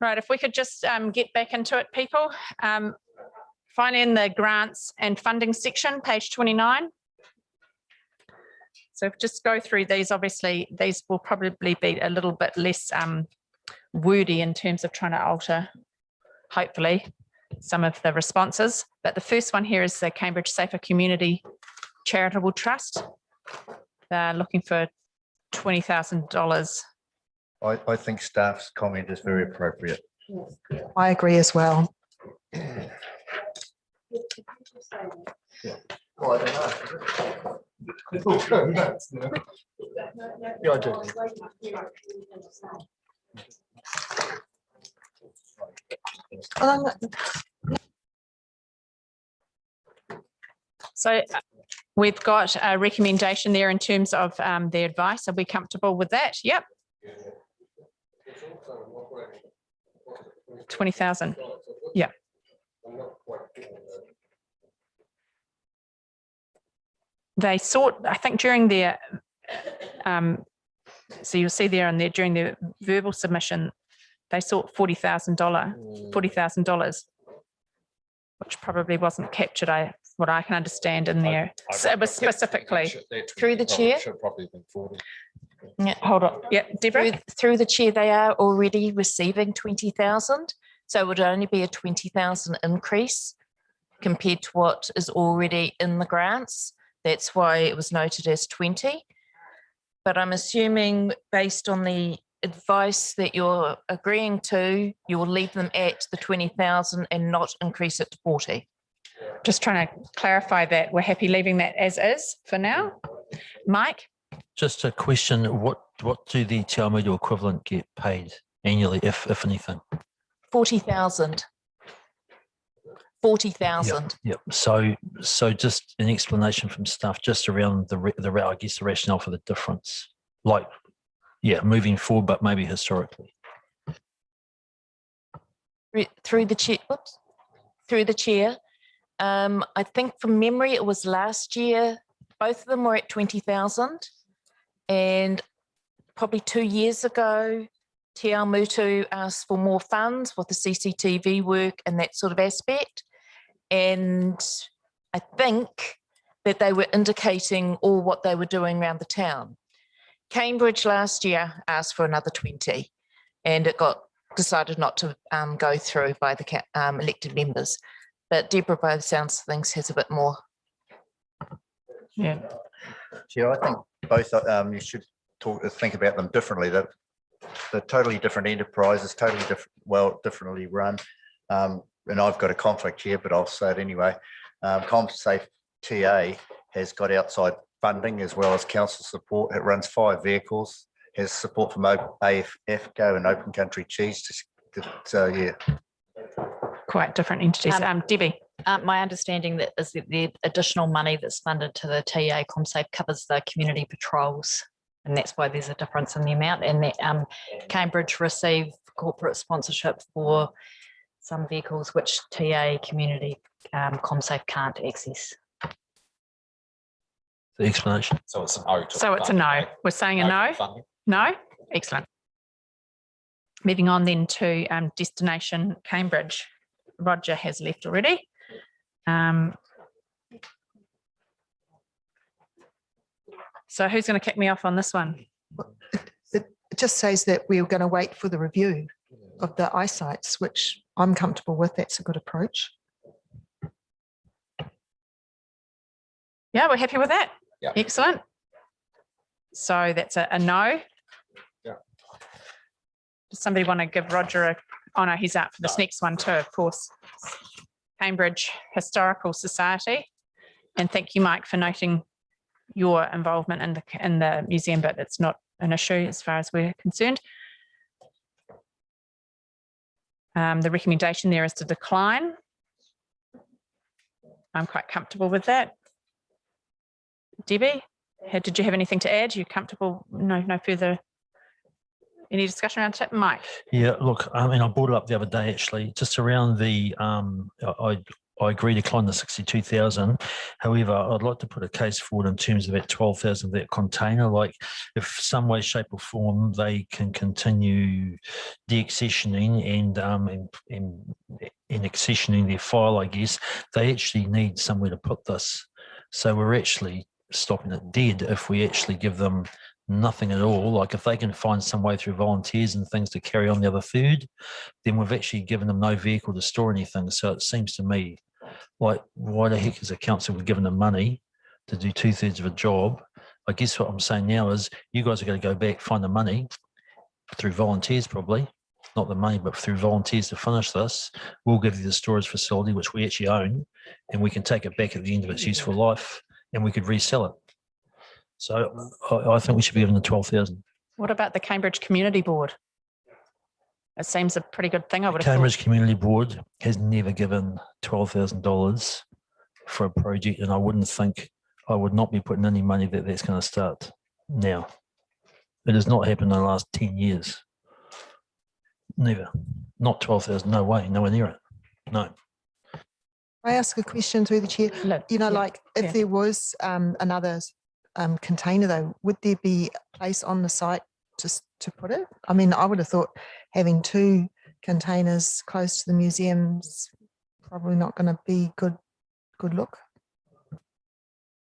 Right, if we could just get back into it, people. Find in the grants and funding section, page 29. So just go through these. Obviously, these will probably be a little bit less wordy in terms of trying to alter, hopefully, some of the responses. But the first one here is the Cambridge Safer Community Charitable Trust. They're looking for $20,000. I think staff's comment is very appropriate. I agree as well. Yeah. Well, I don't know. Yeah, I do. So we've got a recommendation there in terms of their advice. Are we comfortable with that? Yep. 20,000. Yeah. They sought, I think, during their, so you'll see there and there during their verbal submission, they sought $40,000, which probably wasn't captured. What I can understand in there. So it was specifically through the chair. Should probably have been 40. Yeah, hold on. Yeah, Deborah. Through the chair, they are already receiving 20,000. So it would only be a 20,000 increase compared to what is already in the grants. That's why it was noted as 20. But I'm assuming based on the advice that you're agreeing to, you will leave them at the 20,000 and not increase it to 40. Just trying to clarify that. We're happy leaving that as is for now. Mike? Just a question, what do the Te Awamutu equivalent get paid annually, if anything? 40,000. 40,000. Yep. So just an explanation from staff just around I guess the rationale for the difference, like, yeah, moving forward, but maybe historically. Through the chair. Whoops. Through the chair. I think from memory, it was last year, both of them were at 20,000. And probably 2 years ago, Te Awamutu asked for more funds with the CCTV work and that sort of aspect. And I think that they were indicating all what they were doing around the town. Cambridge last year asked for another 20 and it got decided not to go through by the elected members. But Deborah, by the sounds of things, has a bit more. Yeah. Chair, I think both you should think about them differently. They're totally different enterprises, totally different, differently run. And I've got a conflict here, but I'll say it anyway. ComSafe TA has got outside funding as well as council support. It runs 5 vehicles, has support from AFCO and Open Country Cheese. So yeah. Quite different entities. Debbie. My understanding that is that the additional money that's funded to the TA ComSafe covers the community patrols, and that's why there's a difference in the amount. And that Cambridge receive corporate sponsorship for some vehicles which TA community ComSafe can't access. The explanation. So it's a no. So it's a no. We're saying a no. No. Excellent. Moving on then to Destination Cambridge. Roger has left already. So who's going to kick me off on this one? It just says that we're going to wait for the review of the eyesights, which I'm comfortable with. That's a good approach. Yeah, we're happy with that. Yeah. Excellent. So that's a no. Yeah. Does somebody want to give Roger a, oh no, he's up for this next one too, of course. Cambridge Historical Society. And thank you, Mike, for noting your involvement in the museum, but it's not an issue as far as we're concerned. The recommendation there is to decline. I'm quite comfortable with that. Debbie, did you have anything to add? You comfortable? No further. Any discussion around it? Mike? Yeah, look, I mean, I brought it up the other day, actually, just around the, I I agree, decline the 62,000. However, I'd like to put a case forward in terms of that 12,000 of that container. Like, if some way, shape, or form they can continue deaccessioning and accessioning their file, I guess they actually need somewhere to put this. So we're actually stopping it dead if we actually give them nothing at all. Like, if they can find some way through volunteers and things to carry on the other third, then we've actually given them no vehicle to store anything. So it seems to me like, why the heck is a council given them money to do 2/3 of a job? I guess what I'm saying now is you guys are going to go back, find the money through volunteers, probably not the money, but through volunteers to finish this. We'll give you the storage facility, which we actually own, and we can take it back at the end of its useful life and we could resell it. So I think we should be given the 12,000. What about the Cambridge Community Board? It seems a pretty good thing, I would have Cambridge thought. Community Board has never given $12,000 for a project, and I would not be putting any money that's going to start now. It has not happened in the last 10 years. Never. Not 12,000. No way. Nowhere near it. No. I ask a question through the chair. You know, like if there was another container though, would there be a place on the site just to put it? I mean, I would have thought having 2 containers close to the museum's probably not going to be good look.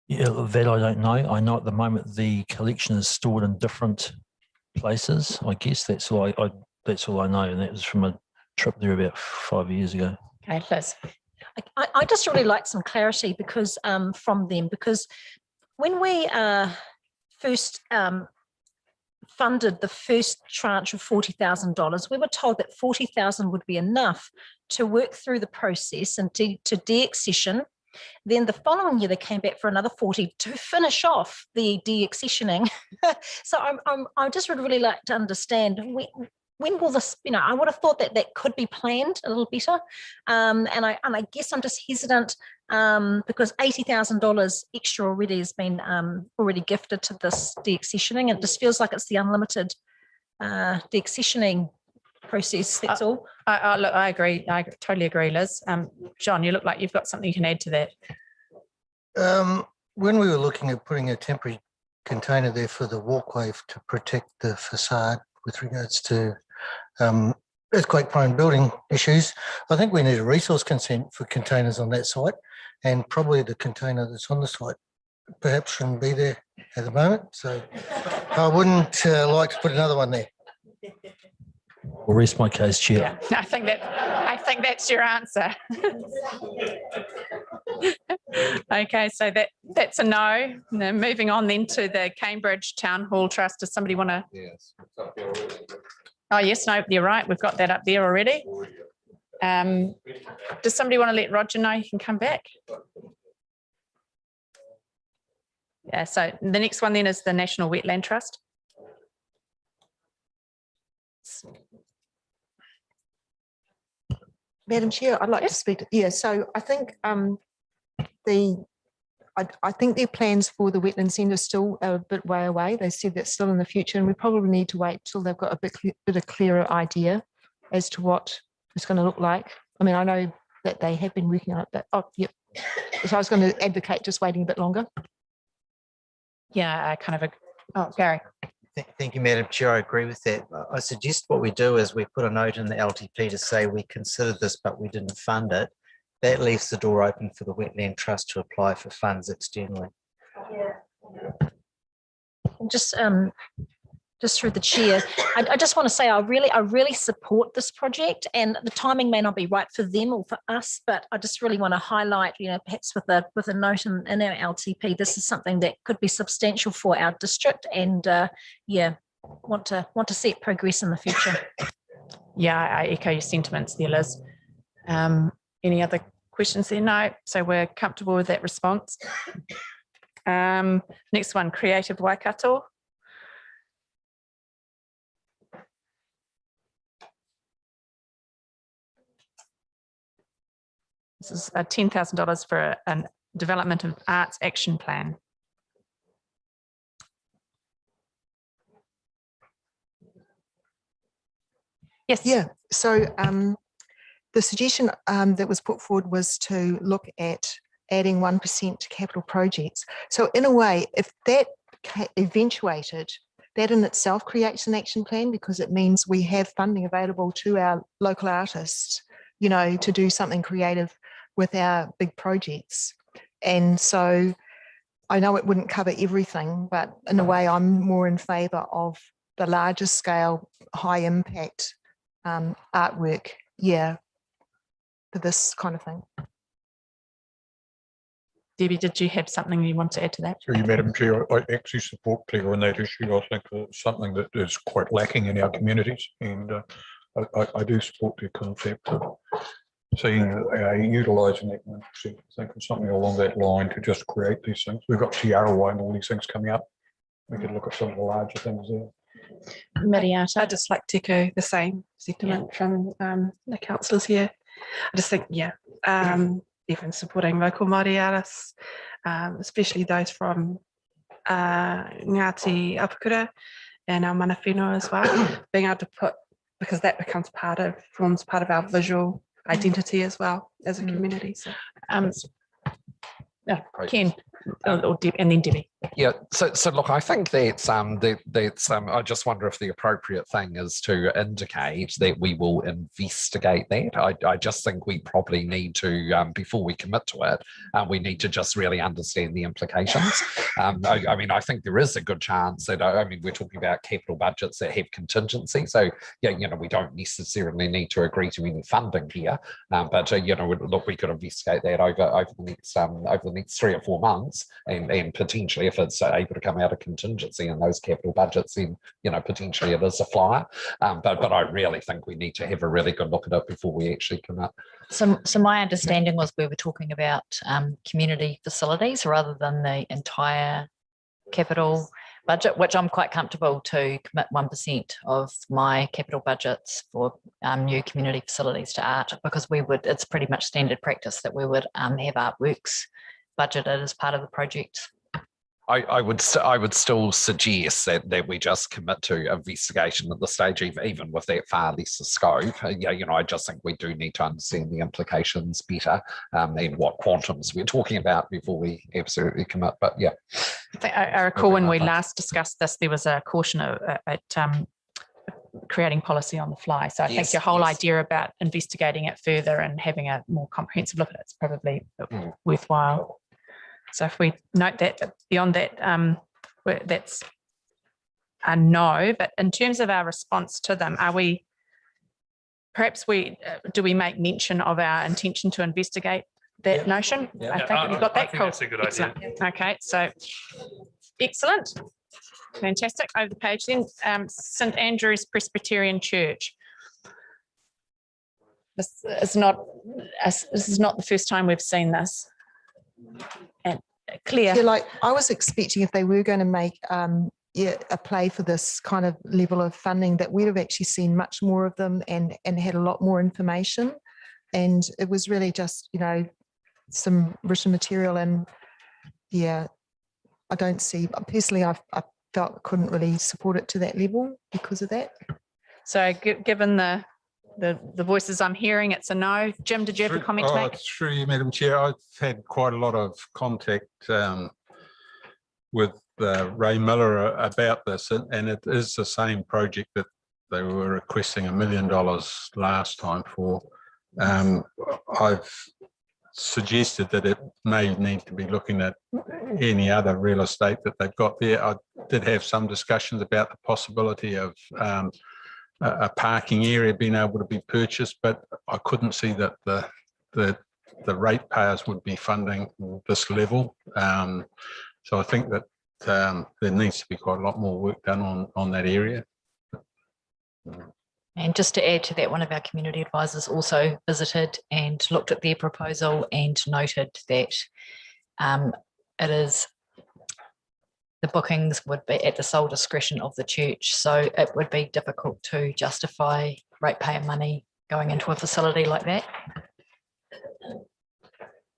Yeah, that I don't know. I know at the moment the collection is stored in different places. I guess that's all that's all I know, and that was from a trip there about 5 years ago. Okay, Liz. I just really like some clarity because from them, because when we first funded the first tranche of $40,000, we were told that 40,000 would be enough to work through the process and to deaccession. Then the following year they came back for another 40 to finish off the deaccessioning. So I just would really like to understand when will this, you know, I would have thought that that could be planned a little better. And I guess I'm just hesitant because $80,000 extra already has been already gifted to this deaccessioning. It just feels like it's the unlimited deaccessioning process, that's all. Look, I agree. I totally agree, Liz. John, you look like you've got something you can add to that. When we were looking at putting a temporary container there for the walkway to protect the facade with regards to earthquake-prone building issues, I think we need a resource consent for containers on that site, and probably the container that's on the site perhaps shouldn't be there at the moment. So I wouldn't like to put another one there. I'll rest my case, Chair. Yeah, I think that's your answer. Okay, so that's a no. Now, moving on then to the Cambridge Town Hall Trust. Does somebody want to? Yes. It's up there already. Oh yes, no, you're right. We've got that up there already. Does somebody want to let Roger know he can come back? Yeah, so the next one then is the National Wetland Trust. Madam Chair, I'd like to speak. So I think I think their plans for the wetland centre are still a bit way away. They said that's still in the future, and we probably need to wait till they've got a bit of clearer idea as to what it's going to look like. I mean, I know that they have been working on it, but so I was going to advocate just waiting a bit longer. Yeah, I kind of. Oh, Gary. Thank you, Madam Chair. I agree with that. I suggest what we do is we put a note in the LTP to say we considered this, but we didn't fund it. That leaves the door open for the Wetland Trust to apply for funds externally. Just through the chair, I just want to say I really support this project, and the timing may not be right for them or for us, but I just really want to highlight, you know, perhaps with a note in our LTP, this is something that could be substantial for our district, and want to see it progress in the future. Yeah, I echo your sentiments there, Liz. Any other questions there? No. So we're comfortable with that response. Next one, Creative Waikato. This is $10,000 for a development of arts action plan. Yes. Yeah. So the suggestion that was put forward was to look at adding 1% to capital projects. So in a way, if that eventuated, that in itself creates an action plan, because it means we have funding available to our local artists, you know, to do something creative with our big projects. And so I know it wouldn't cover everything, but in a way I'm more in favour of the larger scale, high impact artwork, yeah, for this kind of thing. Debbie, did you have something you want to add to that? Through you, Madam Chair, I actually support Claire on that issue. I think it's something that is quite lacking in our communities, and I do support the concept of seeing utilising that 1%. I think it's something along that line to just create these things. We've got TRY and all these things coming up. We could look at some of the larger things there. Mariata. I'd just like to echo the same sentiment from the councillors here. I just think, even supporting local Māori artists, especially those from Ngāti Apakura and our mana whenua as well, being able to put, because that forms part of our visual identity as well as a community. So, Ken, and then Debbie. Yeah, so look, I think that's I just wonder if the appropriate thing is to indicate that we will investigate that. I just think we probably need to, before we commit to it, we need to just really understand the implications. I mean, I think there is a good chance that, I mean, we're talking about capital budgets that have contingency. So, yeah, you know, we don't necessarily need to agree to any funding here, but, you know, look, we could investigate that over the next 3 or 4 months, and potentially if it's able to come out of contingency in those capital budgets, then, you know, potentially it is a flyer. But I really think we need to have a really good look at it before we actually commit. So my understanding was we were talking about community facilities rather than the entire capital budget, which I'm quite comfortable to commit 1% of my capital budgets for new community facilities to art, because it's pretty much standard practice that we would have artworks budgeted as part of the project. I would still suggest that we just commit to investigation at the stage, even with that far lesser scope. Yeah, you know, I just think we do need to understand the implications better, and what quantums we're talking about before we absolutely commit. But yeah, I recall when we last discussed this, there was a caution at creating policy on the fly. So I think your whole idea about investigating it further and having a more comprehensive look at it's probably worthwhile. So if we note that, but beyond that, that's a no. But in terms of our response to them, do we make mention of our intention to investigate that notion? I think you've got that. Cool. That's a good idea. Okay, so excellent. Fantastic. Over the page then, St Andrew's Presbyterian Church. This is not the first time we've seen this. And Claire. Yeah, like I was expecting if they were going to make a play for this kind of level of funding, that we'd have actually seen much more of them and had a lot more information. And it was really just, you know, some written material. And yeah, I don't see, personally, I felt I couldn't really support it to that level because of that. So given the voices I'm hearing, it's a no. Jim, did you have a comment to make? Through you, Madam Chair, I've had quite a lot of contact with Ray Miller about this, and it is the same project that they were requesting $1 million last time for. I've suggested that it may need to be looking at any other real estate that they've got there. I did have some discussions about the possibility of a parking area being able to be purchased, but I couldn't see that the ratepayers would be funding this level. So I think that there needs to be quite a lot more work done on that area. And just to add to that, one of our community advisors also visited and looked at their proposal and noted that it is, the bookings would be at the sole discretion of the church. So it would be difficult to justify ratepayer money going into a facility like that.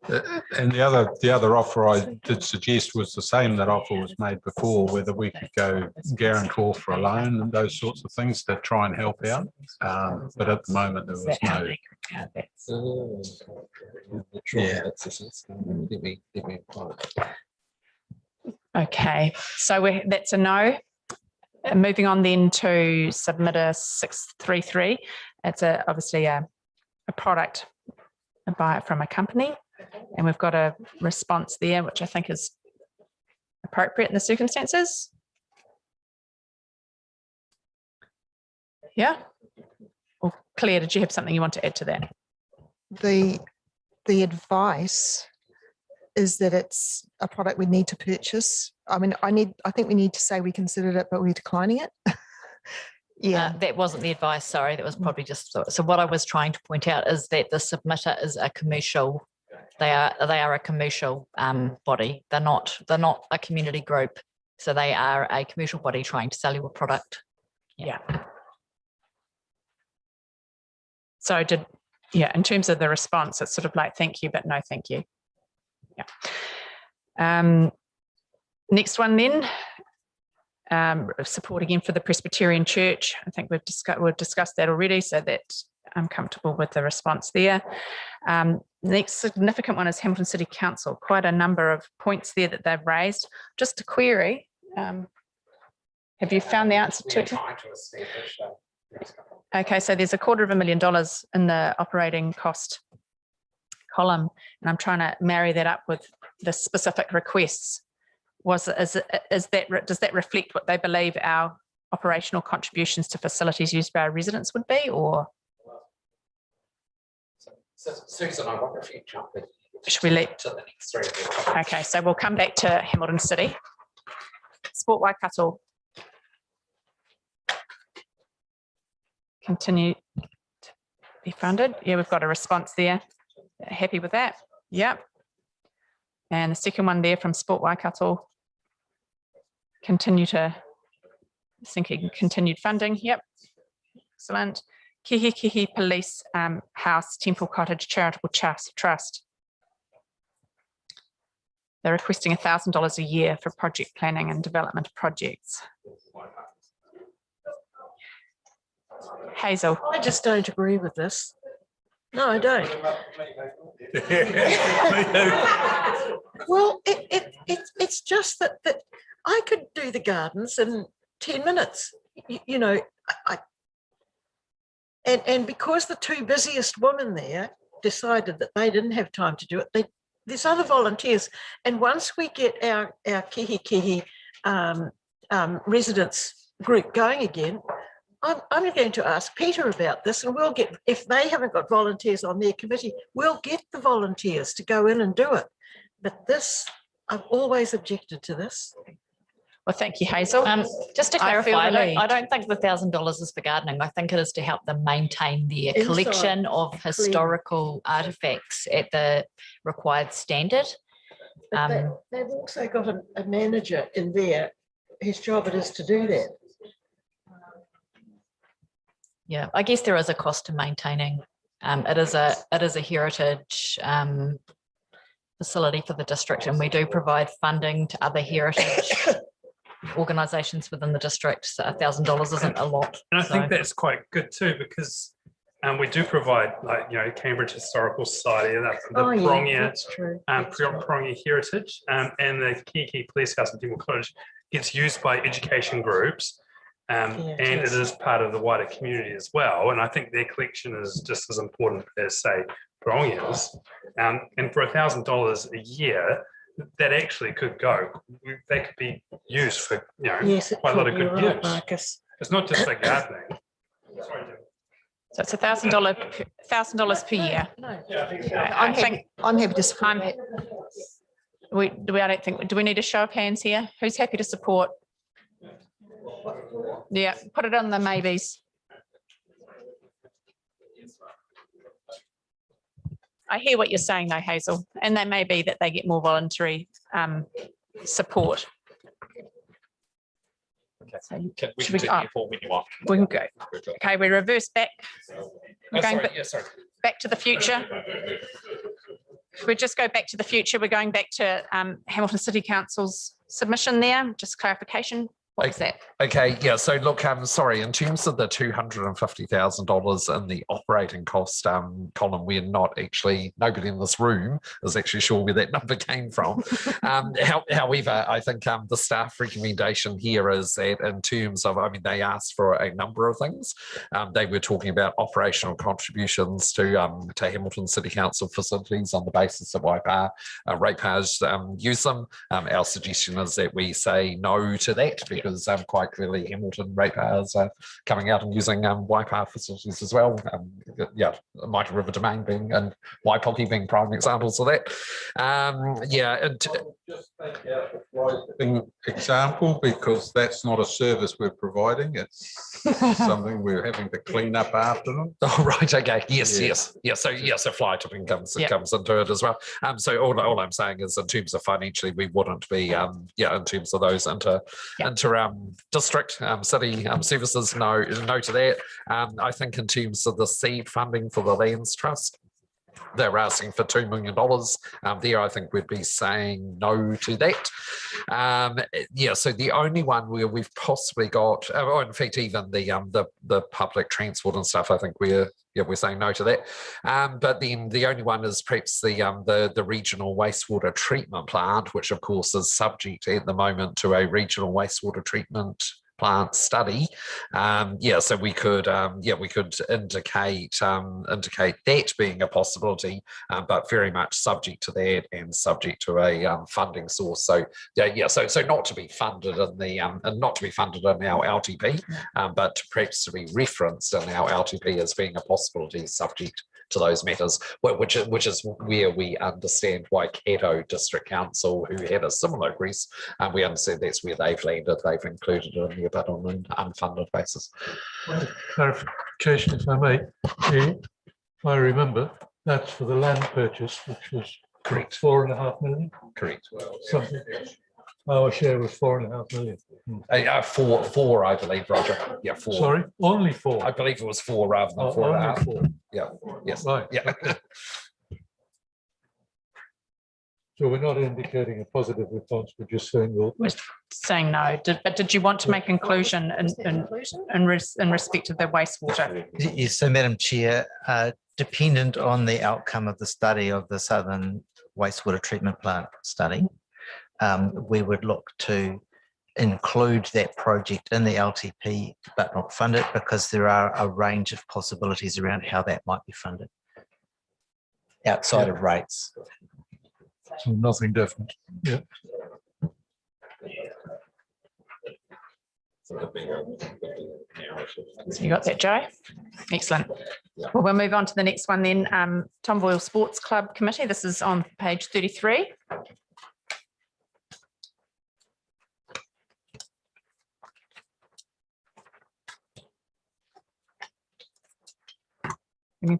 And the other offer I did suggest was the same that offer was made before, whether we could go guarantor for a loan and those sorts of things to try and help out. But at the moment there was no. Okay, so that's a no. Moving on then to submitter 633. It's obviously a product, a buy it from a company. And we've got a response there, which I think is appropriate in the circumstances. Yeah. Well, Claire, did you have something you want to add to that? The advice is that it's a product we need to purchase. I mean, I think we need to say we considered it, but we're declining it. Yeah. That wasn't the advice, sorry, that was probably just, so what I was trying to point out is that the submitter is a commercial, they are a commercial body. They're not a community group. So they are a commercial body trying to sell you a product. Yeah. So in terms of the response, it's sort of like, thank you, but no, thank you. Yeah. Next one then, support again for the Presbyterian Church. I think we've discussed that already, so that I'm comfortable with the response there. The next significant one is Hamilton City Council. Quite a number of points there that they've raised. Just a query, have you found the answer to it? Okay, so there's $250,000 in the operating cost column, and I'm trying to marry that up with the specific requests. Does that reflect what they believe our operational contributions to facilities used by our residents would be, or? Susan, I wonder if you jump in. Should we let? To the next three. Okay, so we'll come back to Hamilton City. Sport Waikato. Continue to be funded. Yeah, we've got a response there. Happy with that? Yep. And the second one there from Sport Waikato. Continue to thinking continued funding. Yep. Excellent. Kihi Police House Temple Cottage Charitable Trust. They're requesting $1,000 a year for project planning and development projects. Hazel. I just don't agree with this. No, I don't. Well, it's just that I could do the gardens in 10 minutes. You know, and because the two busiest women there decided that they didn't have time to do it, there's other volunteers. And once we get our Kihi residents group going again, I'm going to ask Peter about this, and we'll get, if they haven't got volunteers on their committee, we'll get the volunteers to go in and do it. But this, I've always objected to this. Well, thank you, Hazel. Just to clarify, I don't think the $1,000 is for gardening. I think it is to help them maintain their collection of historical artifacts at the required standard. But they've also got a manager in there whose job it is to do that. Yeah, I guess there is a cost to maintaining. It is a heritage facility for the district, and we do provide funding to other heritage organisations within the district. So $1,000 isn't a lot. And I think that's quite good too, because we do provide, like, you know, Cambridge Historical Society, the Prongia Heritage, and the Kiki Police House in Temple Cottage gets used by education groups. And it is part of the wider community as well. And I think their collection is just as important as, say, Prongia's. And for $1,000 a year, that actually could go. They could be used for, you know, quite a lot of good use. Marcus. It's not just for gardening. So it's $1,000 per year. No. I'm happy to support. Do we need a show of hands here? Who's happy to support? Yeah, put it on the maybes. I hear what you're saying though, Hazel, and that may be that they get more voluntary support. Okay. So we can take the form when you want. We can go. Okay, we reverse back. We're going sorry. back to the future. If we just go back to the future, we're going back to Hamilton City Council's submission there, just clarification. What was that? Okay, yeah, so look, sorry, in terms of the $250,000 in the operating cost column, we're not actually, nobody in this room is actually sure where that number came from. However, I think the staff recommendation here is that in terms of, I mean, they asked for a number of things. They were talking about operational contributions to Hamilton City Council facilities on the basis of Waipa ratepayers use them. Our suggestion is that we say no to that because quite clearly Hamilton ratepayers are coming out and using Waipa facilities as well. Yeah, Mitre River Domain being and Waipoki being prime examples of that. Yeah, and just take out the fly example because that's not a service we're providing. It's something we're having to clean up after them. Oh, right. Okay. Yes. So fly tipping comes into it as well. So all I'm saying is in terms of financially, we wouldn't be in terms of those inter district city services, no to that. I think in terms of the seed funding for the Lands Trust, they're asking for $2 million. There, I think we'd be saying no to that. Yeah, so the only one where we've possibly got, or in fact, even the public transport and stuff, I think we're saying no to that. But then the only one is perhaps the regional wastewater treatment plant, which of course is subject at the moment to a regional wastewater treatment plant study. So we could indicate that being a possibility, but very much subject to that and subject to a funding source. So so not to be funded in the and not to be funded in our LTP, but perhaps to be referenced in our LTP as being a possibility subject to those matters, which is where we understand Waikato District Council, who had a similar request, we understand that's where they've landed. They've included it in there, but on an unfunded basis. Clarification, if I may. If I remember, that's for the land purchase, which was correct. 4.5 million. Correct. Something. Our share was 4.5 million. Four, I believe, Roger. Yeah, 4. Sorry, only 4. I believe it was 4 rather than 4.5. 4. Yeah. Yes. Right. Yeah. Okay. So we're not indicating a positive response. We're just saying we're saying no. But did you want to make inclusion in respect to the wastewater? Yes, so Madam Chair, dependent on the outcome of the study of the Southern Wastewater Treatment Plant study, we would look to include that project in the LTP, but not fund it because there are a range of possibilities around how that might be funded outside of rates. So nothing definite. Yeah. So you got that, Joe? Excellent. Well, we'll move on to the next one then. Tom Boyle Sports Club Committee. This is on page 33.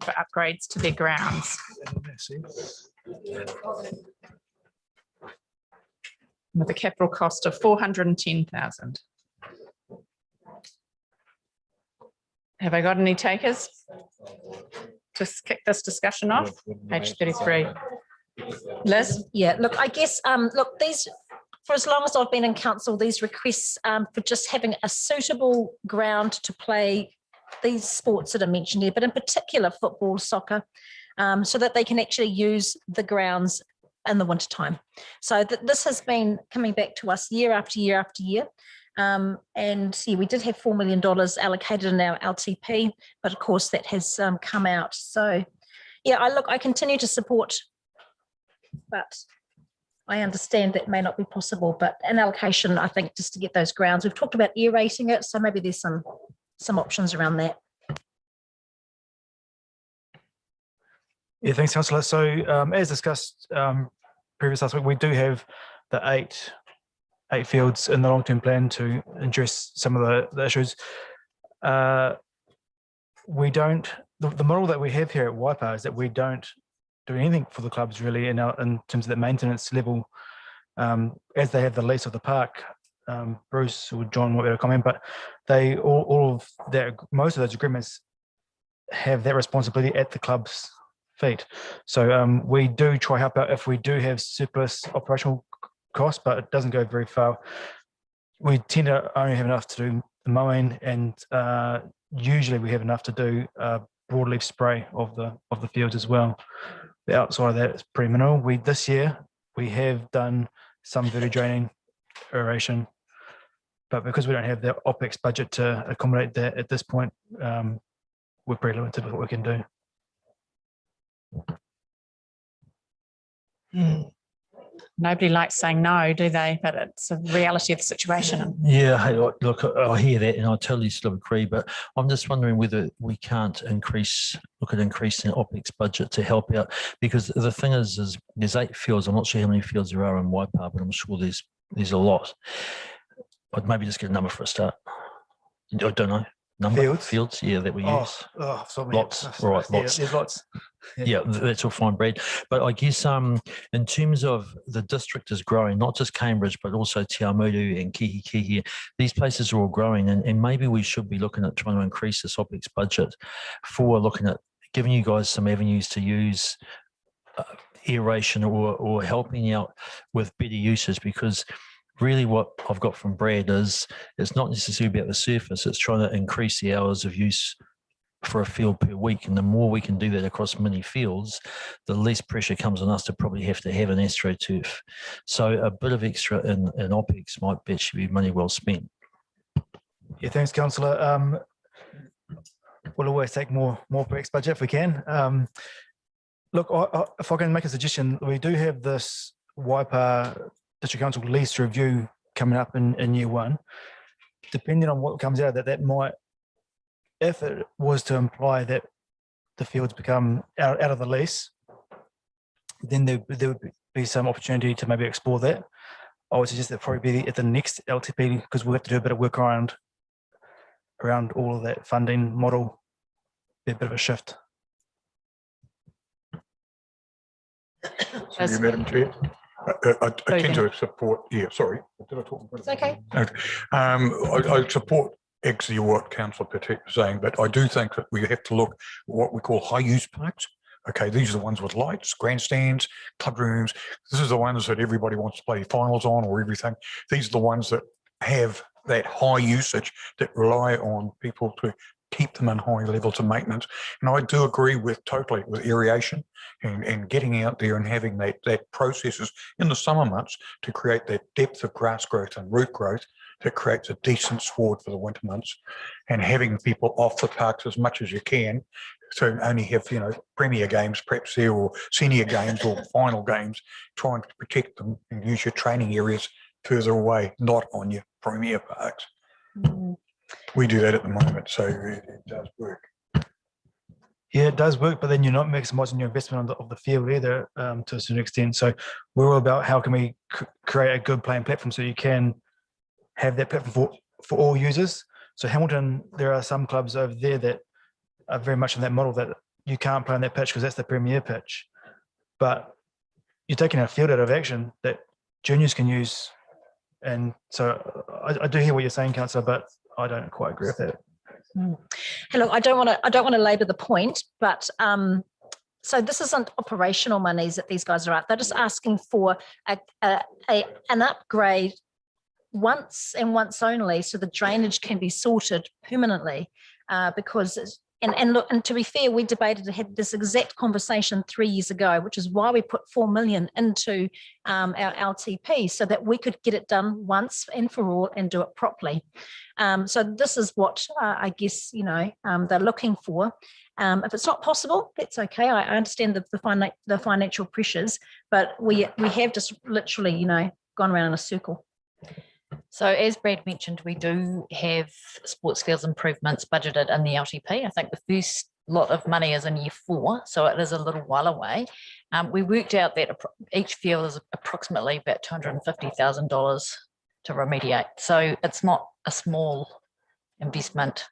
For upgrades to their grounds. With a capital cost of 410,000. Have I got any takers? Just kick this discussion off. Page 33. Liz? Yeah, look, I guess, look, these, for as long as I've been in council, these requests for just having a suitable ground to play these sports that are mentioned here, but in particular football, soccer, so that they can actually use the grounds in the wintertime. So this has been coming back to us year after year after year. And yeah, we did have $4 million allocated in our LTP, but of course that has come out. So yeah, I continue to support, but I understand that may not be possible, but an allocation, I think, just to get those grounds. We've talked about aerating it, so maybe there's some options around that. Yeah, thanks, Councillor. So as discussed previous last week, we do have the eight fields in the long-term plan to address some of the issues. We don't, the model that we have here at Waipa is that we don't do anything for the clubs really in terms of the maintenance level, as they have the lease of the park. Bruce or John might be able to comment, but they all of that, most of those agreements have that responsibility at the club's feet. So we do try help out if we do have surplus operational costs, but it doesn't go very far. We tend to only have enough to do the mowing, and usually we have enough to do broadleaf spray of the fields as well. The outside of that is pretty minimal. This year we have done some verti draining, aeration, but because we don't have the OPEX budget to accommodate that at this point, we're pretty limited with what we can do. Nobody likes saying no, do they? But it's a reality of the situation. Yeah, hey, look, I hear that and I totally still agree, but I'm just wondering whether we can't look at increasing OPEX budget to help out, because the thing is there's 8 fields. I'm not sure how many fields there are in Waipa, but I'm sure there's a lot. I'd maybe just get a number for a start. I don't know. Fields, yeah, that we use. Lots, all right, Yeah, lots. there's lots. Yeah, that's all fine, Brad. But I guess in terms of the district is growing, not just Cambridge, but also Te Awamutu and Kihikihi, these places are all growing, and maybe we should be looking at trying to increase this OPEX budget for looking at giving you guys some avenues to use aeration or helping out with better uses, because really what I've got from Brad is it's not necessarily about the surface, it's trying to increase the hours of use for a field per week. And the more we can do that across many fields, the less pressure comes on us to probably have to have an AstroTurf. So a bit of extra in OPEX might actually be money well spent. Yeah, thanks, Councillor. We'll always take more OPEX budget if we can. Look, if I can make a suggestion, we do have this Waipa District Council lease review coming up in year 1. Depending on what comes out of that might, if it was to imply that the fields become out of the lease, then there would be some opportunity to maybe explore that. I would suggest that probably be at the next LTP, because we'll have to do a bit of work around all of that funding model, be a bit of a shift. Thank you, Madam Chair. I tend to support, sorry. Did I talk? It's okay. I support actually what Councillor Patek was saying, but I do think that we have to look at what we call high use parks. Okay, these are the ones with lights, grandstands, club rooms. This is the ones that everybody wants to play finals on or everything. These are the ones that have that high usage, that rely on people to keep them in high levels of maintenance. And I do agree totally with aeration and getting out there and having that processes in the summer months to create that depth of grass growth and root growth that creates a decent sward for the winter months, and having people off the parks as much as you can. So only have, premier games perhaps there, or senior games or final games, trying to protect them and use your training areas further away, not on your premier parks. We do that at the moment, so it does work. Yeah, it does work, but then you're not maximising your investment of the field either, to a certain extent. So we're all about how can we create a good playing platform so you can have that platform for all users. So Hamilton, there are some clubs over there that are very much in that model that you can't play on that pitch because that's the premier pitch. But you're taking a field out of action that juniors can use. And so I do hear what you're saying, Councillor, but I don't quite agree with that. Hello, I don't want to labour the point, but so this isn't operational monies that these guys are at. They're just asking for an upgrade once and once only, so the drainage can be sorted permanently. Because look, and to be fair, we had this exact conversation 3 years ago, which is why we put 4 million into our LTP, so that we could get it done once and for all and do it properly. So this is what I guess they're looking for. If it's not possible, that's okay. I understand the financial pressures, but we have just literally gone around in a circle. So as Brad mentioned, we do have sports fields improvements budgeted in the LTP. I think the first lot of money is in year 4, so it is a little while away. We worked out that each field is approximately about $250,000 to remediate. So it's not a small investment.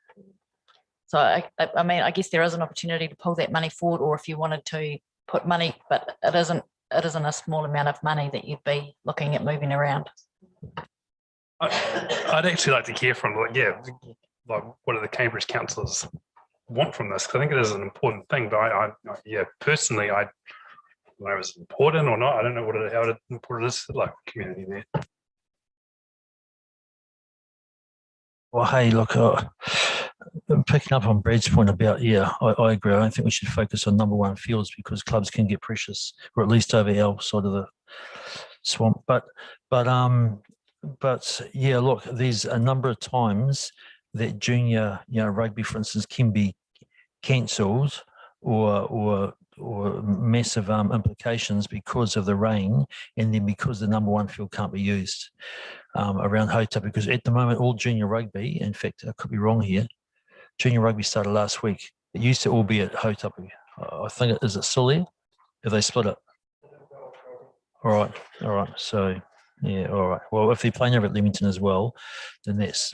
So I mean, I guess there is an opportunity to pull that money forward, or if you wanted to put money, but it isn't a small amount of money that you'd be looking at moving around. I'd actually like to hear from, like what are the Cambridge councillors want from this, because I think it is an important thing, but yeah, personally, I don't know if it's important or not. I don't know how important it is to the local community there. Well, hey, look, picking up on Brad's point about, yeah, I agree. I don't think we should focus on number one fields because clubs can get precious, or at least over our side of the swamp. But yeah, look, there's a number of times that junior, rugby, for instance, can be cancelled or massive implications because of the rain, and then because the number one field can't be used around Hota, because at the moment all junior rugby, in fact I could be wrong here, junior rugby started last week. It used to all be at Hota. I think is it still there? Have they split it? All right. So yeah, all right. Well, if they're playing over at Leamington as well, then that's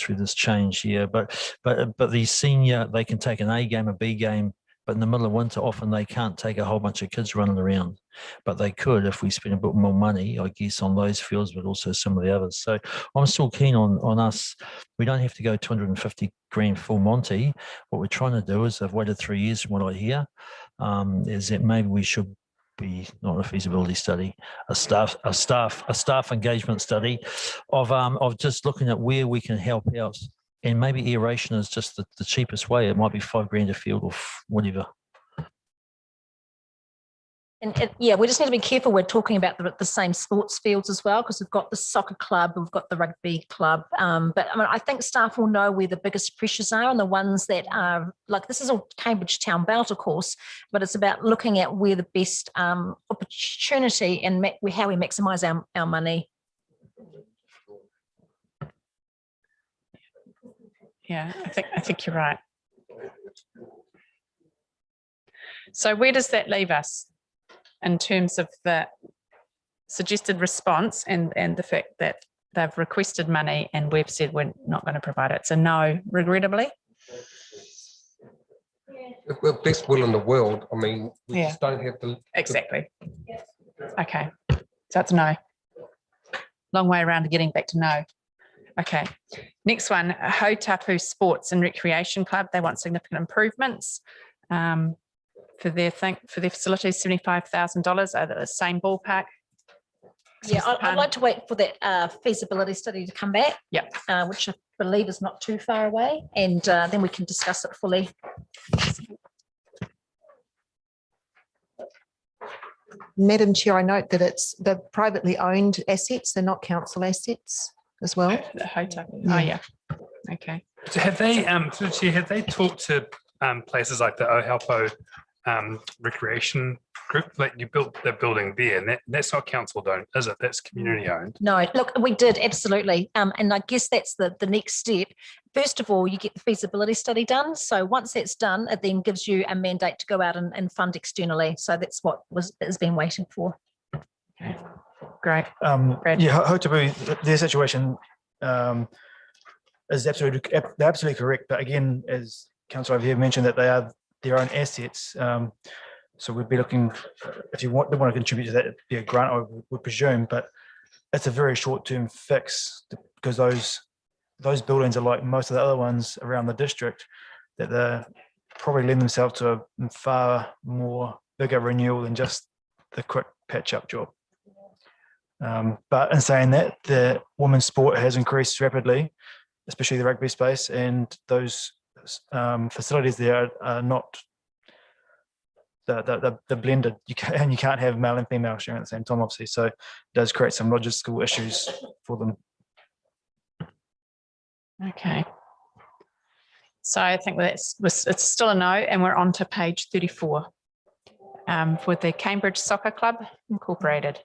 through this change here. But the senior, they can take an A game, a B game, but in the middle of winter, often they can't take a whole bunch of kids running around. But they could if we spend a bit more money, I guess, on those fields, but also some of the others. So I'm still keen on us. We don't have to go 250 grand full Monty. What we're trying to do is, I've waited 3 years from what I hear, is that maybe we should be not a feasibility study, a staff engagement study of just looking at where we can help out, and maybe aeration is just the cheapest way. It might be $5 grand a field or whatever. And yeah, we just need to be careful. We're talking about the same sports fields as well, because we've got the soccer club, we've got the rugby club. But I mean, I think staff will know where the biggest pressures are, and the ones that are like, this is a Cambridge Town Belt, of course, but it's about looking at where the best opportunity and how we maximise our money. Yeah, I think you're right. So where does that leave us in terms of the suggested response and the fact that they've requested money and we've said we're not going to provide it? So no, regrettably. With best will in the world, I mean, we just don't have the... Exactly. Okay, so it's no. Long way around to getting back to no. Okay, next one, Hautapu Sports and Recreation Club. They want significant improvements for their facilities, $75,000 over the same ballpark. Yeah, I'd like to wait for that feasibility study to come back. Yeah, which I believe is not too far away, and then we can discuss it fully. Madam Chair, I note that it's the privately owned assets, they're not council assets as well. The Hautapu. Oh yeah. Okay. So have they talked to places like the Ohaupo recreation group? Like you built the building there, and that's not council owned, is it? That's community owned. No, look, we did absolutely, and I guess that's the next step. First of all, you get the feasibility study done. So once that's done, it then gives you a mandate to go out and fund externally. So that's what has been waiting for. Okay, great. Yeah, Hautapu, their situation is absolutely correct. But again, as Councillor over here mentioned, that they are their own assets. So we'd be looking, if you want to contribute to that, it'd be a grant, I would presume, but it's a very short-term fix because those buildings are like most of the other ones around the district, that they probably lend themselves to a far more bigger renewal than just the quick patch-up job. But in saying that, the women's sport has increased rapidly, especially the rugby space, and those facilities there are not the blended. You can't have male and female sharing at the same time, obviously. So it does create some logistical issues for them. Okay. So I think it's still a no, and we're on to page 34 with the Cambridge Soccer Club Incorporated,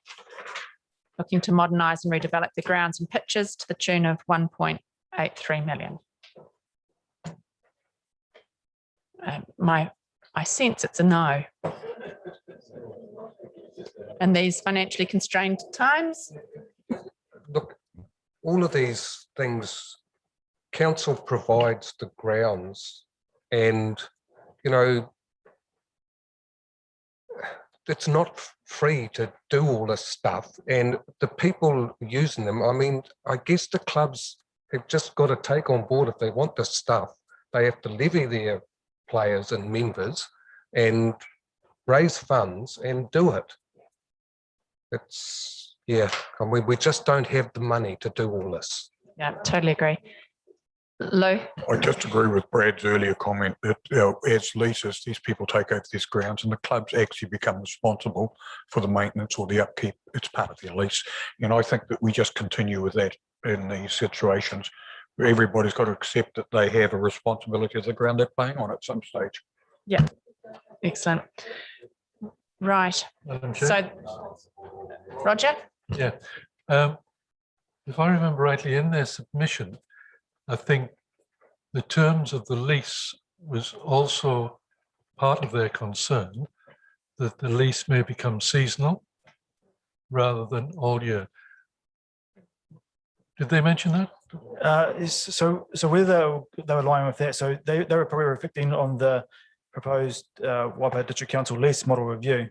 looking to modernise and redevelop the grounds and pitches to the tune of 1.83 million. I sense it's a no. In these financially constrained times? Look, all of these things, council provides the grounds, and, you know, it's not free to do all this stuff, and the people using them, I mean, I guess the clubs have just got to take on board, if they want this stuff, they have to levy their players and members and raise funds and do it. It's, yeah, I mean, we just don't have the money to do all this. Yeah, totally agree. Lou? I just agree with Brad's earlier comment that as leases, these people take over these grounds and the clubs actually become responsible for the maintenance or the upkeep. It's part of their lease. And I think that we just continue with that in these situations. Everybody's got to accept that they have a responsibility of the ground they're playing on at some stage. Yeah, excellent. Right. Madam Chair? So, Roger? Yeah. If I remember rightly, in their submission, I think the terms of the lease was also part of their concern, that the lease may become seasonal rather than all year. Did they mention that? So whether they were lying with that, so they were probably reflecting on the proposed Waipa District Council lease model review.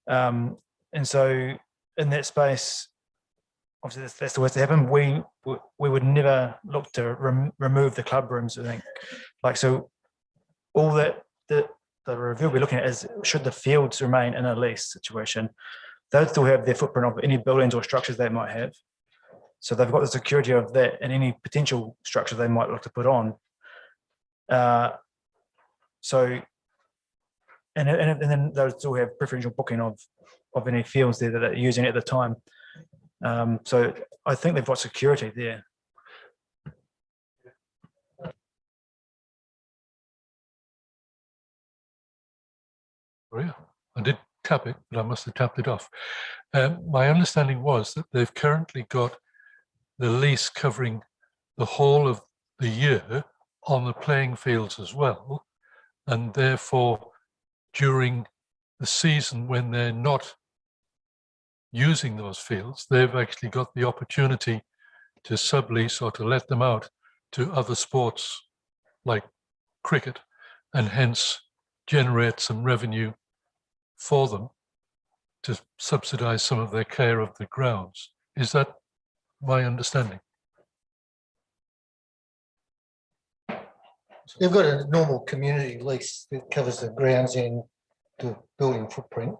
And so in that space, obviously that's the worst to happen. We would never look to remove the club rooms, I think. Like, so all that the review we're looking at is, should the fields remain in a lease situation? They'll still have their footprint of any buildings or structures they might have. So they've got the security of that and any potential structure they might look to put on. And then they'll still have preferential booking of any fields there that they're using at the time. So I think they've got security there. Oh, yeah. I did tap it, but I must have tapped it off. My understanding was that they've currently got the lease covering the whole of the year on the playing fields as well. And therefore, during the season when they're not using those fields, they've actually got the opportunity to sublease or to let them out to other sports like cricket, and hence generate some revenue for them to subsidize some of their care of the grounds. Is that my understanding? They've got a normal community lease that covers the grounds and the building footprint.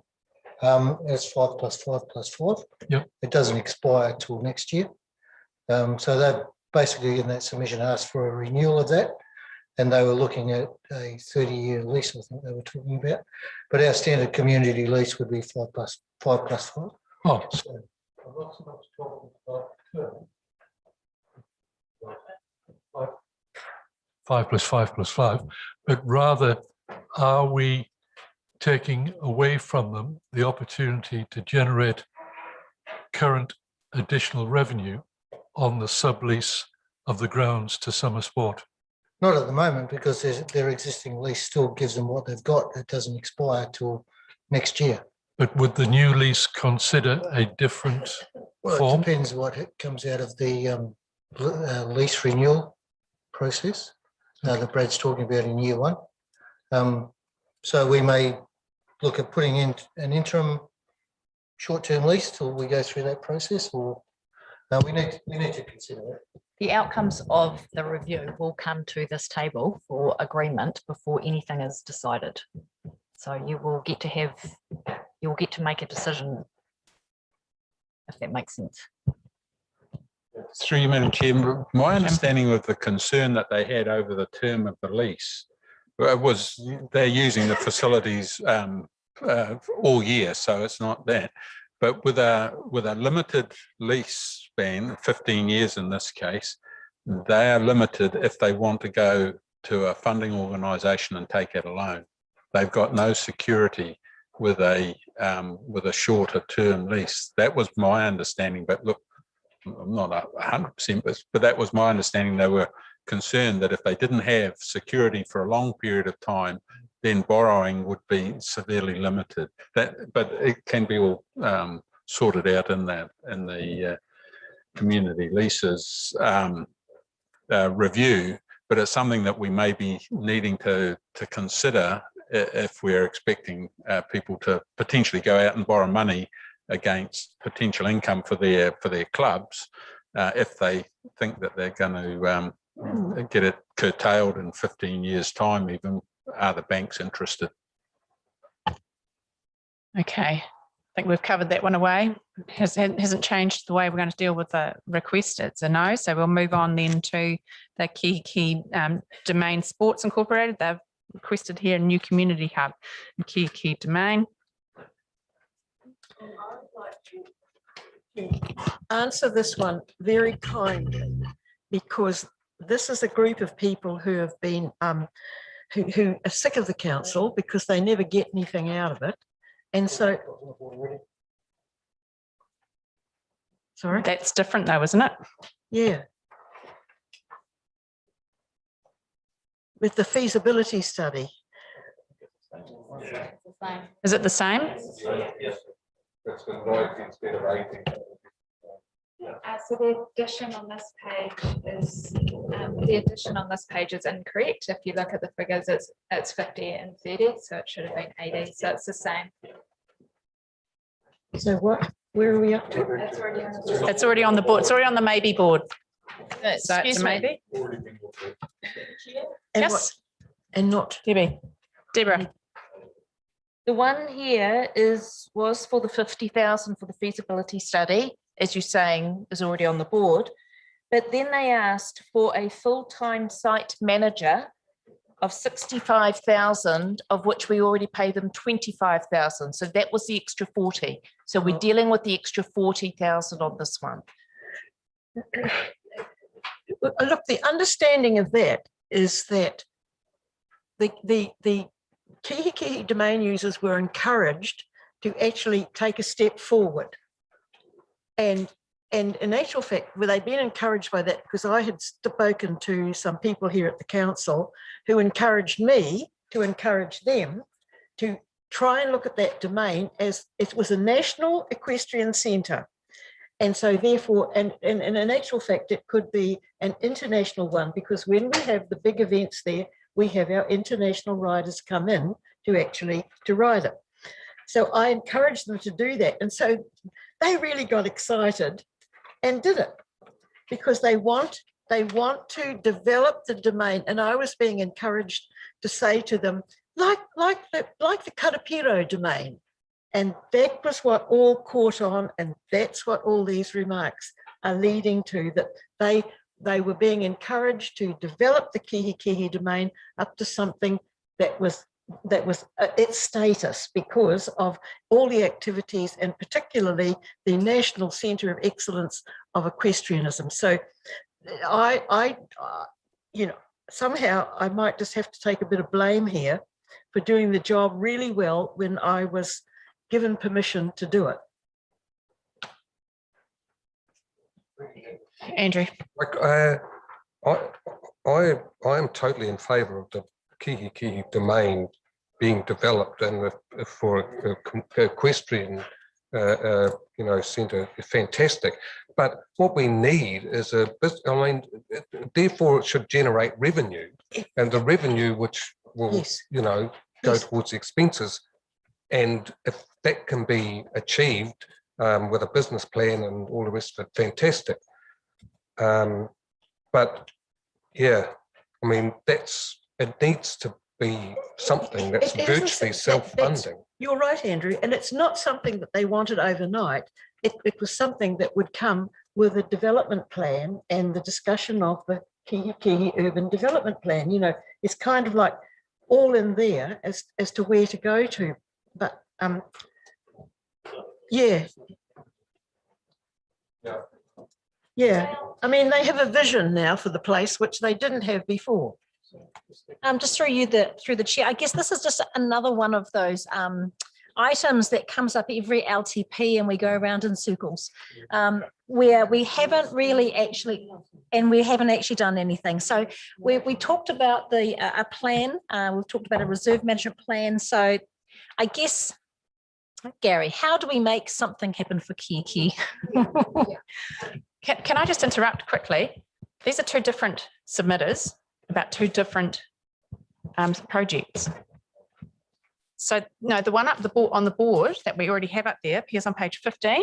It's 5 + 5 + 5. Yep. It doesn't expire till next year. So they've basically in that submission asked for a renewal of that, and they were looking at a 30-year lease, I think they were talking about. But our standard community lease would be 5 + 5 + 5. Oh. So, I'm not so much talking about term. 5 + 5 + 5, but rather, are we taking away from them the opportunity to generate current additional revenue on the sublease of the grounds to summer sport? not at the moment, because their existing lease still gives them what they've got. It doesn't expire till next year. But would the new lease consider a different form? It depends what comes out of the lease renewal process that Brad's talking about in year one. So we may look at putting in an interim short-term lease till we go through that process, or we need to consider it. The outcomes of the review will come to this table for agreement before anything is decided. So you will get to make a decision, if that makes sense. Through you, Madam Chair, my understanding of the concern that they had over the term of the lease was they're using the facilities all year, so it's not that. But with a limited lease span, 15 years in this case, they are limited if they want to go to a funding organisation and take out a loan. They've got no security with a shorter term lease. That was my understanding. But look, I'm not 100%, but that was my understanding. They were concerned that if they didn't have security for a long period of time, then borrowing would be severely limited. But it can be all sorted out in the community leases review. But it's something that we may be needing to consider if we're expecting people to potentially go out and borrow money against potential income for their clubs, if they think that they're going to get it curtailed in 15 years' time, even are the banks interested? Okay, I think we've covered that one away. Hasn't changed the way we're going to deal with the request. It's a no. So we'll move on then to the key Domain Sports Incorporated. They've requested here a new community hub in key Domain. Answer this one very kindly, because this is a group of people who have been who are sick of the council because they never get anything out of it. And so, sorry, that's different though, isn't it? Yeah. With the feasibility study. Is it the same? Yes. So the addition on this page is incorrect. If you look at the figures, it's 50 and 30, so it should have been 80. So it's the same. So what? Where are we up to? It's already on the board. It's already on the maybe board. So it's Excuse a me. maybe. And Yes. what- and not Deborah. The one here was for the 50,000 for the feasibility study, as you're saying, is already on the board. But then they asked for a full-time site manager of 65,000, of which we already pay them 25,000. So that was the extra 40. So we're dealing with the extra 40,000 on this one. Look, the understanding of that is that the Kihi domain users were encouraged to actually take a step forward. And in actual fact, well, they'd been encouraged by that because I had spoken to some people here at the council who encouraged me to encourage them to try and look at that domain as it was a national equestrian centre. And so therefore, and in actual fact, it could be an international one, because when we have the big events there, we have our international riders come in to ride it. So I encouraged them to do that. And so they really got excited and did it because they want to develop the domain. And I was being encouraged to say to them, like the Karapiro domain. And that was what all caught on. And that's what all these remarks are leading to, that they were being encouraged to develop the Kihi domain up to something that was its status because of all the activities, and particularly the National Centre of Excellence of Equestrianism. So I somehow I might just have to take a bit of blame here for doing the job really well when I was given permission to do it. Andrew. I am totally in favour of the Kihi domain being developed, and for equestrian centre, fantastic. But what we need is therefore it should generate revenue, and the revenue which will go towards expenses. And if that can be achieved with a business plan and all the rest of it, fantastic. But yeah, I mean, it needs to be something that's virtually self-funding. You're right, Andrew, and it's not something that they wanted overnight. It was something that would come with a development plan and the discussion of the Kihi urban development plan. You know, it's kind of like all in there as to where to go to. But yeah. I mean, they have a vision now for the place which they didn't have before. Just through the chair, I guess this is just another one of those items that comes up every LTP, and we go around in circles, where we haven't actually done anything. So we talked about a plan. We've talked about a reserve management plan. So I guess, Gary, how do we make something happen for Kihi? Can I just interrupt quickly? These are two different submitters about two different projects. So no, the one up on the board that we already have up there appears on page 15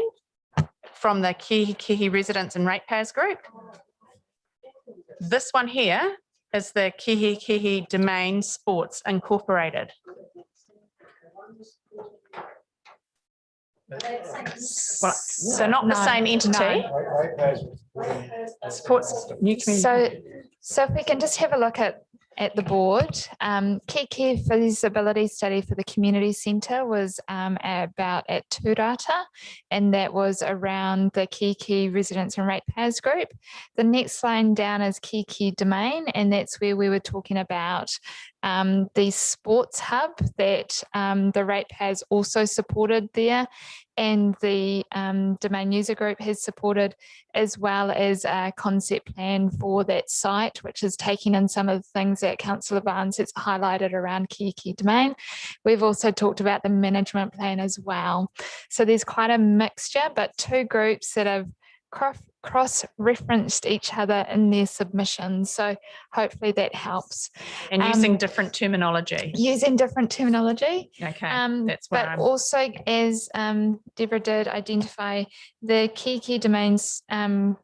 from the Kihi Residents and Ratepayers group. This one here is the Kihi Domain Sports Incorporated. Well, so not the same entity. Supports new community. So if we can just have a look at the board, Kiki feasibility study for the community centre was about at Tūrata, and that was around the Kiki residents and ratepayers group. The next line down is Kiki Domain, and that's where we were talking about the sports hub that the ratepayers also supported there, and the Domain user group has supported, as well as a concept plan for that site, which is taking in some of the things that Councillor Barnes has highlighted around Kiki Domain. We've also talked about the management plan as well. So there's quite a mixture, but two groups that have cross-referenced each other in their submissions. So hopefully that helps. And using different terminology. Using different terminology. Okay, that's but where also, as Deborah did identify, the Kiki Domains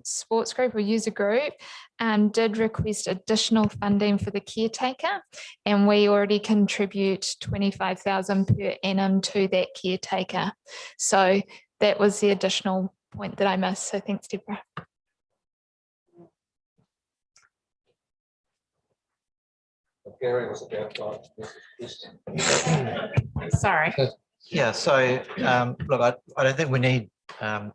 sports group or user group did request additional funding for the caretaker, and we already contribute 25,000 per annum to that caretaker. So that was the additional point that I missed. So thanks, Deborah. Gary was about Sorry. Yeah, so look, I don't think we need a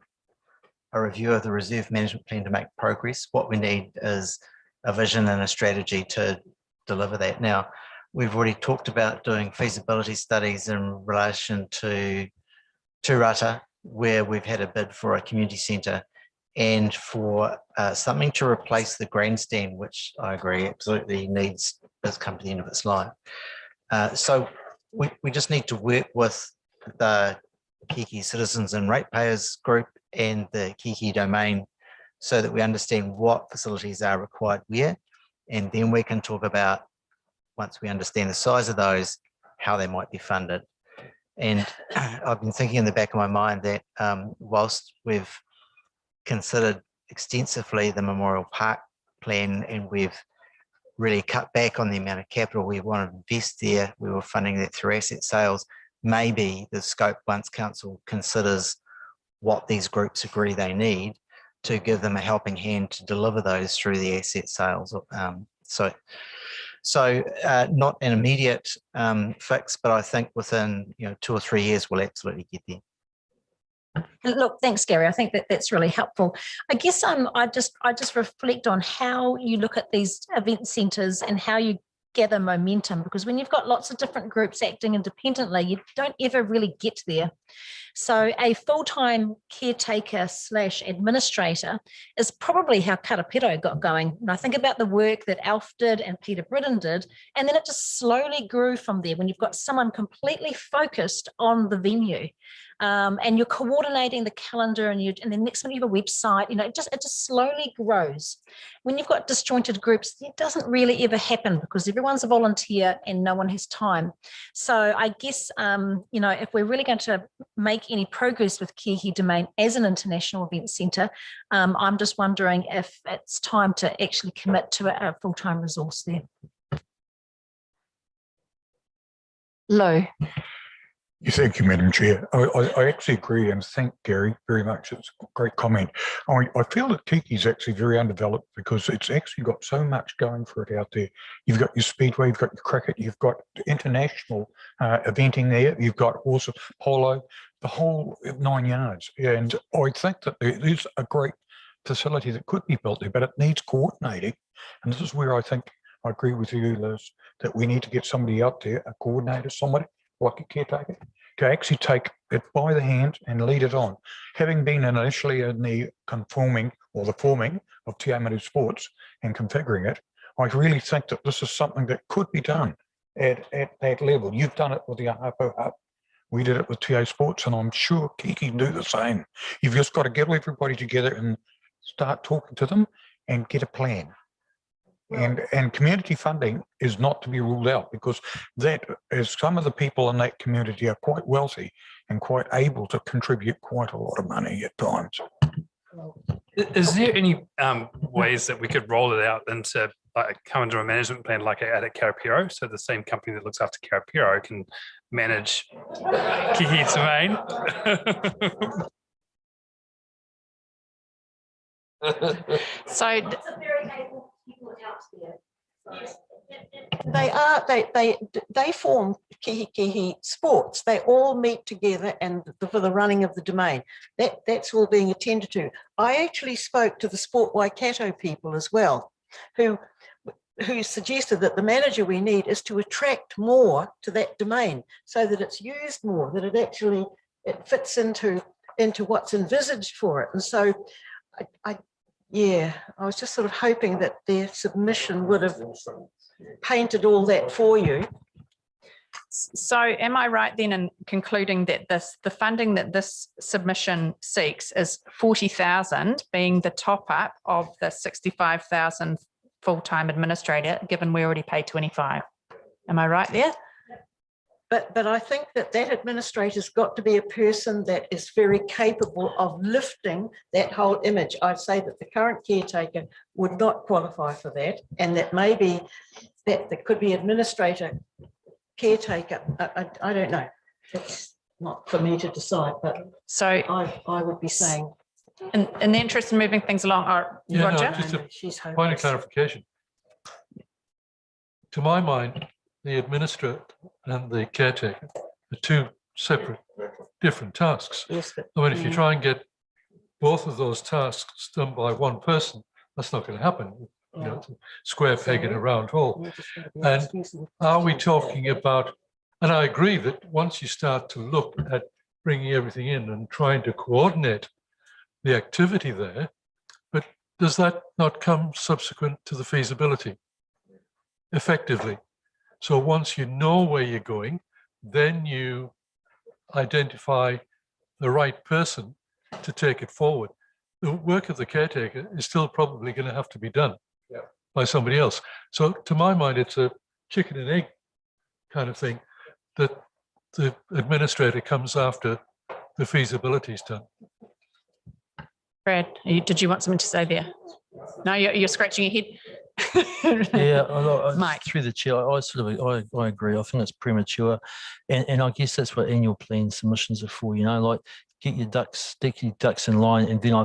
review of the reserve management plan to make progress. What we need is a vision and a strategy to deliver that. Now, we've already talked about doing feasibility studies in relation to Tūrata, where we've had a bid for a community centre and for something to replace the grandstand, which I agree absolutely has come to the end of its life. So we just need to work with the Kiki Citizens and Ratepayers group and the Kiki Domain so that we understand what facilities are required where, and then we can talk about, once we understand the size of those, how they might be funded. And I've been thinking in the back of my mind that whilst we've considered extensively the Memorial Park plan and we've really cut back on the amount of capital we want to invest there, we were funding that through asset sales, maybe the scope, once council considers what these groups agree they need, to give them a helping hand to deliver those through the asset sales. So not an immediate fix, but I think within 2 or 3 years we'll absolutely get there. Look, thanks, Gary. I think that that's really helpful. I guess I just reflect on how you look at these event centres and how you gather momentum, because when you've got lots of different groups acting independently, you don't ever really get there. So a full-time caretaker / administrator is probably how Karapiro got going. And I think about the work that Alf did and Peter Britton did, and then it just slowly grew from there when you've got someone completely focused on the venue. And you're coordinating the calendar, and then next minute you have a website. It just slowly grows. When you've got disjointed groups, it doesn't really ever happen because everyone's a volunteer and no one has time. So I guess if we're really going to make any progress with Kiki Domain as an international event centre, I'm just wondering if it's time to actually commit to a full-time resource there. Lou. Thank you, Madam Chair. I actually agree and thank Gary very much. It's a great comment. I feel that Kiki is actually very undeveloped because it's actually got so much going for it out there. You've got your speedway, you've got your cricket, you've got international eventing there, you've got horse polo, the whole 9 yards. And I think that there is a great facility that could be built there, but it needs coordinating. And this is where I think I agree with you, Liz, that we need to get somebody out there, a coordinator, somebody like a caretaker, to actually take it by the hand and lead it on. Having been initially in the forming of Te Awamutu Sports and configuring it, I really think that this is something that could be done at that level. You've done it with the Ahapo Hub. We did it with TA Sports, and I'm sure Kiki can do the same. You've just got to get everybody together and start talking to them and get a plan. And community funding is not to be ruled out, because that is, some of the people in that community are quite wealthy and quite able to contribute quite a lot of money at times. Is there any ways that we could roll it out into like come into a management plan like at a Karapiro. So the same company that looks after Karapiro can manage Kiki Domain. So they form Kihi Sports. They all meet together and for the running of the domain. That's all being attended to. I actually spoke to the Sport Waikato people as well, who suggested that the manager we need is to attract more to that domain so that it's used more, that it fits into what's envisaged for it. And so I was just sort of hoping that their submission would have painted all that for you. So am I right then in concluding that the funding that this submission seeks is 40,000 being the top up of the 65,000 full-time administrator, given we already pay 25? Am I right there? But I think that administrator's got to be a person that is very capable of lifting that whole image. I'd say that the current caretaker would not qualify for that, and that maybe that there could be administrator, caretaker. I don't know. It's not for me to decide, but so I would be saying. In the interest of moving things along, Roger? Just a point of clarification. To my mind, the administrator and the caretaker are two separate, different tasks. Yes, but, I mean, if you try and get both of those tasks done by one person, that's not going to happen. You know, it's a square peg in a round hole. And are we talking about, and I agree that once you start to look at bringing everything in and trying to coordinate the activity there, but does that not come subsequent to the feasibility effectively? So once you know where you're going, then you identify the right person to take it forward. The work of the caretaker is still probably going to have to be done by somebody else. So to my mind, it's a chicken and egg kind of thing, that the administrator comes after the feasibility is done. Brad, did you want something to say there? No, you're scratching your head. Mike, through the chair, I agree. I think it's premature, and I guess that's what annual plan submissions are for. You know, like get your ducks in line, and then I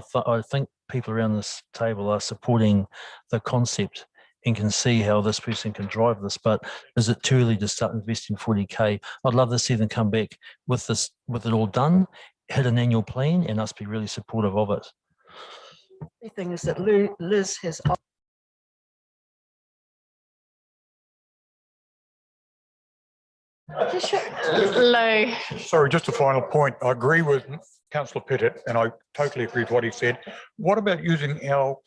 think people around this table are supporting the concept and can see how this person can drive this. But is it too early to start investing 40K? I'd love to see them come back with it all done, hit an annual plan, and us be really supportive of it. The thing is that Liz has. Sorry, just a final point. I agree with Councillor Pettit, and I totally agree with what he said. What about using our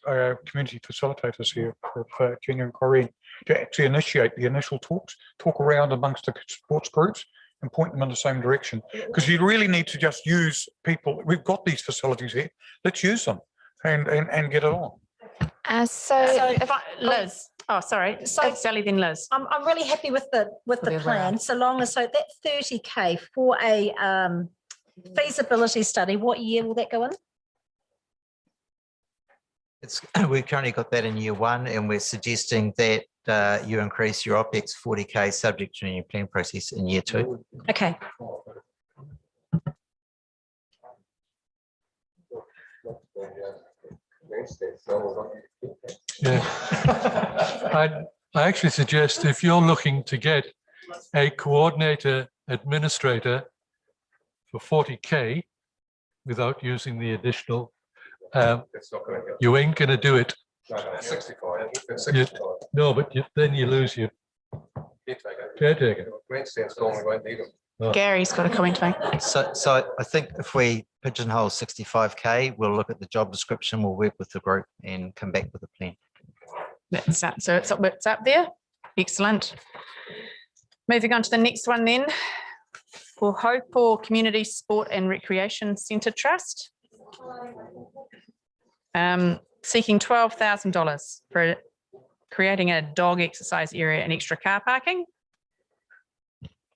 community facilitators here, for Jenny and Corrine, to actually initiate the initial talk around amongst the sports groups and point them in the same direction? Because you really need to just use people. We've got these facilities here. Let's use them and get it on. Liz. Oh, sorry. So Sally, then Liz. I'm really happy with the plan, so long as that 30K for a feasibility study. What year will that go in? We've currently got that in year one, and we're suggesting that you increase your OPEX 40K subject to your plan process in year two. Okay. Yeah, I actually suggest if you're looking to get a coordinator administrator for 40K without using the additional, you ain't going to do it. 65. No, but then you lose your caretaker. Gary's got a comment to make. So I think if we pigeonhole 65K, we'll look at the job description, we'll work with the group and come back with a plan. So it's up there. Excellent. Moving on to the next one then. For Haupō Community Sport and Recreation Centre Trust. Seeking $12,000 for creating a dog exercise area and extra car parking.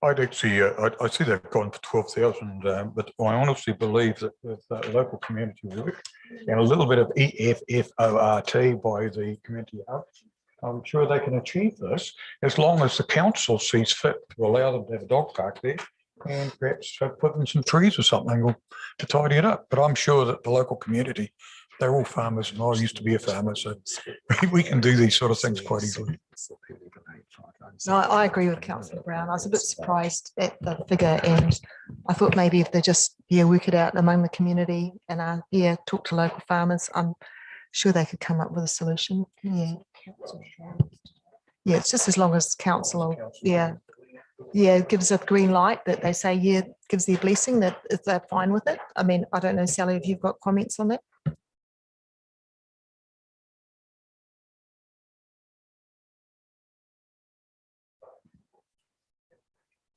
I'd actually, I see they've gone for 12,000, but I honestly believe that with local community work and a little bit of EFFORT by the community hub, I'm sure they can achieve this as long as the council sees fit to allow them to have a dog park there and perhaps put in some trees or something to tidy it up. But I'm sure that the local community, they're all farmers and I used to be a farmer, so we can do these sort of things quite easily. No, I agree with Councillor Brown. I was a bit surprised at the figure, and I thought maybe if they just work it out among the community and talk to local farmers, I'm sure they could come up with a solution. Yeah, it's just as long as council, gives a green light that they say gives their blessing that if they're fine with it. I mean, I don't know, Sally, if you've got comments on that.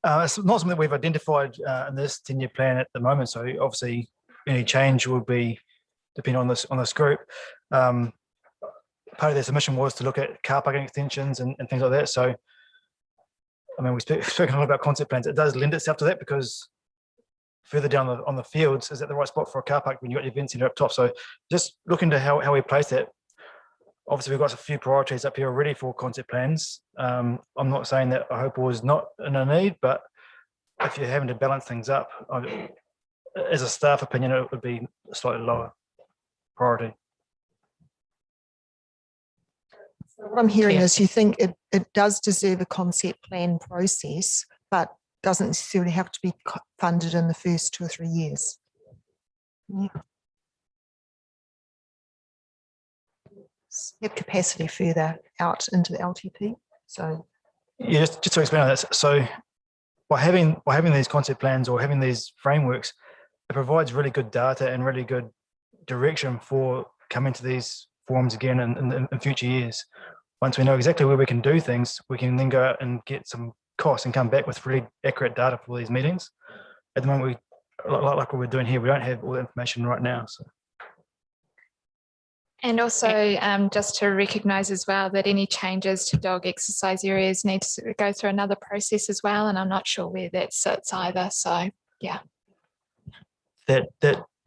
It's not something that we've identified in this 10-year plan at the moment. So obviously, any change will be depending on this group. Part of their submission was to look at car parking extensions and things like that. So, I mean, we've spoken a lot about concept plans. It does lend itself to that because further down on the fields, is that the right spot for a car park when you've got your event centre up top? So just look into how we place that. Obviously, we've got a few priorities up here already for concept plans. I'm not saying that I hope was not in a need, but if you're having to balance things up, as a staff opinion, it would be a slightly lower priority. What I'm hearing is you think it does deserve a concept plan process, but doesn't necessarily have to be funded in the first 2 or 3 years. Yeah. Have capacity further out into the LTP. So yeah, just to expand on that. So by having these concept plans or having these frameworks, it provides really good data and really good direction for coming to these forums again in future years. Once we know exactly where we can do things, we can then go out and get some costs and come back with really accurate data for these meetings. At the moment, like what we're doing here, we don't have all the information right now. So. And also just to recognise as well that any changes to dog exercise areas need to go through another process as well. And I'm not sure where that sits either. So, yeah. That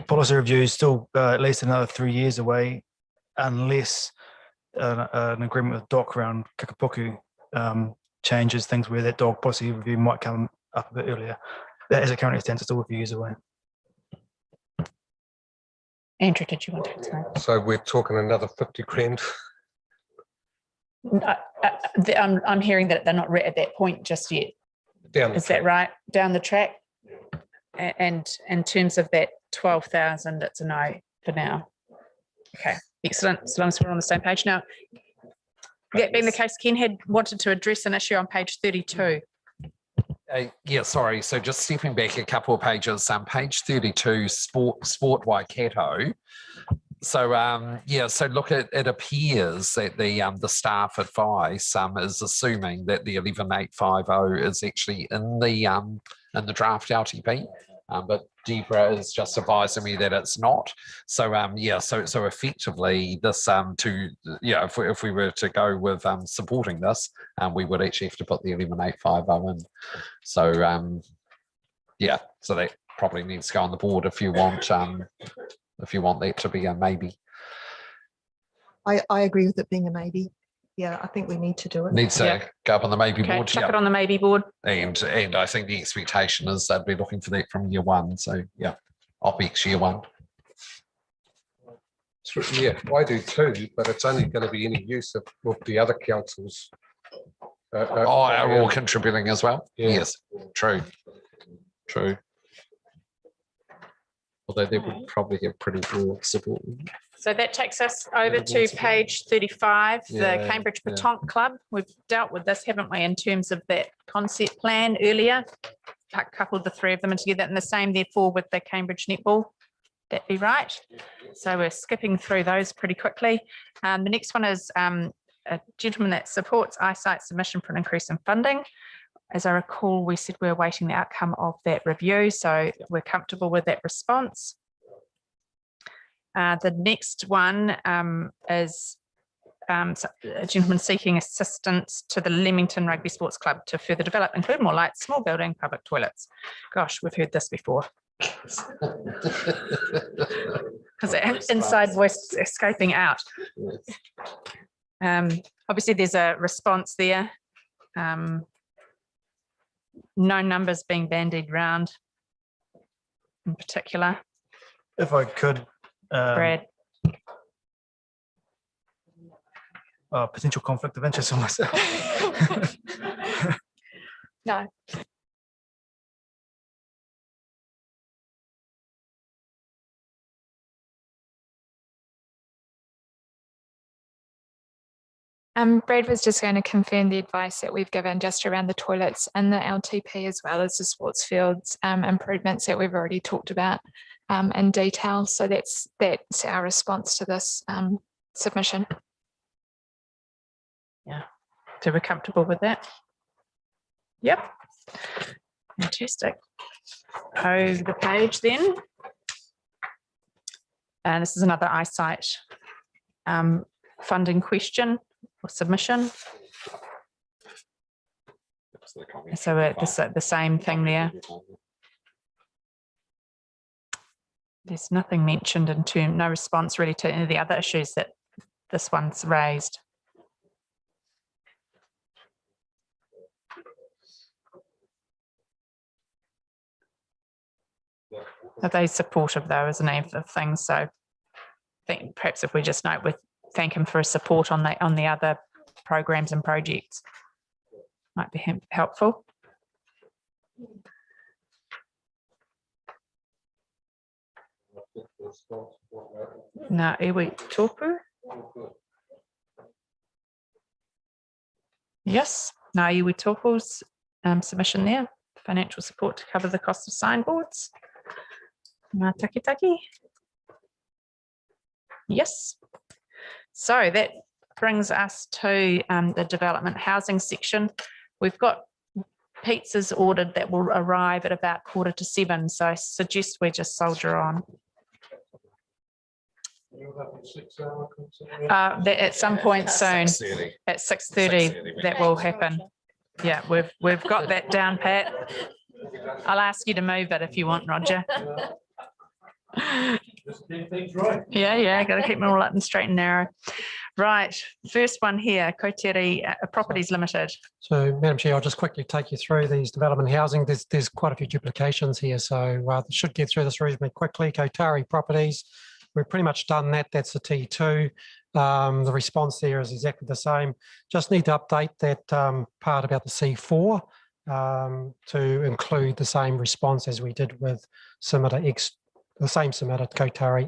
policy review is still at least another 3 years away, unless an agreement with DOC around Kakapuku changes things where that dog policy review might come up a bit earlier. That, as it currently stands, is still a few years away. Andrew, did you want to say? So we're talking another 50 grand. I'm hearing that they're not at that point just yet. Is that right? Down the track? And in terms of that 12,000, it's a no for now. Okay, excellent. So long as we're on the same page now. That being the case, Ken had wanted to address an issue on page 32. Yeah, sorry. So just stepping back a couple of pages, page 32, Sport Waikato. So so look, it appears that the staff advice is assuming that the 11850 is actually in the draft LTP, but Deborah is just advising me that it's not. So so effectively this if we were to go with supporting this, we would actually have to put the 11850 in. So so that probably needs to go on the board if you want that to be a maybe. I agree with it being a maybe. Yeah, I think we need to do it. Needs to go up on the maybe board. Chuck it on the maybe board. And I think the expectation is they'd be looking for that from year one. So yeah, OPEX year one. Yeah, I do too, but it's only going to be any use of the other councils. Are all contributing as well? Yeah. Yes, true. Although they would probably have pretty broad support. So that takes us over to page 35, the Cambridge Petanque Club. We've dealt with this, haven't we, in terms of that concept plan earlier? Coupled the three of them together, and the same therefore with the Cambridge Netball. That be right? So we're skipping through those pretty quickly. The next one is a gentleman that supports eyesight submission for an increase in funding. As I recall, we said we're awaiting the outcome of that review, so we're comfortable with that response. The next one is a gentleman seeking assistance to the Leamington Rugby Sports Club to further develop, include more lights, small building, public toilets. Gosh, we've heard this before. Because inside voice escaping out. Obviously, there's a response there. No numbers being bandied around in particular. If I could, Brad. Potential conflict of interest for myself. No. Brad was just going to confirm the advice that we've given just around the toilets and the LTP as well as the sports fields improvements that we've already talked about in detail. So that's our response to this submission. Yeah, so we're comfortable with that. Yep, fantastic. Over the page then. And this is another eyesight funding question or submission. So it's the same thing there. There's nothing mentioned in terms, no response really to any of the other issues that this one's raised. Are they supportive though, isn't he, of things? So I think perhaps if we just note with thank him for his support on the other programs and projects, might be helpful. Now, iwi tōpu. Yes, now iwi tōpu's submission there. Financial support to cover the cost of signboards. Ngā takitaki. Yes. So that brings us to the development housing section. We've got pizzas ordered that will arrive at about 6:45. So I suggest we just soldier on. At some point soon, at 6:30, that will happen. Yeah, we've got that down pat. I'll ask you to move it if you want, Roger. Yeah, got to keep them all up and straight and narrow. Right, first one here, Koteri Properties Limited. So, Madam Chair, I'll just quickly take you through these development housing. There's quite a few duplications here, so should get through this reasonably quickly. Koteri Properties, we've pretty much done that. That's the T2. The response there is exactly the same. Just need to update that part about the C4 to include the same response as we did with submitter X, the same submitter Koteri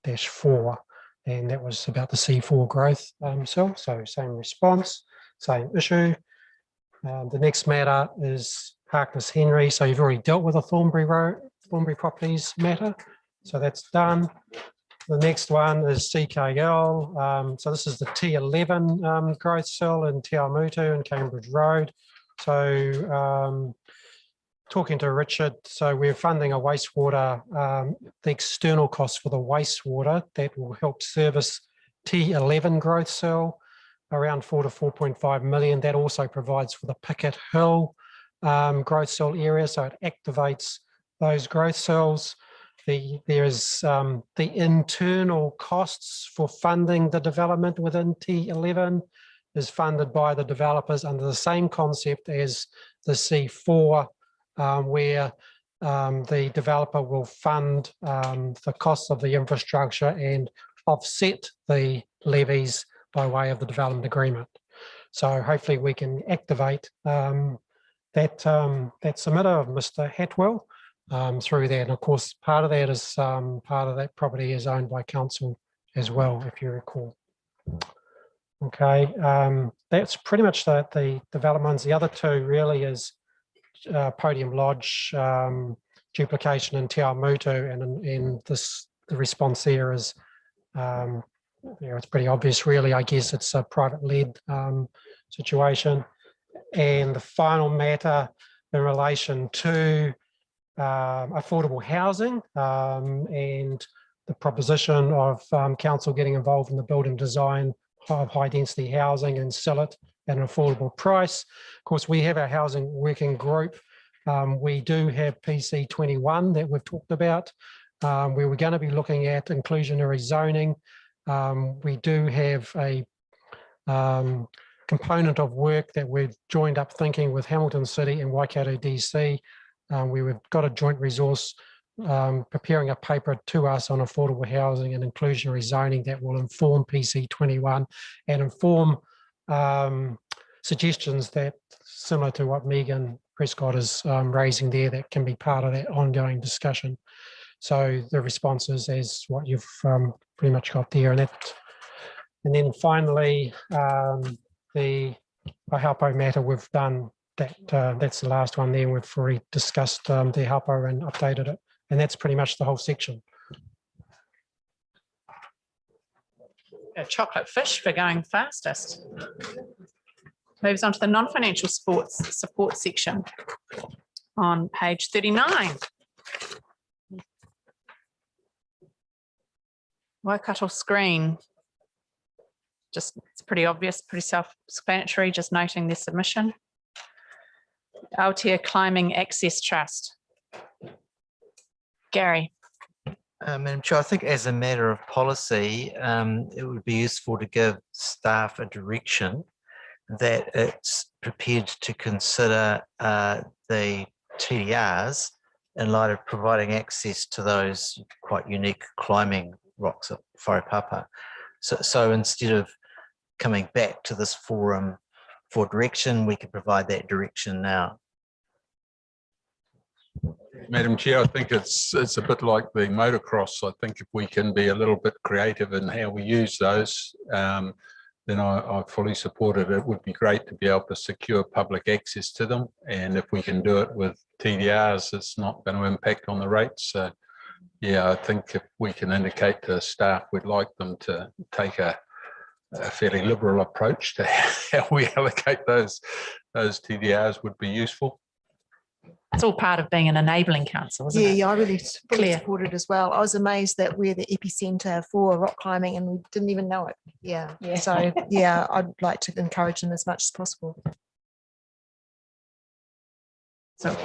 X218-4, and that was about the C4 growth cell. So same response, same issue. The next matter is Harkness Henry. So you've already dealt with a Thornbury Properties matter. So that's done. The next one is CKL. So this is the T11 growth cell in Te Awamutu and Cambridge Road. So talking to Richard, so we're funding a wastewater, the external costs for the wastewater that will help service T11 growth cell, around 4 to 4.5 million. That also provides for the Pickett Hill growth cell area, so it activates those growth cells. There is the internal costs for funding the development within T11 is funded by the developers under the same concept as the C4, where the developer will fund the costs of the infrastructure and offset the levies by way of the development agreement. So hopefully we can activate that submitter of Mr. Hatwell through that. And of course, part of that property is owned by council as well, if you recall. Okay, that's pretty much the developments. The other two really is Podium Lodge duplication in Te Awamutu, and the response there is, it's pretty obvious really. I guess it's a private led situation. And the final matter in relation to affordable housing and the proposition of council getting involved in the building design of high density housing and sell it at an affordable price. Of course, we have our housing working group. We do have PC 21 that we've talked about, where we're going to be looking at inclusionary zoning We do have a component of work that we've joined up thinking with Hamilton City and Waikato DC. We've got a joint resource preparing a paper to us on affordable housing and inclusionary zoning that will inform PC21 and inform suggestions that similar to what Megan Prescott is raising there that can be part of that ongoing discussion. So the response is as what you've pretty much got there. And then finally, the Haupo matter we've done that. That's the last one there. We've already discussed the Haupo and updated it. And that's pretty much the whole section. A chocolate fish for going fastest. Moves on to the non-financial sports support section on page 39. Waikato screen. Just, it's pretty obvious, pretty self-explanatory, just noting their submission. Aotea Climbing Access Trust. Gary. Madam Chair, I think as a matter of policy, it would be useful to give staff a direction that it's prepared to consider the TDRs in light of providing access to those quite unique climbing rocks at Wharepapa. So instead of coming back to this forum for direction, we could provide that direction now. Madam Chair, I think it's a bit like the motocross. I think if we can be a little bit creative in how we use those, then I fully support it. It would be great to be able to secure public access to them. And if we can do it with TDRs, it's not going to impact on the rates. So, yeah, I think if we can indicate to staff we'd like them to take a fairly liberal approach to how we allocate those TDRs would be useful. It's all part of being an enabling council, isn't it? Yeah, I really fully support it as well. I was amazed that we're the epicentre for rock climbing and we didn't even know it. Yeah. So yeah, I'd like to encourage them as much as possible. So,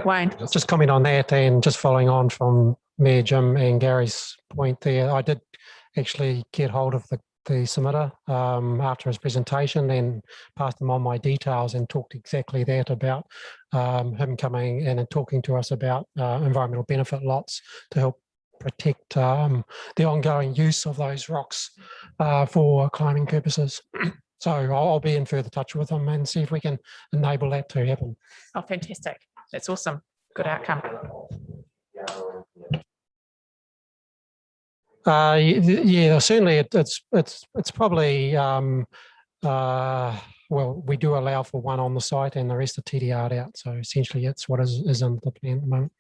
Wayne. Just comment on that and just following on from Mayor Jim and Gary's point there, I did actually get hold of the submitter after his presentation and passed them on my details and talked exactly that about him coming in and talking to us about environmental benefit lots to help protect the ongoing use of those rocks for climbing purposes. So I'll be in further touch with them and see if we can enable that to happen. Oh, fantastic. That's awesome. Good outcome. Yeah, certainly it's probably well, we do allow for one on the site and the rest are TDR'd out. So essentially it's what is in the plan at the moment.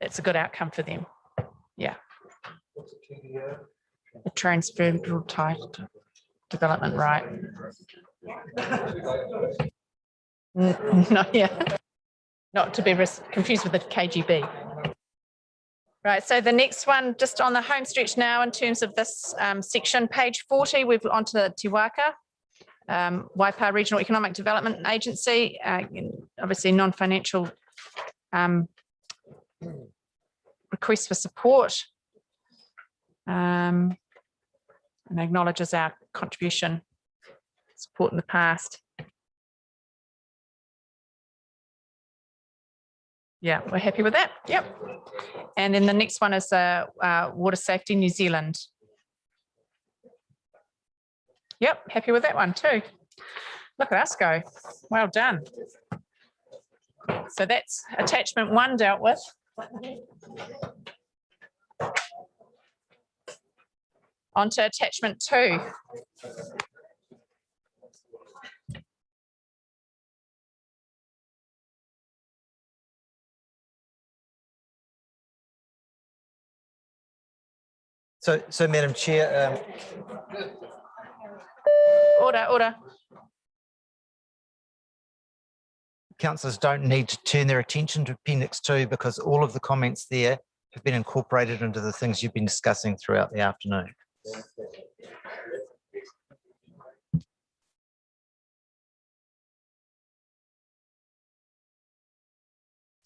It's a good outcome for them. Yeah. A transferable title development right. No, yeah. Not to be confused with the KGB. Right, so the next one, just on the home stretch now in terms of this section, page 40, we've onto the Te Waka, Waipa Regional Economic Development Agency, obviously non-financial request for support, and acknowledges our contribution, support in the past. Yeah, we're happy with that. Yep. And then the next one is Water Safety New Zealand. Yep, happy with that one too. Look at us go. Well done. So that's attachment 1 dealt with. On to attachment 2. So Madam Chair. Order. Councillors don't need to turn their attention to Appendix 2 because all of the comments there have been incorporated into the things you've been discussing throughout the afternoon.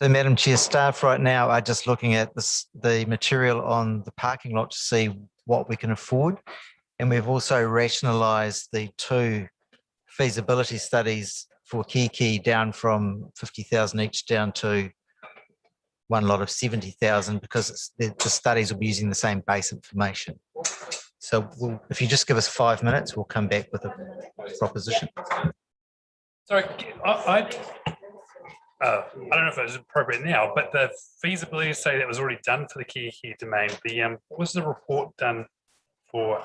So Madam Chair, staff right now are just looking at the material on the parking lot to see what we can afford. And we've also rationalised the 2 feasibility studies for Kiki down from 50,000 each down to one lot of 70,000 because the studies will be using the same base information. So if you just give us 5 minutes, we'll come back with a proposition. Sorry, I don't know if it was appropriate now, but the feasibility study that was already done for the key domain, was the report done for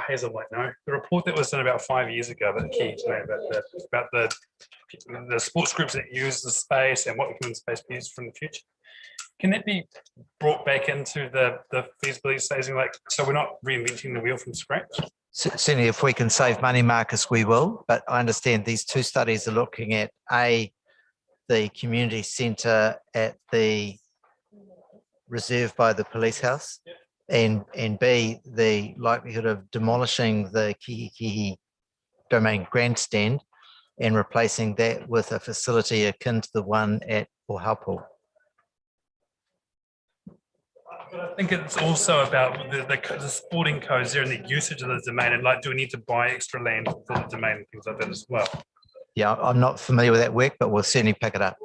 Hazel might know. The report that was done about 5 years ago about the key domain, about the sports groups that use the space and what can the space be used for in the future. Can that be brought back into the feasibility staging, so we're not reinventing the wheel from scratch? Certainly, if we can save money, Marcus, we will. But I understand these 2 studies are looking at the community centre at the reserve by the police house, and B, the likelihood of demolishing the Kihikihi domain grandstand and replacing that with a facility akin to the one at Pohaupo. But I think it's also about the sporting codes there and the usage of the domain, and do we need to buy extra land for the domain and things like that as well? Yeah, I'm not familiar with that work, but we'll certainly pick it up.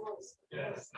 Yes.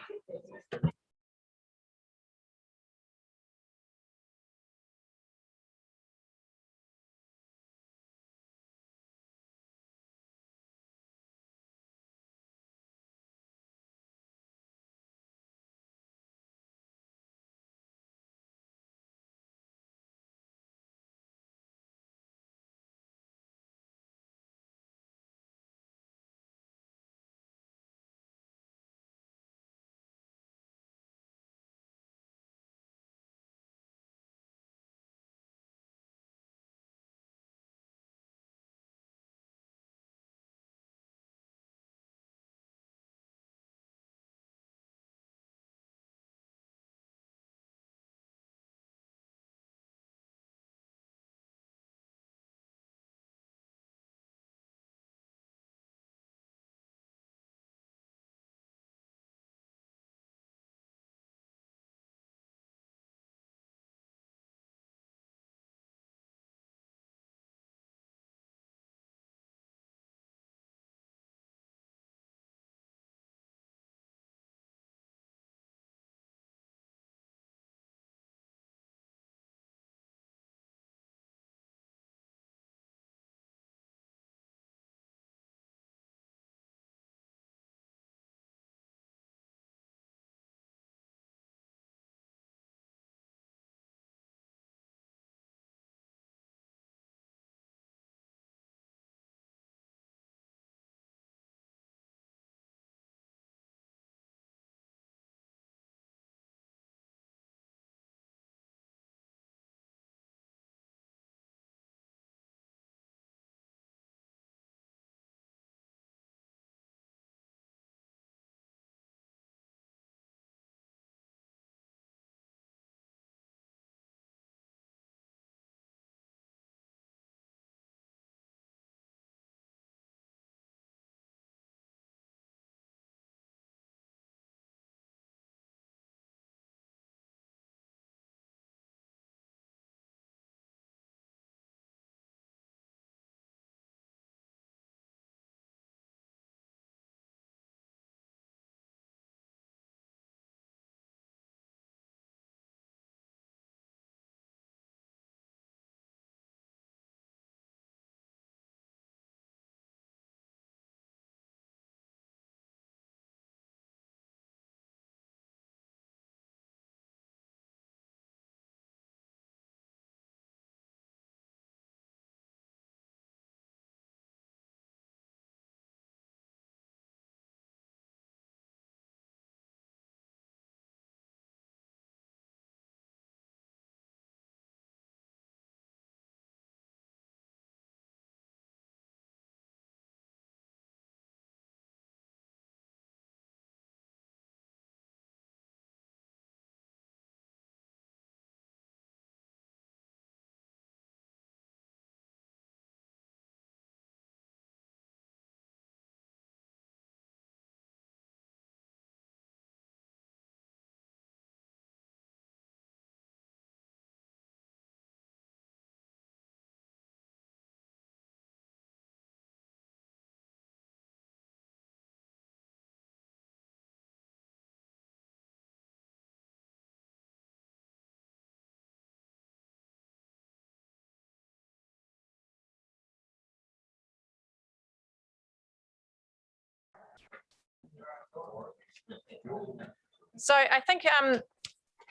So I think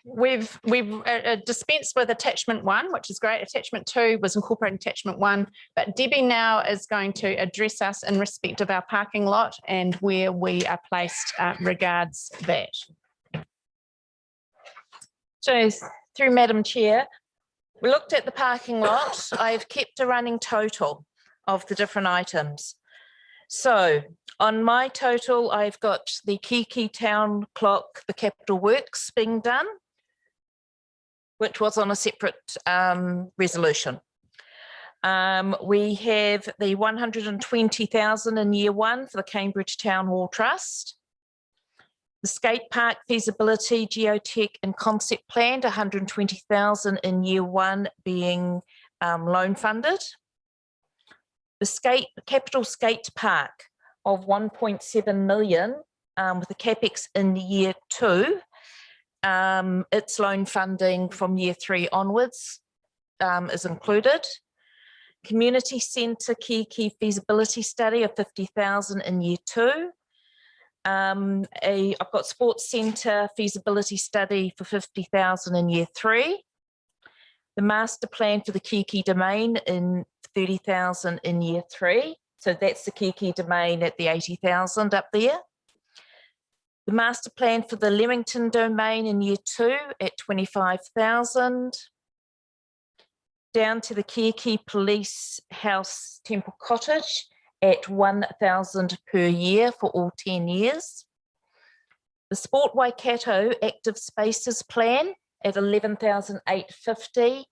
we've dispensed with attachment 1, which is great. Attachment 2 was incorporating attachment 1, but Debbie now is going to address us in respect of our parking lot and where we are placed regards that. So through Madam Chair, we looked at the parking lot. I've kept a running total of the different items. So on my total, I've got the Kiki Town Clock, the Capital Works being done, which was on a separate resolution. We have the 120,000 in year 1 for the Cambridge Town Hall Trust. The skate park feasibility, geotech and concept planned, 120,000 in year 1 being loan funded. The capital skate park of 1.7 million with the capex in year 2. Its loan funding from year 3 onwards is included. Community centre Kiki feasibility study of 50,000 in year 2. I've got sports centre feasibility study for 50,000 in year 3. The master plan for the Kiki domain in 30,000 in year 3. So that's the Kiki domain at the 80,000 up there. The master plan for the Leamington domain in year 2 at 25,000. Down to the Kiki Police House Temple Cottage at 1,000 per year for all 10 years. The Sport Waikato Active Spaces Plan at 11,850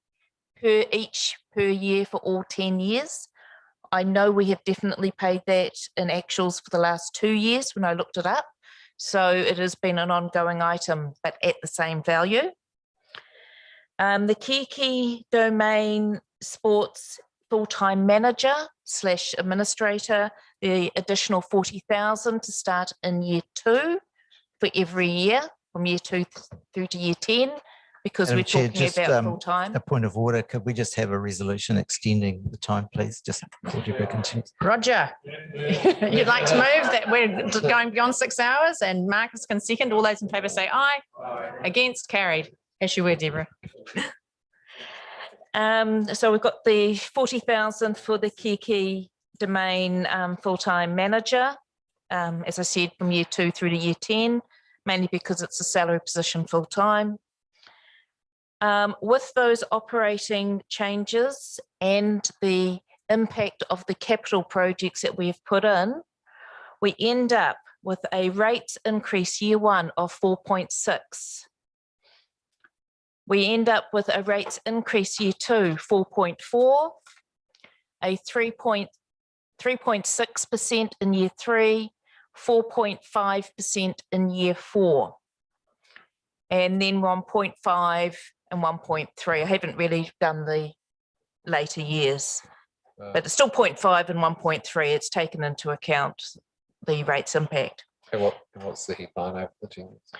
per year for all 10 years. I know we have definitely paid that in actuals for the last 2 years when I looked it up. So it has been an ongoing item, but at the same value. The Kiki Domain Sports full-time manager / administrator, the additional 40,000 to start in year 2 for every year from year 2 through to year 10, because Madam we're Chair, talking just, about full-time. A point of order, could we just have a resolution extending the time, please? Just before Deborah continues. Roger, you'd like to move that we're going beyond 6 hours, and Marcus can second. All those in favour say aye. Against, carried. As you were, Deborah. So we've got the 40,000 for the Kiki Domain full-time manager, as I said, from year 2 through to year 10, mainly because it's a salary position full-time. With those operating changes and the impact of the capital projects that we've put in, we end up with a rate increase year 1 of 4.6. We end up with a rates increase year 2, 4.4, a 3.6% in year 3, 4.5% in year 4, and then 1.5 and 1.3. I haven't really done the later years, but it's still 0.5 and 1.3. It's taken into account the rates impact. And what's the headline over the 10 years?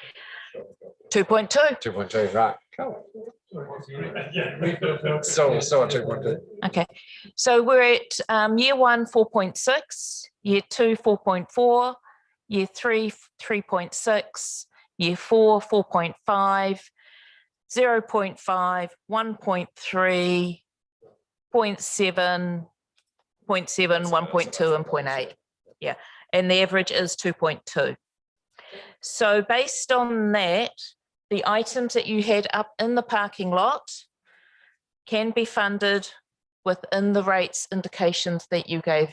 2.2. 2.2, right. Cool. Still at 2.2. Okay, so we're at year 1, 4.6, year 2, 4.4, year 3, 3.6, year 4, 4.5, 0.5, 1.3, 0.7, 0.7, 1.2 and 0.8. Yeah, and the average is 2.2. So based on that, the items that you had up in the parking lot can be funded within the rates indications that you gave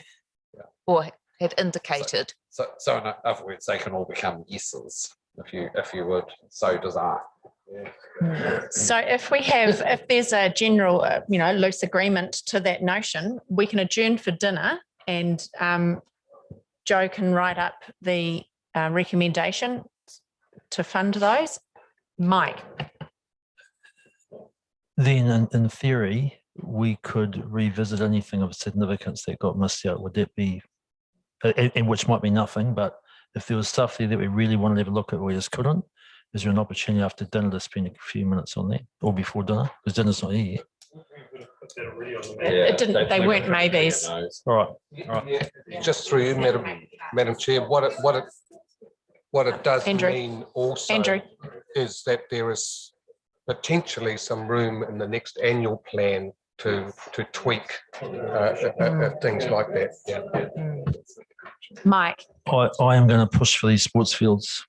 or had indicated. So in other words, they can all become yeses, if you would. So does I. So if there's a general, loose agreement to that notion, we can adjourn for dinner, and Joe can write up the recommendation to fund those. Mike. Then in theory, we could revisit anything of significance that got missed out. Would that be, and which might be nothing, but if there was stuff there that we really wanted to have a look at, we just couldn't, is there an opportunity after dinner to spend a few minutes on that, or before dinner? Because dinner's not here yet. It didn't, they weren't maybes. All right. Just through you, Madam Chair, what What it does Andrew. mean also Andrew. is that there is potentially some room in the next annual plan to tweak things like that. Yeah. Mike. I am going to push for these sports fields.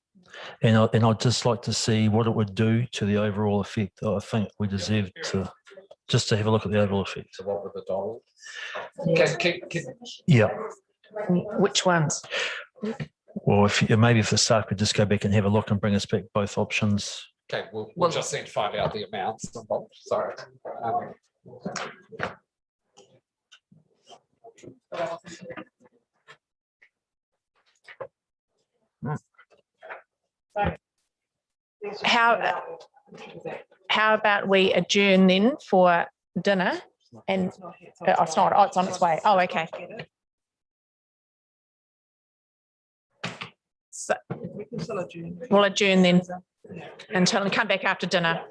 And I'd just like to see what it would do to the overall effect. I think we deserve to just to have a look at the overall effect. So what were the dollars? Yeah. Which ones? Well, maybe if the staff could just go back and have a look and bring us back both options. Okay, we'll just need to find out the amounts. Sorry. How about we adjourn then for dinner? And it's not. Oh, it's on its way. Oh, okay. So we'll adjourn then until and come back after dinner.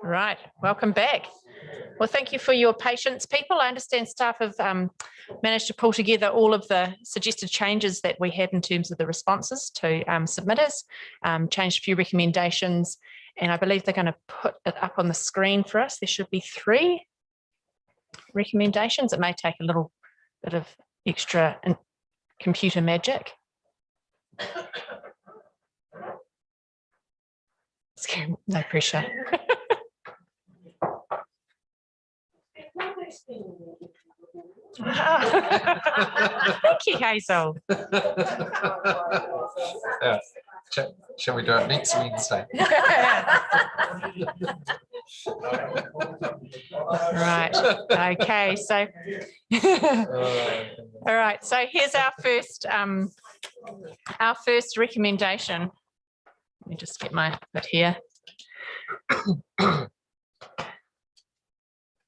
Right, welcome back. Well, thank you for your patience, people. I understand staff have managed to pull together all of the suggested changes that we had in terms of the responses to submitters, changed a few recommendations, and I believe they're going to put it up on the screen for us. There should be 3 recommendations. It may take a little bit of extra computer magic. No pressure. Thank you, Hazel. Yeah. Shall we do it next Wednesday? Right. Okay. So, all right. So here's our first recommendation. Let me just get my bit here.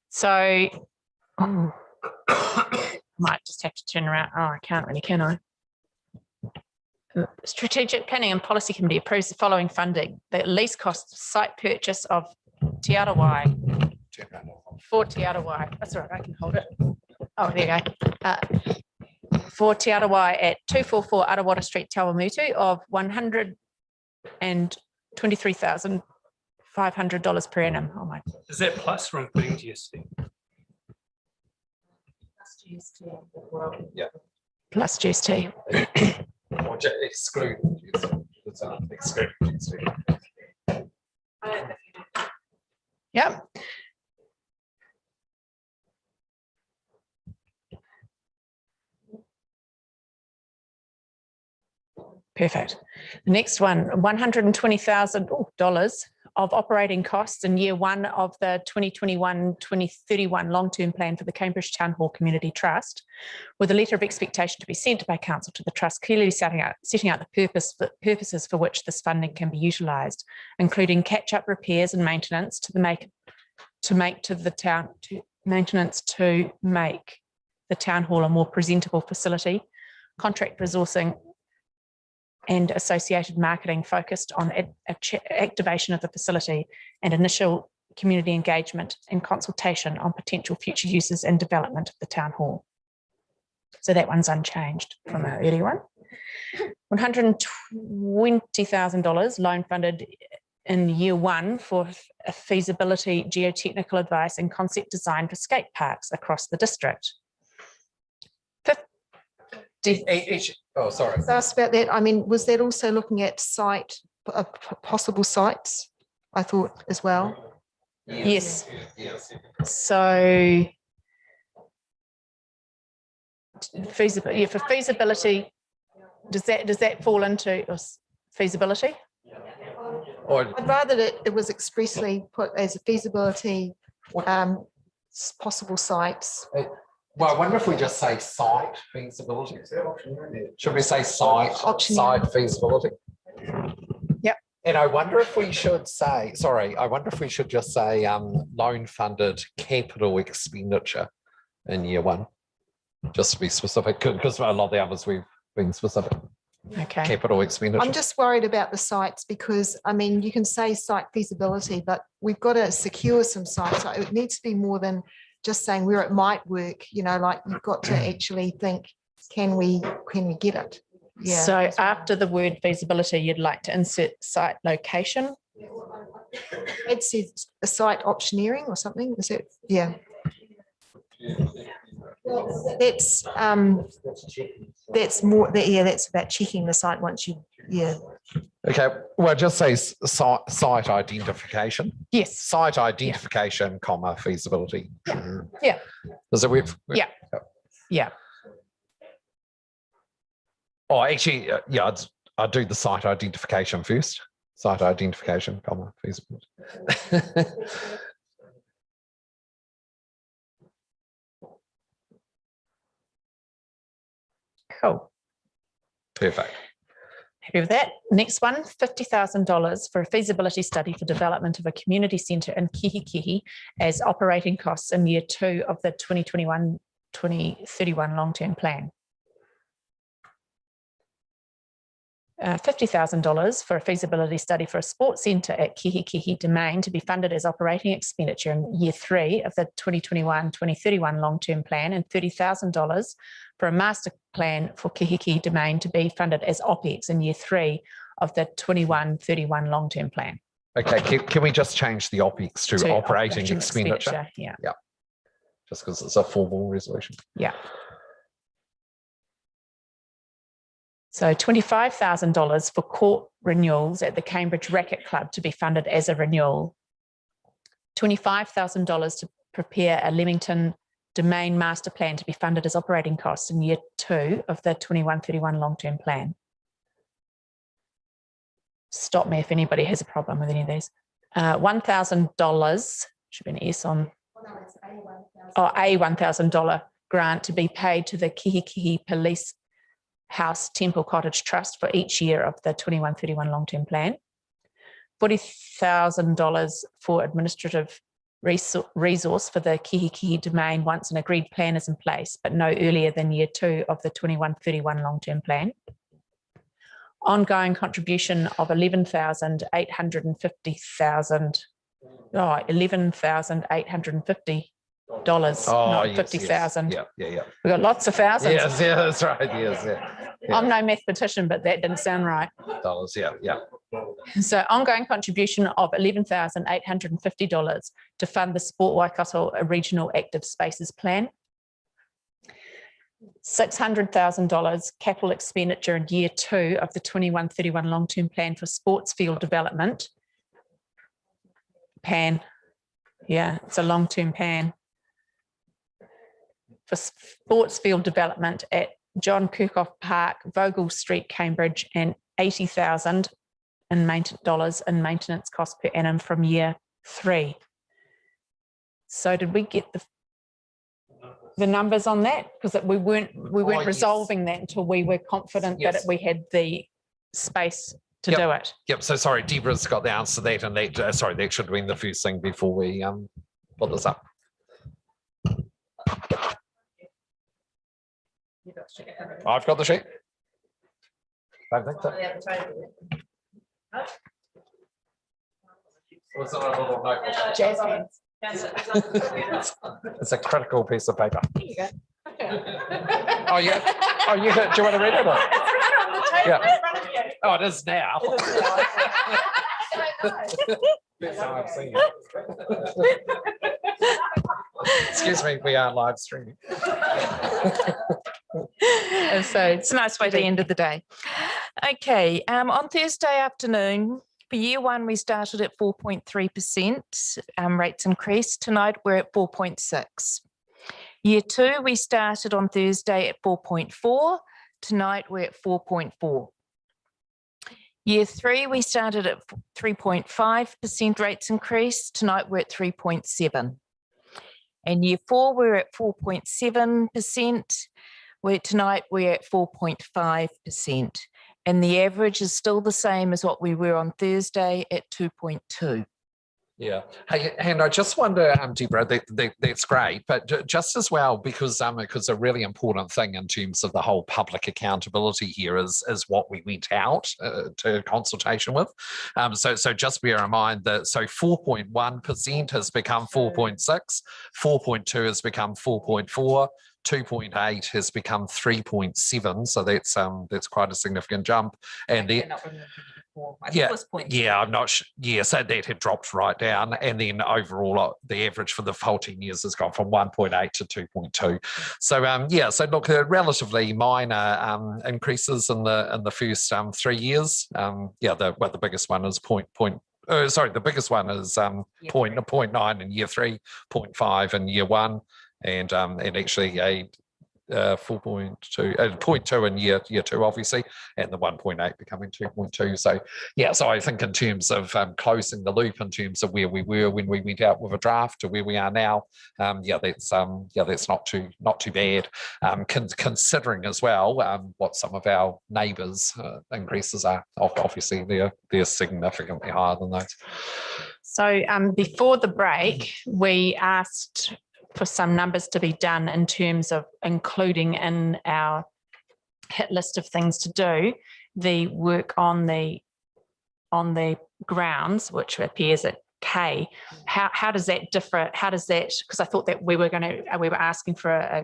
So, might just have to turn around. Oh, I can't really, can I? Strategic Planning and Policy Committee approves the following funding: the least cost site purchase of Te Arawai for Te Arawai. That's all right, I can hold it. Oh, there you go. For Te Arawai at 244 Arawara Street, Tawamutu of $123,500 per annum. Oh my! Is that plus or including GST? Yeah. Plus GST. Or exclude GST. Yep. Perfect. The next one, $120,000 of operating costs in year 1 of the 2021-2031 long-term plan for the Cambridge Town Hall Community Trust, with a letter of expectation to be sent by Council to the Trust, clearly setting out the purposes for which this funding can be utilised, including catch-up repairs and maintenance to make the Town Hall a more presentable facility, contract resourcing and associated marketing focused on activation of the facility and initial community engagement and consultation on potential future uses and development of the Town Hall. So that one's unchanged from our earlier one. $120,000 loan funded in year 1 for a feasibility, geotechnical advice and concept design for skate parks across the district. Oh, sorry. So asked about that. I mean, was that also looking at possible sites, I thought, as well? Yes. So feasibility, yeah, for feasibility, does that fall into feasibility? I'd rather that it was expressly put as a feasibility, possible sites. Well, I wonder if we just say site feasibility. Should we say site feasibility? Yep. And I wonder if we should say, I wonder if we should just say loan funded capital expenditure in year 1, just to be specific, because a lot of the others we've been specific. Okay. Capital expenditure. I'm just worried about the sites because, I mean, you can say site feasibility, but we've got to secure some sites. So it needs to be more than just saying where it might work, you know, like you've got to actually think, can we get it? Yeah. So after the word feasibility, you'd like to insert site location? It says a site optioneering or something. Is it? Yeah. That's more, that's about checking the site once you, Okay, well, just say site identification. Yes. Site identification, comma, feasibility. Yeah. Does it work? Yeah. Yeah. Oh, actually, yeah, I'd do the site identification first. Site identification, comma, feasibility. Cool. Perfect. Happy with that. Next one, $50,000 for a feasibility study for development of a community centre in Kihikihi as operating costs in year 2 of the 2021-2031 long-term plan. $50,000 for a feasibility study for a sports centre at Kihikihi Domain to be funded as operating expenditure in year 3 of the 2021-2031 long-term plan, and $30,000 for a master plan for Kihikihi Domain to be funded as OPEX in year 3 of the 21-31 long-term plan. Okay, can we just change the OPEX to operating expenditure? Yeah. Yeah. Just because it's a formal resolution. Yeah. So $25,000 for court renewals at the Cambridge Racquet Club to be funded as a renewal. $25,000 to prepare a Leamington Domain master plan to be funded as operating costs in year 2 of the 21-31 long-term plan. Stop me if anybody has a problem with any of these. $1,000, should be an S on, a $1,000 grant to be paid to the Kihikihi Police House Temple Cottage Trust for each year of the 21-31 long-term plan. $40,000 for administrative resource for the Kihikihi Domain once an agreed plan is in place, but no earlier than year 2 of the 21-31 long-term plan. Ongoing contribution of $11,850, not 50,000. Yes. Yeah. We've got lots of thousands. Yes, yeah, that's right. Yes, yeah. I'm no mathematician, but that didn't sound right. Dollars, yeah. So ongoing contribution of $11,850 to fund the Sport Waikato Regional Active Spaces Plan. $600,000 capital expenditure in year 2 of the 21-31 long-term plan for sports field development. PAN. Yeah, it's a long-term plan. For sports field development at John Kirkhoff Park, Vogel Street, Cambridge, and $80,000 in maintenance cost per annum from year 3. So did we get the numbers on that? Because we weren't resolving that until we were confident that we had the space to do it. Yep. So sorry, Deborah's got the answer to that, and that sorry, that should have been the first thing before we put this up. I've got the sheet. I think so. What's that little note? Jazz hands. It's a critical piece of paper. There you go. Oh, yeah. Oh, you do you want to read it? Or? It's right on the table in front of you. Oh, it is now. It is now. First time I've seen it. Excuse me, we are live streaming. So it's a nice way to the end of the day. Okay, on Thursday afternoon, for year 1, we started at 4.3%, rates increased. Tonight, we're at 4.6. Year 2, we started on Thursday at 4.4. Tonight, we're at 4.4. Year 3, we started at 3.5% rates increase. Tonight, we're at 3.7. And year 4, we're at 4.7%. Tonight, we're at 4.5%. And the average is still the same as what we were on Thursday at 2.2. Yeah. Hey, and I just wonder, Deborah, that's great, but just as well, because a really important thing in terms of the whole public accountability here is what we went out to consultation with. So just bear in mind that 4.1% has become 4.6, 4.2 has become 4.4. 2.8 has become 3.7, so that's quite a significant jump. And then I'm not sure. Yeah, so that had dropped right down, and then overall the average for the whole 10 years has gone from 1.8 to 2.2. So so look, relatively minor increases in the first 3 years. The biggest one is the biggest one is 0.9 in year 3, 0.5 in year 1. And actually a 0.2 in year 2, obviously, and the 1.8 becoming 2.2. So so I think in terms of closing the loop in terms of where we were when we went out with a draft to where we are now, that's not too bad. Considering as well what some of our neighbours' increases are. Obviously, they're significantly higher than those. So before the break, we asked for some numbers to be done in terms of including in our hit list of things to do, the work on the grounds, which appears at K, how does that differ? How does that, because I thought that we were asking for a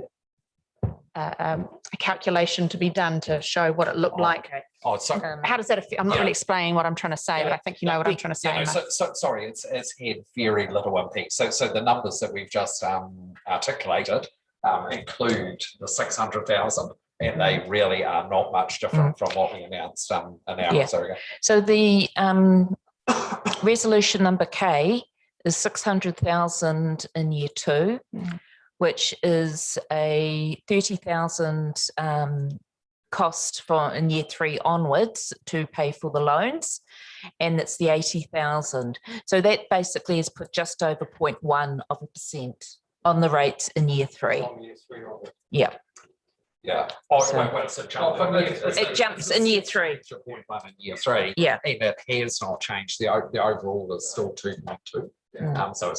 calculation to be done to show what it looked like. Oh, so how does that affect? I'm not really explaining what I'm trying to say, but I think you know what I'm trying to say. Sorry, it's had very little impact. So the numbers that we've just articulated include the 600,000, and they really are not much different from what we announced an hour or so ago. So the resolution number K is 600,000 in year 2, which is a 30,000 cost for in year 3 onwards to pay for the loans, and it's the 80,000. So that basically is put just over 0.1% on the rates in year 3. Yeah. Yeah. It jumps in year 3. To 0.1 in year 3. Yeah. And it has not changed. The overall is still 2.2. So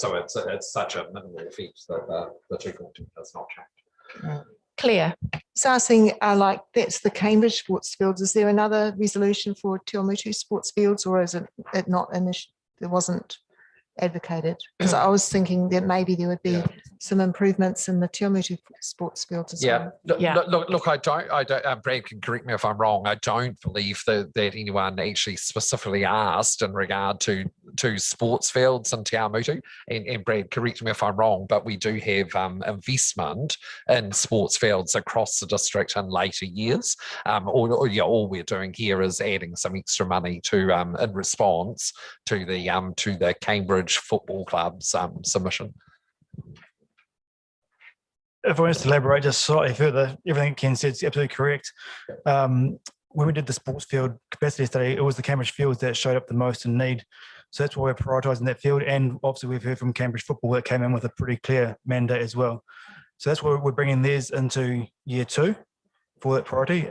it's such a minimal effect that the 2.2 does not change. Clear. So I was saying, like, that's the Cambridge sports fields. Is there another resolution for Te Awamutu sports fields, or is it not in this? It wasn't advocated, because I was thinking that maybe there would be some improvements in the Te Awamutu sports fields as well. Look, I don't, Brad can correct me if I'm wrong. I don't believe that anyone actually specifically asked in regard to sports fields in Te Awamutu. And Brad, correct me if I'm wrong, but we do have investment in sports fields across the district in later years. All we're doing here is adding some extra money to in response to the Cambridge Football Club's submission. If I was to elaborate just slightly further, everything Ken said is absolutely correct. When we did the sports field capacity study, it was the Cambridge fields that showed up the most in need. So that's why we're prioritising that field. And obviously we've heard from Cambridge Football that came in with a pretty clear mandate as well. So that's why we're bringing theirs into year 2 for that priority.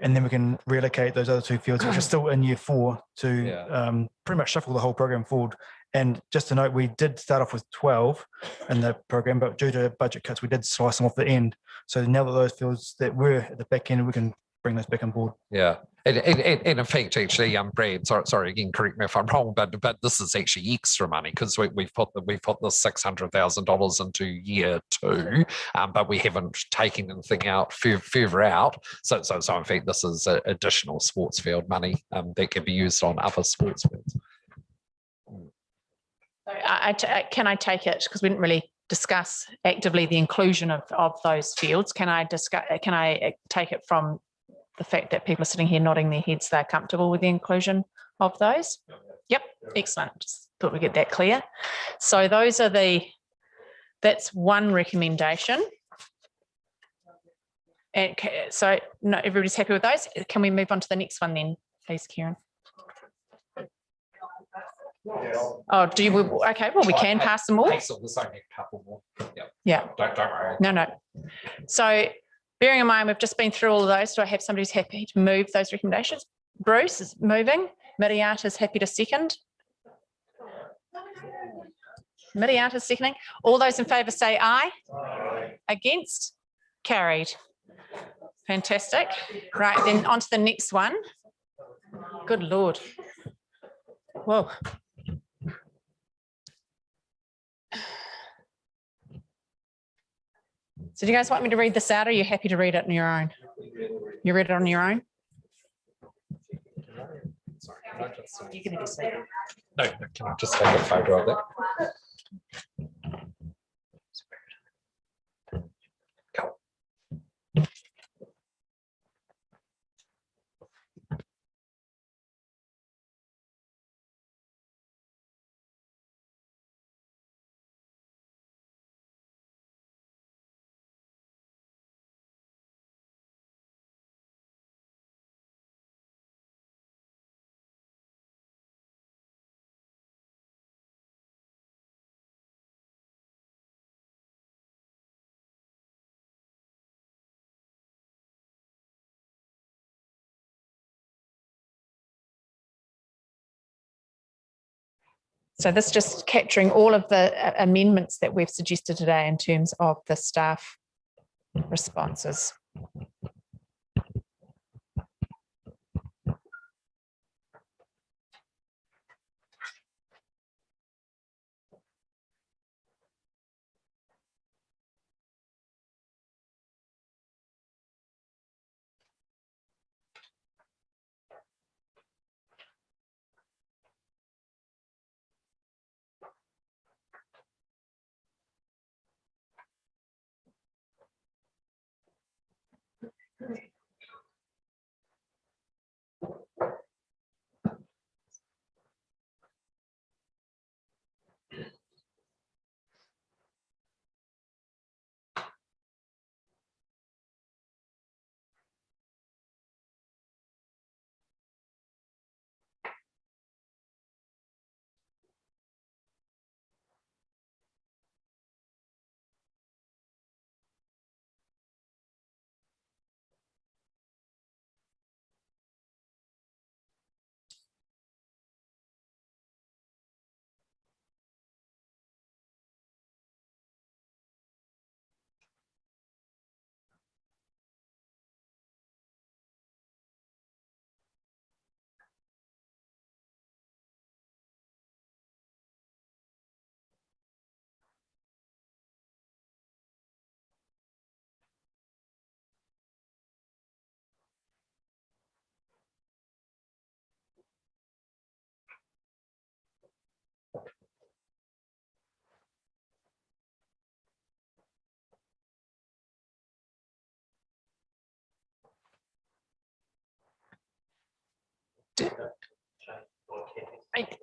And then we can reallocate those other 2 fields, which are still in year 4, to pretty much shuffle the whole program forward. And just to note, we did start off with 12 in the program, but due to budget cuts, we did slice them off the end. So now that those fields that were at the back end, we can bring those back on board. Yeah. And in fact, actually, Brad, sorry again, correct me if I'm wrong, but this is actually extra money, because we've put the $600,000 into year 2, but we haven't taken anything out further out. So in fact, this is additional sports field money that can be used on other sports fields. Can I take it, because we didn't really discuss actively the inclusion of those fields? Can I take it from the fact that people are sitting here nodding their heads they're comfortable with the inclusion of those? Yep, excellent. Just thought we'd get that clear. So that's one recommendation. And so no, everybody's happy with those. Can we move on to the next one then, please, Kieran? Oh, do you? Okay, well, we can pass them all. There's only a couple more. Yeah. Don't worry. No. So bearing in mind, we've just been through all of those. Do I have somebody who's happy to move those recommendations? Bruce is moving. Miriata is happy to second. Miriata is seconding. All those in favour say aye. Aye. Against? Carried. Fantastic. Right, then on to the next one. Good Lord. Whoa. So do you guys want me to read this out, or are you happy to read it on your own? You read it on your own? Sorry, you can just say no, can I just take a photo of it? So this is just capturing all of the amendments that we've suggested today in terms of the staff responses.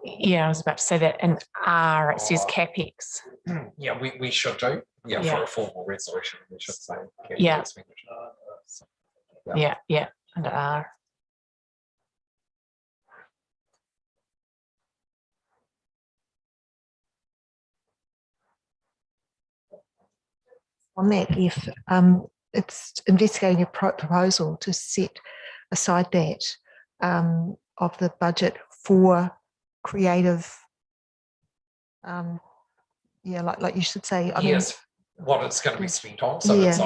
Yeah, I was about to say that in R, it says CapEx. Yeah, we should do. Yeah, Yeah. for a formal resolution, we should say. capital Yeah. expenditure. Yeah, under R. On that, if it's investigating a proposal to set aside that of the budget for creative, yeah, like you should say. I Yes, mean, what it's going to be spent on. So it's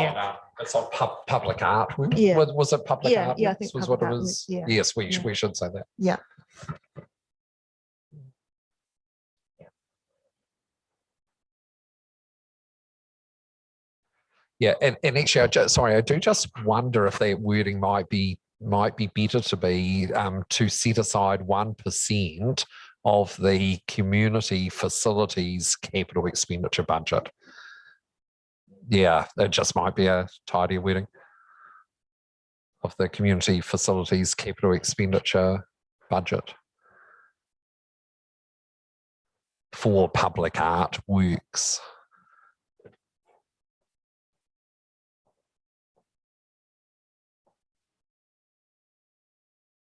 on public art. Yeah. Was it public art? Yeah, I think was public what it art, was. yeah. Yes, we should say that. Yeah. Yeah, and actually, I do just wonder if that wording might be better to be to set aside 1% of the community facilities capital expenditure budget. Yeah, it just might be a tidier wording of the community facilities capital expenditure budget for public art works.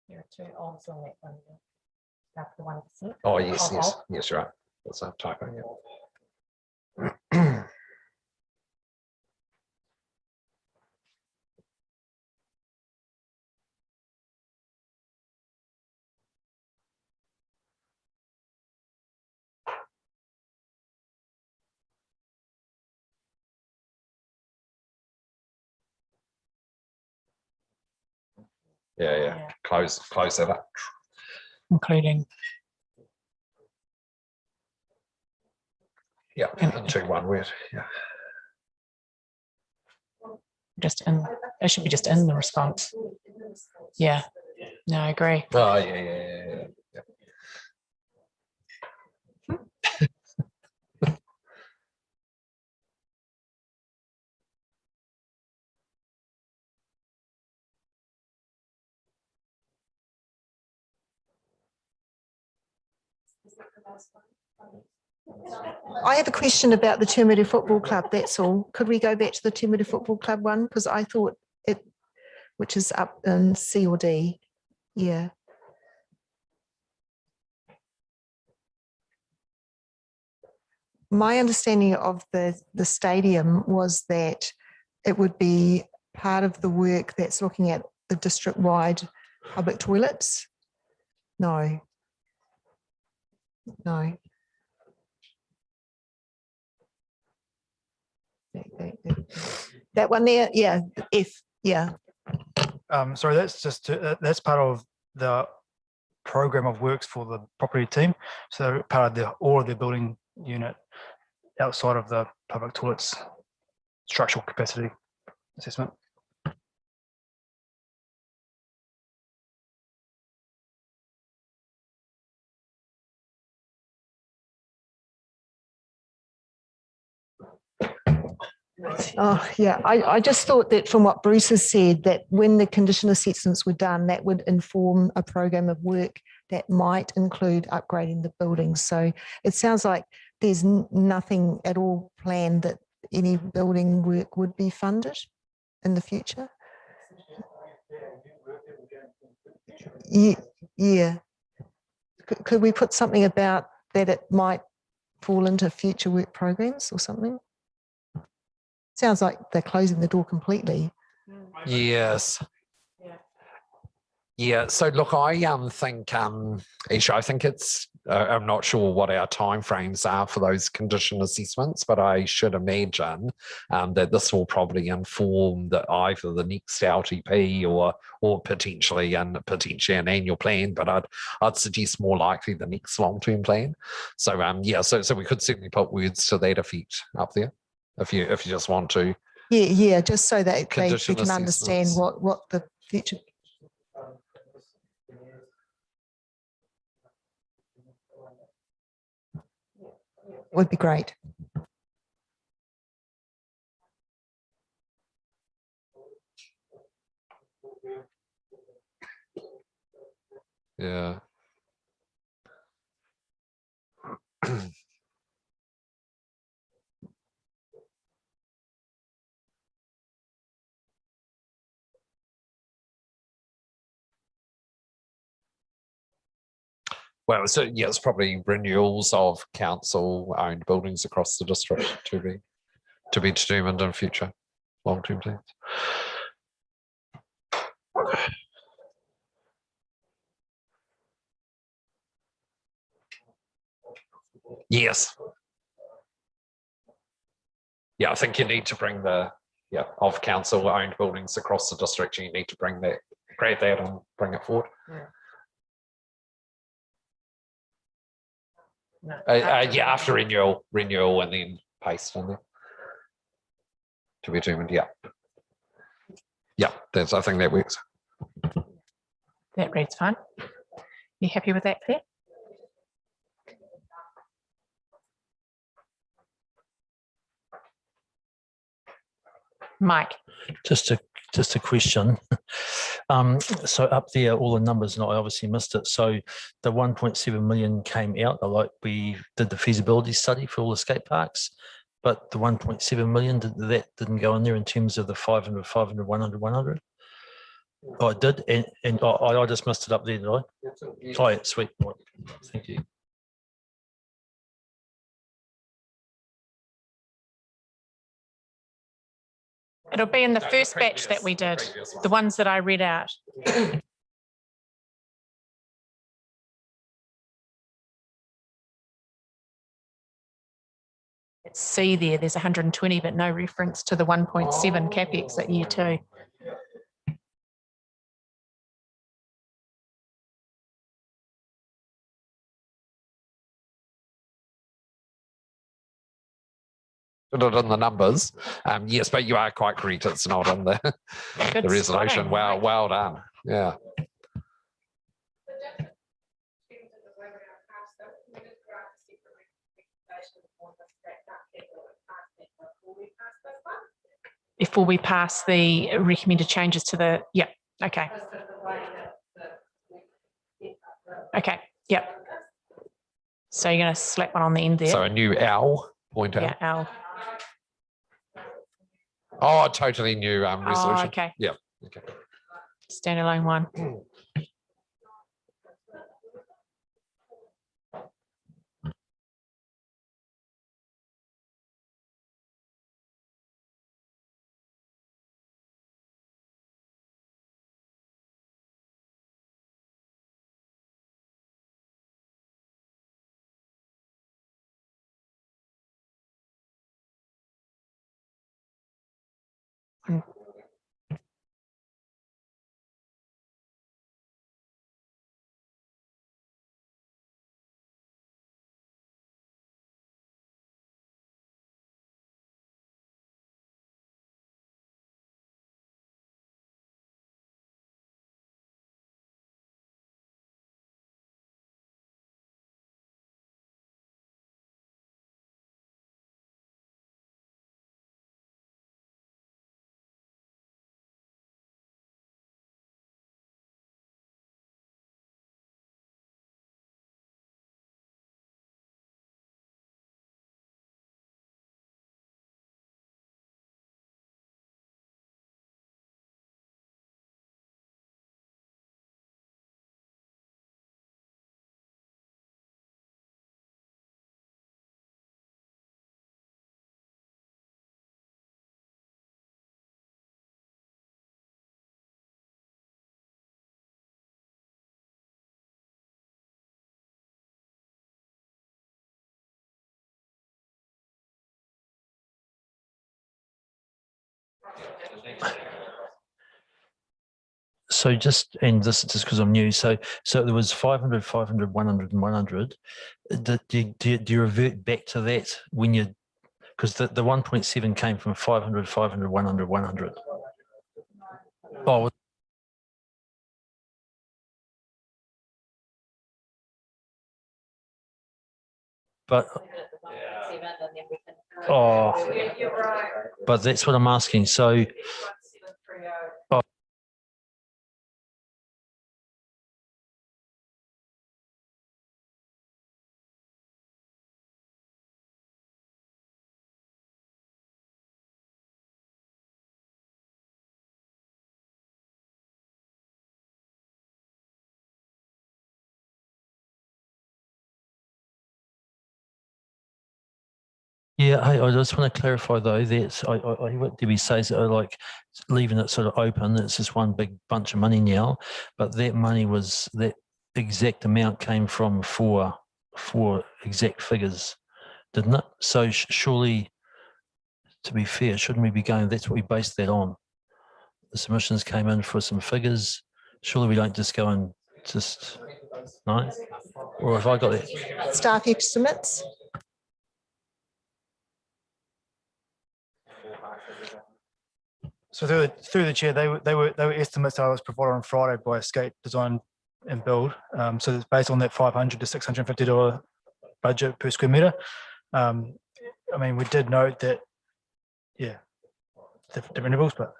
There are two odds on that one. After 1%. Oh, yes, yes, you're right. That's a typo. Yeah. Yeah. Close that up. Including. Yeah, into one word. Yeah. Just in, it should be just in the response. Yeah, no, I agree. Oh, yeah. I have a question about the Termita Football Club, that's all. Could we go back to the Termita Football Club one? Because I thought it, which is up in C or D. Yeah. My understanding of the stadium was that it would be part of the work that's looking at the district-wide public toilets. No. That one there, yeah, F, yeah. Sorry, that's just that's part of the program of works for the property team. So part of all of the building unit outside of the public toilets structural capacity assessment. Oh, yeah. I just thought that from what Bruce has said, that when the condition assessments were done, that would inform a program of work that might include upgrading the buildings. So it sounds like there's nothing at all planned that any building work would be funded in the future. Yeah. Could we put something about that it might fall into future work programs or something? Sounds like they're closing the door completely. Yes. Yeah. So look, I think Isha, I think it's I'm not sure what our timeframes are for those condition assessments, but I should imagine that this will probably inform either the next LTP or potentially an annual plan. But I'd suggest more likely the next long-term plan. So yeah, so we could certainly put words to that effect up there if you just want to. Yeah, just so that they can Condition understand what the future. Would be great. Yeah. Well, so yeah, it's probably renewals of council-owned buildings across the district to be determined in future long-term plans. Yes. Yeah, I think you need to bring of council-owned buildings across the district. You need to grab that and bring it forward. Yeah, after renewal and then paste on there to be determined. Yeah, I think that works. That reads fine. You happy with that, Claire? Mike. Just a question. So up there, all the numbers, and I obviously missed it. So the 1.7 million came out, like we did the feasibility study for all the skate parks, but the 1.7 million, that didn't go in there in terms of the 500, 500, 100, 100. Oh, it did, and I just missed it up there, did I? Oh, yeah, sweet. Thank you. It'll be in the first batch that we did, the ones that I read out. Let's see there's 120, but no reference to the 1.7 capex at year 2. Not in the numbers, yes, but you are quite correct. It's not in the resolution. Spotting, Wow, right? well done. Yeah. Before we pass the recommended changes to the, okay. Okay, so you're going to slap one on the end there. So a new L point out. Yeah, L. Oh, totally new resolution. Okay. Yeah. Okay. Standalone one. So just, and this is just because I'm new. So there was 500, 500, 100 and 100. Do you revert back to that when you, because the 1.7 came from 500, 500, 100, 100. Oh, but but that's what I'm asking. So Yeah, hey, I just want to clarify though that I what Debbie says, like leaving it sort of open. It's just one big bunch of money now, but that money was that exact amount came from four exact figures, didn't it? So surely, to be fair, shouldn't we be going? That's what we based that on. The submissions came in for some figures. Surely we don't just go and just no, or have I got that? Staff estimates. So through the chair, they were estimates that I was provided on Friday by Escape Design and Build. So it's based on that $500 to $650 budget per square metre. I mean, we did note that, yeah, different levels, but.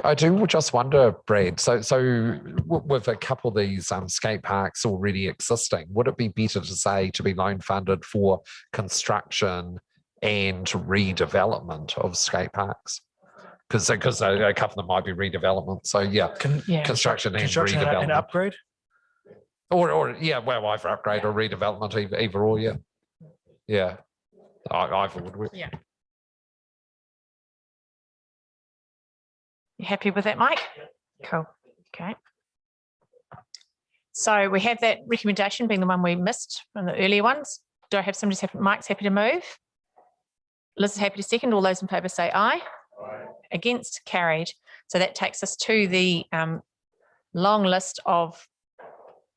I do just wonder, Brad, so with a couple of these skate parks already existing, would it be better to say to be loan funded for construction and redevelopment of skate parks? Because a couple of them might be redevelopment. So yeah, construction and redevelopment. And upgrade? Or yeah, well, either upgrade or redevelopment, either or, yeah. Yeah, either would work. Yeah. You happy with that, Mike? Cool. Okay. So we have that recommendation being the one we missed from the earlier ones. Do I have somebody's happy? Mike's happy to move. Liz is happy to second. All those in favour say aye. Aye. Against, carried. So that takes us to the long list of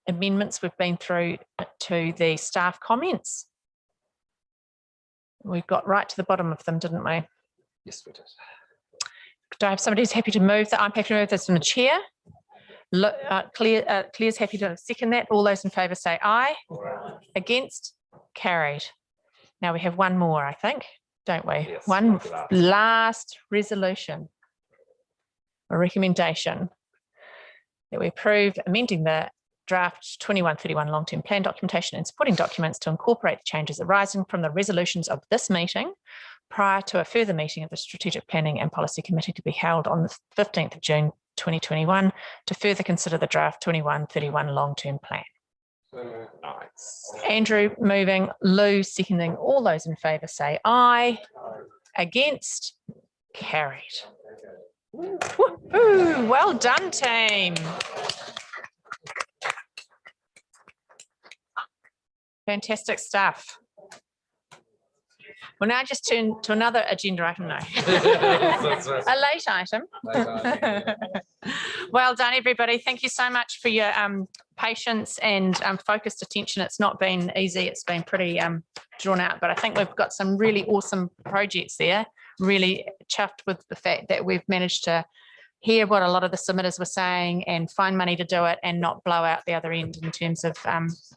amendments we've been through to the staff comments. We got right to the bottom of them, didn't we? Yes, we did. Do I have somebody who's happy to move that? I'm happy to move this from the chair. Claire's happy to second that. All those in favour say aye. Against, carried. Now we have one more, I think, don't we? Yes, one last resolution, a recommendation that we approve amending the draft 2131 long-term plan documentation and supporting documents to incorporate the changes arising from the resolutions of this meeting prior to a further meeting of the Strategic Planning and Policy Committee to be held on the 15th of June 2021 to further consider the draft 2131 long-term plan. Nice. Andrew moving, Lou seconding. All those in favour say aye. Against, carried. Woohoo! Well done, team. Fantastic stuff. We'll now just turn to another agenda item now. A late item. Well done, everybody. Thank you so much for your patience and focused attention. It's not been easy. It's been pretty drawn out, but I think we've got some really awesome projects there. Really chuffed with the fact that we've managed to hear what a lot of the submitters were saying and find money to do it and not blow out the other end in terms of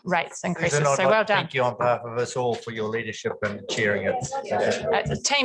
rates increases. So well done. Thank you on behalf of us all for your leadership and chairing it. It's a team